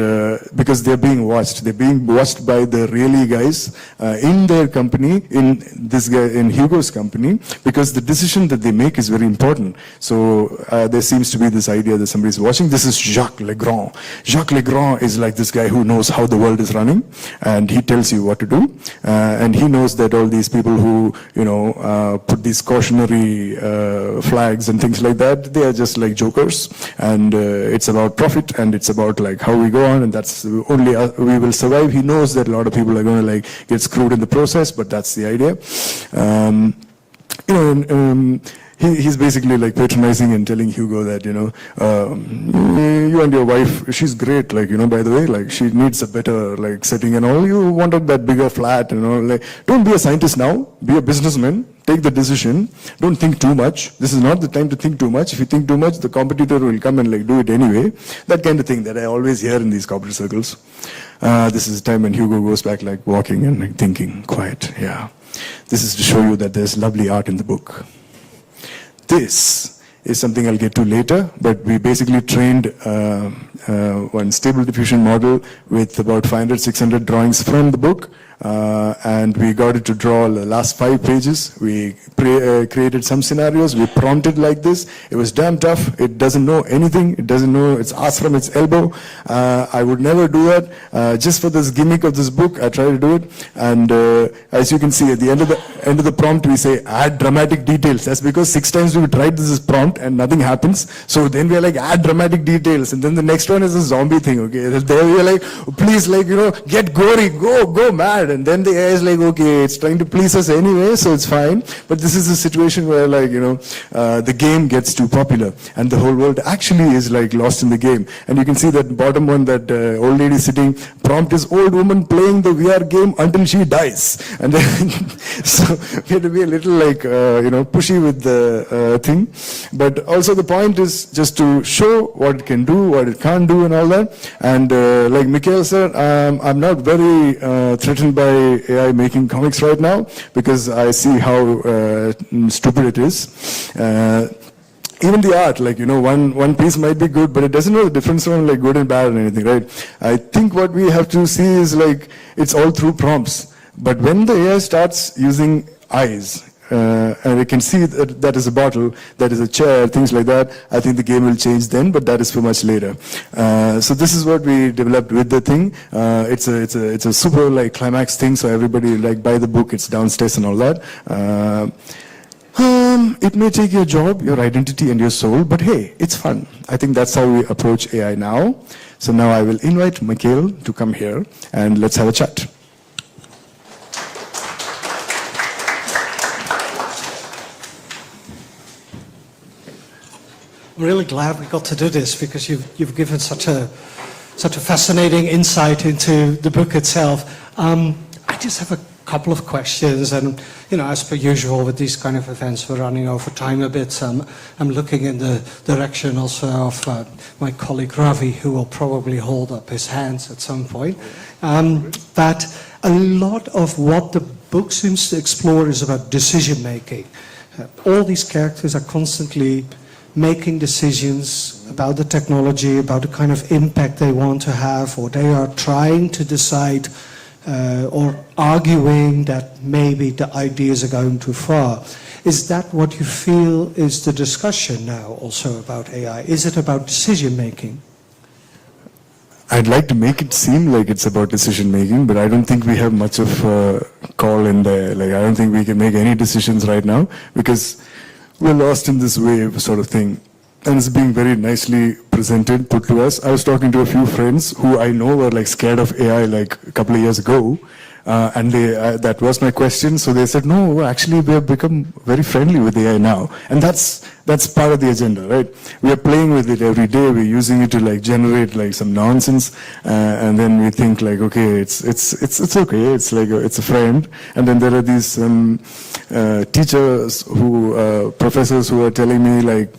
because they're being watched. They're being watched by the really guys in their company, in this guy in Hugo's company, because the decision that they make is very important. So there seems to be this idea that somebody's watching. This is Jacques Legrand. Jacques Legrand is like this guy who knows how the world is running, and he tells you what to do. And he knows that all these people who, you know, put these cautionary flags and things like that, they are just like jokers. And it's about profit, and it's about like how we go on, and that's only we will survive. He knows that a lot of people are going to like get screwed in the process, but that's the idea. You know, he's basically like patronizing and telling Hugo that, you know, you and your wife, she's great, like, you know, by the way, like she needs a better like setting and all. You wanted that bigger flat, you know, like don't be a scientist now, be a businessman, take the decision, don't think too much. This is not the time to think too much. If you think too much, the competitor will come and like do it anyway. That kind of thing that I always hear in these corporate circles. This is the time when Hugo goes back like walking and like thinking, quiet, yeah. This is to show you that there's lovely art in the book. This is something I'll get to later, but we basically trained one stable diffusion model with about 500, 600 drawings from the book, and we got it to draw the last 5 pages. We created some scenarios. We prompted like this. It was damn tough. It doesn't know anything. It doesn't know. It's asked from its elbow. I would never do that. Just for this gimmick of this book, I try to do it. And as you can see, at the end of the prompt, we say add dramatic details. That's because 6 times we tried this prompt and nothing happens. So then we are like add dramatic details, and then the next one is a zombie thing. Okay, there we are like, please, like, you know, get gory, go mad. And then the AI is like, okay, it's trying to please us anyway, so it's fine. But this is a situation where, like, you know, the game gets too popular, and the whole world actually is like lost in the game. And you can see that bottom one, that old lady sitting, prompt is old woman playing the VR game until she dies. And then so we have to be a little like, you know, pushy with the thing. But also the point is just to show what it can do, what it can't do, and all that. And like Mikhail said, I'm not very threatened by AI making comics right now, because I see how stupid it is. Even the art, like, you know, one piece might be good, but it doesn't know the difference from like good and bad or anything, right? I think what we have to see is like, it's all through prompts. But when the AI starts using eyes, and it can see that that is a bottle, that is a chair, things like that, I think the game will change then, but that is for much later. So this is what we developed with the thing. It's a super like climax thing, so everybody like buy the book, it's downstairs and all that. It may take your job, your identity, and your soul, but hey, it's fun. I think that's how we approach AI now. So now I will invite Mikhail to come here, and let's have a chat. I'm really glad we got to do this, because you've given such a fascinating insight into the book itself. I just have a couple of questions, and as per usual with these kind of events, we're running over time a bit. I'm looking in the direction also of my colleague Ravi, who will probably hold up his hands at some point. That a lot of what the book seems to explore is about decision making. All these characters are constantly making decisions about the technology, about the kind of impact they want to have, or they are trying to decide or arguing that maybe the ideas are going too far. Is that what you feel is the discussion now also about AI? Is it about decision making? I'd like to make it seem like it's about decision making, but I don't think we have much of a call in there. Like, I don't think we can make any decisions right now because we're lost in this wave sort of thing. And it's being very nicely presented, put to us. I was talking to a few friends who I know were like scared of AI like a couple of years ago. And that was my question. So they said, no, actually we have become very friendly with AI now. And that's part of the agenda, right? We are playing with it every day. We're using it to like generate like some nonsense. And then we think like, okay, it's okay. It's like, it's a friend. And then there are these teachers professors who are telling me like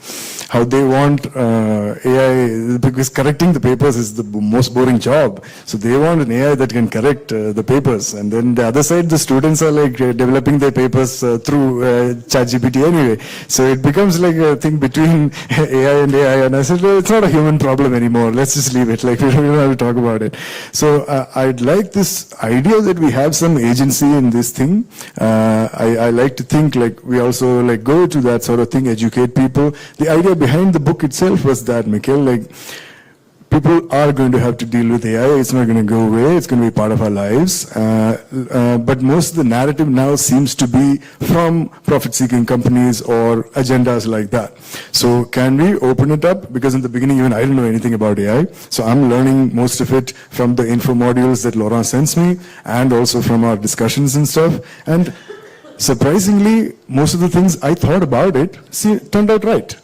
how they want AI, because correcting the papers is the most boring job. So they want an AI that can correct the papers. And then the other side, the students are like developing their papers through ChatGPT anyway. So it becomes like a thing between AI and AI. And I said, well, it's not a human problem anymore. Let's just leave it. Like we don't have to talk about it. So I'd like this idea that we have some agency in this thing. I like to think like we also like go to that sort of thing, educate people. The idea behind the book itself was that, Mikhail, like people are going to have to deal with AI. It's not going to go away. It's going to be part of our lives. But most of the narrative now seems to be from profit-seeking companies or agendas like that. So can we open it up? Because in the beginning, even I didn't know anything about AI. So I'm learning most of it from the info modules that Laurent sends me and also from our discussions and stuff. And surprisingly, most of the things I thought about it turned out right.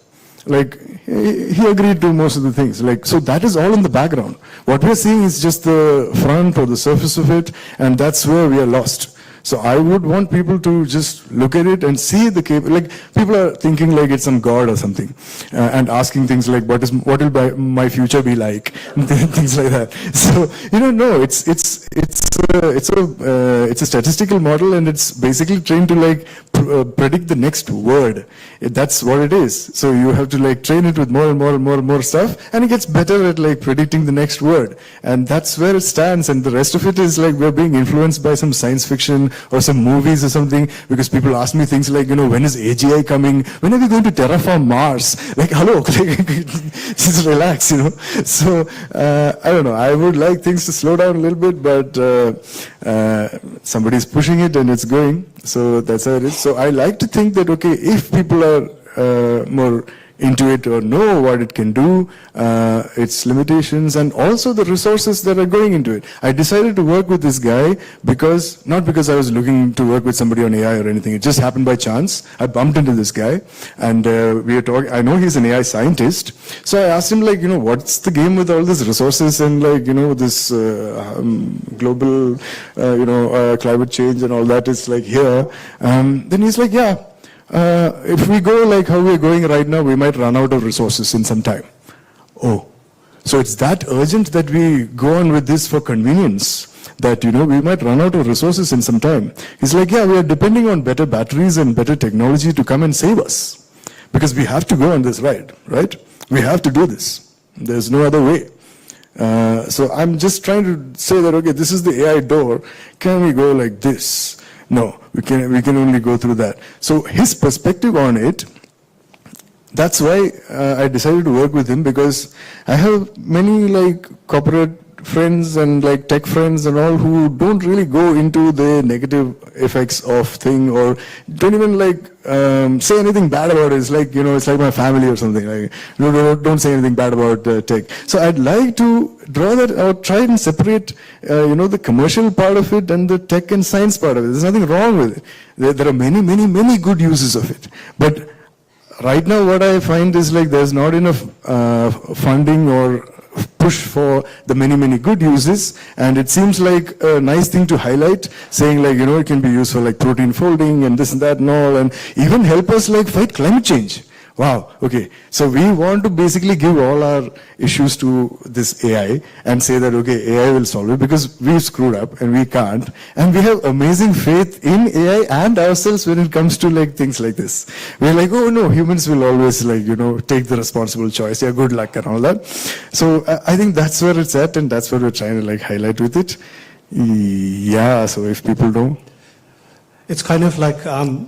Like, he agreed to most of the things. Like, so that is all in the background. What we're seeing is just the front or the surface of it, and that's where we are lost. So I would want people to just look at it and see the like people are thinking like it's some god or something, and asking things like what will my future be like, things like that. So no, it's a statistical model, and it's basically trained to like predict the next word. That's what it is. So you have to like train it with more and more and more and more stuff, and it gets better at like predicting the next word. And that's where it stands. And the rest of it is like we're being influenced by some science fiction or some movies or something, because people ask me things like, when is AGI coming? When are we going to terraform Mars? Like, hello, just relax, So, I don't know. I would like things to slow down a little bit, but somebody's pushing it and it's going. So that's how it is. So I like to think that, okay, if people are more into it or know what it can do, its limitations, and also the resources that are going into it. I decided to work with this guy not because I was looking to work with somebody on AI or anything. It just happened by chance. I bumped into this guy, and we were talking. I know he's an AI scientist, so I asked him like, what's the game with all these resources and like, this global, climate change and all that is like here. Then he's like, yeah. If we go like how we're going right now, we might run out of resources in some time. Oh, so it's that urgent that we go on with this for convenience, that, we might run out of resources in some time. He's like, yeah, we are depending on better batteries and better technology to come and save us. Because we have to go on this ride, right? We have to do this. There's no other way. So I'm just trying to say that, okay, this is the AI door. Can we go like this? No, we can only go through that. So his perspective on it, that's why I decided to work with him, because I have many like corporate friends and like tech friends and all who don't really go into the negative effects of thing, or don't even like say anything bad about it. It's like, it's like my family or something. Like, don't say anything bad about tech. So I'd like to draw that out, try and separate, the commercial part of it and the tech and science part of it. There's nothing wrong with it. There are many, many, many good uses of it. But right now what I find is like there's not enough funding or push for the many, many good uses, and it seems like a nice thing to highlight, saying like, it can be used for like protein folding and this and that and all, and even help us like fight climate change. Wow, okay. So we want to basically give all our issues to this AI and say that, okay, AI will solve it because we've screwed up and we can't. And we have amazing faith in AI and ourselves when it comes to like things like this. We're like, oh no, humans will always like, take the responsible choice. Yeah, good luck and all that. So I think that's where it's at, and that's what we're trying to like highlight with it. Yeah, so if people know. It's kind of like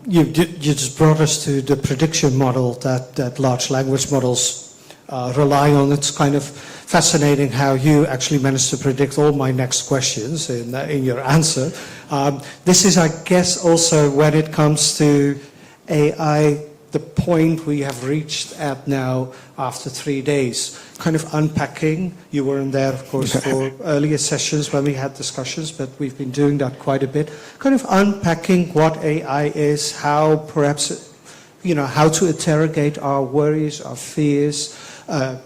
you just brought us to the prediction model that large language models rely on. It's kind of fascinating how you actually managed to predict all my next questions in your answer. This is, I guess, also when it comes to AI, the point we have reached at now after 3 days. Kind of unpacking. You weren't there, of course, for earlier sessions when we had discussions, but we've been doing that quite a bit. Kind of unpacking what AI is, how perhaps, how to interrogate our worries, our fears,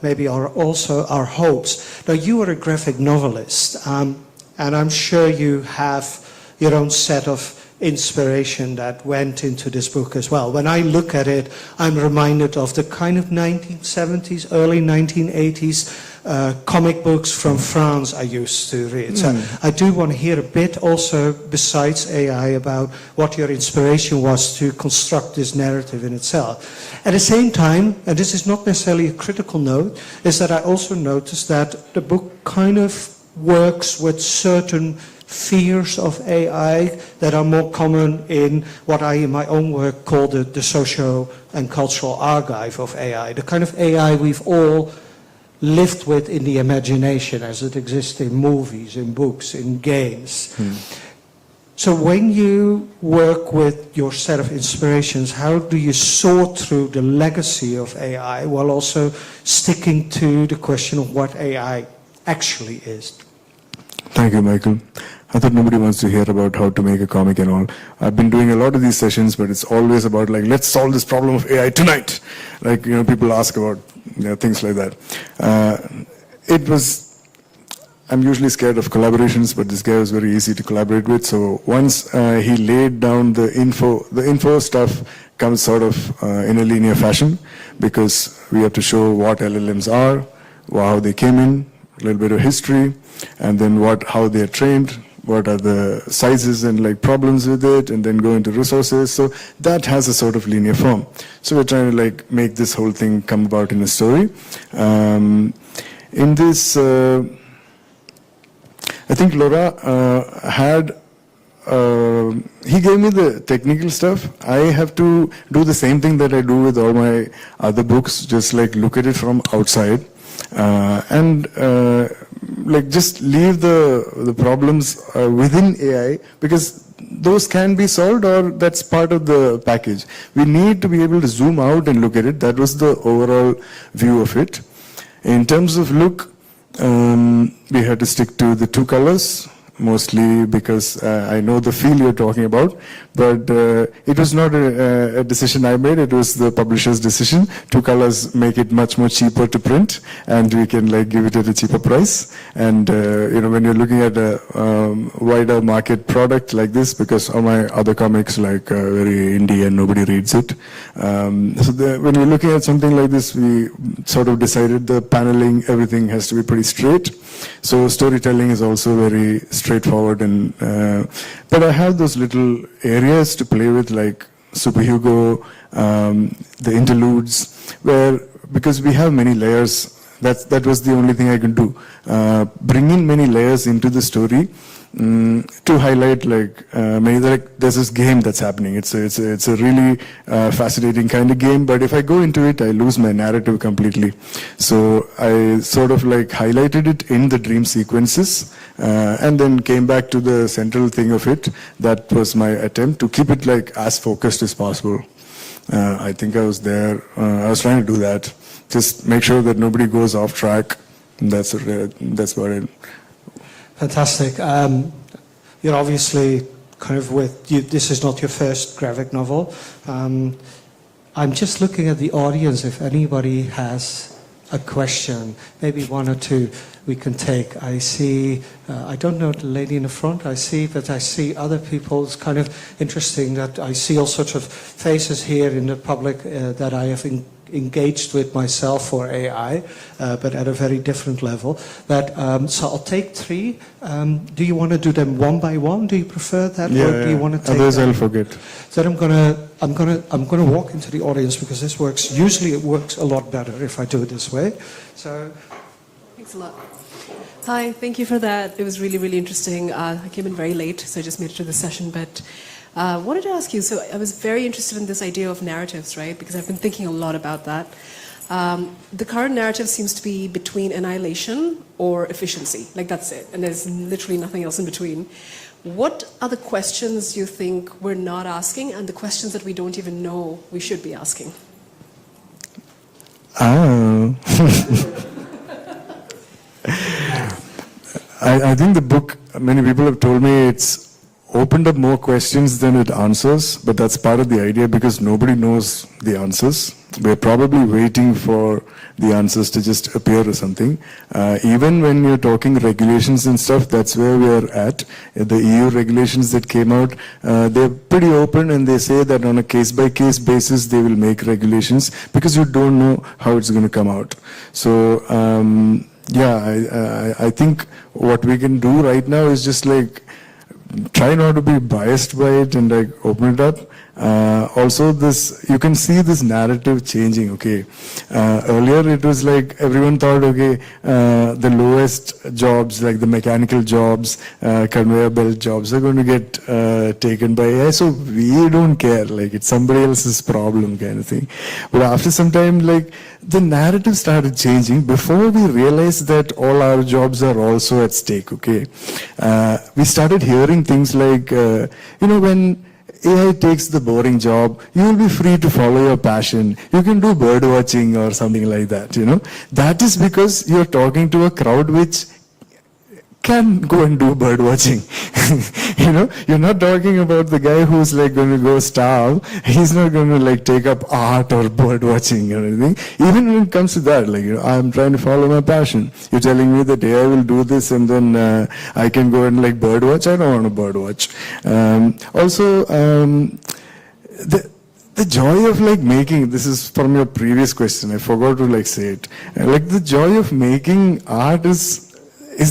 maybe also our hopes. Now, you are a graphic novelist, and I'm sure you have your own set of inspiration that went into this book as well. When I look at it, I'm reminded of the kind of 1970s, early 1980s comic books from France I used to read. So I do want to hear a bit also, besides AI, about what your inspiration was to construct this narrative in itself. At the same time, and this is not necessarily a critical note, is that I also noticed that the book kind of works with certain fears of AI that are more common in what I, in my own work, call the socio and cultural archive of AI, the kind of AI we've all lived with in the imagination as it exists in movies, in books, in games. So when you work with your set of inspirations, how do you sort through the legacy of AI while also sticking to the question of what AI actually is? Thank you, Michael. I thought nobody wants to hear about how to make a comic and all. I've been doing a lot of these sessions, but it's always about like, let's solve this problem of AI tonight. Like, people ask about things like that. I'm usually scared of collaborations, but this guy was very easy to collaborate with. So once he laid down the info stuff comes sort of in a linear fashion, because we have to show what LLMs are, how they came in, a little bit of history, and then how they are trained, what are the sizes and like problems with it, and then go into resources. So that has a sort of linear form. So we're trying to like make this whole thing come about in a story. In this, I think Laura he gave me the technical stuff. I have to do the same thing that I do with all my other books, just like look at it from outside. And like just leave the problems within AI, because those can be solved, or that's part of the package. We need to be able to zoom out and look at it. That was the overall view of it. In terms of look, we had to stick to the two colors, mostly because I know the feel you're talking about, but it was not a decision I made, it was the publisher's decision. Two colors make it much more cheaper to print, and we can like give it at a cheaper price. And when you're looking at a wider market product like this, because all my other comics like very indie and nobody reads it. When we're looking at something like this, we sort of decided the paneling, everything has to be pretty straight. So storytelling is also very straightforward, and but I have those little areas to play with, like Super Hugo, the interludes, where because we have many layers, that was the only thing I could do. Bring in many layers into the story to highlight there's this game that's happening. It's a really fascinating kind of game, but if I go into it, I lose my narrative completely. So I sort of like highlighted it in the dream sequences, and then came back to the central thing of it. That was my attempt to keep it like as focused as possible. I think I was there. I was trying to do that. Just make sure that nobody goes off track. That's about it. Fantastic. You're obviously kind of this is not your first graphic novel. I'm just looking at the audience if anybody has a question, maybe one or two we can take. I see, I don't know the lady in the front, I see other people. It's kind of interesting that I see all sorts of faces here in the public that I have engaged with myself for AI, but at a very different level. But so I'll take three. Do you want to do them one by one? Do you prefer that, or do you want to take? Otherwise, I'll forget. Then I'm gonna walk into the audience because this works. Usually, it works a lot better if I do it this way. So, thanks a lot. Hi, thank you for that. It was really, really interesting. I came in very late, so I just made it to the session, but. Wanted to ask you, so I was very interested in this idea of narratives, right? Because I've been thinking a lot about that. The current narrative seems to be between annihilation or efficiency, like that's it, and there's literally nothing else in between. What are the questions you think we're not asking, and the questions that we don't even know we should be asking? I think the book, many people have told me it's opened up more questions than it answers, but that's part of the idea because nobody knows the answers. We're probably waiting for the answers to just appear or something. Even when you're talking regulations and stuff, that's where we're at. The EU regulations that came out, they're pretty open and they say that on a case-by-case basis they will make regulations because you don't know how it's going to come out. So, I think what we can do right now is just like try not to be biased by it and like open it up. Also you can see this narrative changing, okay. Earlier it was like everyone thought, okay, the lowest jobs, like the mechanical jobs, conveyor belt jobs are going to get taken by AI, so we don't care, like it's somebody else's problem kind of thing. But after some time, like the narrative started changing before we realized that all our jobs are also at stake, okay. We started hearing things like, when AI takes the boring job, you will be free to follow your passion. You can do bird watching or something like that, That is because you're talking to a crowd which can go and do bird watching. You're not talking about the guy who's like going to go starve. He's not going to like take up art or bird watching or anything. Even when it comes to that, like, I'm trying to follow my passion. You're telling me that AI will do this and then I can go and like bird watch. I don't want to bird watch. The joy of like making, this is from your previous question, I forgot to like say it. Like the joy of making art is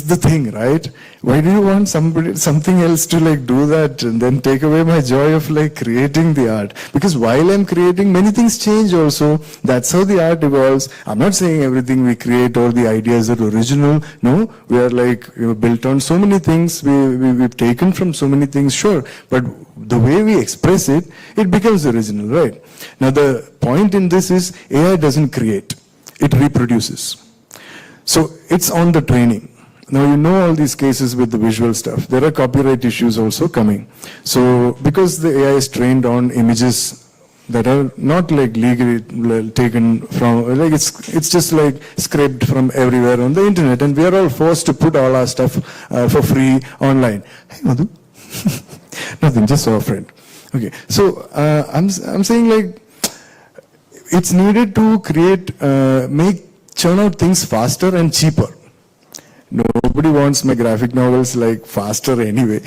the thing, right? Why do you want something else to like do that and then take away my joy of like creating the art? Because while I'm creating, many things change also. That's how the art evolves. I'm not saying everything we create or the ideas are original. No, we are like built on so many things. We've taken from so many things, sure. But the way we express it, it becomes original, right? Now the point in this is AI doesn't create. It reproduces. So it's on the training. Now you know all these cases with the visual stuff. There are copyright issues also coming. So because the AI is trained on images that are not like legally taken from, like it's just like scraped from everywhere on the internet, and we are all forced to put all our stuff for free online. Hey Madhu. Nothing, just saw a friend. Okay, so I'm saying like it's needed to create, churn out things faster and cheaper. Nobody wants my graphic novels like faster anyway.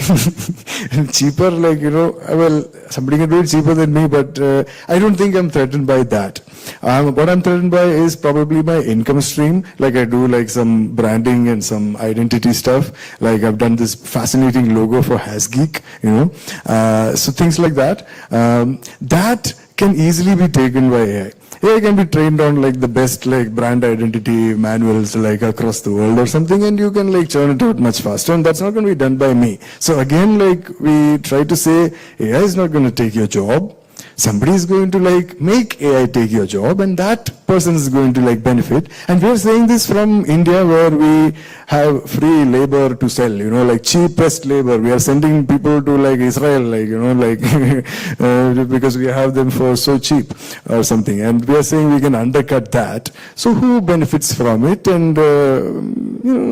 Cheaper, like, well, somebody can do it cheaper than me, but I don't think I'm threatened by that. What I'm threatened by is probably my income stream. Like I do like some branding and some identity stuff. Like I've done this fascinating logo for HasGeek, so things like that. That can easily be taken by AI. AI can be trained on like the best like brand identity manuals like across the world or something, and you can like churn it out much faster, and that's not going to be done by me. So again, like we try to say AI is not going to take your job. Somebody is going to like make AI take your job, and that person is going to like benefit. And we are saying this from India, where we have free labor to sell, like cheapest labor. We are sending people to like Israel, like, because we have them for so cheap or something. And we are saying we can undercut that. So who benefits from it? And,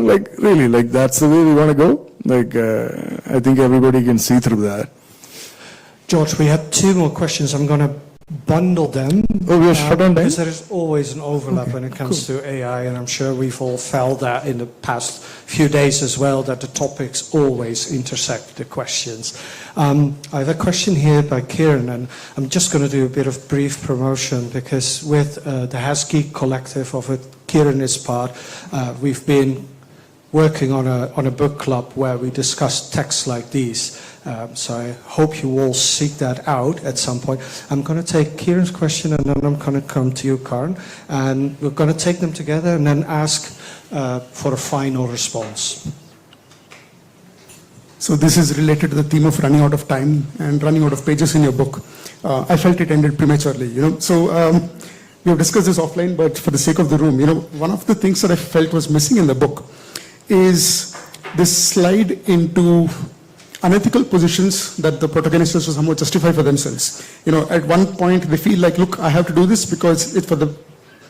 like really, like that's the way we want to go. Like, I think everybody can see through that. George, we have two more questions. I'm going to bundle them. Oh, we are short on time? Because there is always an overlap when it comes to AI, and I'm sure we've all felt that in the past few days as well, that the topics always intersect the questions. I have a question here by Kieran, and I'm just going to do a bit of brief promotion, because with the HasGeek collective of it, Kieran is part, we've been working on a book club where we discuss texts like these. So I hope you all seek that out at some point. I'm going to take Kieran's question, and then I'm going to come to you, Karan. And we're going to take them together and then ask for a final response. So this is related to the theme of running out of time and running out of pages in your book. I felt it ended prematurely, So we have discussed this offline, but for the sake of the room, one of the things that I felt was missing in the book is this slide into unethical positions that the protagonists will somehow justify for themselves. At one point they feel like, look, I have to do this because it's for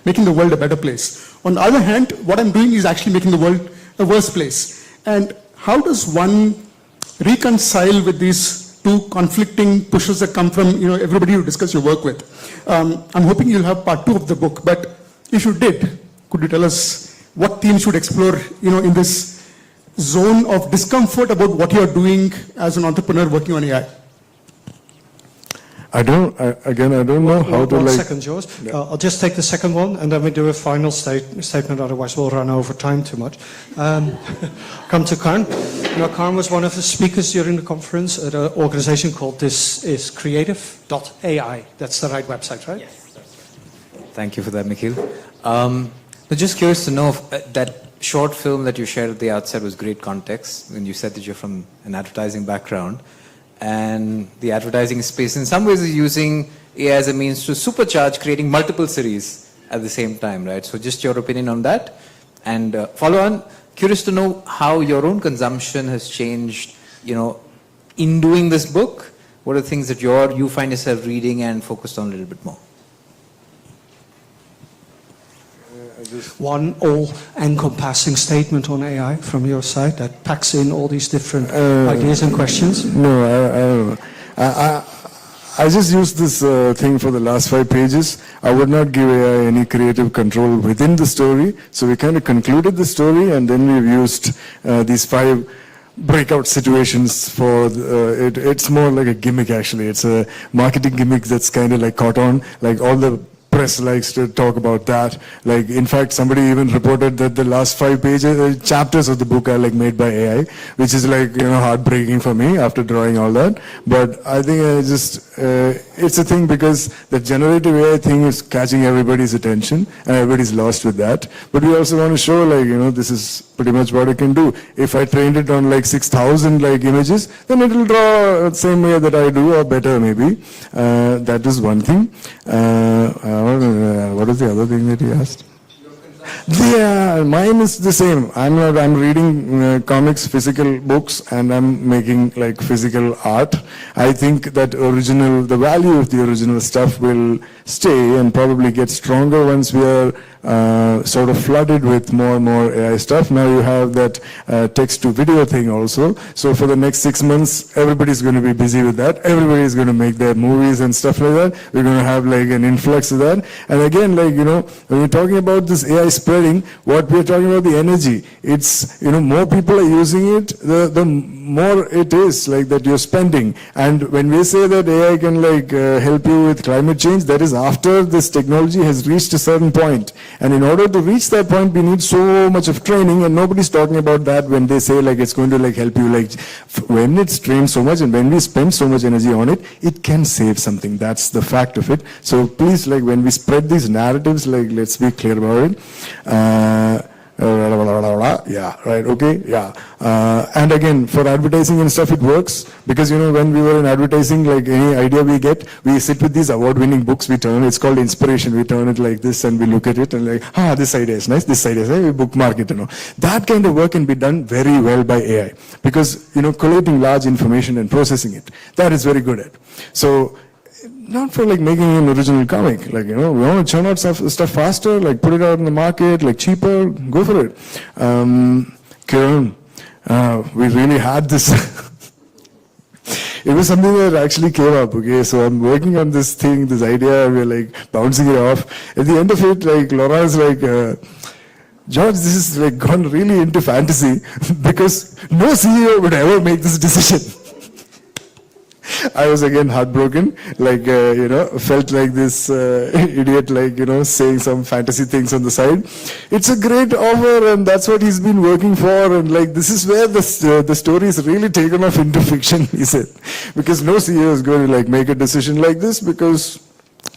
making the world a better place. On the other hand, what I'm doing is actually making the world a worse place. And how does one reconcile with these two conflicting pushes that come from everybody you discuss your work with? I'm hoping you'll have part 2 of the book, but if you did, could you tell us what themes should explore in this zone of discomfort about what you're doing as an entrepreneur working on AI? I don't know how to One second, George. Yeah. I'll just take the second one, and then we do a final statement, otherwise we'll run over time too much. Come to Karan. Karan was one of the speakers during the conference at an organization called This Is Creative.ai. That's the right website, right? Yes, that's right. Thank you for that, Michiel. I'm just curious to know if that short film that you shared at the outset was great context when you said that you're from an advertising background, and the advertising space in some ways is using AI as a means to supercharge creating multiple series at the same time, right? So just your opinion on that. And follow on, curious to know how your own consumption has changed, in doing this book. What are the things that you find yourself reading and focused on a little bit more? One all-encompassing statement on AI from your side that packs in all these different ideas and questions? No, I just used this thing for the last 5 pages. I would not give AI any creative control within the story. So we kind of concluded the story, and then we've used these 5 breakout situations for it. It's more like a gimmick, actually. It's a marketing gimmick that's kind of like caught on, like all the press likes to talk about that. Like, in fact, somebody even reported that the last 5 pages, chapters of the book are like made by AI, which is like, heartbreaking for me after drawing all that. But I think it's a thing because the generative AI thing is catching everybody's attention and everybody's lost with that. But we also want to show this is pretty much what it can do. If I trained it on like 6,000 images, then it will draw the same way that I do or better maybe. That is one thing. What is the other thing that you asked? Yeah, mine is the same. I'm reading comics, physical books, and I'm making like physical art. I think that the value of the original stuff will stay and probably get stronger once we are sort of flooded with more and more AI stuff. Now you have that text to video thing also. So for the next 6 months, everybody's going to be busy with that. Everybody is going to make their movies and stuff like that. We're going to have like an influx of that. And again, when we're talking about this AI spreading, what we're talking about, the energy, it's, more people are using it, the more it is like that you're spending. And when we say that AI can help you with climate change, that is after this technology has reached a certain point. And in order to reach that point, we need so much of training, and nobody's talking about that when they say it's going to help you. When it's trained so much and when we spend so much energy on it, it can save something. That's the fact of it. So please, when we spread these narratives, let's be clear about it. Yeah, right, okay, yeah. And again, for advertising and stuff, it works because, when we were in advertising, any idea we get, we sit with these award-winning books, it's called inspiration. We turn it like this and we look at it and this idea is nice, this idea is nice, we bookmark it, That kind of work can be done very well by AI because, collating large information and processing it, that is very good at. So, not for making an original comic, we want to churn out stuff faster, put it out in the market, cheaper, go for it. Kiran, we really had this. it was something that actually came up, okay? So I'm working on this thing, this idea, we're like bouncing it off. At the end of it, like Laura is like, George, this is like gone really into fantasy because no CEO would ever make this decision. I was again heartbroken, like, felt like this idiot, like, saying some fantasy things on the side. It's a great offer and that's what he's been working for, and like, this is where the story is really taken off into fiction, he said. Because no CEO is going to like make a decision like this because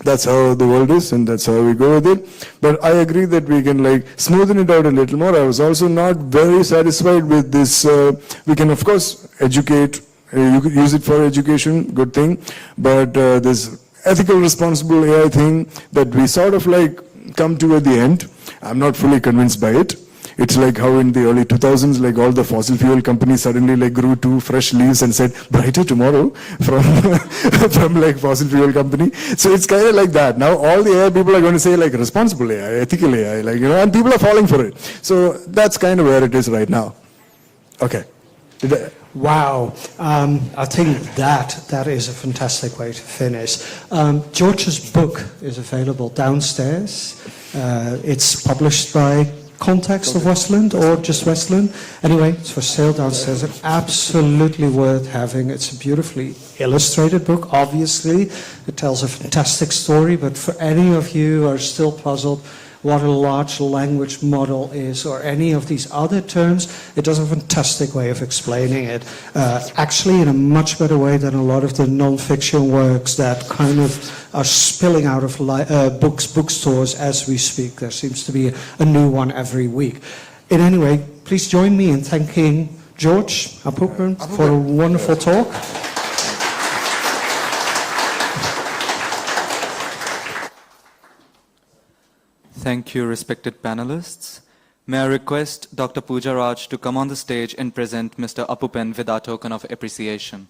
that's how the world is and that's how we go with it. But I agree that we can like smoothen it out a little more. I was also not very satisfied with this. We can of course educate. You could use it for education, good thing. But this ethical, responsible AI thing that we sort of like come to at the end, I'm not fully convinced by it. It's like how in the early 2000s, like all the fossil fuel companies suddenly like grew two fresh leaves and said, brighter tomorrow from, from like fossil fuel company. So it's kind of like that. Now all the AI people are going to say like responsible AI, ethical AI, like, and people are falling for it. So that's kind of where it is right now. Okay. Wow, I think that is a fantastic way to finish. George's book is available downstairs. It's published by Context of Westland or just Westland. Anyway, it's for sale downstairs and absolutely worth having. It's a beautifully illustrated book, obviously. It tells a fantastic story, but for any of you who are still puzzled what a large language model is, or any of these other terms, it does a fantastic way of explaining it, actually in a much better way than a lot of the non-fiction works that kind of are spilling out of bookstores as we speak. There seems to be a new one every week. In any way, please join me in thanking George Apupen for a wonderful talk. Thank you, respected panelists. May I request Dr. Pooja Raj to come on the stage and present Mr. Apupen with our token of appreciation.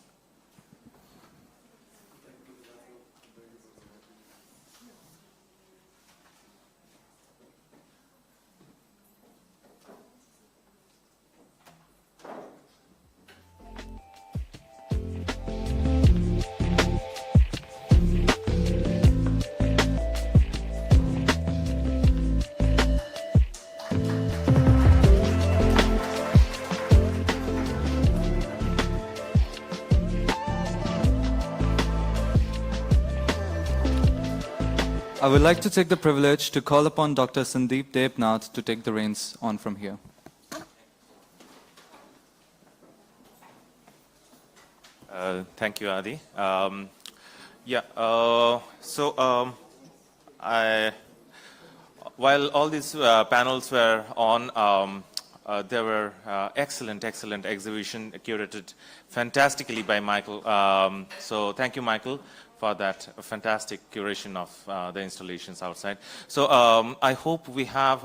I would like to take the privilege to call upon Dr. Sandeep Debnath to take the reins on from here. Thank you, Adi. While all these panels were on, there were excellent exhibition curated fantastically by Michael. So thank you, Michael, for that fantastic curation of the installations outside. So I hope we have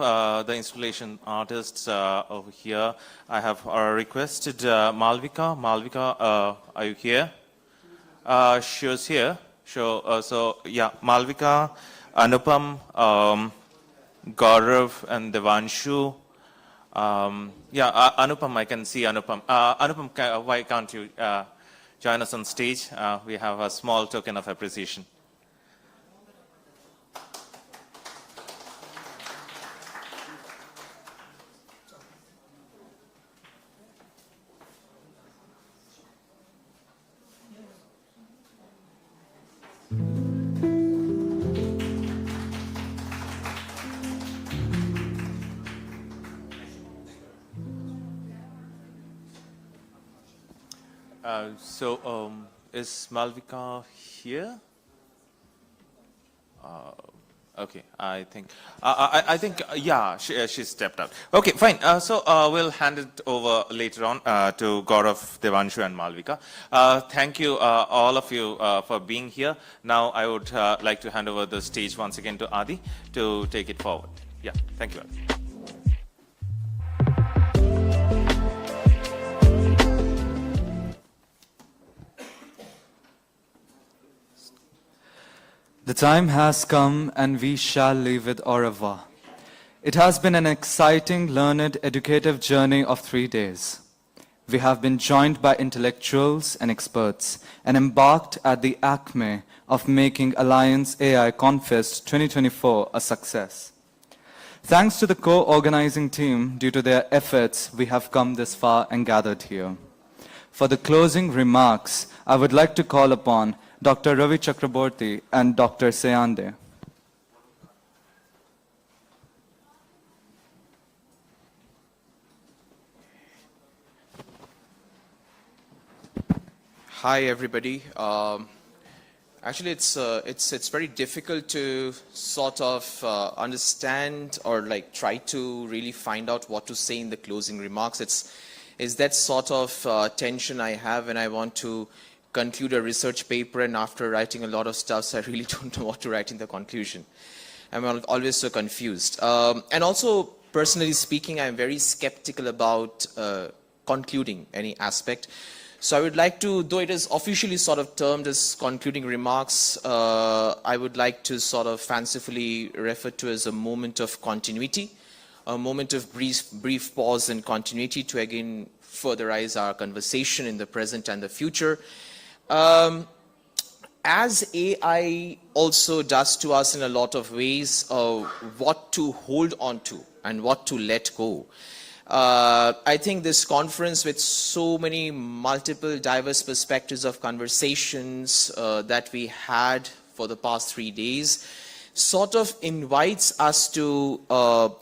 the installation artists over here. I have requested Malvika. Malvika, are you here? She was here. So yeah, Malvika, Anupam, Gaurav, and Devanshu. Anupam, I can see Anupam. Anupam, why can't you join us on stage? We have a small token of appreciation. Is Malvika here? Okay, I think, yeah, she stepped out. Okay, fine. So we'll hand it over later on to Gaurav, Devanshu, and Malvika. Thank you, all of you, for being here. Now I would like to hand over the stage once again to Adi to take it forward. Yeah, thank you, Adi. The time has come and we shall leave with au revoir. It has been an exciting, learned, educative journey of 3 days. we have been joined by intellectuals and experts and embarked at the acme of making Alliance AI Confest 2024 a success. Thanks to the co-organizing team, due to their efforts, we have come this far and gathered here. For the closing remarks, I would like to call upon Dr. Ravi Chakraborty and Dr. Seyande. Hi, everybody. Actually, it's very difficult to sort of understand or like try to really find out what to say in the closing remarks. It's that sort of tension I have when I want to conclude a research paper, and after writing a lot of stuff, so I really don't know what to write in the conclusion. I'm always so confused. And also, personally speaking, I'm very skeptical about concluding any aspect. So I would like to, though it is officially sort of termed as concluding remarks, I would like to sort of fancifully refer to as a moment of continuity, a moment of brief pause and continuity to again furtherize our conversation in the present and the future. As AI also does to us in a lot of ways, what to hold on to and what to let go. I think this conference, with so many multiple diverse perspectives of conversations that we had for the past 3 days, sort of invites us to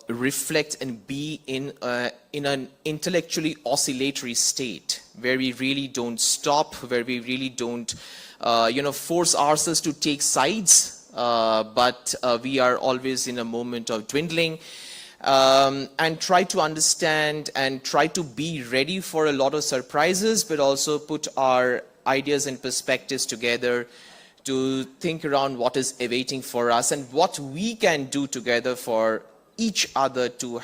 reflect and be in an intellectually oscillatory state, where we really don't stop, where we really don't force ourselves to take sides, but we are always in a moment of dwindling. And try to understand and try to be ready for a lot of surprises, but also put our ideas and perspectives together to think around what is awaiting for us and what we can do together for each other to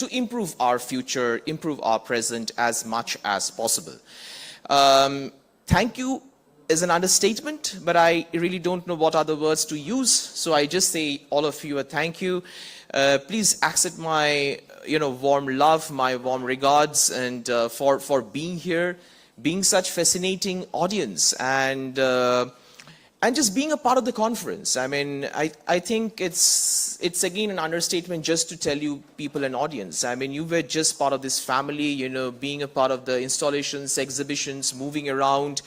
improve our future, improve our present as much as possible. Thank you is an understatement, but I really don't know what other words to use. So I just say all of you a thank you. Please accept my warm love, my warm regards, and for being here, being such fascinating audience, and just being a part of the conference. I mean, I think it's again an understatement just to tell you people and audience. I mean, you were just part of this family, being a part of the installations, exhibitions, moving around,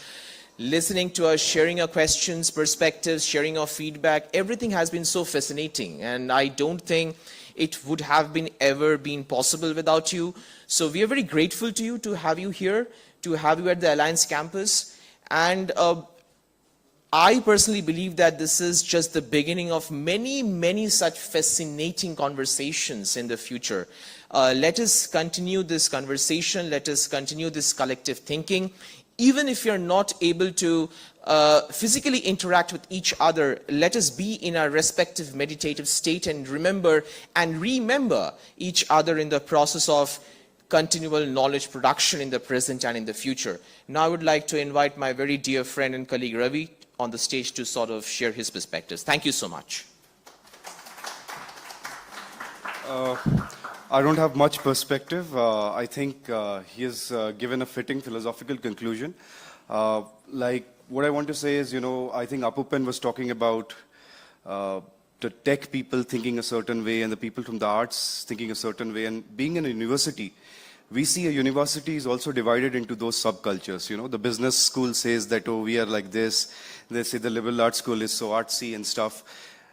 listening to us, sharing our questions, perspectives, sharing our feedback. Everything has been so fascinating, and I don't think it would have ever been possible without you. So we are very grateful to you, to have you here, to have you at the Alliance campus. And I personally believe that this is just the beginning of many, many such fascinating conversations in the future. Let us continue this conversation. Let us continue this collective thinking. Even if you're not able to physically interact with each other, let us be in our respective meditative state and remember each other in the process of continual knowledge production in the present and in the future. Now I would like to invite my very dear friend and colleague Ravi on the stage to sort of share his perspectives. Thank you so much. I don't have much perspective. I think he has given a fitting philosophical conclusion. Like, what I want to say is, I think Apupen was talking about the tech people thinking a certain way and the people from the arts thinking a certain way. And being in a university, we see a university is also divided into those subcultures. The business school says that, oh, we are like this. They say the liberal arts school is so artsy and stuff.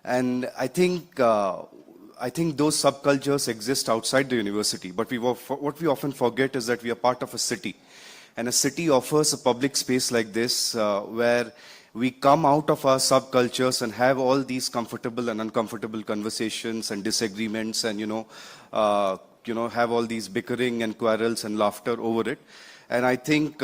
And I think those subcultures exist outside the university, but what we often forget is that we are part of a city. And a city offers a public space like this where we come out of our subcultures and have all these comfortable and uncomfortable conversations and disagreements and, have all these bickering and quarrels and laughter over it. And I think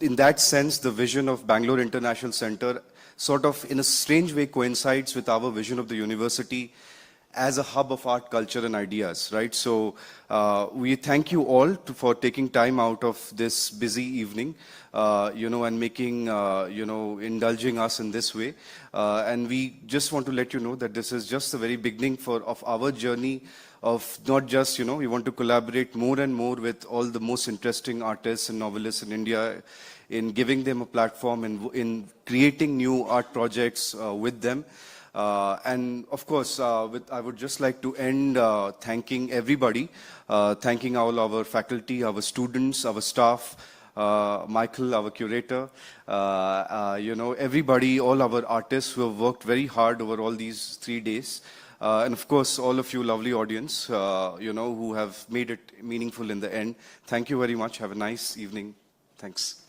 in that sense, the vision of Bangalore International Center sort of in a strange way coincides with our vision of the university as a hub of art, culture, and ideas, right? So we thank you all for taking time out of this busy evening, and making, indulging us in this way. And we just want to let you know that this is just the very beginning of our journey of not just, we want to collaborate more and more with all the most interesting artists and novelists in India in giving them a platform and in creating new art projects with them. And of course, I would just like to end thanking everybody, thanking all our faculty, our students, our staff, Michael, our curator, everybody, all our artists who have worked very hard over all these 3 days. And of course, all of you lovely audience, who have made it meaningful in the end. Thank you very much. Have a nice evening. Thanks.